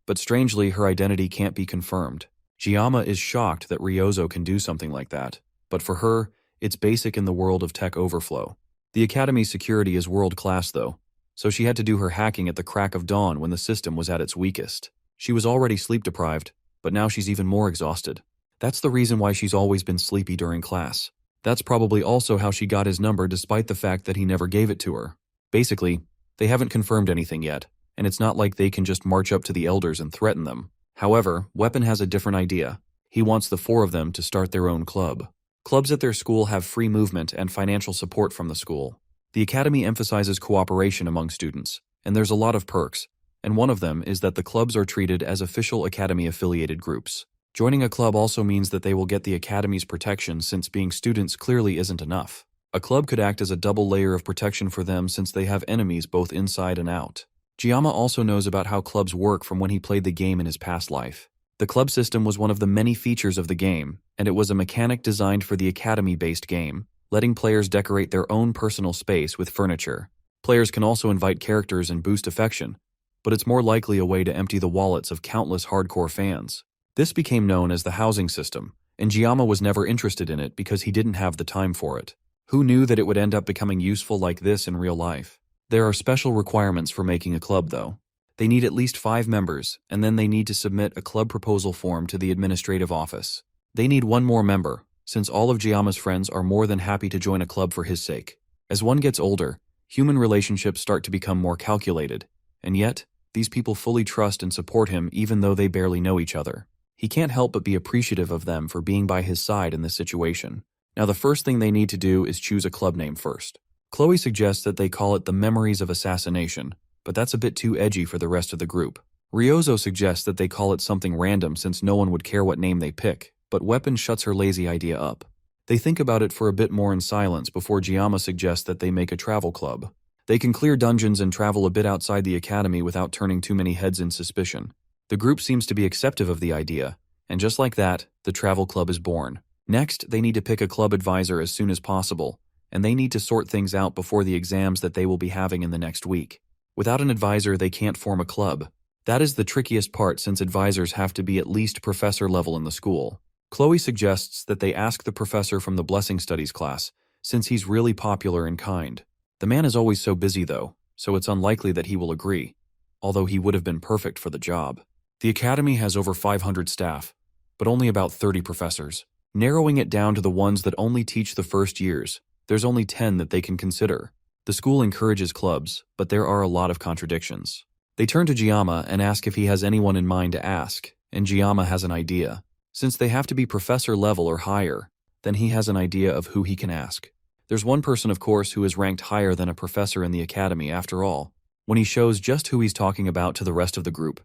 S1: but strangely her identity can't be confirmed. Giamma is shocked that Ryozo can do something like that, but for her, it's basic in the world of tech overflow. The Academy's security is world-class though, so she had to do her hacking at the crack of dawn when the system was at its weakest. She was already sleep-deprived, but now she's even more exhausted. That's the reason why she's always been sleepy during class. That's probably also how she got his number despite the fact that he never gave it to her. Basically, they haven't confirmed anything yet, and it's not like they can just march up to the elders and threaten them. However, Weapon has a different idea. He wants the four of them to start their own club. Clubs at their school have free movement and financial support from the school. The academy emphasizes cooperation among students, and there's a lot of perks, and one of them is that the clubs are treated as official academy-affiliated groups. Joining a club also means that they will get the academy's protection since being students clearly isn't enough. A club could act as a double layer of protection for them since they have enemies both inside and out. Giamma also knows about how clubs work from when he played the game in his past life. The club system was one of the many features of the game, and it was a mechanic designed for the academy-based game, letting players decorate their own personal space with furniture. Players can also invite characters and boost affection, but it's more likely a way to empty the wallets of countless hardcore fans. This became known as the housing system, and Giamma was never interested in it because he didn't have the time for it. Who knew that it would end up becoming useful like this in real life? There are special requirements for making a club, though. They need at least 5 members, and then they need to submit a club proposal form to the administrative office. They need one more member, since all of Giamma's friends are more than happy to join a club for his sake. As one gets older, human relationships start to become more calculated, and yet, these people fully trust and support him even though they barely know each other. He can't help but be appreciative of them for being by his side in this situation. Now the first thing they need to do is choose a club name first. Chloe suggests that they call it the Memories of Assassination, but that's a bit too edgy for the rest of the group. Ryozo suggests that they call it something random since no one would care what name they pick, but Weapon shuts her lazy idea up. They think about it for a bit more in silence before Giamma suggests that they make a travel club. They can clear dungeons and travel a bit outside the academy without turning too many heads in suspicion. The group seems to be acceptive of the idea, and just like that, the travel club is born. Next, they need to pick a club advisor as soon as possible, and they need to sort things out before the exams that they will be having in the next week. Without an advisor, they can't form a club. That is the trickiest part since advisors have to be at least professor level in the school. Chloe suggests that they ask the professor from the Blessing Studies class, since he's really popular and kind. The man is always so busy though, so it's unlikely that he will agree, although he would have been perfect for the job. The academy has over 500 staff, but only about 30 professors. Narrowing it down to the ones that only teach the first years, there's only 10 that they can consider. The school encourages clubs, but there are a lot of contradictions. They turn to Giamma and ask if he has anyone in mind to ask, and Giamma has an idea. Since they have to be professor level or higher, then he has an idea of who he can ask. There's one person, of course, who is ranked higher than a professor in the academy after all. When he shows just who he's talking about to the rest of the group,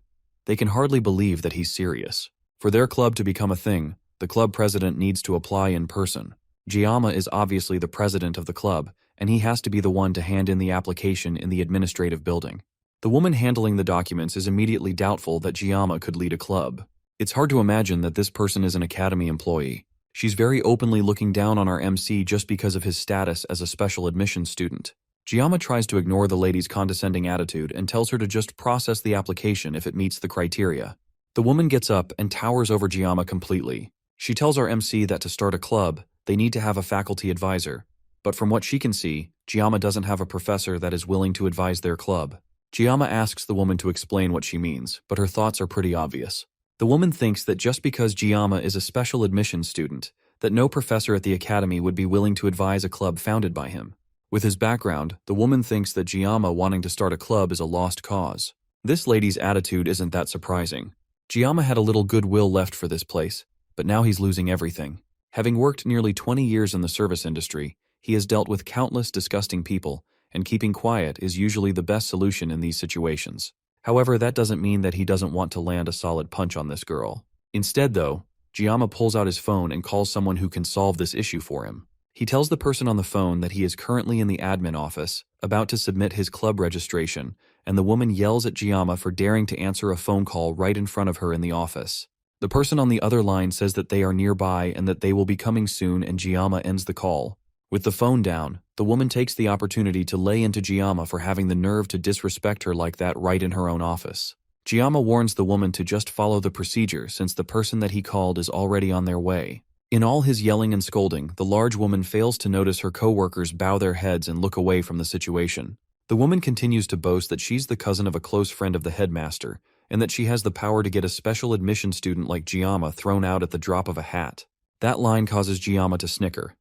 S1: they can hardly believe that he's serious. For their club to become a thing, the club president needs to apply in person. Giamma is obviously the president of the club, and he has to be the one to hand in the application in the administrative building. The woman handling the documents is immediately doubtful that Giamma could lead a club. It's hard to imagine that this person is an academy employee. She's very openly looking down on our MC just because of his status as a special admissions student. Giamma tries to ignore the lady's condescending attitude and tells her to just process the application if it meets the criteria. The woman gets up and towers over Giamma completely. She tells our MC that to start a club, they need to have a faculty advisor. But from what she can see, Giamma doesn't have a professor that is willing to advise their club. Giamma asks the woman to explain what she means, but her thoughts are pretty obvious. The woman thinks that just because Giamma is a special admissions student, that no professor at the academy would be willing to advise a club founded by him. With his background, the woman thinks that Giamma wanting to start a club is a lost cause. This lady's attitude isn't that surprising. Giamma had a little goodwill left for this place, but now he's losing everything. Having worked nearly 20 years in the service industry, he has dealt with countless disgusting people, and keeping quiet is usually the best solution in these situations. However, that doesn't mean that he doesn't want to land a solid punch on this girl. Instead, though, Giamma pulls out his phone and calls someone who can solve this issue for him. He tells the person on the phone that he is currently in the admin office, about to submit his club registration, and the woman yells at Giamma for daring to answer a phone call right in front of her in the office. The person on the other line says that they are nearby and that they will be coming soon, and Giamma ends the call. With the phone down, the woman takes the opportunity to lay into Giamma for having the nerve to disrespect her like that right in her own office. Giamma warns the woman to just follow the procedure since the person that he called is already on their way. In all his yelling and scolding, the large woman fails to notice her co-workers bow their heads and look away from the situation. The woman continues to boast that she's the cousin of a close friend of the headmaster, and that she has the power to get a special admission student like Giamma thrown out at the drop of a hat. That line causes Giamma to snicker.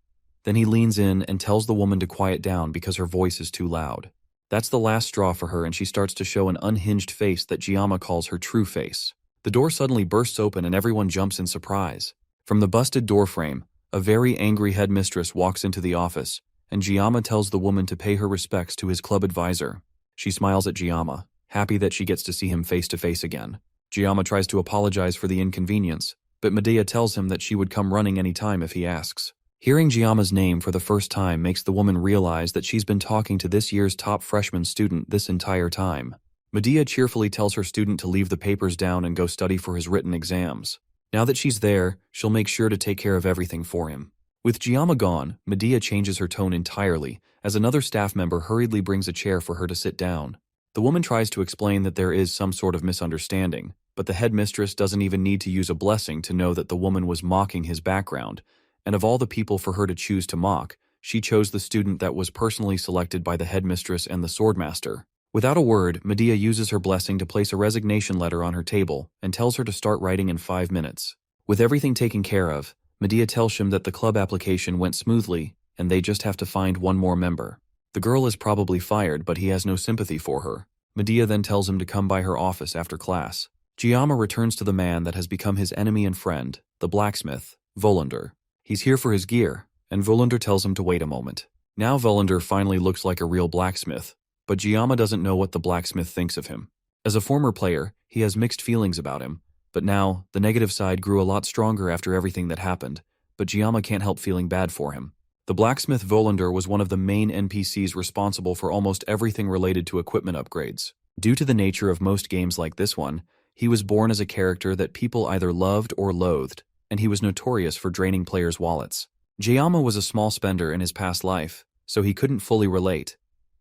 S1: Then he leans in and tells the woman to quiet down because her voice is too loud. That's the last straw for her, and she starts to show an unhinged face that Giamma calls her true face. The door suddenly bursts open and everyone jumps in surprise. From the busted doorframe, a very angry headmistress walks into the office, and Giamma tells the woman to pay her respects to his club advisor. She smiles at Giamma, happy that she gets to see him face to face again. Giamma tries to apologize for the inconvenience, but Medea tells him that she would come running any time if he asks. Hearing Giamma's name for the first time makes the woman realize that she's been talking to this year's top freshman student this entire time. Medea cheerfully tells her student to leave the papers down and go study for his written exams. Now that she's there, she'll make sure to take care of everything for him. With Giamma gone, Medea changes her tone entirely as another staff member hurriedly brings a chair for her to sit down. The woman tries to explain that there is some sort of misunderstanding, but the headmistress doesn't even need to use a blessing to know that the woman was mocking his background, and of all the people for her to choose to mock, she chose the student that was personally selected by the headmistress and the Swordmaster. Without a word, Medea uses her blessing to place a resignation letter on her table and tells her to start writing in 5 minutes. With everything taken care of, Medea tells him that the club application went smoothly and they just have to find one more member. The girl is probably fired, but he has no sympathy for her. Medea then tells him to come by her office after class. Giamma returns to the man that has become his enemy and friend, the blacksmith, Volander. He's here for his gear, and Volander tells him to wait a moment. Now Volander finally looks like a real blacksmith, but Giamma doesn't know what the blacksmith thinks of him. As a former player, he has mixed feelings about him, but now the negative side grew a lot stronger after everything that happened, but Giamma can't help feeling bad for him. The blacksmith Volander was one of the main NPCs responsible for almost everything related to equipment upgrades. Due to the nature of most games like this one, he was born as a character that people either loved or loathed, and he was notorious for draining players' wallets. Giamma was a small spender in his past life, so he couldn't fully relate,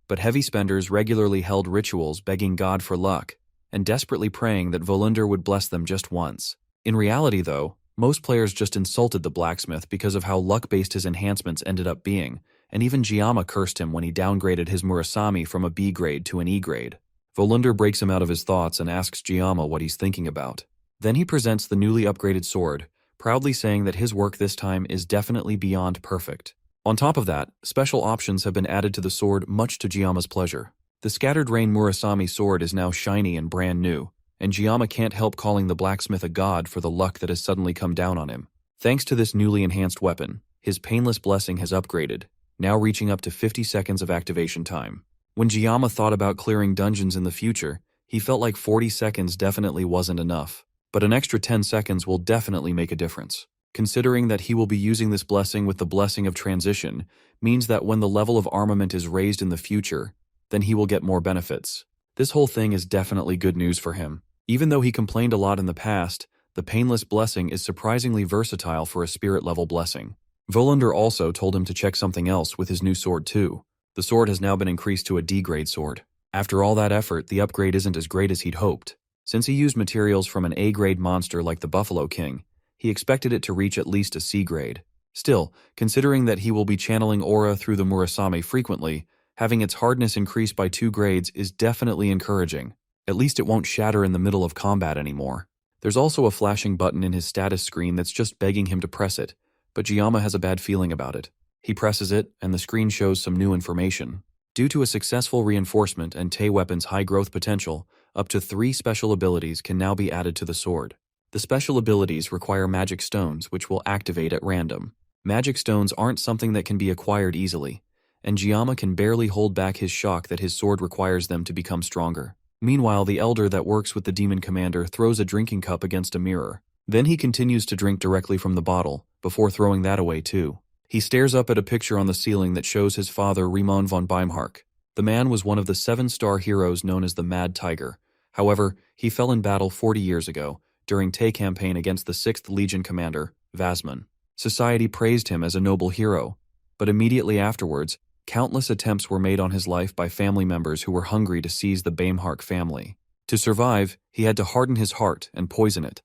S1: but heavy spenders regularly held rituals begging God for luck, and desperately praying that Volander would bless them just once. In reality, though, most players just insulted the blacksmith because of how luck-based his enhancements ended up being, and even Giamma cursed him when he downgraded his Murasami from a B grade to an E grade. Volander breaks him out of his thoughts and asks Giamma what he's thinking about. Then he presents the newly upgraded sword, proudly saying that his work this time is definitely beyond perfect. On top of that, special options have been added to the sword much to Giamma's pleasure. The Scattered Rain Murasami sword is now shiny and brand new, and Giamma can't help calling the blacksmith a god for the luck that has suddenly come down on him. Thanks to this newly enhanced weapon, his painless blessing has upgraded, now reaching up to 50 seconds of activation time. When Giamma thought about clearing dungeons in the future, he felt like 40 seconds definitely wasn't enough, but an extra 10 seconds will definitely make a difference. Considering that he will be using this blessing with the blessing of transition, means that when the level of armament is raised in the future, then he will get more benefits. This whole thing is definitely good news for him. Even though he complained a lot in the past, the painless blessing is surprisingly versatile for a spirit-level blessing. Volander also told him to check something else with his new sword too. The sword has now been increased to a D-grade sword. After all that effort, the upgrade isn't as great as he'd hoped. Since he used materials from an A-grade monster like the Buffalo King, he expected it to reach at least a C grade. Still, considering that he will be channeling aura through the Murasame frequently, having its hardness increased by 2 grades is definitely encouraging. At least it won't shatter in the middle of combat anymore. There's also a flashing button in his status screen that's just begging him to press it, but Giamma has a bad feeling about it. He presses it, and the screen shows some new information. Due to a successful reinforcement and Tay weapon's high growth potential, up to 3 special abilities can now be added to the sword. The special abilities require magic stones, which will activate at random. Magic stones aren't something that can be acquired easily, and Giamma can barely hold back his shock that his sword requires them to become stronger. Meanwhile, the elder that works with the demon commander throws a drinking cup against a mirror. Then he continues to drink directly from the bottle, before throwing that away too. He stares up at a picture on the ceiling that shows his father Riemann von Beimhark. The man was one of the 7-star heroes known as the Mad Tiger. However, he fell in battle 40 years ago, during Tay campaign against the 6th Legion commander, Vasman. Society praised him as a noble hero, but immediately afterwards, countless attempts were made on his life by family members who were hungry to seize the Beimhark family. To survive, he had to harden his heart and poison it.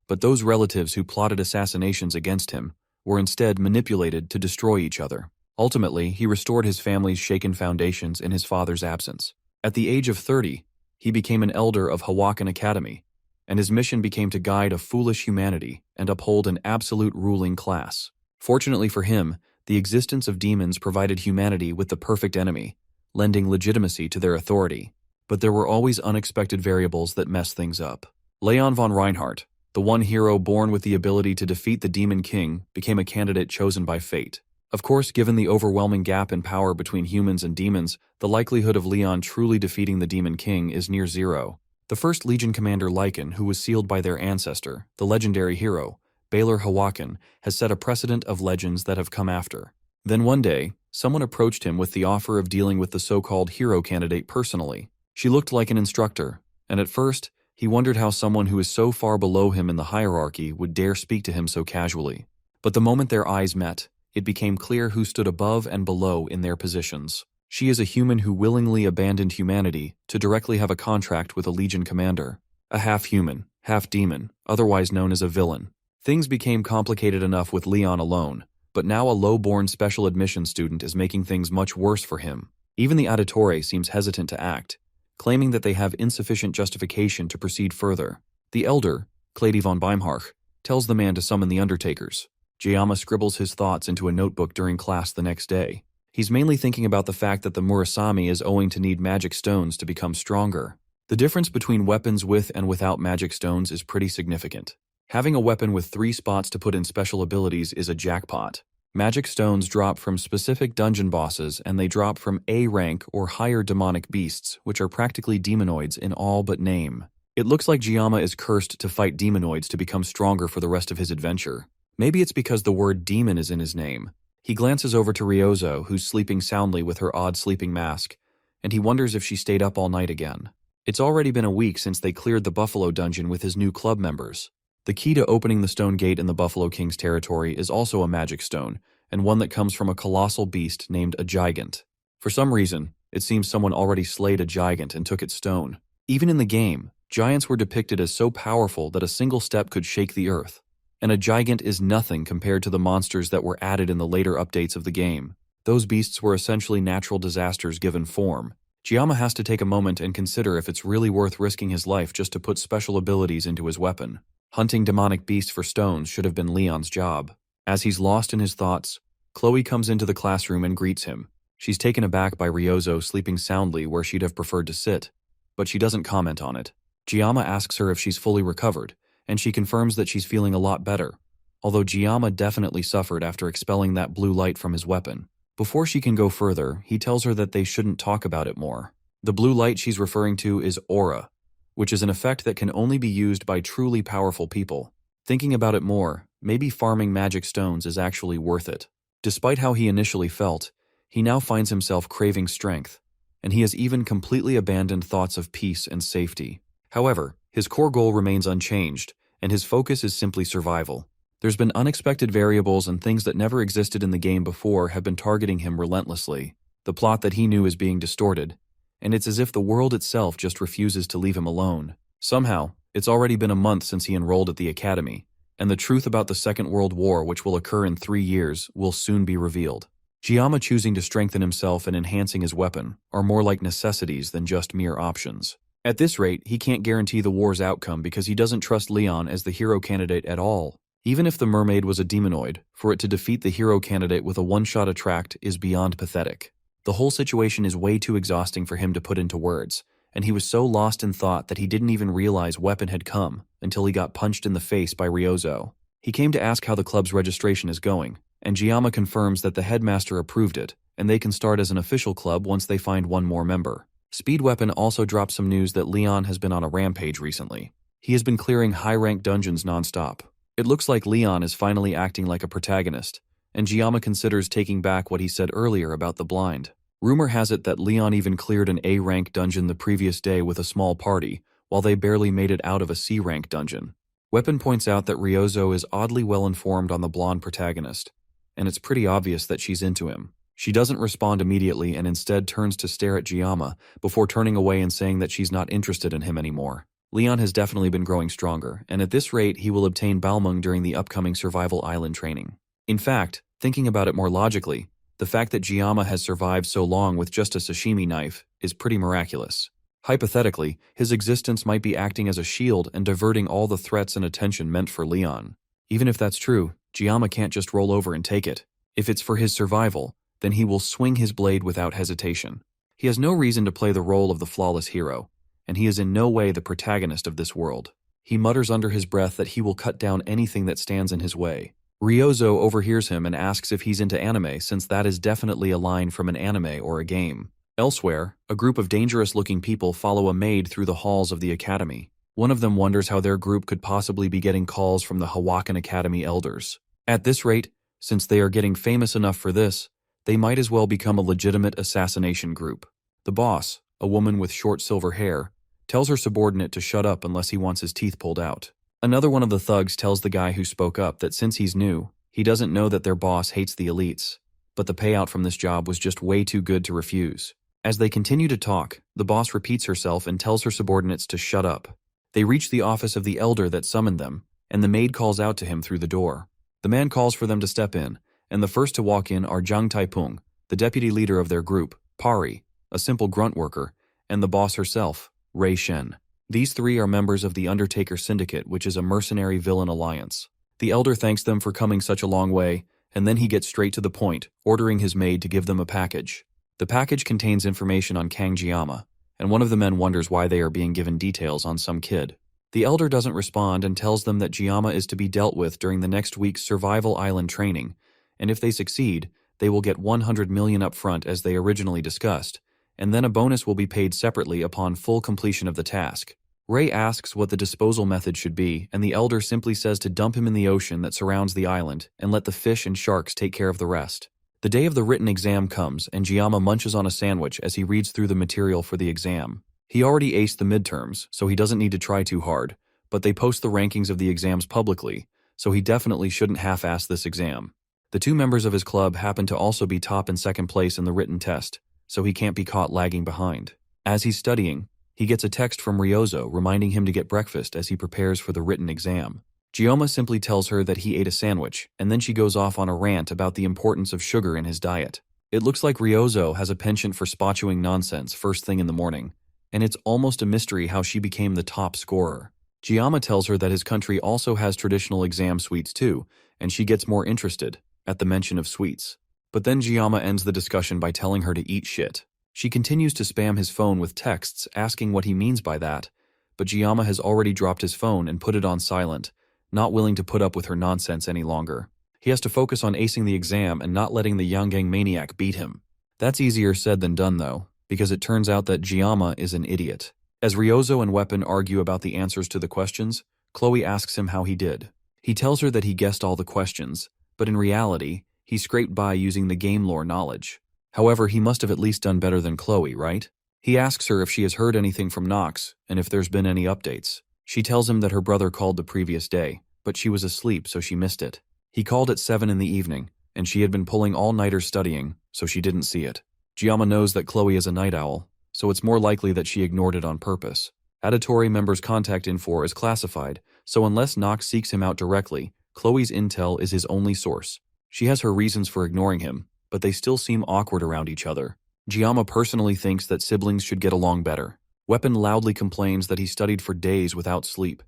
S1: But those relatives who plotted assassinations against him were instead manipulated to destroy each other. Ultimately, he restored his family's shaken foundations in his father's absence. At the age of 30, he became an elder of Hawakan Academy, and his mission became to guide a foolish humanity and uphold an absolute ruling class. Fortunately for him, the existence of demons provided humanity with the perfect enemy, lending legitimacy to their authority. But there were always unexpected variables that messed things up. Leon von Reinhardt, the one hero born with the ability to defeat the Demon King, became a candidate chosen by fate. Of course, given the overwhelming gap in power between humans and demons, the likelihood of Leon truly defeating the Demon King is near zero. The first Legion commander Lycan, who was sealed by their ancestor, the legendary hero, Baylor Hawakan, has set a precedent of legends that have come after. Then one day, someone approached him with the offer of dealing with the so-called hero candidate personally. She looked like an instructor, and at first, he wondered how someone who is so far below him in the hierarchy would dare speak to him so casually. But the moment their eyes met, it became clear who stood above and below in their positions. She is a human who willingly abandoned humanity to directly have a contract with a Legion commander. A half-human, half-demon, otherwise known as a villain. Things became complicated enough with Leon alone, but now a low-born special admission student is making things much worse for him. Even the Auditore seems hesitant to act, claiming that they have insufficient justification to proceed further. The elder, Clady von Beimharch, tells the man to summon the Undertakers. Jiyama scribbles his thoughts into a notebook during class the next day. He's mainly thinking about the fact that the Murasame is owing to need magic stones to become stronger. The difference between weapons with and without magic stones is pretty significant. Having a weapon with 3 spots to put in special abilities is a jackpot. Magic stones drop from specific dungeon bosses, and they drop from A rank or higher demonic beasts, which are practically demonoids in all but name. It looks like Jiyama is cursed to fight demonoids to become stronger for the rest of his adventure. Maybe it's because the word demon is in his name. He glances over to Ryozo, who's sleeping soundly with her odd sleeping mask, and he wonders if she stayed up all night again. It's already been a week since they cleared the Buffalo Dungeon with his new club members. The key to opening the stone gate in the Buffalo King's territory is also a magic stone, and one that comes from a colossal beast named a gigant. For some reason, it seems someone already slayed a gigant and took its stone. Even in the game, giants were depicted as so powerful that a single step could shake the earth. And a gigant is nothing compared to the monsters that were added in the later updates of the game. Those beasts were essentially natural disasters given form. Jiyama has to take a moment and consider if it's really worth risking his life just to put special abilities into his weapon. Hunting demonic beasts for stones should have been Leon's job. As he's lost in his thoughts, Chloe comes into the classroom and greets him. She's taken aback by Ryozo sleeping soundly where she'd have preferred to sit, but she doesn't comment on it. Jiyama asks her if she's fully recovered, and she confirms that she's feeling a lot better, although Jiyama definitely suffered after expelling that blue light from his weapon. Before she can go further, he tells her that they shouldn't talk about it more. The blue light she's referring to is aura, which is an effect that can only be used by truly powerful people. Thinking about it more, maybe farming magic stones is actually worth it. Despite how he initially felt, he now finds himself craving strength, and he has even completely abandoned thoughts of peace and safety. However, his core goal remains unchanged, and his focus is simply survival. There's been unexpected variables and things that never existed in the game before have been targeting him relentlessly. The plot that he knew is being distorted, and it's as if the world itself just refuses to leave him alone. Somehow, it's already been a month since he enrolled at the academy, and the truth about the Second World War, which will occur in 3 years, will soon be revealed. Jiyama choosing to strengthen himself and enhancing his weapon are more like necessities than just mere options. At this rate, he can't guarantee the war's outcome because he doesn't trust Leon as the hero candidate at all. Even if the mermaid was a demonoid, for it to defeat the hero candidate with a one-shot attract is beyond pathetic. The whole situation is way too exhausting for him to put into words, and he was so lost in thought that he didn't even realize weapon had come until he got punched in the face by Ryozo. He came to ask how the club's registration is going, and Jiyama confirms that the headmaster approved it, and they can start as an official club once they find one more member. Speed Weapon also dropped some news that Leon has been on a rampage recently. He has been clearing high-rank dungeons non-stop. It looks like Leon is finally acting like a protagonist, and Jiyama considers taking back what he said earlier about the blind. Rumor has it that Leon even cleared an A-rank dungeon the previous day with a small party, while they barely made it out of a C-rank dungeon. Weapon points out that Ryozo is oddly well-informed on the blonde protagonist, and it's pretty obvious that she's into him. She doesn't respond immediately and instead turns to stare at Jiyama before turning away and saying that she's not interested in him anymore. Leon has definitely been growing stronger, and at this rate he will obtain Balmung during the upcoming Survival Island training. In fact, thinking about it more logically, the fact that Jiyama has survived so long with just a sashimi knife is pretty miraculous. Hypothetically, his existence might be acting as a shield and diverting all the threats and attention meant for Leon. Even if that's true, Jiyama can't just roll over and take it. If it's for his survival, then he will swing his blade without hesitation. He has no reason to play the role of the flawless hero, and he is in no way the protagonist of this world. He mutters under his breath that he will cut down anything that stands in his way. Ryozo overhears him and asks if he's into anime, since that is definitely a line from an anime or a game. Elsewhere, a group of dangerous-looking people follow a maid through the halls of the academy. One of them wonders how their group could possibly be getting calls from the Hawakan Academy elders. At this rate, since they are getting famous enough for this, they might as well become a legitimate assassination group. The boss, a woman with short silver hair, tells her subordinate to shut up unless he wants his teeth pulled out. Another one of the thugs tells the guy who spoke up that since he's new, he doesn't know that their boss hates the elites, but the payout from this job was just way too good to refuse. As they continue to talk, the boss repeats herself and tells her subordinates to shut up. They reach the office of the elder that summoned them, and the maid calls out to him through the door. The man calls for them to step in, and the first to walk in are Zhang Taipeng, the deputy leader of their group, Pari, a simple grunt worker, and the boss herself, Rei Shen. These three are members of the Undertaker Syndicate, which is a mercenary villain alliance. The elder thanks them for coming such a long way, and then he gets straight to the point, ordering his maid to give them a package. The package contains information on Kangjiyama, and one of the men wonders why they are being given details on some kid. The elder doesn't respond and tells them that Jiyama is to be dealt with during the next week's Survival Island training, and if they succeed, they will get 100 million up front as they originally discussed, and then a bonus will be paid separately upon full completion of the task. Rei asks what the disposal method should be, and the elder simply says to dump him in the ocean that surrounds the island and let the fish and sharks take care of the rest. The day of the written exam comes, and Jiyama munches on a sandwich as he reads through the material for the exam. He already aced the midterms, so he doesn't need to try too hard, but they post the rankings of the exams publicly, so he definitely shouldn't half-ass this exam. The two members of his club happen to also be top and second place in the written test, so he can't be caught lagging behind. As he's studying, he gets a text from Ryozo reminding him to get breakfast as he prepares for the written exam. Jiyama simply tells her that he ate a sandwich, and then she goes off on a rant about the importance of sugar in his diet. It looks like Ryozo has a penchant for spot-chewing nonsense first thing in the morning, and it's almost a mystery how she became the top scorer. Jiyama tells her that his country also has traditional exam sweets too, and she gets more interested at the mention of sweets. But then Jiyama ends the discussion by telling her to eat shit. She continues to spam his phone with texts asking what he means by that, but Jiyama has already dropped his phone and put it on silent, not willing to put up with her nonsense any longer. He has to focus on acing the exam and not letting the Yanggang maniac beat him. That's easier said than done though, because it turns out that Jiyama is an idiot. As Ryozo and Weapon argue about the answers to the questions, Chloe asks him how he did. He tells her that he guessed all the questions, but in reality, he scraped by using the game lore knowledge. However, he must have at least done better than Chloe, right? He asks her if she has heard anything from Nox, and if there's been any updates. She tells him that her brother called the previous day, but she was asleep so she missed it. He called at 7 in the evening, and she had been pulling all-nighters studying, so she didn't see it. Jiyama knows that Chloe is a night owl, so it's more likely that she ignored it on purpose. Auditory member's contact info is classified, so unless Nox seeks him out directly, Chloe's intel is his only source. She has her reasons for ignoring him, but they still seem awkward around each other. Jiyama personally thinks that siblings should get along better. Weapon loudly complains that he studied for days without sleep,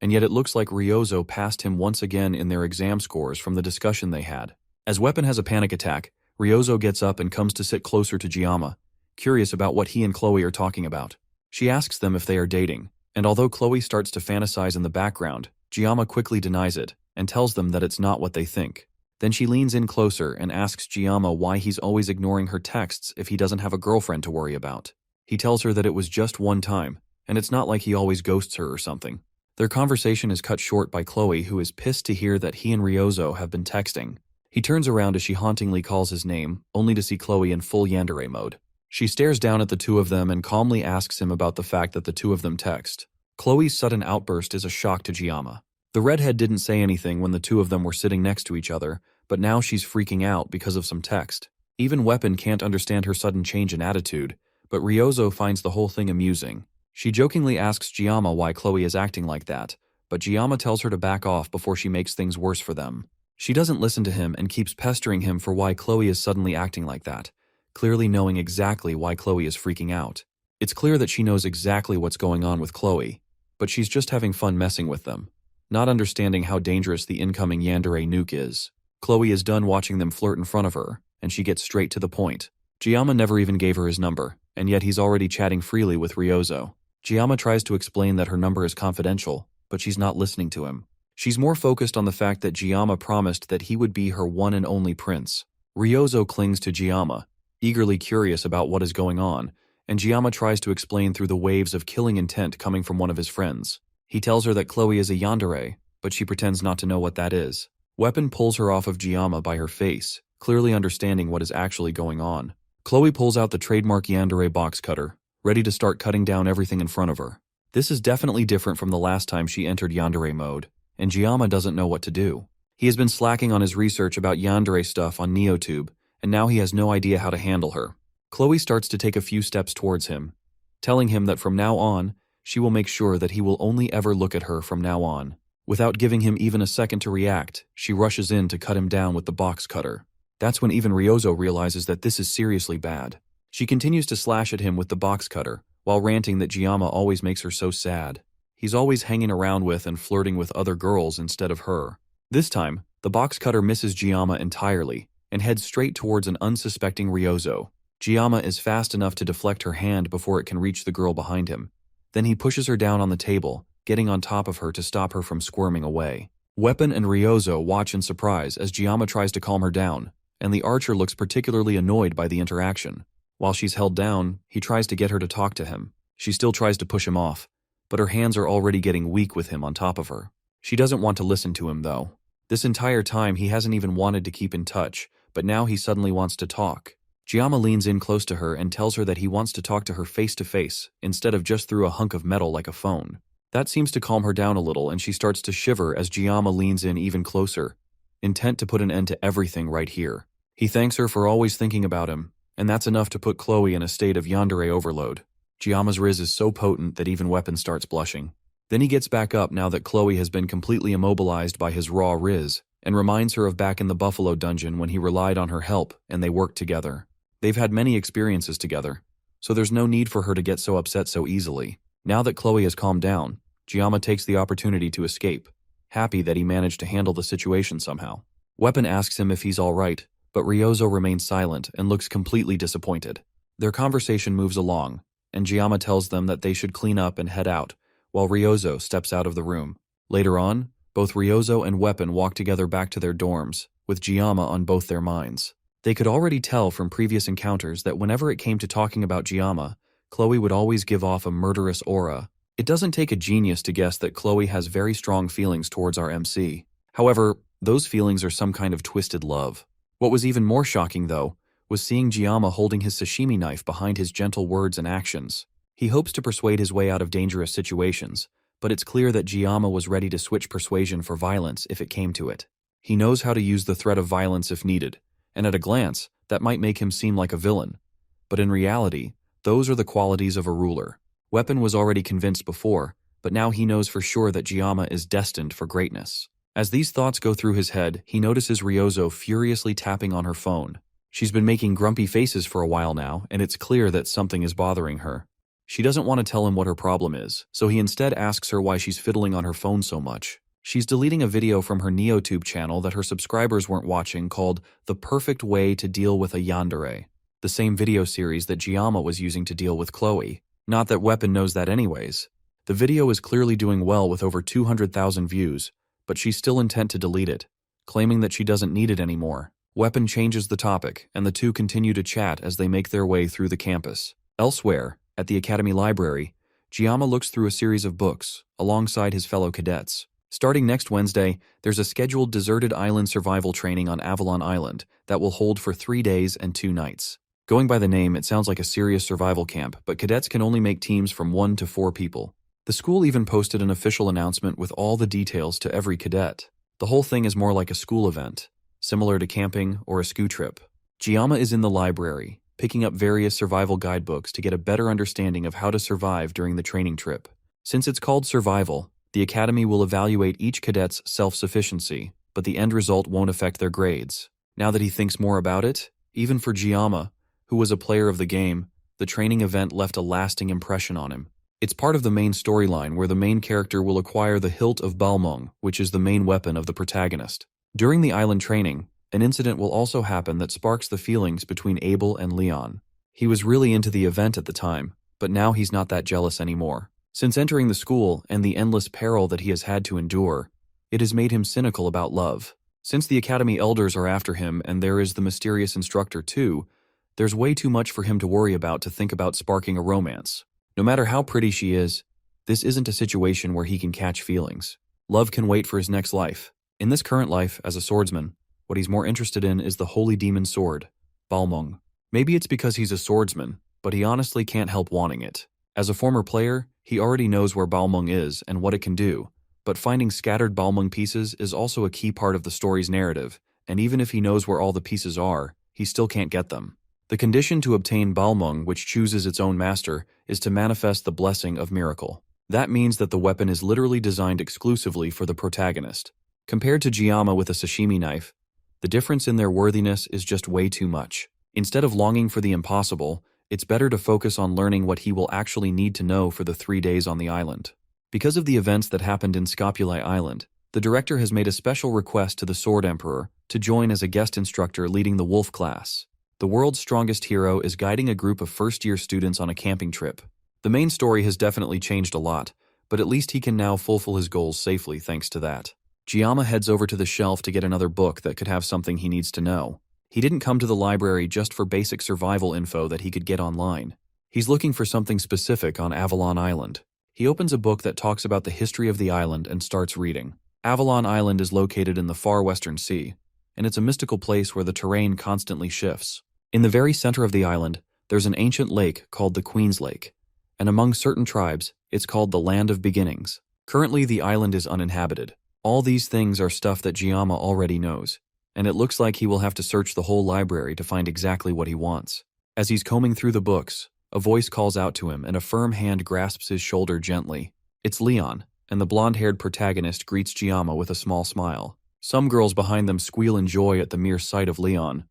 S1: and yet it looks like Ryozo passed him once again in their exam scores from the discussion they had. As Weapon has a panic attack, Ryozo gets up and comes to sit closer to Jiyama, curious about what he and Chloe are talking about. She asks them if they are dating, and although Chloe starts to fantasize in the background, Jiyama quickly denies it and tells them that it's not what they think. Then she leans in closer and asks Jiyama why he's always ignoring her texts if he doesn't have a girlfriend to worry about. He tells her that it was just one time, and it's not like he always ghosts her or something. Their conversation is cut short by Chloe, who is pissed to hear that he and Ryozo have been texting. He turns around as she hauntingly calls his name, only to see Chloe in full Yandere mode. She stares down at the two of them and calmly asks him about the fact that the two of them text. Chloe's sudden outburst is a shock to Jiyama. The redhead didn't say anything when the two of them were sitting next to each other, but now she's freaking out because of some text. Even Weapon can't understand her sudden change in attitude, but Ryozo finds the whole thing amusing. She jokingly asks Jiyama why Chloe is acting like that, but Jiyama tells her to back off before she makes things worse for them. She doesn't listen to him and keeps pestering him for why Chloe is suddenly acting like that, clearly knowing exactly why Chloe is freaking out. It's clear that she knows exactly what's going on with Chloe, but she's just having fun messing with them, not understanding how dangerous the incoming Yandere nuke is. Chloe is done watching them flirt in front of her, and she gets straight to the point. Jiyama never even gave her his number, and yet he's already chatting freely with Ryozo. Jiyama tries to explain that her number is confidential, but she's not listening to him. She's more focused on the fact that Jiyama promised that he would be her one and only prince. Ryozo clings to Jiyama, eagerly curious about what is going on, and Jiyama tries to explain through the waves of killing intent coming from one of his friends. He tells her that Chloe is a Yandere, but she pretends not to know what that is. Weapon pulls her off of Giamma by her face, clearly understanding what is actually going on. Chloe pulls out the trademark Yandere box cutter, ready to start cutting down everything in front of her. This is definitely different from the last time she entered Yandere mode, and Giamma doesn't know what to do. He has been slacking on his research about Yandere stuff on NeoTube, and now he has no idea how to handle her. Chloe starts to take a few steps towards him, telling him that from now on, she will make sure that he will only ever look at her from now on. Without giving him even a second to react, she rushes in to cut him down with the box cutter. That's when even Ryozo realizes that this is seriously bad. She continues to slash at him with the box cutter, while ranting that Giamma always makes her so sad. He's always hanging around with and flirting with other girls instead of her. This time, the box cutter misses Giamma entirely, and heads straight towards an unsuspecting Ryozo. Giamma is fast enough to deflect her hand before it can reach the girl behind him. Then he pushes her down on the table, getting on top of her to stop her from squirming away. Weapon and Ryozo watch in surprise as Giamma tries to calm her down, and the archer looks particularly annoyed by the interaction. While she's held down, he tries to get her to talk to him. She still tries to push him off, but her hands are already getting weak with him on top of her. She doesn't want to listen to him, though. This entire time he hasn't even wanted to keep in touch, but now he suddenly wants to talk. Giamma leans in close to her and tells her that he wants to talk to her face to face, instead of just through a hunk of metal like a phone. That seems to calm her down a little, and she starts to shiver as Giamma leans in even closer, intent to put an end to everything right here. He thanks her for always thinking about him, and that's enough to put Chloe in a state of Yandere overload. Giamma's riz is so potent that even Weapon starts blushing. Then he gets back up now that Chloe has been completely immobilized by his raw riz, and reminds her of back in the Buffalo dungeon when he relied on her help and they worked together. They've had many experiences together, so there's no need for her to get so upset so easily. Now that Chloe has calmed down, Giamma takes the opportunity to escape, happy that he managed to handle the situation somehow. Weapon asks him if he's alright, but Ryozo remains silent and looks completely disappointed. Their conversation moves along, and Giamma tells them that they should clean up and head out, while Ryozo steps out of the room. Later on, both Ryozo and Weapon walk together back to their dorms, with Giamma on both their minds. They could already tell from previous encounters that whenever it came to talking about Giamma, Chloe would always give off a murderous aura. It doesn't take a genius to guess that Chloe has very strong feelings towards our MC. However, those feelings are some kind of twisted love. What was even more shocking, though, was seeing Giamma holding his sashimi knife behind his gentle words and actions. He hopes to persuade his way out of dangerous situations, but it's clear that Giamma was ready to switch persuasion for violence if it came to it. He knows how to use the threat of violence if needed, and at a glance, that might make him seem like a villain. But in reality, those are the qualities of a ruler. Weapon was already convinced before, but now he knows for sure that Giamma is destined for greatness. As these thoughts go through his head, he notices Ryozo furiously tapping on her phone. She's been making grumpy faces for a while now, and it's clear that something is bothering her. She doesn't want to tell him what her problem is, so he instead asks her why she's fiddling on her phone so much. She's deleting a video from her NeoTube channel that her subscribers weren't watching called The Perfect Way to Deal with a Yandere, the same video series that Giamma was using to deal with Chloe. Not that Weapon knows that anyways. The video is clearly doing well with over 200,000 views, but she's still intent to delete it, claiming that she doesn't need it anymore. Weapon changes the topic, and the two continue to chat as they make their way through the campus. Elsewhere, at the Academy Library, Giamma looks through a series of books, alongside his fellow cadets. Starting next Wednesday, there's a scheduled deserted island survival training on Avalon Island that will hold for 3 days and 2 nights. Going by the name, it sounds like a serious survival camp, but cadets can only make teams from 1 to 4 people. The school even posted an official announcement with all the details to every cadet. The whole thing is more like a school event, similar to camping or a SCU trip. Giamma is in the library, picking up various survival guidebooks to get a better understanding of how to survive during the training trip. Since it's called survival, the Academy will evaluate each cadet's self-sufficiency, but the end result won't affect their grades. Now that he thinks more about it, even for Giamma, who was a player of the game, the training event left a lasting impression on him. It's part of the main storyline where the main character will acquire the hilt of Balmung, which is the main weapon of the protagonist. During the island training, an incident will also happen that sparks the feelings between Abel and Leon. He was really into the event at the time, but now he's not that jealous anymore. Since entering the school and the endless peril that he has had to endure, it has made him cynical about love. Since the Academy elders are after him and there is the mysterious instructor too, there's way too much for him to worry about to think about sparking a romance. No matter how pretty she is, This isn't a situation where he can catch feelings. Love can wait for his next life. In this current life, as a swordsman, what he's more interested in is the holy demon sword, Balmung. Maybe it's because he's a swordsman, but he honestly can't help wanting it. As a former player, he already knows where Balmung is and what it can do, but finding scattered Balmung pieces is also a key part of the story's narrative, and even if he knows where all the pieces are, he still can't get them. The condition to obtain Balmung, which chooses its own master, is to manifest the blessing of miracle. That means that the weapon is literally designed exclusively for the protagonist. Compared to Gyama with a sashimi knife, the difference in their worthiness is just way too much. Instead of longing for the impossible, it's better to focus on learning what he will actually need to know for the 3 days on the island. Because of the events that happened in Scopuli Island, the director has made a special request to the Sword Emperor to join as a guest instructor leading the Wolf class. The world's strongest hero is guiding a group of first-year students on a camping trip. The main story has definitely changed a lot, but at least he can now fulfill his goals safely thanks to that. Gyama heads over to the shelf to get another book that could have something he needs to know. He didn't come to the library just for basic survival info that he could get online. He's looking for something specific on Avalon Island. He opens a book that talks about the history of the island and starts reading. Avalon Island is located in the far western sea, and it's a mystical place where the terrain constantly shifts. In the very center of the island, there's an ancient lake called the Queen's Lake, and among certain tribes, it's called the Land of Beginnings. Currently, the island is uninhabited. All these things are stuff that Gyama already knows, and it looks like he will have to search the whole library to find exactly what he wants. As he's combing through the books, a voice calls out to him and a firm hand grasps his shoulder gently. It's Leon, and the blonde-haired protagonist greets Gyama with a small smile. Some girls behind them squeal in joy at the mere sight of Leon,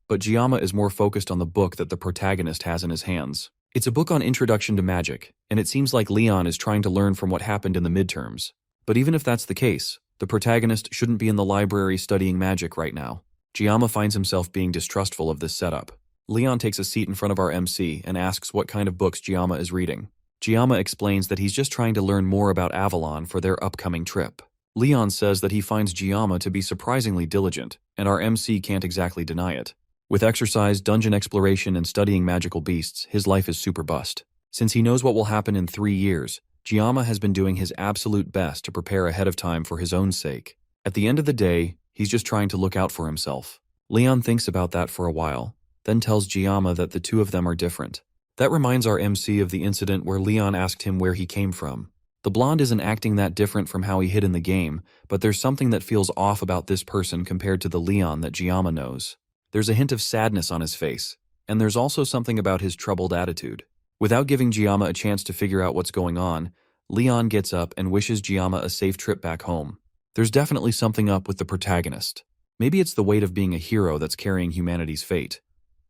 S1: but Gyama is more focused on the book that the protagonist has in his hands. It's a book on introduction to magic, and it seems like Leon is trying to learn from what happened in the midterms. But even if that's the case, the protagonist shouldn't be in the library studying magic right now. Gyama finds himself being distrustful of this setup. Leon takes a seat in front of our MC and asks what kind of books Gyama is reading. Gyama explains that he's just trying to learn more about Avalon for their upcoming trip. Leon says that he finds Gyama to be surprisingly diligent, and our MC can't exactly deny it. With exercise, dungeon exploration, and studying magical beasts, his life is super bust. Since he knows what will happen in 3 years, Gyama has been doing his absolute best to prepare ahead of time for his own sake. At the end of the day, he's just trying to look out for himself. Leon thinks about that for a while, then tells Gyama that the two of them are different. That reminds our MC of the incident where Leon asked him where he came from. The blonde isn't acting that different from how he hid in the game, but there's something that feels off about this person compared to the Leon that Gyama knows. There's a hint of sadness on his face, and there's also something about his troubled attitude. Without giving Gyama a chance to figure out what's going on, Leon gets up and wishes Gyama a safe trip back home. There's definitely something up with the protagonist. Maybe it's the weight of being a hero that's carrying humanity's fate.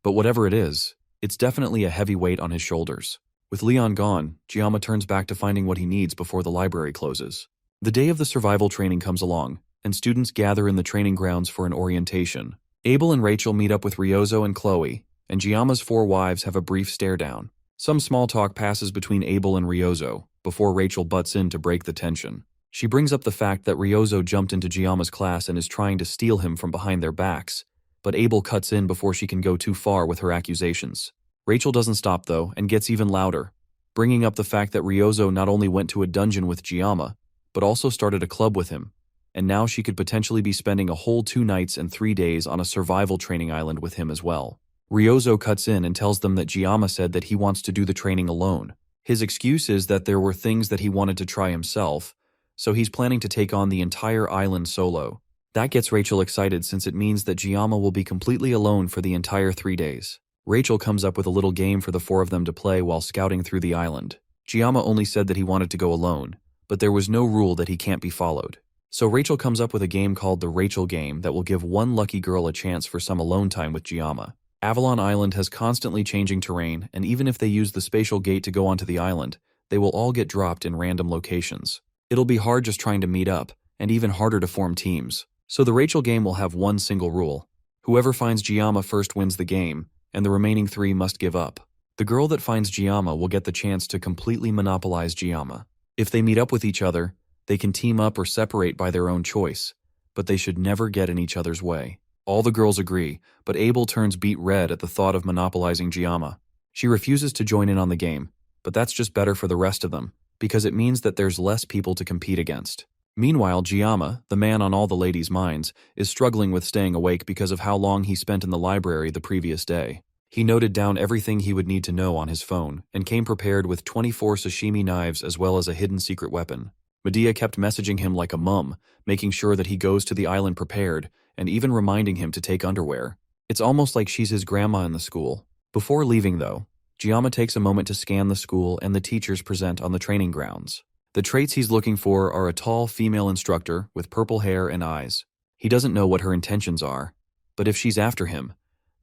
S1: But whatever it is, it's definitely a heavy weight on his shoulders. With Leon gone, Gyama turns back to finding what he needs before the library closes. The day of the survival training comes along, and students gather in the training grounds for an orientation. Abel and Rachel meet up with Ryozo and Chloe, and Gyama's 4 wives have a brief stare-down. Some small talk passes between Abel and Ryozo, before Rachel butts in to break the tension. She brings up the fact that Ryozo jumped into Gyama's class and is trying to steal him from behind their backs, but Abel cuts in before she can go too far with her accusations. Rachel doesn't stop though, and gets even louder, bringing up the fact that Ryozo not only went to a dungeon with Gyama, but also started a club with him, and now she could potentially be spending a whole 2 nights and 3 days on a survival training island with him as well. Ryozo cuts in and tells them that Gyama said that he wants to do the training alone. His excuse is that there were things that he wanted to try himself, so he's planning to take on the entire island solo. That gets Rachel excited since it means that Gyama will be completely alone for the entire 3 days. Rachel comes up with a little game for the 4 of them to play while scouting through the island. Gyama only said that he wanted to go alone, but there was no rule that he can't be followed. So Rachel comes up with a game called the Rachel Game that will give one lucky girl a chance for some alone time with Gyama. Avalon Island has constantly changing terrain, and even if they use the spatial gate to go onto the island, they will all get dropped in random locations. It'll be hard just trying to meet up, and even harder to form teams. So the Rachel Game will have one single rule. Whoever finds Gyama first wins the game, and the remaining 3 must give up. The girl that finds Gyama will get the chance to completely monopolize Gyama. If they meet up with each other, they can team up or separate by their own choice, but they should never get in each other's way. All the girls agree, but Abel turns beet red at the thought of monopolizing Gyama. She refuses to join in on the game, but that's just better for the rest of them, because it means that there's less people to compete against. Meanwhile, Giamma, the man on all the ladies' minds, is struggling with staying awake because of how long he spent in the library the previous day. He noted down everything he would need to know on his phone, and came prepared with 24 sashimi knives as well as a hidden secret weapon. Medea kept messaging him like a mum, making sure that he goes to the island prepared, and even reminding him to take underwear. It's almost like she's his grandma in the school. Before leaving, though, Giamma takes a moment to scan the school and the teachers present on the training grounds. The traits he's looking for are a tall female instructor with purple hair and eyes. He doesn't know what her intentions are, but if she's after him,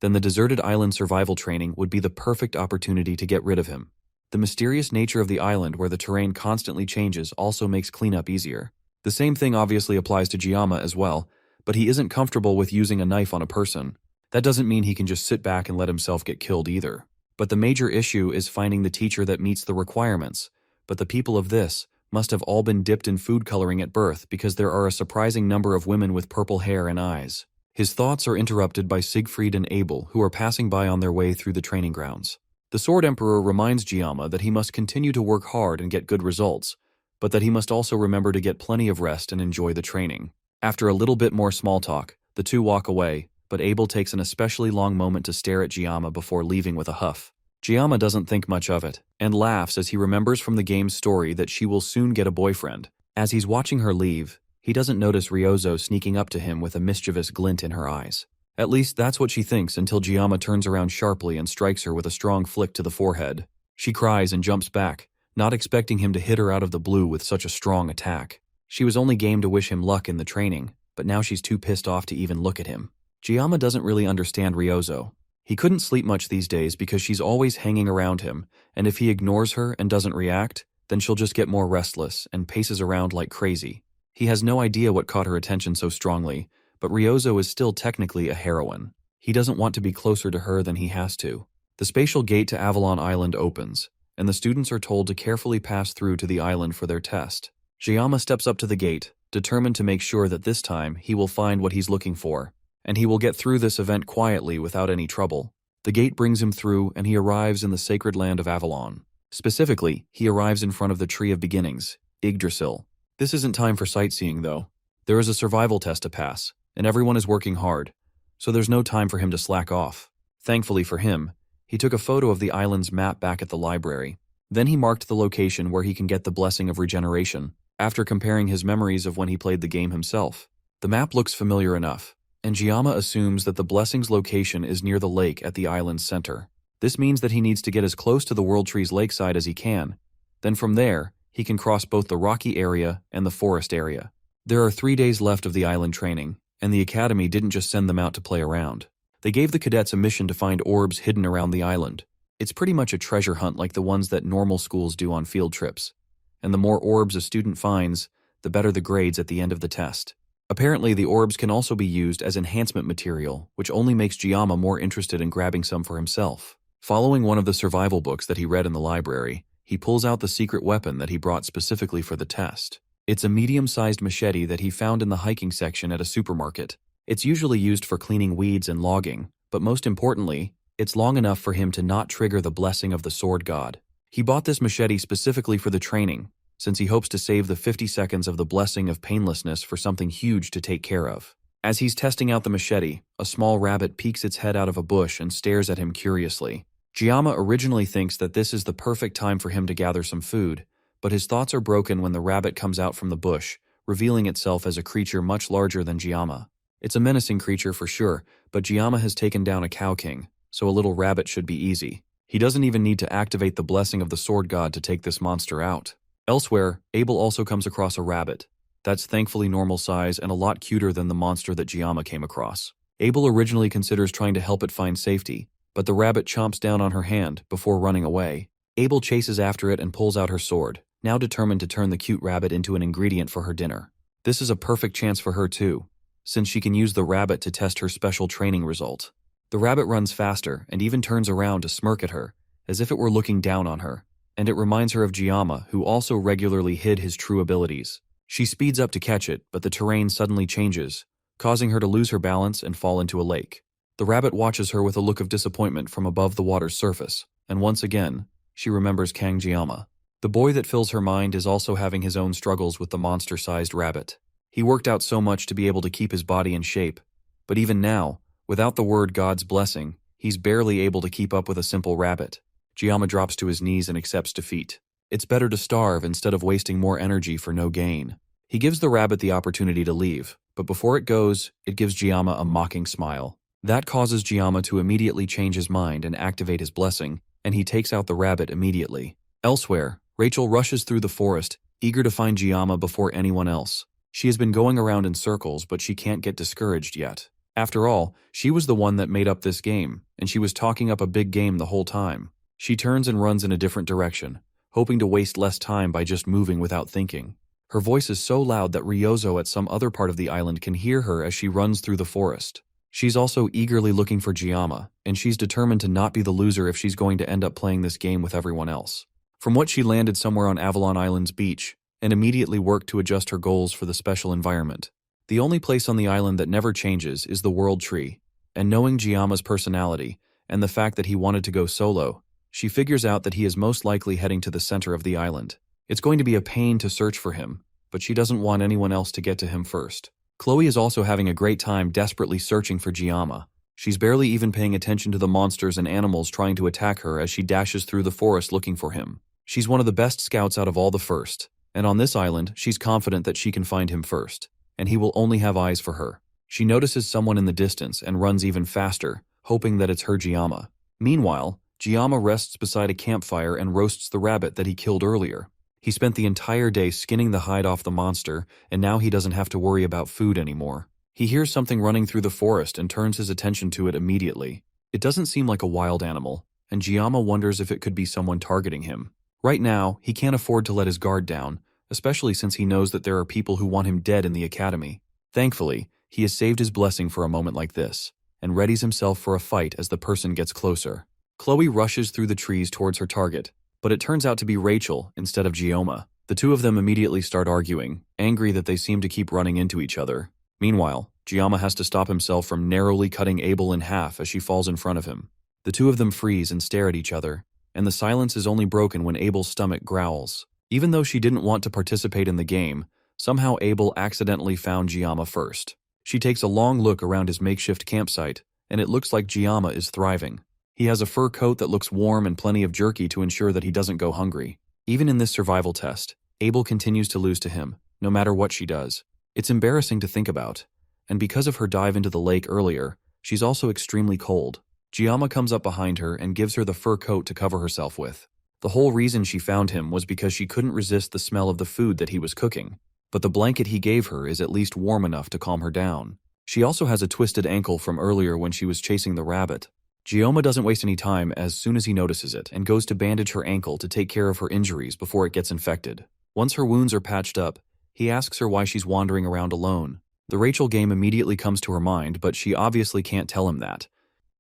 S1: then the deserted island survival training would be the perfect opportunity to get rid of him. The mysterious nature of the island where the terrain constantly changes also makes cleanup easier. The same thing obviously applies to Giamma as well, but he isn't comfortable with using a knife on a person. That doesn't mean he can just sit back and let himself get killed either. But the major issue is finding the teacher that meets the requirements. But the people of this must have all been dipped in food coloring at birth because there are a surprising number of women with purple hair and eyes. His thoughts are interrupted by Sief Freed and Abel, who are passing by on their way through the training grounds. The Sword Emperor reminds Giamma that he must continue to work hard and get good results, but that he must also remember to get plenty of rest and enjoy the training. After a little bit more small talk, the two walk away, but Abel takes an especially long moment to stare at Giamma before leaving with a huff. Giamma doesn't think much of it, and laughs as he remembers from the game's story that she will soon get a boyfriend. As he's watching her leave, he doesn't notice Ryozo sneaking up to him with a mischievous glint in her eyes. At least that's what she thinks until Giamma turns around sharply and strikes her with a strong flick to the forehead. She cries and jumps back, not expecting him to hit her out of the blue with such a strong attack. She was only game to wish him luck in the training, but now she's too pissed off to even look at him. Giamma doesn't really understand Ryozo. He couldn't sleep much these days because she's always hanging around him, and if he ignores her and doesn't react, then she'll just get more restless and paces around like crazy. He has no idea what caught her attention so strongly, but Ryozo is still technically a heroine. He doesn't want to be closer to her than he has to. The spatial gate to Avalon Island opens, and the students are told to carefully pass through to the island for their test. Giamma steps up to the gate, determined to make sure that this time he will find what he's looking for, and he will get through this event quietly without any trouble. The gate brings him through, and he arrives in the sacred land of Avalon. Specifically, he arrives in front of the Tree of Beginnings, Yggdrasil. This isn't time for sightseeing, though. There is a survival test to pass, and everyone is working hard, so there's no time for him to slack off. Thankfully for him, he took a photo of the island's map back at the library. Then he marked the location where he can get the blessing of regeneration, after comparing his memories of when he played the game himself. The map looks familiar enough, and Giamma assumes that the blessing's location is near the lake at the island's center. This means that he needs to get as close to the World Tree's lakeside as he can. Then from there, he can cross both the rocky area and the forest area. There are 3 days left of the island training, and the academy didn't just send them out to play around. They gave the cadets a mission to find orbs hidden around the island. It's pretty much a treasure hunt like the ones that normal schools do on field trips. And the more orbs a student finds, the better the grades at the end of the test. Apparently, the orbs can also be used as enhancement material, which only makes Giamma more interested in grabbing some for himself. Following one of the survival books that he read in the library, he pulls out the secret weapon that he brought specifically for the test. It's a medium-sized machete that he found in the hiking section at a supermarket. It's usually used for cleaning weeds and logging, but most importantly, it's long enough for him to not trigger the blessing of the sword god. He bought this machete specifically for the training, since he hopes to save the 50 seconds of the blessing of painlessness for something huge to take care of. As he's testing out the machete, a small rabbit peeks its head out of a bush and stares at him curiously. Giamma originally thinks that this is the perfect time for him to gather some food, but his thoughts are broken when the rabbit comes out from the bush, revealing itself as a creature much larger than Giamma. It's a menacing creature for sure, but Giamma has taken down a cow king, so a little rabbit should be easy. He doesn't even need to activate the blessing of the sword god to take this monster out. Elsewhere, Abel also comes across a rabbit. That's thankfully normal size and a lot cuter than the monster that Giamma came across. Abel originally considers trying to help it find safety, but the rabbit chomps down on her hand before running away. Abel chases after it and pulls out her sword, now determined to turn the cute rabbit into an ingredient for her dinner. This is a perfect chance for her too, since she can use the rabbit to test her special training result. The rabbit runs faster and even turns around to smirk at her, as if it were looking down on her, and it reminds her of Giamma, who also regularly hid his true abilities. She speeds up to catch it, but the terrain suddenly changes, causing her to lose her balance and fall into a lake. The rabbit watches her with a look of disappointment from above the water's surface, and once again, she remembers Kang Giamma. The boy that fills her mind is also having his own struggles with the monster-sized rabbit. He worked out so much to be able to keep his body in shape, but even now, without the word God's blessing, he's barely able to keep up with a simple rabbit. Giamma drops to his knees and accepts defeat. It's better to starve instead of wasting more energy for no gain. He gives the rabbit the opportunity to leave, but before it goes, it gives Giamma a mocking smile. That causes Giamma to immediately change his mind and activate his blessing, and he takes out the rabbit immediately. Elsewhere, Rachel rushes through the forest, eager to find Giamma before anyone else. She has been going around in circles, but she can't get discouraged yet. After all, she was the one that made up this game, and she was talking up a big game the whole time. She turns and runs in a different direction, hoping to waste less time by just moving without thinking. Her voice is so loud that Ryozo at some other part of the island can hear her as she runs through the forest. She's also eagerly looking for Giamma, and she's determined to not be the loser if she's going to end up playing this game with everyone else. From what she landed somewhere on Avalon Island's beach, and immediately worked to adjust her goals for the special environment. The only place on the island that never changes is the World Tree, and knowing Giamma's personality, and the fact that he wanted to go solo, she figures out that he is most likely heading to the center of the island. It's going to be a pain to search for him, but she doesn't want anyone else to get to him first. Chloe is also having a great time desperately searching for Giamma. She's barely even paying attention to the monsters and animals trying to attack her as she dashes through the forest looking for him. She's one of the best scouts out of all the first, and on this island, she's confident that she can find him first, and he will only have eyes for her. She notices someone in the distance and runs even faster, hoping that it's her Giamma. Meanwhile, Giamma rests beside a campfire and roasts the rabbit that he killed earlier. He spent the entire day skinning the hide off the monster, and now he doesn't have to worry about food anymore. He hears something running through the forest and turns his attention to it immediately. It doesn't seem like a wild animal, and Giamma wonders if it could be someone targeting him. Right now, he can't afford to let his guard down, especially since he knows that there are people who want him dead in the academy. Thankfully, he has saved his blessing for a moment like this, and readies himself for a fight as the person gets closer. Chloe rushes through the trees towards her target, but it turns out to be Rachel instead of Giamma. The two of them immediately start arguing, angry that they seem to keep running into each other. Meanwhile, Giamma has to stop himself from narrowly cutting Abel in half as she falls in front of him. The two of them freeze and stare at each other, and the silence is only broken when Abel's stomach growls. Even though she didn't want to participate in the game, somehow Abel accidentally found Giamma first. She takes a long look around his makeshift campsite, and it looks like Giamma is thriving. He has a fur coat that looks warm and plenty of jerky to ensure that he doesn't go hungry. Even in this survival test, Abel continues to lose to him, no matter what she does. It's embarrassing to think about, and because of her dive into the lake earlier, she's also extremely cold. Giamma comes up behind her and gives her the fur coat to cover herself with. The whole reason she found him was because she couldn't resist the smell of the food that he was cooking, but the blanket he gave her is at least warm enough to calm her down. She also has a twisted ankle from earlier when she was chasing the rabbit. Giamma doesn't waste any time as soon as he notices it and goes to bandage her ankle to take care of her injuries before it gets infected. Once her wounds are patched up, he asks her why she's wandering around alone. The Rachel game immediately comes to her mind, but she obviously can't tell him that.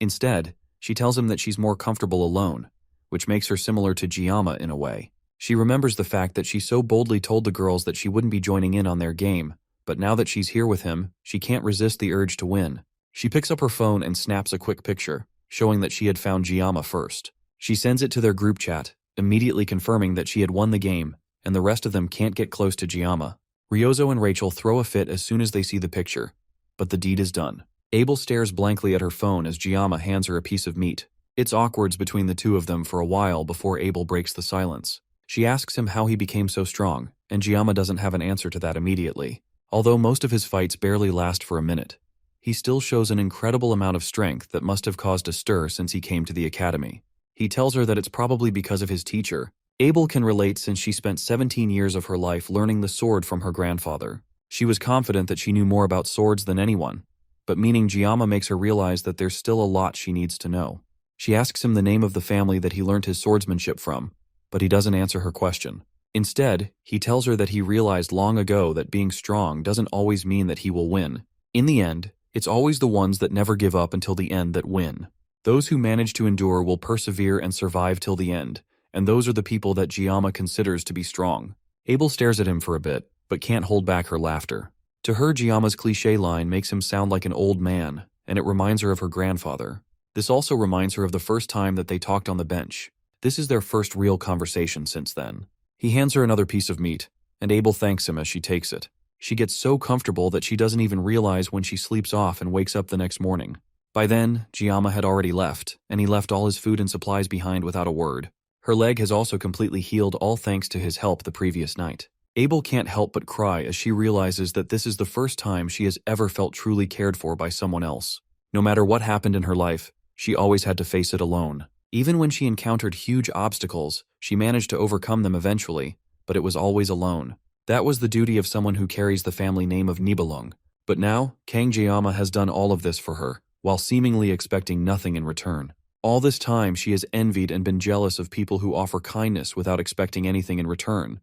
S1: Instead, she tells him that she's more comfortable alone, which makes her similar to Giamma in a way. She remembers the fact that she so boldly told the girls that she wouldn't be joining in on their game, but now that she's here with him, she can't resist the urge to win. She picks up her phone and snaps a quick picture, showing that she had found Giamma first. She sends it to their group chat, immediately confirming that she had won the game, and the rest of them can't get close to Giamma. Ryozo and Rachel throw a fit as soon as they see the picture, but the deed is done. Abel stares blankly at her phone as Giamma hands her a piece of meat. It's awkward between the two of them for a while before Abel breaks the silence. She asks him how he became so strong, and Giamma doesn't have an answer to that immediately. Although most of his fights barely last for a minute, he still shows an incredible amount of strength that must have caused a stir since he came to the academy. He tells her that it's probably because of his teacher. Abel can relate since she spent 17 years of her life learning the sword from her grandfather. She was confident that she knew more about swords than anyone, but meeting Giamma makes her realize that there's still a lot she needs to know. She asks him the name of the family that he learned his swordsmanship from, but he doesn't answer her question. Instead, he tells her that he realized long ago that being strong doesn't always mean that he will win. In the end, it's always the ones that never give up until the end that win. Those who manage to endure will persevere and survive till the end, and those are the people that Giamma considers to be strong. Abel stares at him for a bit, but can't hold back her laughter. To her, Giamma's cliché line makes him sound like an old man, and it reminds her of her grandfather. This also reminds her of the first time that they talked on the bench. This is their first real conversation since then. He hands her another piece of meat, and Abel thanks him as she takes it. She gets so comfortable that she doesn't even realize when she sleeps off and wakes up the next morning. By then, Giamma had already left, and he left all his food and supplies behind without a word. Her leg has also completely healed, all thanks to his help the previous night. Abel can't help but cry as she realizes that this is the first time she has ever felt truly cared for by someone else. No matter what happened in her life, she always had to face it alone. Even when she encountered huge obstacles, she managed to overcome them eventually, but it was always alone. That was the duty of someone who carries the family name of Nibelung. But now, Kang Giamma has done all of this for her, while seemingly expecting nothing in return. All this time, she has envied and been jealous of people who offer kindness without expecting anything in return.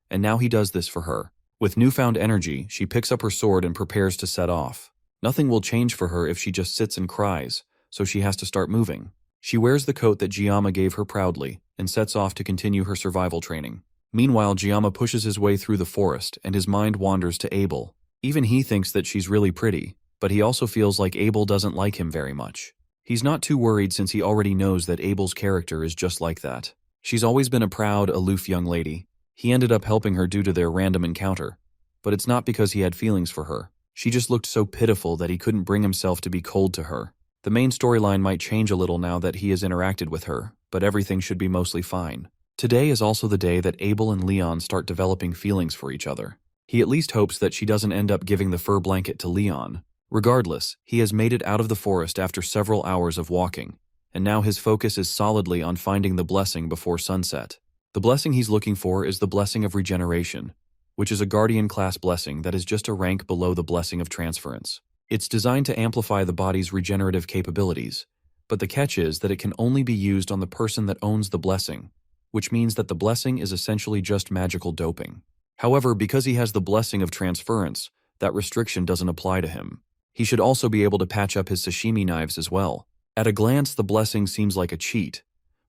S1: And now he does this for her. With newfound energy, she picks up her sword and prepares to set off. Nothing will change for her if she just sits and cries, so she has to start moving. She wears the coat that Giamma gave her proudly, and sets off to continue her survival training. Meanwhile, Giamma pushes his way through the forest, and his mind wanders to Abel. Even he thinks that she's really pretty, but he also feels like Abel doesn't like him very much. He's not too worried since he already knows that Abel's character is just like that. She's always been a proud, aloof young lady. He ended up helping her due to their random encounter, but it's not because he had feelings for her. She just looked so pitiful that he couldn't bring himself to be cold to her. The main storyline might change a little now that he has interacted with her, but everything should be mostly fine. Today is also the day that Abel and Leon start developing feelings for each other. He at least hopes that she doesn't end up giving the fur blanket to Leon. Regardless, he has made it out of the forest after several hours of walking, and now his focus is solidly on finding the blessing before sunset. The blessing he's looking for is the blessing of regeneration, which is a guardian-class blessing that is just a rank below the blessing of transference. It's designed to amplify the body's regenerative capabilities, but the catch is that it can only be used on the person that owns the blessing, which means that the blessing is essentially just magical doping. However, because he has the blessing of transference, that restriction doesn't apply to him. He should also be able to patch up his sashimi knives as well. At a glance, the blessing seems like a cheat,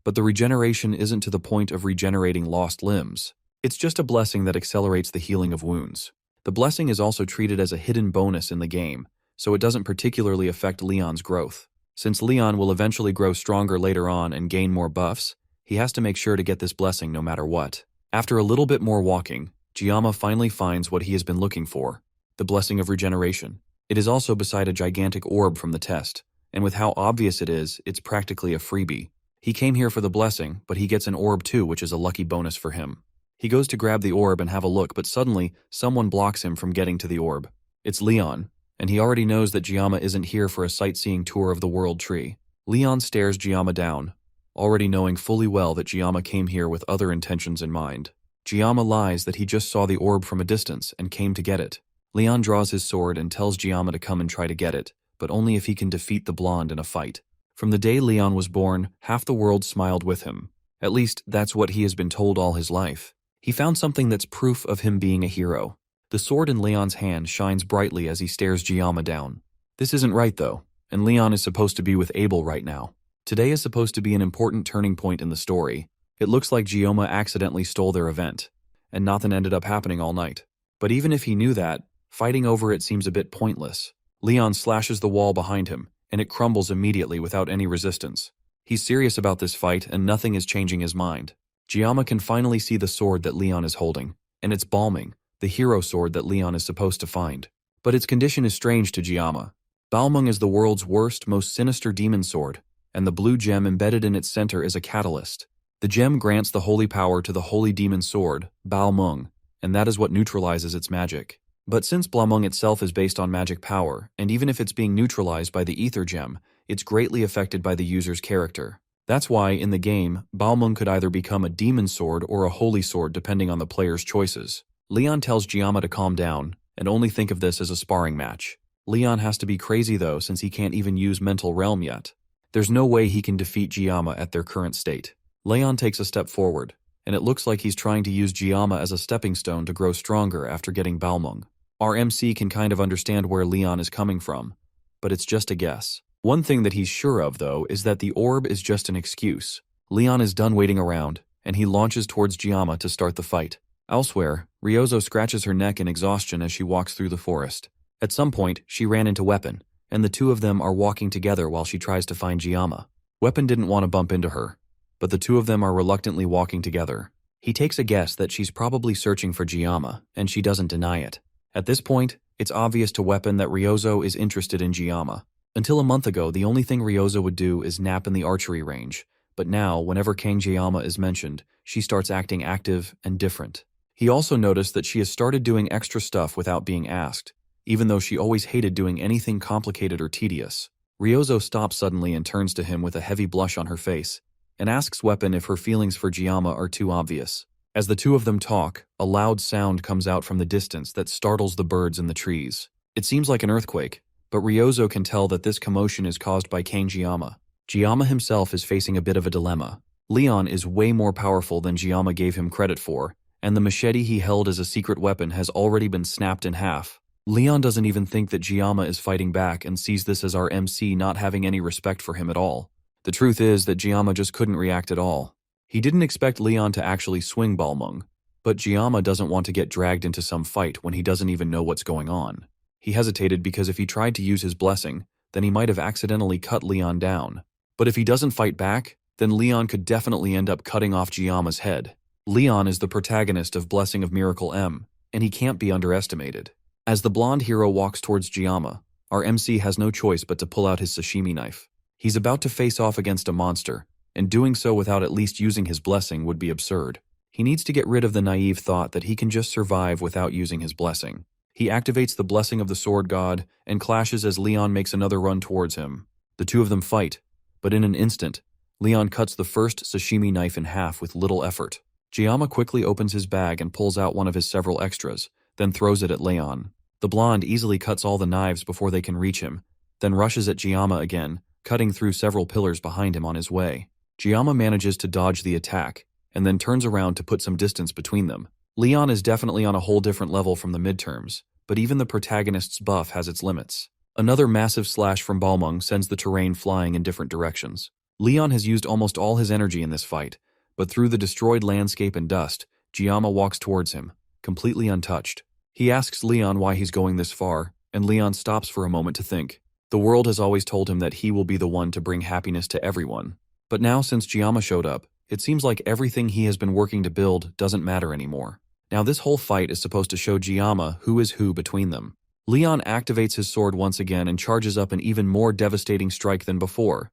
S1: but the regeneration isn't to the point of regenerating lost limbs. It's just a blessing that accelerates the healing of wounds. The blessing is also treated as a hidden bonus in the game, so it doesn't particularly affect Leon's growth. Since Leon will eventually grow stronger later on and gain more buffs, he has to make sure to get this blessing no matter what. After a little bit more walking, Giamma finally finds what he has been looking for, the blessing of regeneration. It is also beside a gigantic orb from the test, and with how obvious it is, it's practically a freebie. He came here for the blessing, but he gets an orb too, which is a lucky bonus for him. He goes to grab the orb and have a look, but suddenly, someone blocks him from getting to the orb. It's Leon, and he already knows that Giamma isn't here for a sightseeing tour of the World Tree. Leon stares Giamma down, already knowing fully well that Giamma came here with other intentions in mind. Giamma lies that he just saw the orb from a distance and came to get it. Leon draws his sword and tells Giamma to come and try to get it, but only if he can defeat the blonde in a fight. From the day Leon was born, half the world smiled with him. At least, that's what he has been told all his life. He found something that's proof of him being a hero. The sword in Leon's hand shines brightly as he stares Giamma down. This isn't right though, and Leon is supposed to be with Abel right now. Today is supposed to be an important turning point in the story. It looks like Giamma accidentally stole their event, and nothing ended up happening all night. But even if he knew that, fighting over it seems a bit pointless. Leon slashes the wall behind him, and it crumbles immediately without any resistance. He's serious about this fight, and nothing is changing his mind. Giamma can finally see the sword that Leon is holding, and it's Balmung, the hero sword that Leon is supposed to find. But its condition is strange to Giamma. Balmung is the world's worst, most sinister demon sword, and the blue gem embedded in its center is a catalyst. The gem grants the holy power to the holy demon sword, Balmung, and that is what neutralizes its magic. But since Balmung itself is based on magic power, and even if it's being neutralized by the ether gem, it's greatly affected by the user's character. That's why, in the game, Balmung could either become a demon sword or a holy sword depending on the player's choices. Leon tells Giamma to calm down, and only think of this as a sparring match. Leon has to be crazy though, since he can't even use Mental Realm yet. There's no way he can defeat Giamma at their current state. Leon takes a step forward, and it looks like he's trying to use Giamma as a stepping stone to grow stronger after getting Balmung. Our MC can kind of understand where Leon is coming from, but it's just a guess. One thing that he's sure of, though, is that the orb is just an excuse. Leon is done waiting around, and he launches towards Giamma to start the fight. Elsewhere, Ryozo scratches her neck in exhaustion as she walks through the forest. At some point, she ran into Weapon, and the two of them are walking together while she tries to find Giamma. Weapon didn't want to bump into her, but the two of them are reluctantly walking together. He takes a guess that she's probably searching for Giamma, and she doesn't deny it. At this point, it's obvious to Weapon that Ryozo is interested in Giamma. Until a month ago, the only thing Ryozo would do is nap in the archery range, but now, whenever Kang Giamma is mentioned, she starts acting active and different. He also noticed that she has started doing extra stuff without being asked, even though she always hated doing anything complicated or tedious. Ryozo stops suddenly and turns to him with a heavy blush on her face, and asks Weapon if her feelings for Giamma are too obvious. As the two of them talk, a loud sound comes out from the distance that startles the birds in the trees. It seems like an earthquake, but Ryozo can tell that this commotion is caused by Kang Giamma. Giamma himself is facing a bit of a dilemma. Leon is way more powerful than Giamma gave him credit for, and the machete he held as a secret weapon has already been snapped in half. Leon doesn't even think that Giamma is fighting back and sees this as our MC not having any respect for him at all. The truth is that Giamma just couldn't react at all. He didn't expect Leon to actually swing Balmung, but Giamma doesn't want to get dragged into some fight when he doesn't even know what's going on. He hesitated because if he tried to use his blessing, then he might have accidentally cut Leon down. But if he doesn't fight back, then Leon could definitely end up cutting off Giamma's head. Leon is the protagonist of Blessing of Miracle M, and he can't be underestimated. As the blonde hero walks towards Giamma, our MC has no choice but to pull out his sashimi knife. He's about to face off against a monster, and doing so without at least using his blessing would be absurd. He needs to get rid of the naive thought that he can just survive without using his blessing. He activates the blessing of the sword god and clashes as Leon makes another run towards him. The two of them fight, but in an instant, Leon cuts the first sashimi knife in half with little effort. Giamma quickly opens his bag and pulls out one of his several extras, then throws it at Leon. The blonde easily cuts all the knives before they can reach him, then rushes at Giamma again, cutting through several pillars behind him on his way. Giamma manages to dodge the attack, and then turns around to put some distance between them. Leon is definitely on a whole different level from the midterms, but even the protagonist's buff has its limits. Another massive slash from Balmung sends the terrain flying in different directions. Leon has used almost all his energy in this fight, but through the destroyed landscape and dust, Giamma walks towards him, completely untouched. He asks Leon why he's going this far, and Leon stops for a moment to think. The world has always told him that he will be the one to bring happiness to everyone. But now since Giamma showed up, it seems like everything he has been working to build doesn't matter anymore. Now this whole fight is supposed to show Giamma who is who between them. Leon activates his sword once again and charges up an even more devastating strike than before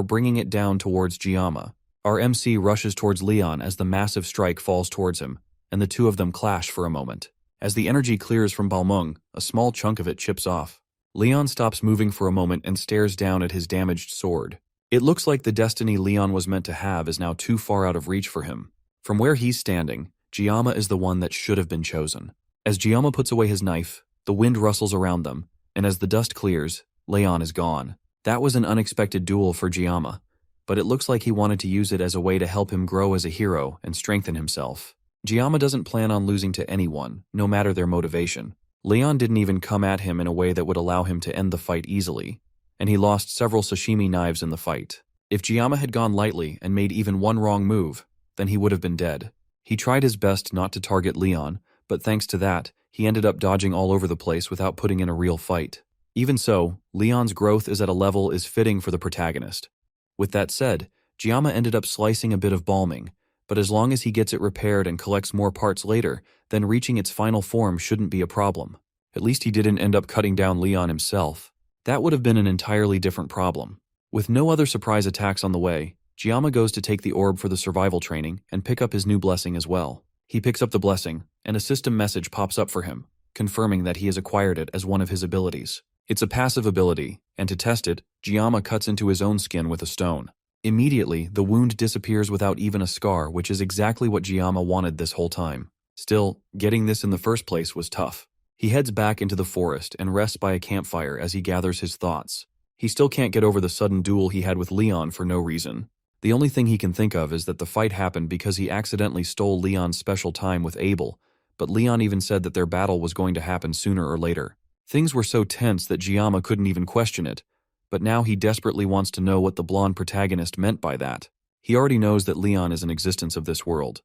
S1: bringing it down towards Giamma. Our MC rushes towards Leon as the massive strike falls towards him, and the two of them clash for a moment. As the energy clears from Balmung, a small chunk of it chips off. Leon stops moving for a moment and stares down at his damaged sword. It looks like the destiny Leon was meant to have is now too far out of reach for him. From where he's standing, Giamma is the one that should have been chosen. As Giamma puts away his knife, the wind rustles around them, and as the dust clears, Leon is gone. That was an unexpected duel for Giamma, but it looks like he wanted to use it as a way to help him grow as a hero and strengthen himself. Giamma doesn't plan on losing to anyone, no matter their motivation. Leon didn't even come at him in a way that would allow him to end the fight easily, and he lost several sashimi knives in the fight. If Giamma had gone lightly and made even one wrong move, then he would have been dead. He tried his best not to target Leon, but thanks to that, he ended up dodging all over the place without putting in a real fight. Even so, Leon's growth is at a level is fitting for the protagonist. With that said, Giamma ended up slicing a bit of Balmung, but as long as he gets it repaired and collects more parts later, then reaching its final form shouldn't be a problem. At least he didn't end up cutting down Leon himself. That would have been an entirely different problem. With no other surprise attacks on the way, Giamma goes to take the orb for the survival training and pick up his new blessing as well. He picks up the blessing, and a system message pops up for him, confirming that he has acquired it as one of his abilities. It's a passive ability, and to test it, Giamma cuts into his own skin with a stone. Immediately, the wound disappears without even a scar, which is exactly what Giamma wanted this whole time. Still, getting this in the first place was tough. He heads back into the forest and rests by a campfire as he gathers his thoughts. He still can't get over the sudden duel he had with Leon for no reason. The only thing he can think of is that the fight happened because he accidentally stole Leon's special time with Abel, but Leon even said that their battle was going to happen sooner or later. Things were so tense that Giamma couldn't even question it, but now he desperately wants to know what the blonde protagonist meant by that. He already knows that Leon is an existence of this world,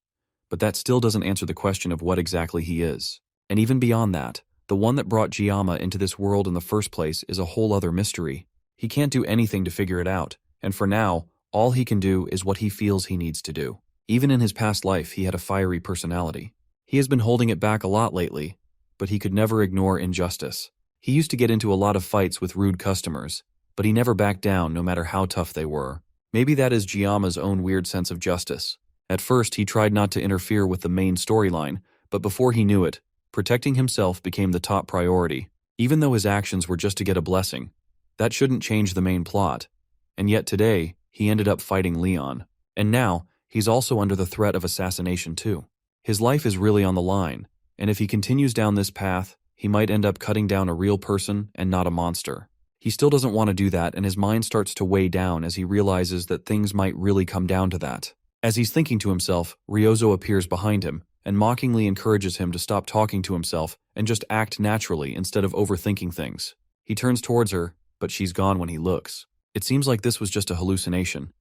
S1: but that still doesn't answer the question of what exactly he is. And even beyond that, the one that brought Giamma into this world in the first place is a whole other mystery. He can't do anything to figure it out, and for now, all he can do is what he feels he needs to do. Even in his past life, he had a fiery personality. He has been holding it back a lot lately, but he could never ignore injustice. He used to get into a lot of fights with rude customers, but he never backed down no matter how tough they were. Maybe that is Giama's own weird sense of justice. At first, he tried not to interfere with the main storyline, but before he knew it, protecting himself became the top priority. Even though his actions were just to get a blessing, that shouldn't change the main plot. And yet today, he ended up fighting Leon. And now, he's also under the threat of assassination too. His life is really on the line, and if he continues down this path, he might end up cutting down a real person and not a monster. He still doesn't want to do that, and his mind starts to weigh down as he realizes that things might really come down to that. As he's thinking to himself, Ryozo appears behind him and mockingly encourages him to stop talking to himself and just act naturally instead of overthinking things. He turns towards her, but she's gone when he looks. It seems like this was just a hallucination,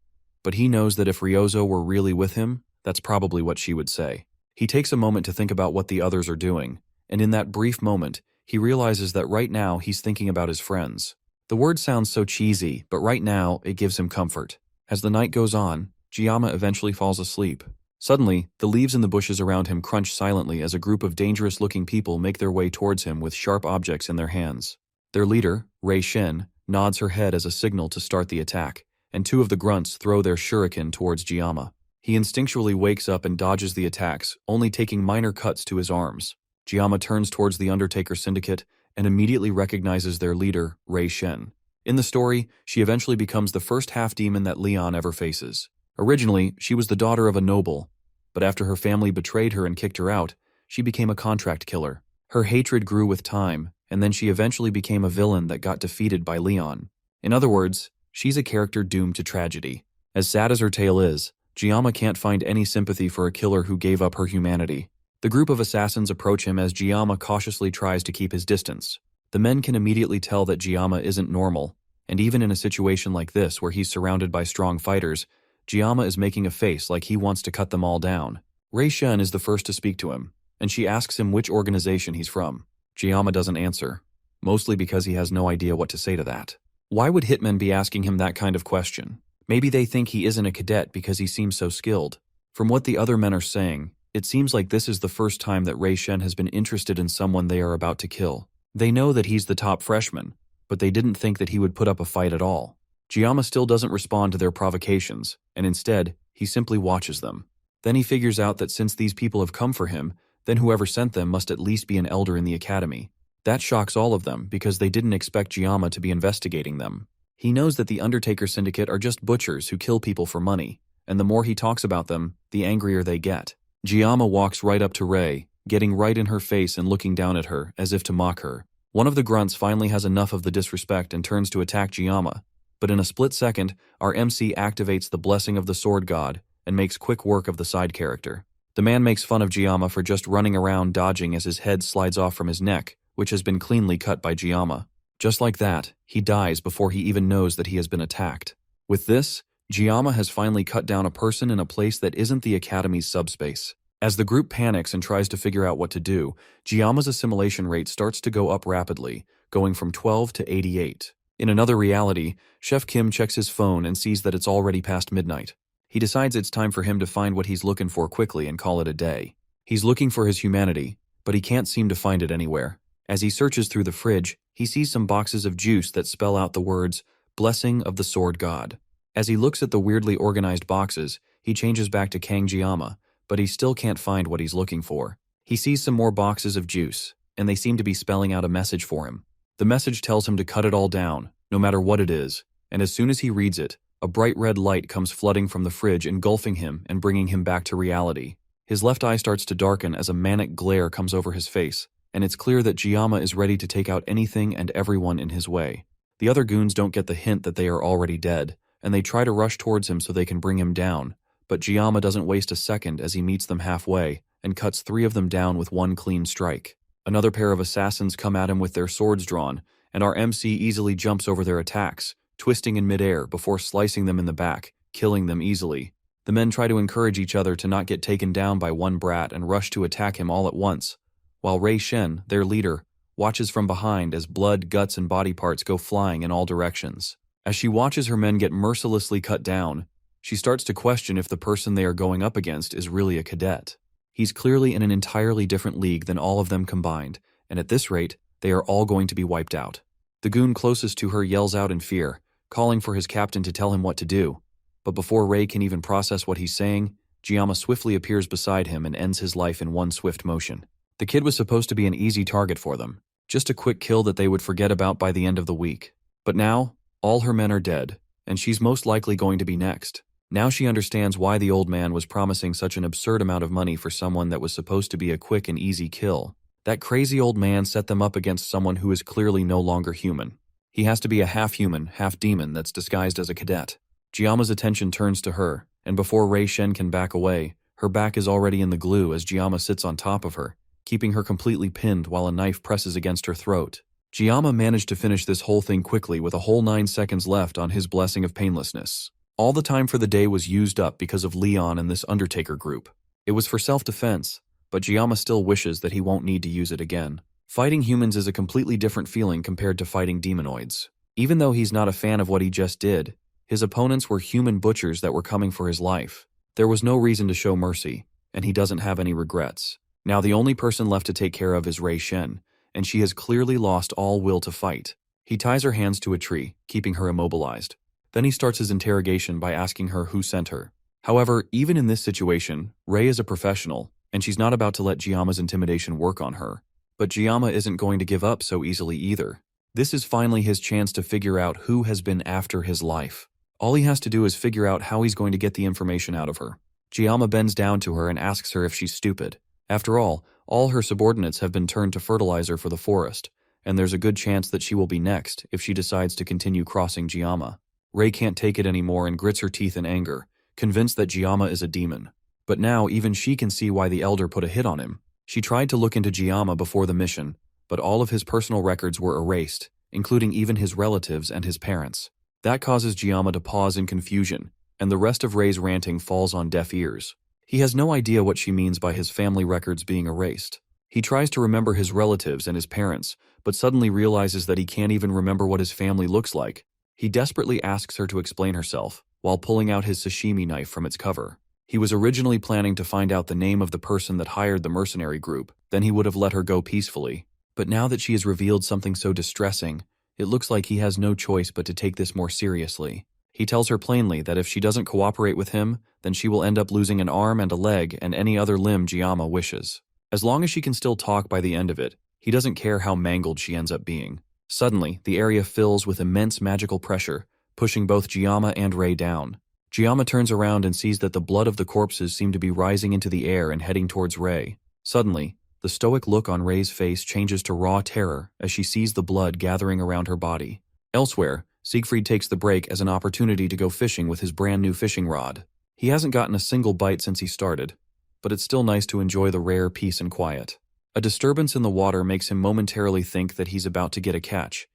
S1: but he knows that if Ryozo were really with him, that's probably what she would say. He takes a moment to think about what the others are doing, and in that brief moment, he realizes that right now he's thinking about his friends. The word sounds so cheesy, but right now it gives him comfort. As the night goes on, Giama eventually falls asleep. Suddenly, the leaves in the bushes around him crunch silently as a group of dangerous-looking people make their way towards him with sharp objects in their hands. Their leader, Rei Shen, nods her head as a signal to start the attack, and two of the grunts throw their shuriken towards Giama. He instinctually wakes up and dodges the attacks, only taking minor cuts to his arms. Giama turns towards the Undertaker Syndicate and immediately recognizes their leader, Rei Shen. In the story, she eventually becomes the first half-demon that Leon ever faces. Originally, she was the daughter of a noble, but after her family betrayed her and kicked her out, she became a contract killer. Her hatred grew with time, and then she eventually became a villain that got defeated by Leon. In other words, she's a character doomed to tragedy. As sad as her tale is, Giama can't find any sympathy for a killer who gave up her humanity. The group of assassins approach him as Giama cautiously tries to keep his distance. The men can immediately tell that Giama isn't normal, and even in a situation like this where he's surrounded by strong fighters, Giama is making a face like he wants to cut them all down. Rei Shen is the first to speak to him, and she asks him which organization he's from. Giama doesn't answer, mostly because he has no idea what to say to that. Why would hitmen be asking him that kind of question? Maybe they think he isn't a cadet because he seems so skilled. From what the other men are saying, it seems like this is the first time that Rei Shen has been interested in someone they are about to kill. They know that he's the top freshman, but they didn't think that he would put up a fight at all. Giama still doesn't respond to their provocations, and instead, he simply watches them. Then he figures out that since these people have come for him, then whoever sent them must at least be an elder in the academy. That shocks all of them because they didn't expect Giama to be investigating them. He knows that the Undertaker Syndicate are just butchers who kill people for money, and the more he talks about them, the angrier they get. Giama walks right up to Rei, getting right in her face and looking down at her, as if to mock her. One of the grunts finally has enough of the disrespect and turns to attack Giama, but in a split second, our MC activates the blessing of the sword god and makes quick work of the side character. The man makes fun of Giama for just running around dodging as his head slides off from his neck, which has been cleanly cut by Giama. Just like that, he dies before he even knows that he has been attacked. With this, Giama has finally cut down a person in a place that isn't the Academy's subspace. As the group panics and tries to figure out what to do, Giama's assimilation rate starts to go up rapidly, going from 12 to 88. In another reality, Chef Kim checks his phone and sees that it's already past midnight. He decides it's time for him to find what he's looking for quickly and call it a day. He's looking for his humanity, but he can't seem to find it anywhere. As he searches through the fridge, he sees some boxes of juice that spell out the words, "Blessing of the Sword God." As he looks at the weirdly organized boxes, he changes back to Kang Giama, but he still can't find what he's looking for. He sees some more boxes of juice, and they seem to be spelling out a message for him. The message tells him to cut it all down, no matter what it is, and as soon as he reads it, a bright red light comes flooding from the fridge, engulfing him and bringing him back to reality. His left eye starts to darken as a manic glare comes over his face, and it's clear that Giama is ready to take out anything and everyone in his way. The other goons don't get the hint that they are already dead, and they try to rush towards him so they can bring him down, but Giama doesn't waste a second as he meets them halfway and cuts 3 of them down with one clean strike. Another pair of assassins come at him with their swords drawn, and our MC easily jumps over their attacks, twisting in midair before slicing them in the back, killing them easily. The men try to encourage each other to not get taken down by one brat and rush to attack him all at once, while Rei Shen, their leader, watches from behind as blood, guts, and body parts go flying in all directions. As she watches her men get mercilessly cut down, She starts to question if the person they are going up against is really a cadet. He's clearly in an entirely different league than all of them combined, and at this rate, they are all going to be wiped out. The goon closest to her yells out in fear, calling for his captain to tell him what to do. But before Ray can even process what he's saying, Giamma swiftly appears beside him and ends his life in one swift motion. The kid was supposed to be an easy target for them, just a quick kill that they would forget about by the end of the week. But now, all her men are dead, and she's most likely going to be next. Now she understands why the old man was promising such an absurd amount of money for someone that was supposed to be a quick and easy kill. That crazy old man set them up against someone who is clearly no longer human. He has to be a half-human, half-demon that's disguised as a cadet. Giamma's attention turns to her, and before Rei Shen can back away, her back is already in the glue as Giamma sits on top of her, keeping her completely pinned while a knife presses against her throat. Giamma managed to finish this whole thing quickly with a whole 9 seconds left on his blessing of painlessness. All the time for the day was used up because of Leon and this Undertaker group. It was for self-defense, but Giamma still wishes that he won't need to use it again. Fighting humans is a completely different feeling compared to fighting demonoids. Even though he's not a fan of what he just did, his opponents were human butchers that were coming for his life. There was no reason to show mercy, and he doesn't have any regrets. Now the only person left to take care of is Rei Shen, and she has clearly lost all will to fight. He ties her hands to a tree, keeping her immobilized. Then he starts his interrogation by asking her who sent her. However, even in this situation, Rei is a professional, and she's not about to let Giamma's intimidation work on her. But Giamma isn't going to give up so easily either. This is finally his chance to figure out who has been after his life. All he has to do is figure out how he's going to get the information out of her. Giamma bends down to her and asks her if she's stupid. After all her subordinates have been turned to fertilizer for the forest, and there's a good chance that she will be next if she decides to continue crossing Giamma. Rei can't take it anymore and grits her teeth in anger, convinced that Giamma is a demon. But now even she can see why the elder put a hit on him. She tried to look into Giamma before the mission, but all of his personal records were erased, including even his relatives and his parents. That causes Giamma to pause in confusion, and the rest of Rei's ranting falls on deaf ears. He has no idea what she means by his family records being erased. He tries to remember his relatives and his parents, but suddenly realizes that he can't even remember what his family looks like. He desperately asks her to explain herself, while pulling out his sashimi knife from its cover. He was originally planning to find out the name of the person that hired the mercenary group, then he would have let her go peacefully. But now that she has revealed something so distressing, it looks like he has no choice but to take this more seriously. He tells her plainly that if she doesn't cooperate with him, then she will end up losing an arm and a leg and any other limb Giamma wishes. As long as she can still talk by the end of it, he doesn't care how mangled she ends up being. Suddenly, the area fills with immense magical pressure, pushing both Giamma and Rei down. Giamma turns around and sees that the blood of the corpses seem to be rising into the air and heading towards Rei. Suddenly, the stoic look on Rei's face changes to raw terror as she sees the blood gathering around her body. Elsewhere, Sief Freed takes the break as an opportunity to go fishing with his brand new fishing rod. He hasn't gotten a single bite since he started, but it's still nice to enjoy the rare peace and quiet. A disturbance in the water makes him momentarily think that he's about to get a catch,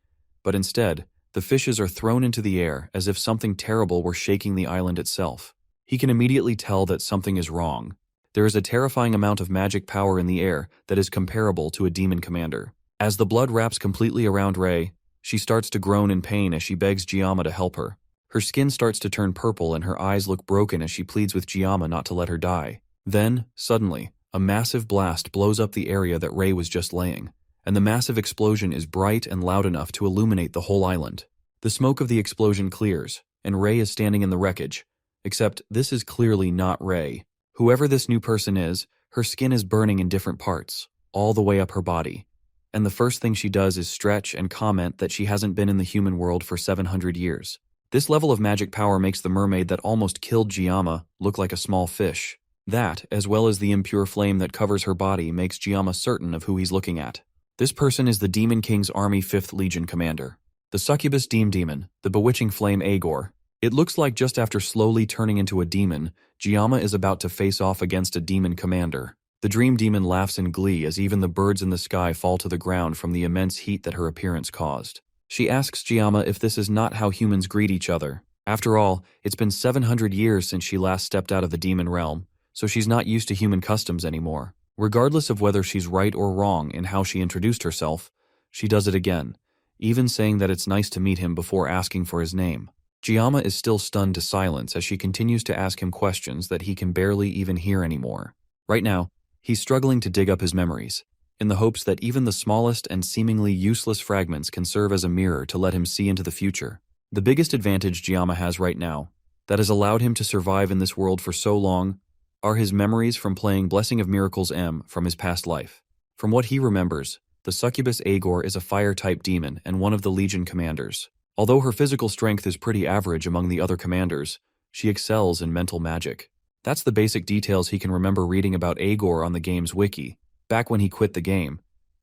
S1: but instead, the fishes are thrown into the air as if something terrible were shaking the island itself. He can immediately tell that something is wrong. There is a terrifying amount of magic power in the air that is comparable to a demon commander. As the blood wraps completely around Rei, she starts to groan in pain as she begs Giamma to help her. Her skin starts to turn purple and her eyes look broken as she pleads with Giamma not to let her die. Then, suddenly, a massive blast blows up the area that Rei was just laying, and the massive explosion is bright and loud enough to illuminate the whole island. The smoke of the explosion clears, and Rei is standing in the wreckage. Except this is clearly not Rei. Whoever this new person is, her skin is burning in different parts, all the way up her body. And the first thing she does is stretch and comment that she hasn't been in the human world for 700 years. This level of magic power makes the mermaid that almost killed Giamma look like a small fish. That, as well as the impure flame that covers her body, makes Giamma certain of who he's looking at. This person is the Demon King's Army 5th Legion commander, the succubus demon, the bewitching flame Agor. It looks like just after slowly turning into a demon, Giamma is about to face off against a demon commander. The dream demon laughs in glee as even the birds in the sky fall to the ground from the immense heat that her appearance caused. She asks Giamma if this is not how humans greet each other. After all, it's been 700 years since she last stepped out of the demon realm, so she's not used to human customs anymore. Regardless of whether she's right or wrong in how she introduced herself, she does it again, even saying that it's nice to meet him before asking for his name. Giamma is still stunned to silence as she continues to ask him questions that he can barely even hear anymore. Right now, he's struggling to dig up his memories, in the hopes that even the smallest and seemingly useless fragments can serve as a mirror to let him see into the future. The biggest advantage Giamma has right now, that has allowed him to survive in this world for so long, are his memories from playing Blessing of Miracles M from his past life. From what he remembers, the succubus Agor is a fire-type demon and one of the Legion commanders. Although her physical strength is pretty average among the other commanders, she excels in mental magic. That's the basic details he can remember reading about Agor on the game's wiki, back when he quit the game,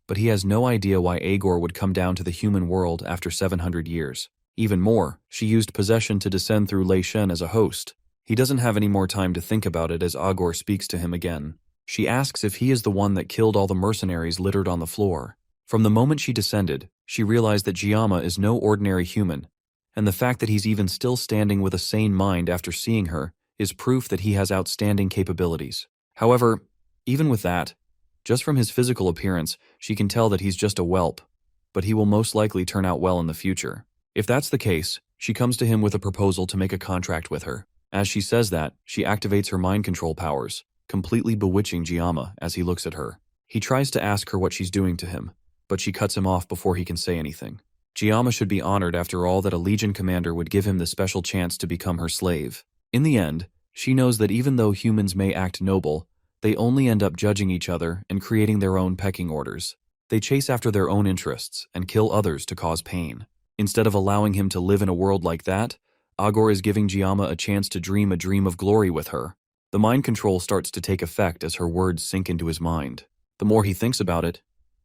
S1: but he has no idea why Agor would come down to the human world after 700 years. Even more, she used possession to descend through Lei Shen as a host. He doesn't have any more time to think about it as Agor speaks to him again. She asks if he is the one that killed all the mercenaries littered on the floor. From the moment she descended, she realized that Giamma is no ordinary human, and the fact that he's even still standing with a sane mind after seeing her is proof that he has outstanding capabilities. However, even with that, just from his physical appearance, she can tell that he's just a whelp, but he will most likely turn out well in the future. If that's the case, she comes to him with a proposal to make a contract with her. As she says that, she activates her mind control powers, completely bewitching Giamma as he looks at her. He tries to ask her what she's doing to him, but she cuts him off before he can say anything. Giamma should be honored after all that a Legion commander would give him the special chance to become her slave. In the end, she knows that even though humans may act noble, they only end up judging each other and creating their own pecking orders. They chase after their own interests and kill others to cause pain. Instead of allowing him to live in a world like that, Agor is giving Giamma a chance to dream a dream of glory with her. The mind control starts to take effect as her words sink into his mind. The more he thinks about it,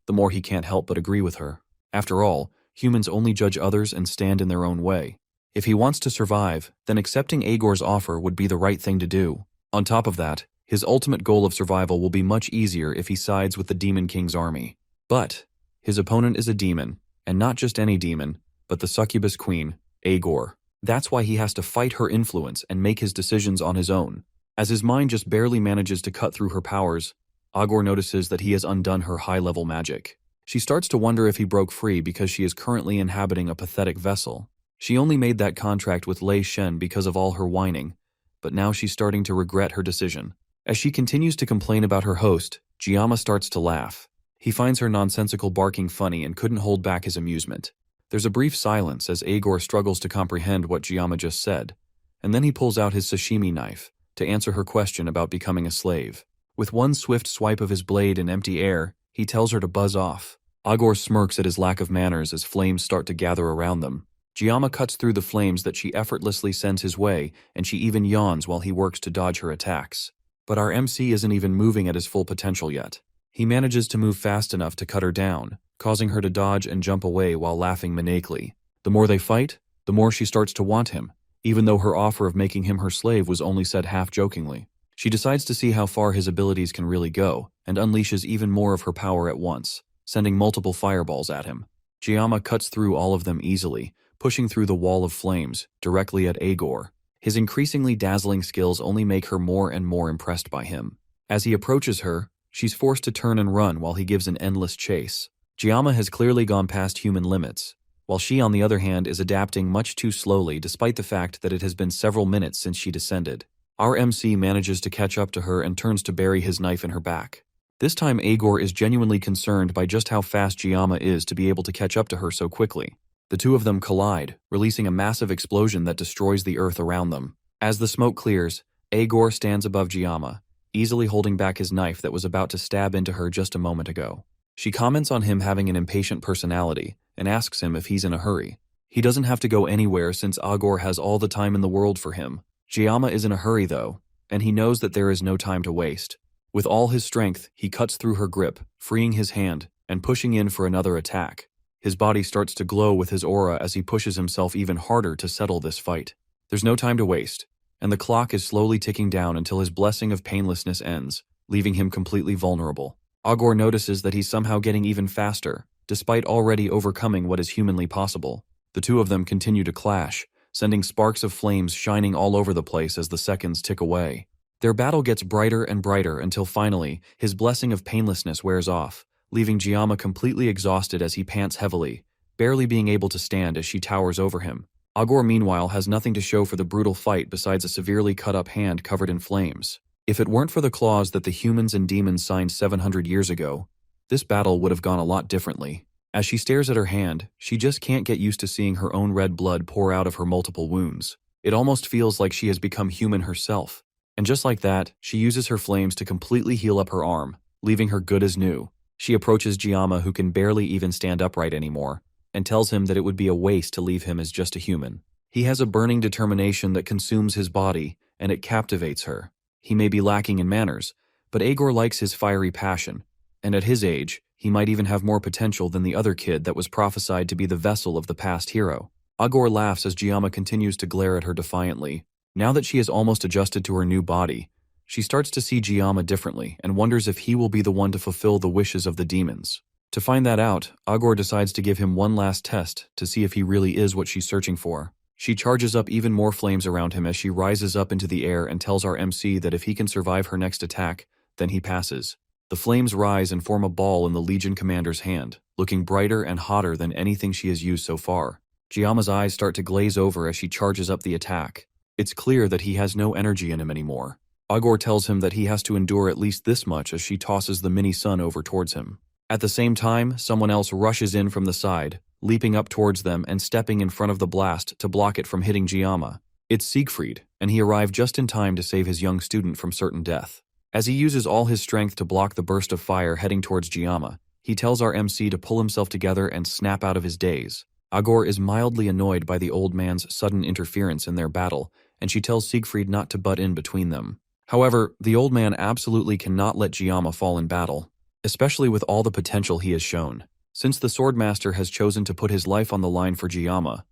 S1: the more he can't help but agree with her. After all, humans only judge others and stand in their own way. If he wants to survive, then accepting Agor's offer would be the right thing to do. On top of that, his ultimate goal of survival will be much easier if he sides with the Demon King's army. But his opponent is a demon, and not just any demon, but the succubus queen, Agor. That's why he has to fight her influence and make his decisions on his own. As his mind just barely manages to cut through her powers, Agor notices that he has undone her high-level magic. She starts to wonder if he broke free because she is currently inhabiting a pathetic vessel. She only made that contract with Lei Shen because of all her whining, but now she's starting to regret her decision. As she continues to complain about her host, Giamma starts to laugh. He finds her nonsensical barking funny and couldn't hold back his amusement. There's a brief silence as Agor struggles to comprehend what Giamma just said, and then he pulls out his sashimi knife to answer her question about becoming a slave. With one swift swipe of his blade in empty air, he tells her to buzz off. Agor smirks at his lack of manners as flames start to gather around them. Giamma cuts through the flames that she effortlessly sends his way, and she even yawns while he works to dodge her attacks. But our MC isn't even moving at his full potential yet. He manages to move fast enough to cut her down, causing her to dodge and jump away while laughing maniacally. The more they fight, the more she starts to want him, even though her offer of making him her slave was only said half-jokingly. She decides to see how far his abilities can really go, and unleashes even more of her power at once, sending multiple fireballs at him. Giamma cuts through all of them easily, pushing through the wall of flames, directly at Agor. His increasingly dazzling skills only make her more and more impressed by him. As he approaches her, she's forced to turn and run while he gives an endless chase. Giamma has clearly gone past human limits, while she on the other hand is adapting much too slowly despite the fact that it has been several minutes since she descended. Our MC manages to catch up to her and turns to bury his knife in her back. This time Agor is genuinely concerned by just how fast Giamma is to be able to catch up to her so quickly. The two of them collide, releasing a massive explosion that destroys the earth around them. As the smoke clears, Agor stands above Giamma, easily holding back his knife that was about to stab into her just a moment ago. She comments on him having an impatient personality and asks him if he's in a hurry. He doesn't have to go anywhere since Agor has all the time in the world for him. Giamma is in a hurry though, and he knows that there is no time to waste. With all his strength, he cuts through her grip, freeing his hand and pushing in for another attack. His body starts to glow with his aura as he pushes himself even harder to settle this fight. There's no time to waste, and the clock is slowly ticking down until his blessing of painlessness ends, leaving him completely vulnerable. Agor notices that he's somehow getting even faster, despite already overcoming what is humanly possible. The two of them continue to clash, sending sparks of flames shining all over the place as the seconds tick away. Their battle gets brighter and brighter until finally, his blessing of painlessness wears off, leaving Giamma completely exhausted as he pants heavily, barely being able to stand as she towers over him. Agor, meanwhile, has nothing to show for the brutal fight besides a severely cut-up hand covered in flames. If it weren't for the clause that the humans and demons signed 700 years ago, this battle would have gone a lot differently. As she stares at her hand, she just can't get used to seeing her own red blood pour out of her multiple wounds. It almost feels like she has become human herself. And just like that, she uses her flames to completely heal up her arm, leaving her good as new. She approaches Giamma, who can barely even stand upright anymore, and tells him that it would be a waste to leave him as just a human. He has a burning determination that consumes his body, and it captivates her. He may be lacking in manners, but Agor likes his fiery passion, and at his age, he might even have more potential than the other kid that was prophesied to be the vessel of the past hero. Agor laughs as Giamma continues to glare at her defiantly. Now that she has almost adjusted to her new body, she starts to see Giamma differently and wonders if he will be the one to fulfill the wishes of the demons. To find that out, Agor decides to give him one last test to see if he really is what she's searching for. She charges up even more flames around him as she rises up into the air and tells our MC that if he can survive her next attack, then he passes. The flames rise and form a ball in the Legion commander's hand, looking brighter and hotter than anything she has used so far. Giamma's eyes start to glaze over as she charges up the attack. It's clear that he has no energy in him anymore. Agor tells him that he has to endure at least this much as she tosses the mini-sun over towards him. At the same time, someone else rushes in from the side, leaping up towards them and stepping in front of the blast to block it from hitting Giamma. It's Sief Freed, and he arrived just in time to save his young student from certain death. As he uses all his strength to block the burst of fire heading towards Giamma, he tells our MC to pull himself together and snap out of his daze. Agor is mildly annoyed by the old man's sudden interference in their battle, and she tells Siegfried not to butt in between them. However, the old man absolutely cannot let Giamma fall in battle, especially with all the potential he has shown. Since the Swordmaster has chosen to put his life on the line for Giamma,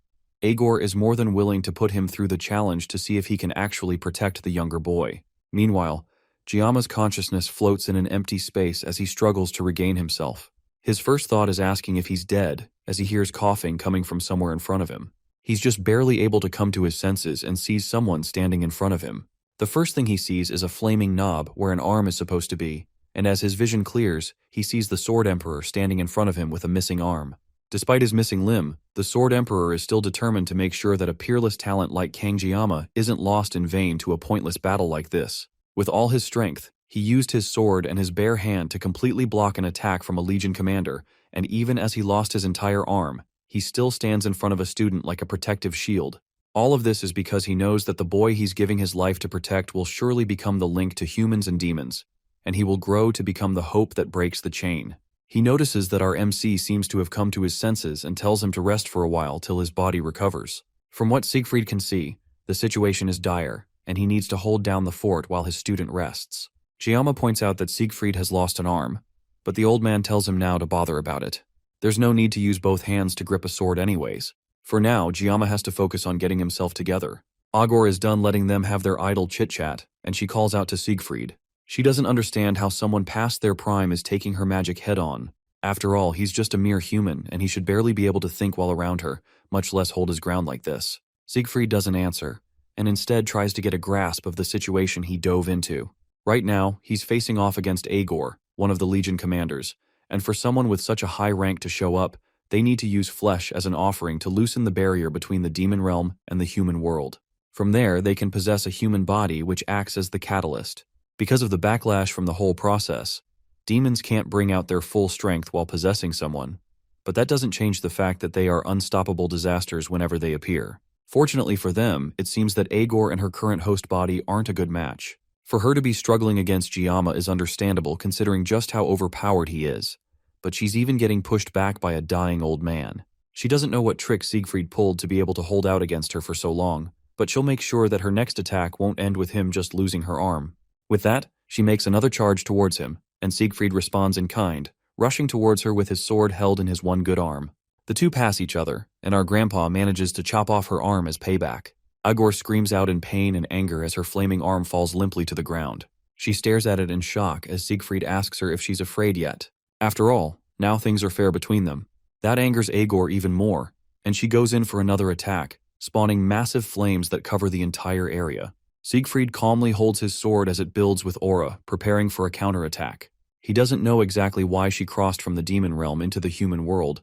S1: Agor is more than willing to put him through the challenge to see if he can actually protect the younger boy. Meanwhile, Giamma's consciousness floats in an empty space as he struggles to regain himself. His first thought is asking if he's dead, as he hears coughing coming from somewhere in front of him. He's just barely able to come to his senses and sees someone standing in front of him. The first thing he sees is a flaming knob where an arm is supposed to be, and as his vision clears, he sees the Sword Emperor standing in front of him with a missing arm. Despite his missing limb, the Sword Emperor is still determined to make sure that a peerless talent like Kang Giamma isn't lost in vain to a pointless battle like this. With all his strength, he used his sword and his bare hand to completely block an attack from a Legion commander, and even as he lost his entire arm, he still stands in front of a student like a protective shield. All of this is because he knows that the boy he's giving his life to protect will surely become the link to humans and demons, and he will grow to become the hope that breaks the chain. He notices that our MC seems to have come to his senses and tells him to rest for a while till his body recovers. From what Siegfried can see, the situation is dire, and he needs to hold down the fort while his student rests. Giamma points out that Siegfried has lost an arm, but the old man tells him now to bother about it. There's no need to use both hands to grip a sword anyways. For now, Giamma has to focus on getting himself together. Agor is done letting them have their idle chit-chat, and she calls out to Siegfried. She doesn't understand how someone past their prime is taking her magic head-on. After all, he's just a mere human, and he should barely be able to think while around her, much less hold his ground like this. Siegfried doesn't answer, and instead tries to get a grasp of the situation he dove into. Right now, he's facing off against Agor, one of the Legion commanders, and for someone with such a high rank to show up, they need to use flesh as an offering to loosen the barrier between the demon realm and the human world. From there, they can possess a human body which acts as the catalyst. Because of the backlash from the whole process, demons can't bring out their full strength while possessing someone, but that doesn't change the fact that they are unstoppable disasters whenever they appear. Fortunately for them, it seems that Agor and her current host body aren't a good match. For her to be struggling against Giamma is understandable considering just how overpowered he is, but she's even getting pushed back by a dying old man. She doesn't know what trick Siegfried pulled to be able to hold out against her for so long, but she'll make sure that her next attack won't end with him just losing her arm. With that, she makes another charge towards him, and Siegfried responds in kind, rushing towards her with his sword held in his one good arm. The two pass each other, and our grandpa manages to chop off her arm as payback. Agor screams out in pain and anger as her flaming arm falls limply to the ground. She stares at it in shock as Siegfried asks her if she's afraid yet. After all, now things are fair between them. That angers Agor even more, and she goes in for another attack, spawning massive flames that cover the entire area. Siegfried calmly holds his sword as it builds with aura, preparing for a counterattack. He doesn't know exactly why she crossed from the demon realm into the human world,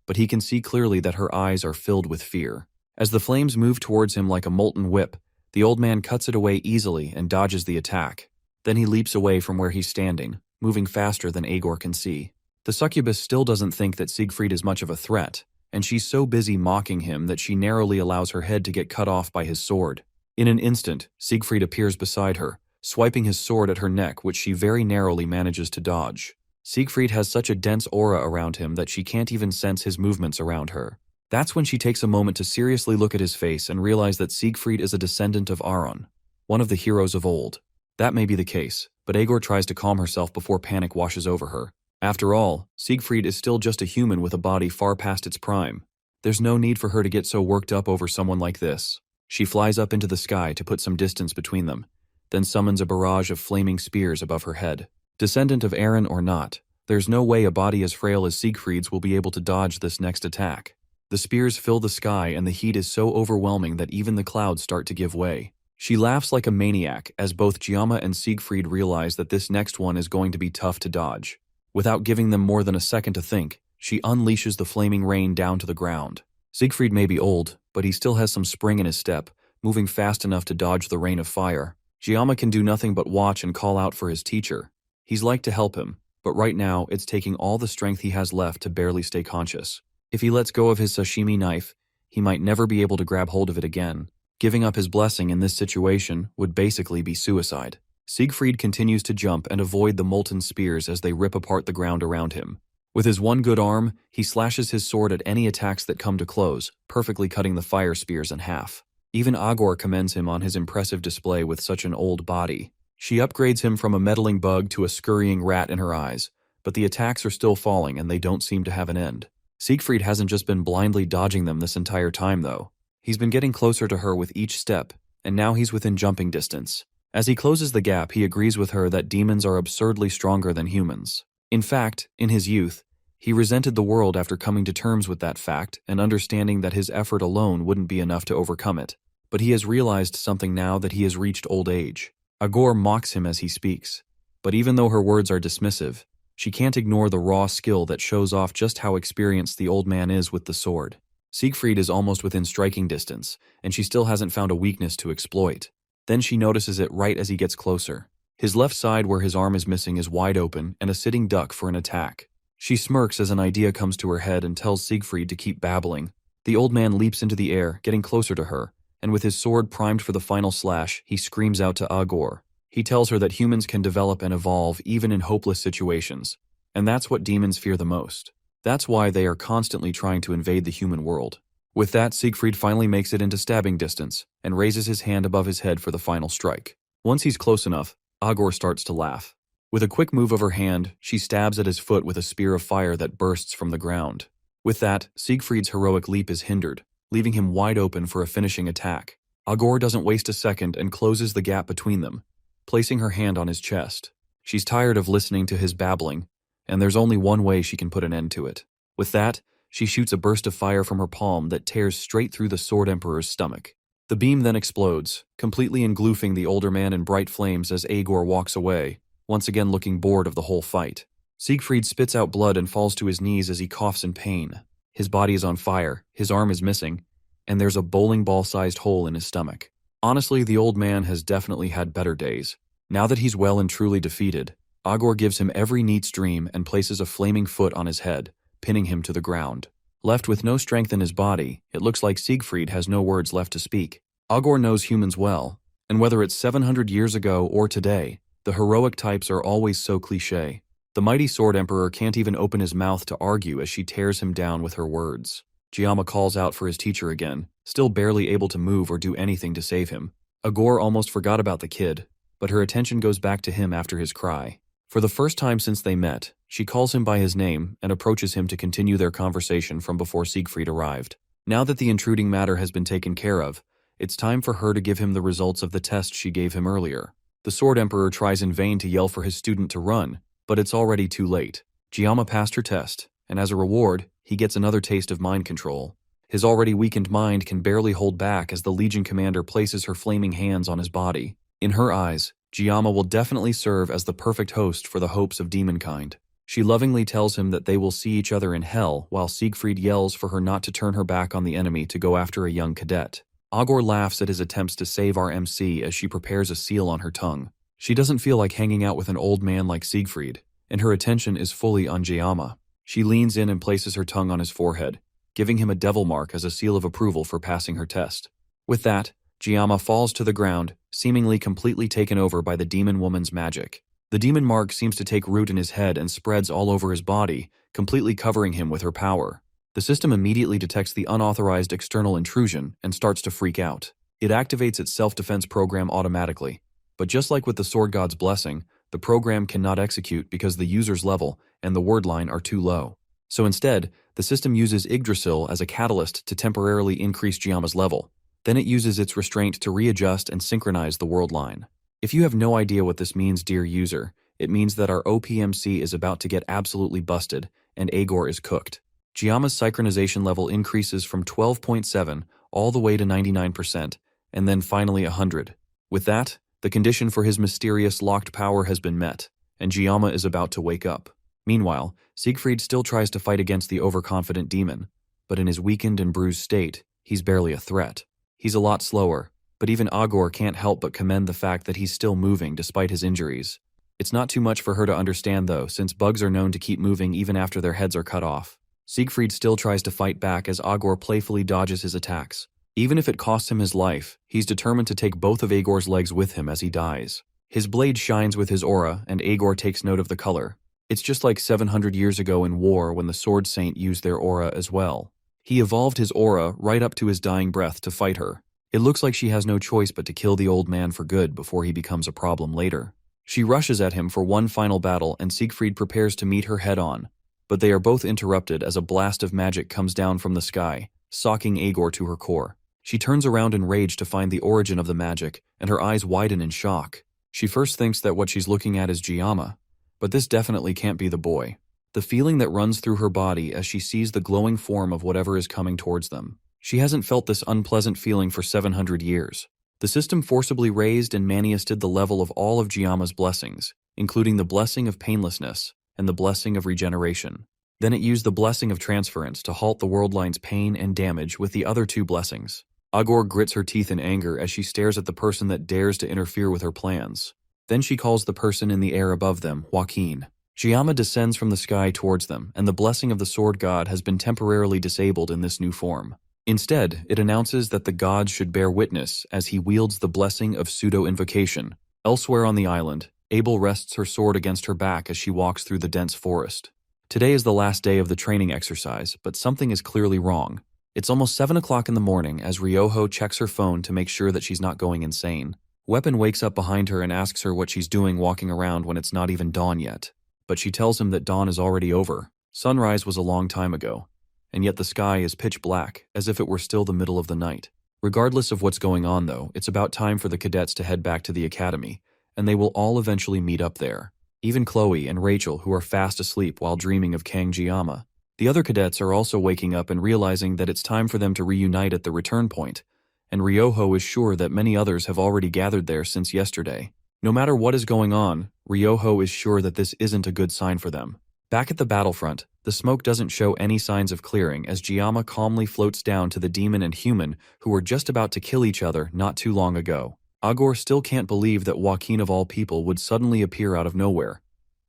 S1: but he can see clearly that her eyes are filled with fear. As the flames move towards him like a molten whip, the old man cuts it away easily and dodges the attack. Then he leaps away from where he's standing, moving faster than Agor can see. The succubus still doesn't think that Siegfried is much of a threat, and she's so busy mocking him that she narrowly allows her head to get cut off by his sword. In an instant, Siegfried appears beside her, swiping his sword at her neck, which she very narrowly manages to dodge. Siegfried has such a dense aura around him that she can't even sense his movements around her. That's when she takes a moment to seriously look at his face and realize that Siegfried is a descendant of Aaron, one of the heroes of old. That may be the case, but Agor tries to calm herself before panic washes over her. After all, Siegfried is still just a human with a body far past its prime. There's no need for her to get so worked up over someone like this. She flies up into the sky to put some distance between them, then summons a barrage of flaming spears above her head. Descendant of Aaron or not, there's no way a body as frail as Siegfried's will be able to dodge this next attack. The spears fill the sky and the heat is so overwhelming that even the clouds start to give way. She laughs like a maniac as both Giamma and Siegfried realize that this next one is going to be tough to dodge. Without giving them more than a second to think, she unleashes the flaming rain down to the ground. Siegfried may be old, but he still has some spring in his step, moving fast enough to dodge the rain of fire. Giamma can do nothing but watch and call out for his teacher. He's like to help him, but right now it's taking all the strength he has left to barely stay conscious. If he lets go of his sashimi knife, he might never be able to grab hold of it again. Giving up his blessing in this situation would basically be suicide. Siegfried continues to jump and avoid the molten spears as they rip apart the ground around him. With his one good arm, he slashes his sword at any attacks that come to close, perfectly cutting the fire spears in half. Even Agor commends him on his impressive display with such an old body. She upgrades him from a meddling bug to a scurrying rat in her eyes, but the attacks are still falling and they don't seem to have an end. Siegfried hasn't just been blindly dodging them this entire time, though. He's been getting closer to her with each step, and now he's within jumping distance. As he closes the gap, he agrees with her that demons are absurdly stronger than humans. In fact, in his youth, he resented the world after coming to terms with that fact and understanding that his effort alone wouldn't be enough to overcome it. But he has realized something now that he has reached old age. Agor mocks him as he speaks, but even though her words are dismissive, she can't ignore the raw skill that shows off just how experienced the old man is with the sword. Siegfried is almost within striking distance, and she still hasn't found a weakness to exploit. Then she notices it right as he gets closer. His left side where his arm is missing is wide open and a sitting duck for an attack. She smirks as an idea comes to her head and tells Siegfried to keep babbling. The old man leaps into the air, getting closer to her, and with his sword primed for the final slash, he screams out to Agor. He tells her that humans can develop and evolve even in hopeless situations, and that's what demons fear the most. That's why they are constantly trying to invade the human world. With that, Siegfried finally makes it into stabbing distance and raises his hand above his head for the final strike. Once he's close enough, Agor starts to laugh. With a quick move of her hand, she stabs at his foot with a spear of fire that bursts from the ground. With that, Siegfried's heroic leap is hindered, leaving him wide open for a finishing attack. Agor doesn't waste a second and closes the gap between them, placing her hand on his chest. She's tired of listening to his babbling, and there's only one way she can put an end to it. With that, she shoots a burst of fire from her palm that tears straight through the Sword Emperor's stomach. The beam then explodes, completely engulfing the older man in bright flames as Agor walks away, once again looking bored of the whole fight. Siegfried spits out blood and falls to his knees as he coughs in pain. His body is on fire, his arm is missing, and there's a bowling ball-sized hole in his stomach. Honestly, the old man has definitely had better days. Now that he's well and truly defeated, Agor gives him every neat's dream and places a flaming foot on his head, pinning him to the ground. Left with no strength in his body, it looks like Siegfried has no words left to speak. Agor knows humans well, and whether it's 700 years ago or today, the heroic types are always so cliché. The mighty Sword Emperor can't even open his mouth to argue as she tears him down with her words. Giamma calls out for his teacher again, still barely able to move or do anything to save him. Agor almost forgot about the kid, but her attention goes back to him after his cry. For the first time since they met, she calls him by his name and approaches him to continue their conversation from before Siegfried arrived. Now that the intruding matter has been taken care of, it's time for her to give him the results of the test she gave him earlier. The Sword Emperor tries in vain to yell for his student to run, but it's already too late. Giamma passed her test, and as a reward, he gets another taste of mind control. His already weakened mind can barely hold back as the Legion commander places her flaming hands on his body. In her eyes, Giamma will definitely serve as the perfect host for the hopes of demonkind. She lovingly tells him that they will see each other in hell, while Sief Freed yells for her not to turn her back on the enemy to go after a young cadet. Agor laughs at his attempts to save our MC as she prepares a seal on her tongue. She doesn't feel like hanging out with an old man like Sief Freed, and her attention is fully on Giamma. She leans in and places her tongue on his forehead, giving him a devil mark as a seal of approval for passing her test. With that, Giamma falls to the ground, seemingly completely taken over by the demon woman's magic. The demon mark seems to take root in his head and spreads all over his body, completely covering him with her power. The system immediately detects the unauthorized external intrusion and starts to freak out. It activates its self-defense program automatically, but just like with the Sword God's blessing, the program cannot execute because the user's level and the word line are too low. So instead, the system uses Yggdrasil as a catalyst to temporarily increase Giamma's level. Then it uses its restraint to readjust and synchronize the word line. If you have no idea what this means, dear user, it means that our OPMC is about to get absolutely busted, and Agor is cooked. Giamma's synchronization level increases from 12.7 all the way to 99%, and then finally 100. With that, the condition for his mysterious locked power has been met, and Giamma is about to wake up. Meanwhile, Sief Freed still tries to fight against the overconfident demon, but in his weakened and bruised state, he's barely a threat. He's a lot slower, but even Agor can't help but commend the fact that he's still moving despite his injuries. It's not too much for her to understand though, since bugs are known to keep moving even after their heads are cut off. Sief Freed still tries to fight back as Agor playfully dodges his attacks. Even if it costs him his life, he's determined to take both of Agor's legs with him as he dies. His blade shines with his aura, and Agor takes note of the color. It's just like 700 years ago in war when the Sword Saint used their aura as well. He evolved his aura right up to his dying breath to fight her. It looks like she has no choice but to kill the old man for good before he becomes a problem later. She rushes at him for one final battle, and Sief Freed prepares to meet her head-on, but they are both interrupted as a blast of magic comes down from the sky, socking Agor to her core. She turns around in rage to find the origin of the magic, and her eyes widen in shock. She first thinks that what she's looking at is Giamma, but this definitely can't be the boy. The feeling that runs through her body as she sees the glowing form of whatever is coming towards them. She hasn't felt this unpleasant feeling for 700 years. The system forcibly raised and manifested the level of all of Giamma's blessings, including the blessing of painlessness and the blessing of regeneration. Then it used the blessing of transference to halt the world line's pain and damage with the other two blessings. Agor grits her teeth in anger as she stares at the person that dares to interfere with her plans. Then she calls the person in the air above them, Joaquin. Giamma descends from the sky towards them, and the blessing of the Sword God has been temporarily disabled in this new form. Instead, it announces that the gods should bear witness as he wields the blessing of pseudo-invocation. Elsewhere on the island, Abel rests her sword against her back as she walks through the dense forest. Today is the last day of the training exercise, but something is clearly wrong. It's almost 7 o'clock in the morning as Ryoho checks her phone to make sure that she's not going insane. Weapon wakes up behind her and asks her what she's doing walking around when it's not even dawn yet. But she tells him that dawn is already over. Sunrise was a long time ago, and yet the sky is pitch black, as if it were still the middle of the night. Regardless of what's going on though, it's about time for the cadets to head back to the academy, and they will all eventually meet up there. Even Chloe and Rachel, who are fast asleep while dreaming of Kang Giamma. The other cadets are also waking up and realizing that it's time for them to reunite at the return point, and Ryoho is sure that many others have already gathered there since yesterday. No matter what is going on, Ryoho is sure that this isn't a good sign for them. Back at the battlefront, the smoke doesn't show any signs of clearing as Giamma calmly floats down to the demon and human who were just about to kill each other not too long ago. Agor still can't believe that Joaquin of all people would suddenly appear out of nowhere.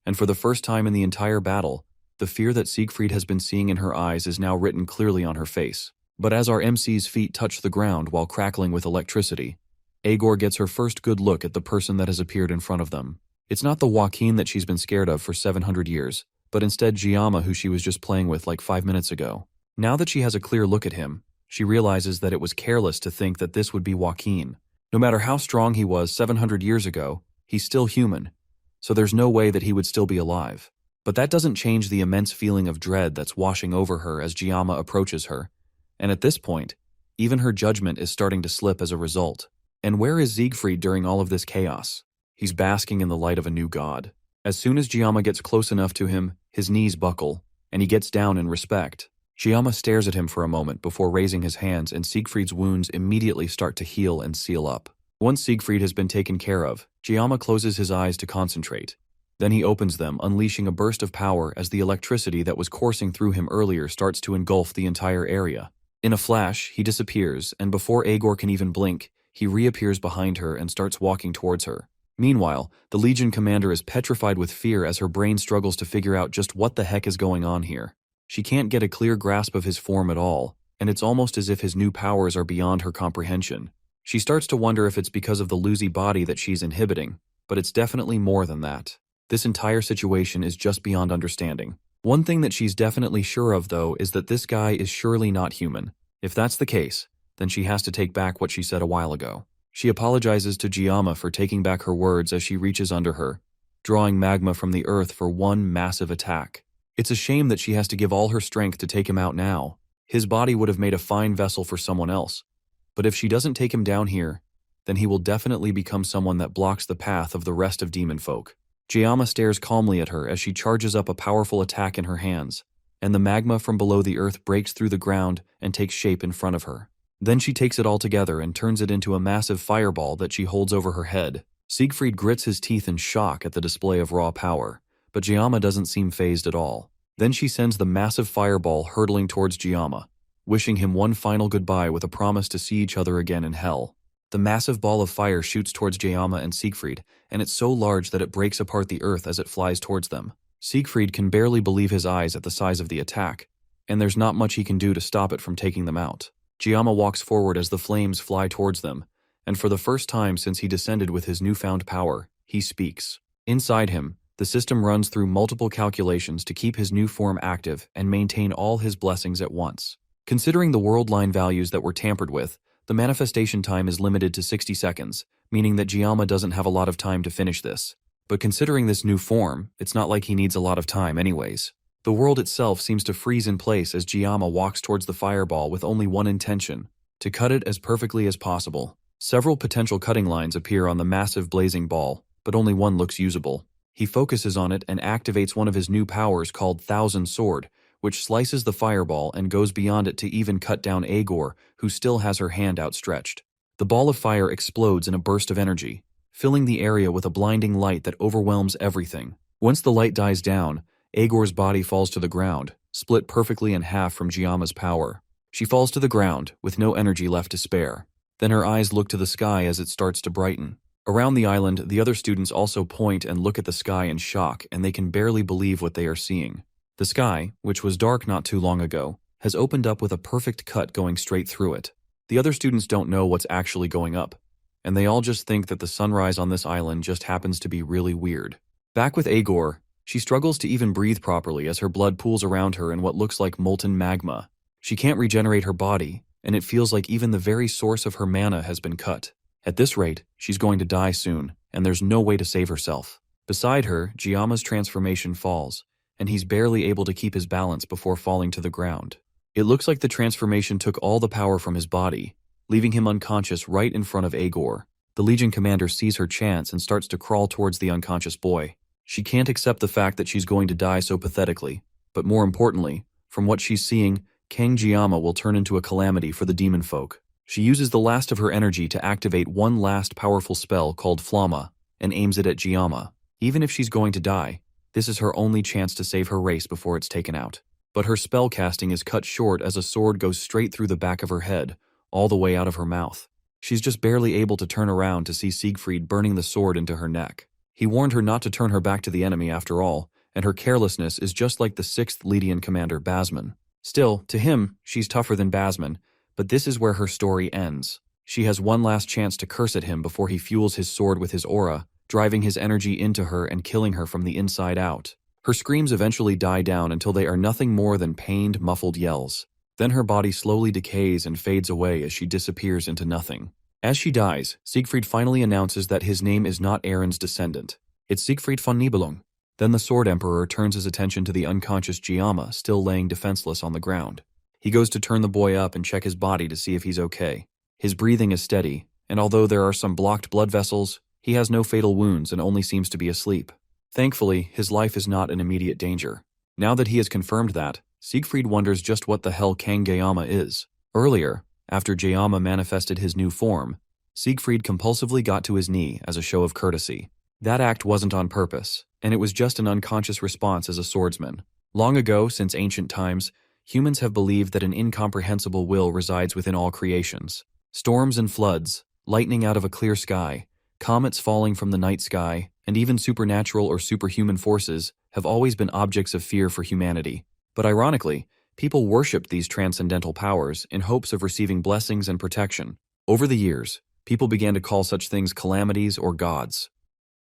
S1: And for the first time in the entire battle, the fear that Sief Freed has been seeing in her eyes is now written clearly on her face. But as our MC's feet touch the ground while crackling with electricity, Agor gets her first good look at the person that has appeared in front of them. It's not the Joaquin that she's been scared of for 700 years, but instead Giamma, who she was just playing with like 5 minutes ago. Now that she has a clear look at him, she realizes that it was careless to think that this would be Joaquin. No matter how strong he was 700 years ago, he's still human, so there's no way that he would still be alive. But that doesn't change the immense feeling of dread that's washing over her as Giamma approaches her, and at this point, even her judgment is starting to slip as a result. And where is Sief Freed during all of this chaos? He's basking in the light of a new god. As soon as Giamma gets close enough to him, his knees buckle, and he gets down in respect. Giamma stares at him for a moment before raising his hands, and Sief Freed's wounds immediately start to heal and seal up. Once Sief Freed has been taken care of, Giamma closes his eyes to concentrate. Then he opens them, unleashing a burst of power as the electricity that was coursing through him earlier starts to engulf the entire area. In a flash, he disappears, and before Aegor can even blink, he reappears behind her and starts walking towards her. Meanwhile, the Legion commander is petrified with fear as her brain struggles to figure out just what the heck is going on here. She can't get a clear grasp of his form at all, and it's almost as if his new powers are beyond her comprehension. She starts to wonder if it's because of the Luzi body that she's inhibiting, but it's definitely more than that. This entire situation is just beyond understanding. One thing that she's definitely sure of, though, is that this guy is surely not human. If that's the case, then she has to take back what she said a while ago. She apologizes to Giamma for taking back her words as she reaches under her, drawing magma from the earth for one massive attack. It's a shame that she has to give all her strength to take him out now. His body would have made a fine vessel for someone else. But if she doesn't take him down here, then he will definitely become someone that blocks the path of the rest of demon folk. Giamma stares calmly at her as she charges up a powerful attack in her hands, and the magma from below the earth breaks through the ground and takes shape in front of her. Then she takes it all together and turns it into a massive fireball that she holds over her head. Sief Freed grits his teeth in shock at the display of raw power, but Giamma doesn't seem fazed at all. Then she sends the massive fireball hurtling towards Giamma, wishing him one final goodbye with a promise to see each other again in hell. The massive ball of fire shoots towards Giamma and Sief Freed, and it's so large that it breaks apart the earth as it flies towards them. Sief Freed can barely believe his eyes at the size of the attack, and there's not much he can do to stop it from taking them out. Giamma walks forward as the flames fly towards them, and for the first time since he descended with his newfound power, he speaks. Inside him, the system runs through multiple calculations to keep his new form active and maintain all his blessings at once. Considering the world line values that were tampered with, the manifestation time is limited to 60 seconds, meaning that Giamma doesn't have a lot of time to finish this. But considering this new form, it's not like he needs a lot of time anyways. The world itself seems to freeze in place as Giamma walks towards the fireball with only one intention: to cut it as perfectly as possible. Several potential cutting lines appear on the massive blazing ball, but only one looks usable. He focuses on it and activates one of his new powers called Thousand Sword, which slices the fireball and goes beyond it to even cut down Aegor, who still has her hand outstretched. The ball of fire explodes in a burst of energy, filling the area with a blinding light that overwhelms everything. Once the light dies down, Aegor's body falls to the ground, split perfectly in half from Giamma's power. She falls to the ground, with no energy left to spare. Then her eyes look to the sky as it starts to brighten. Around the island, the other students also point and look at the sky in shock, and they can barely believe what they are seeing. The sky, which was dark not too long ago, has opened up with a perfect cut going straight through it. The other students don't know what's actually going up, and they all just think that the sunrise on this island just happens to be really weird. Back with Aegor, she struggles to even breathe properly as her blood pools around her in what looks like molten magma. She can't regenerate her body, and it feels like even the very source of her mana has been cut. At this rate, she's going to die soon, and there's no way to save herself. Beside her, Giamma's transformation falls, and he's barely able to keep his balance before falling to the ground. It looks like the transformation took all the power from his body, leaving him unconscious right in front of Aegor. The Legion commander sees her chance and starts to crawl towards the unconscious boy. She can't accept the fact that she's going to die so pathetically, but more importantly, from what she's seeing, King Giamma will turn into a calamity for the demon folk. She uses the last of her energy to activate one last powerful spell called Flamma and aims it at Giamma. Even if she's going to die, this is her only chance to save her race before it's taken out. But her spell casting is cut short as a sword goes straight through the back of her head, all the way out of her mouth. She's just barely able to turn around to see Sief Freed burning the sword into her neck. He warned her not to turn her back to the enemy after all, and her carelessness is just like the 6th Legion commander Basman. Still, to him, she's tougher than Basman, but this is where her story ends. She has one last chance to curse at him before he fuels his sword with his aura, driving his energy into her and killing her from the inside out. Her screams eventually die down until they are nothing more than pained, muffled yells. Then her body slowly decays and fades away as she disappears into nothing. As she dies, Sief Freed finally announces that his name is not Aaron's descendant. It's Siegfried von Nibelung. Then the Sword Emperor turns his attention to the unconscious Giamma still laying defenseless on the ground. He goes to turn the boy up and check his body to see if he's okay. His breathing is steady, and although there are some blocked blood vessels, he has no fatal wounds and only seems to be asleep. Thankfully, his life is not in immediate danger. Now that he has confirmed that, Sief Freed wonders just what the hell Kang Giamma is. Earlier, after Giamma manifested his new form, Sief Freed compulsively got to his knee as a show of courtesy. That act wasn't on purpose, and it was just an unconscious response as a swordsman. Long ago, since ancient times, humans have believed that an incomprehensible will resides within all creations. Storms and floods, lightning out of a clear sky, comets falling from the night sky, and even supernatural or superhuman forces have always been objects of fear for humanity. But ironically, people worshipped these transcendental powers in hopes of receiving blessings and protection. Over the years, people began to call such things calamities or gods.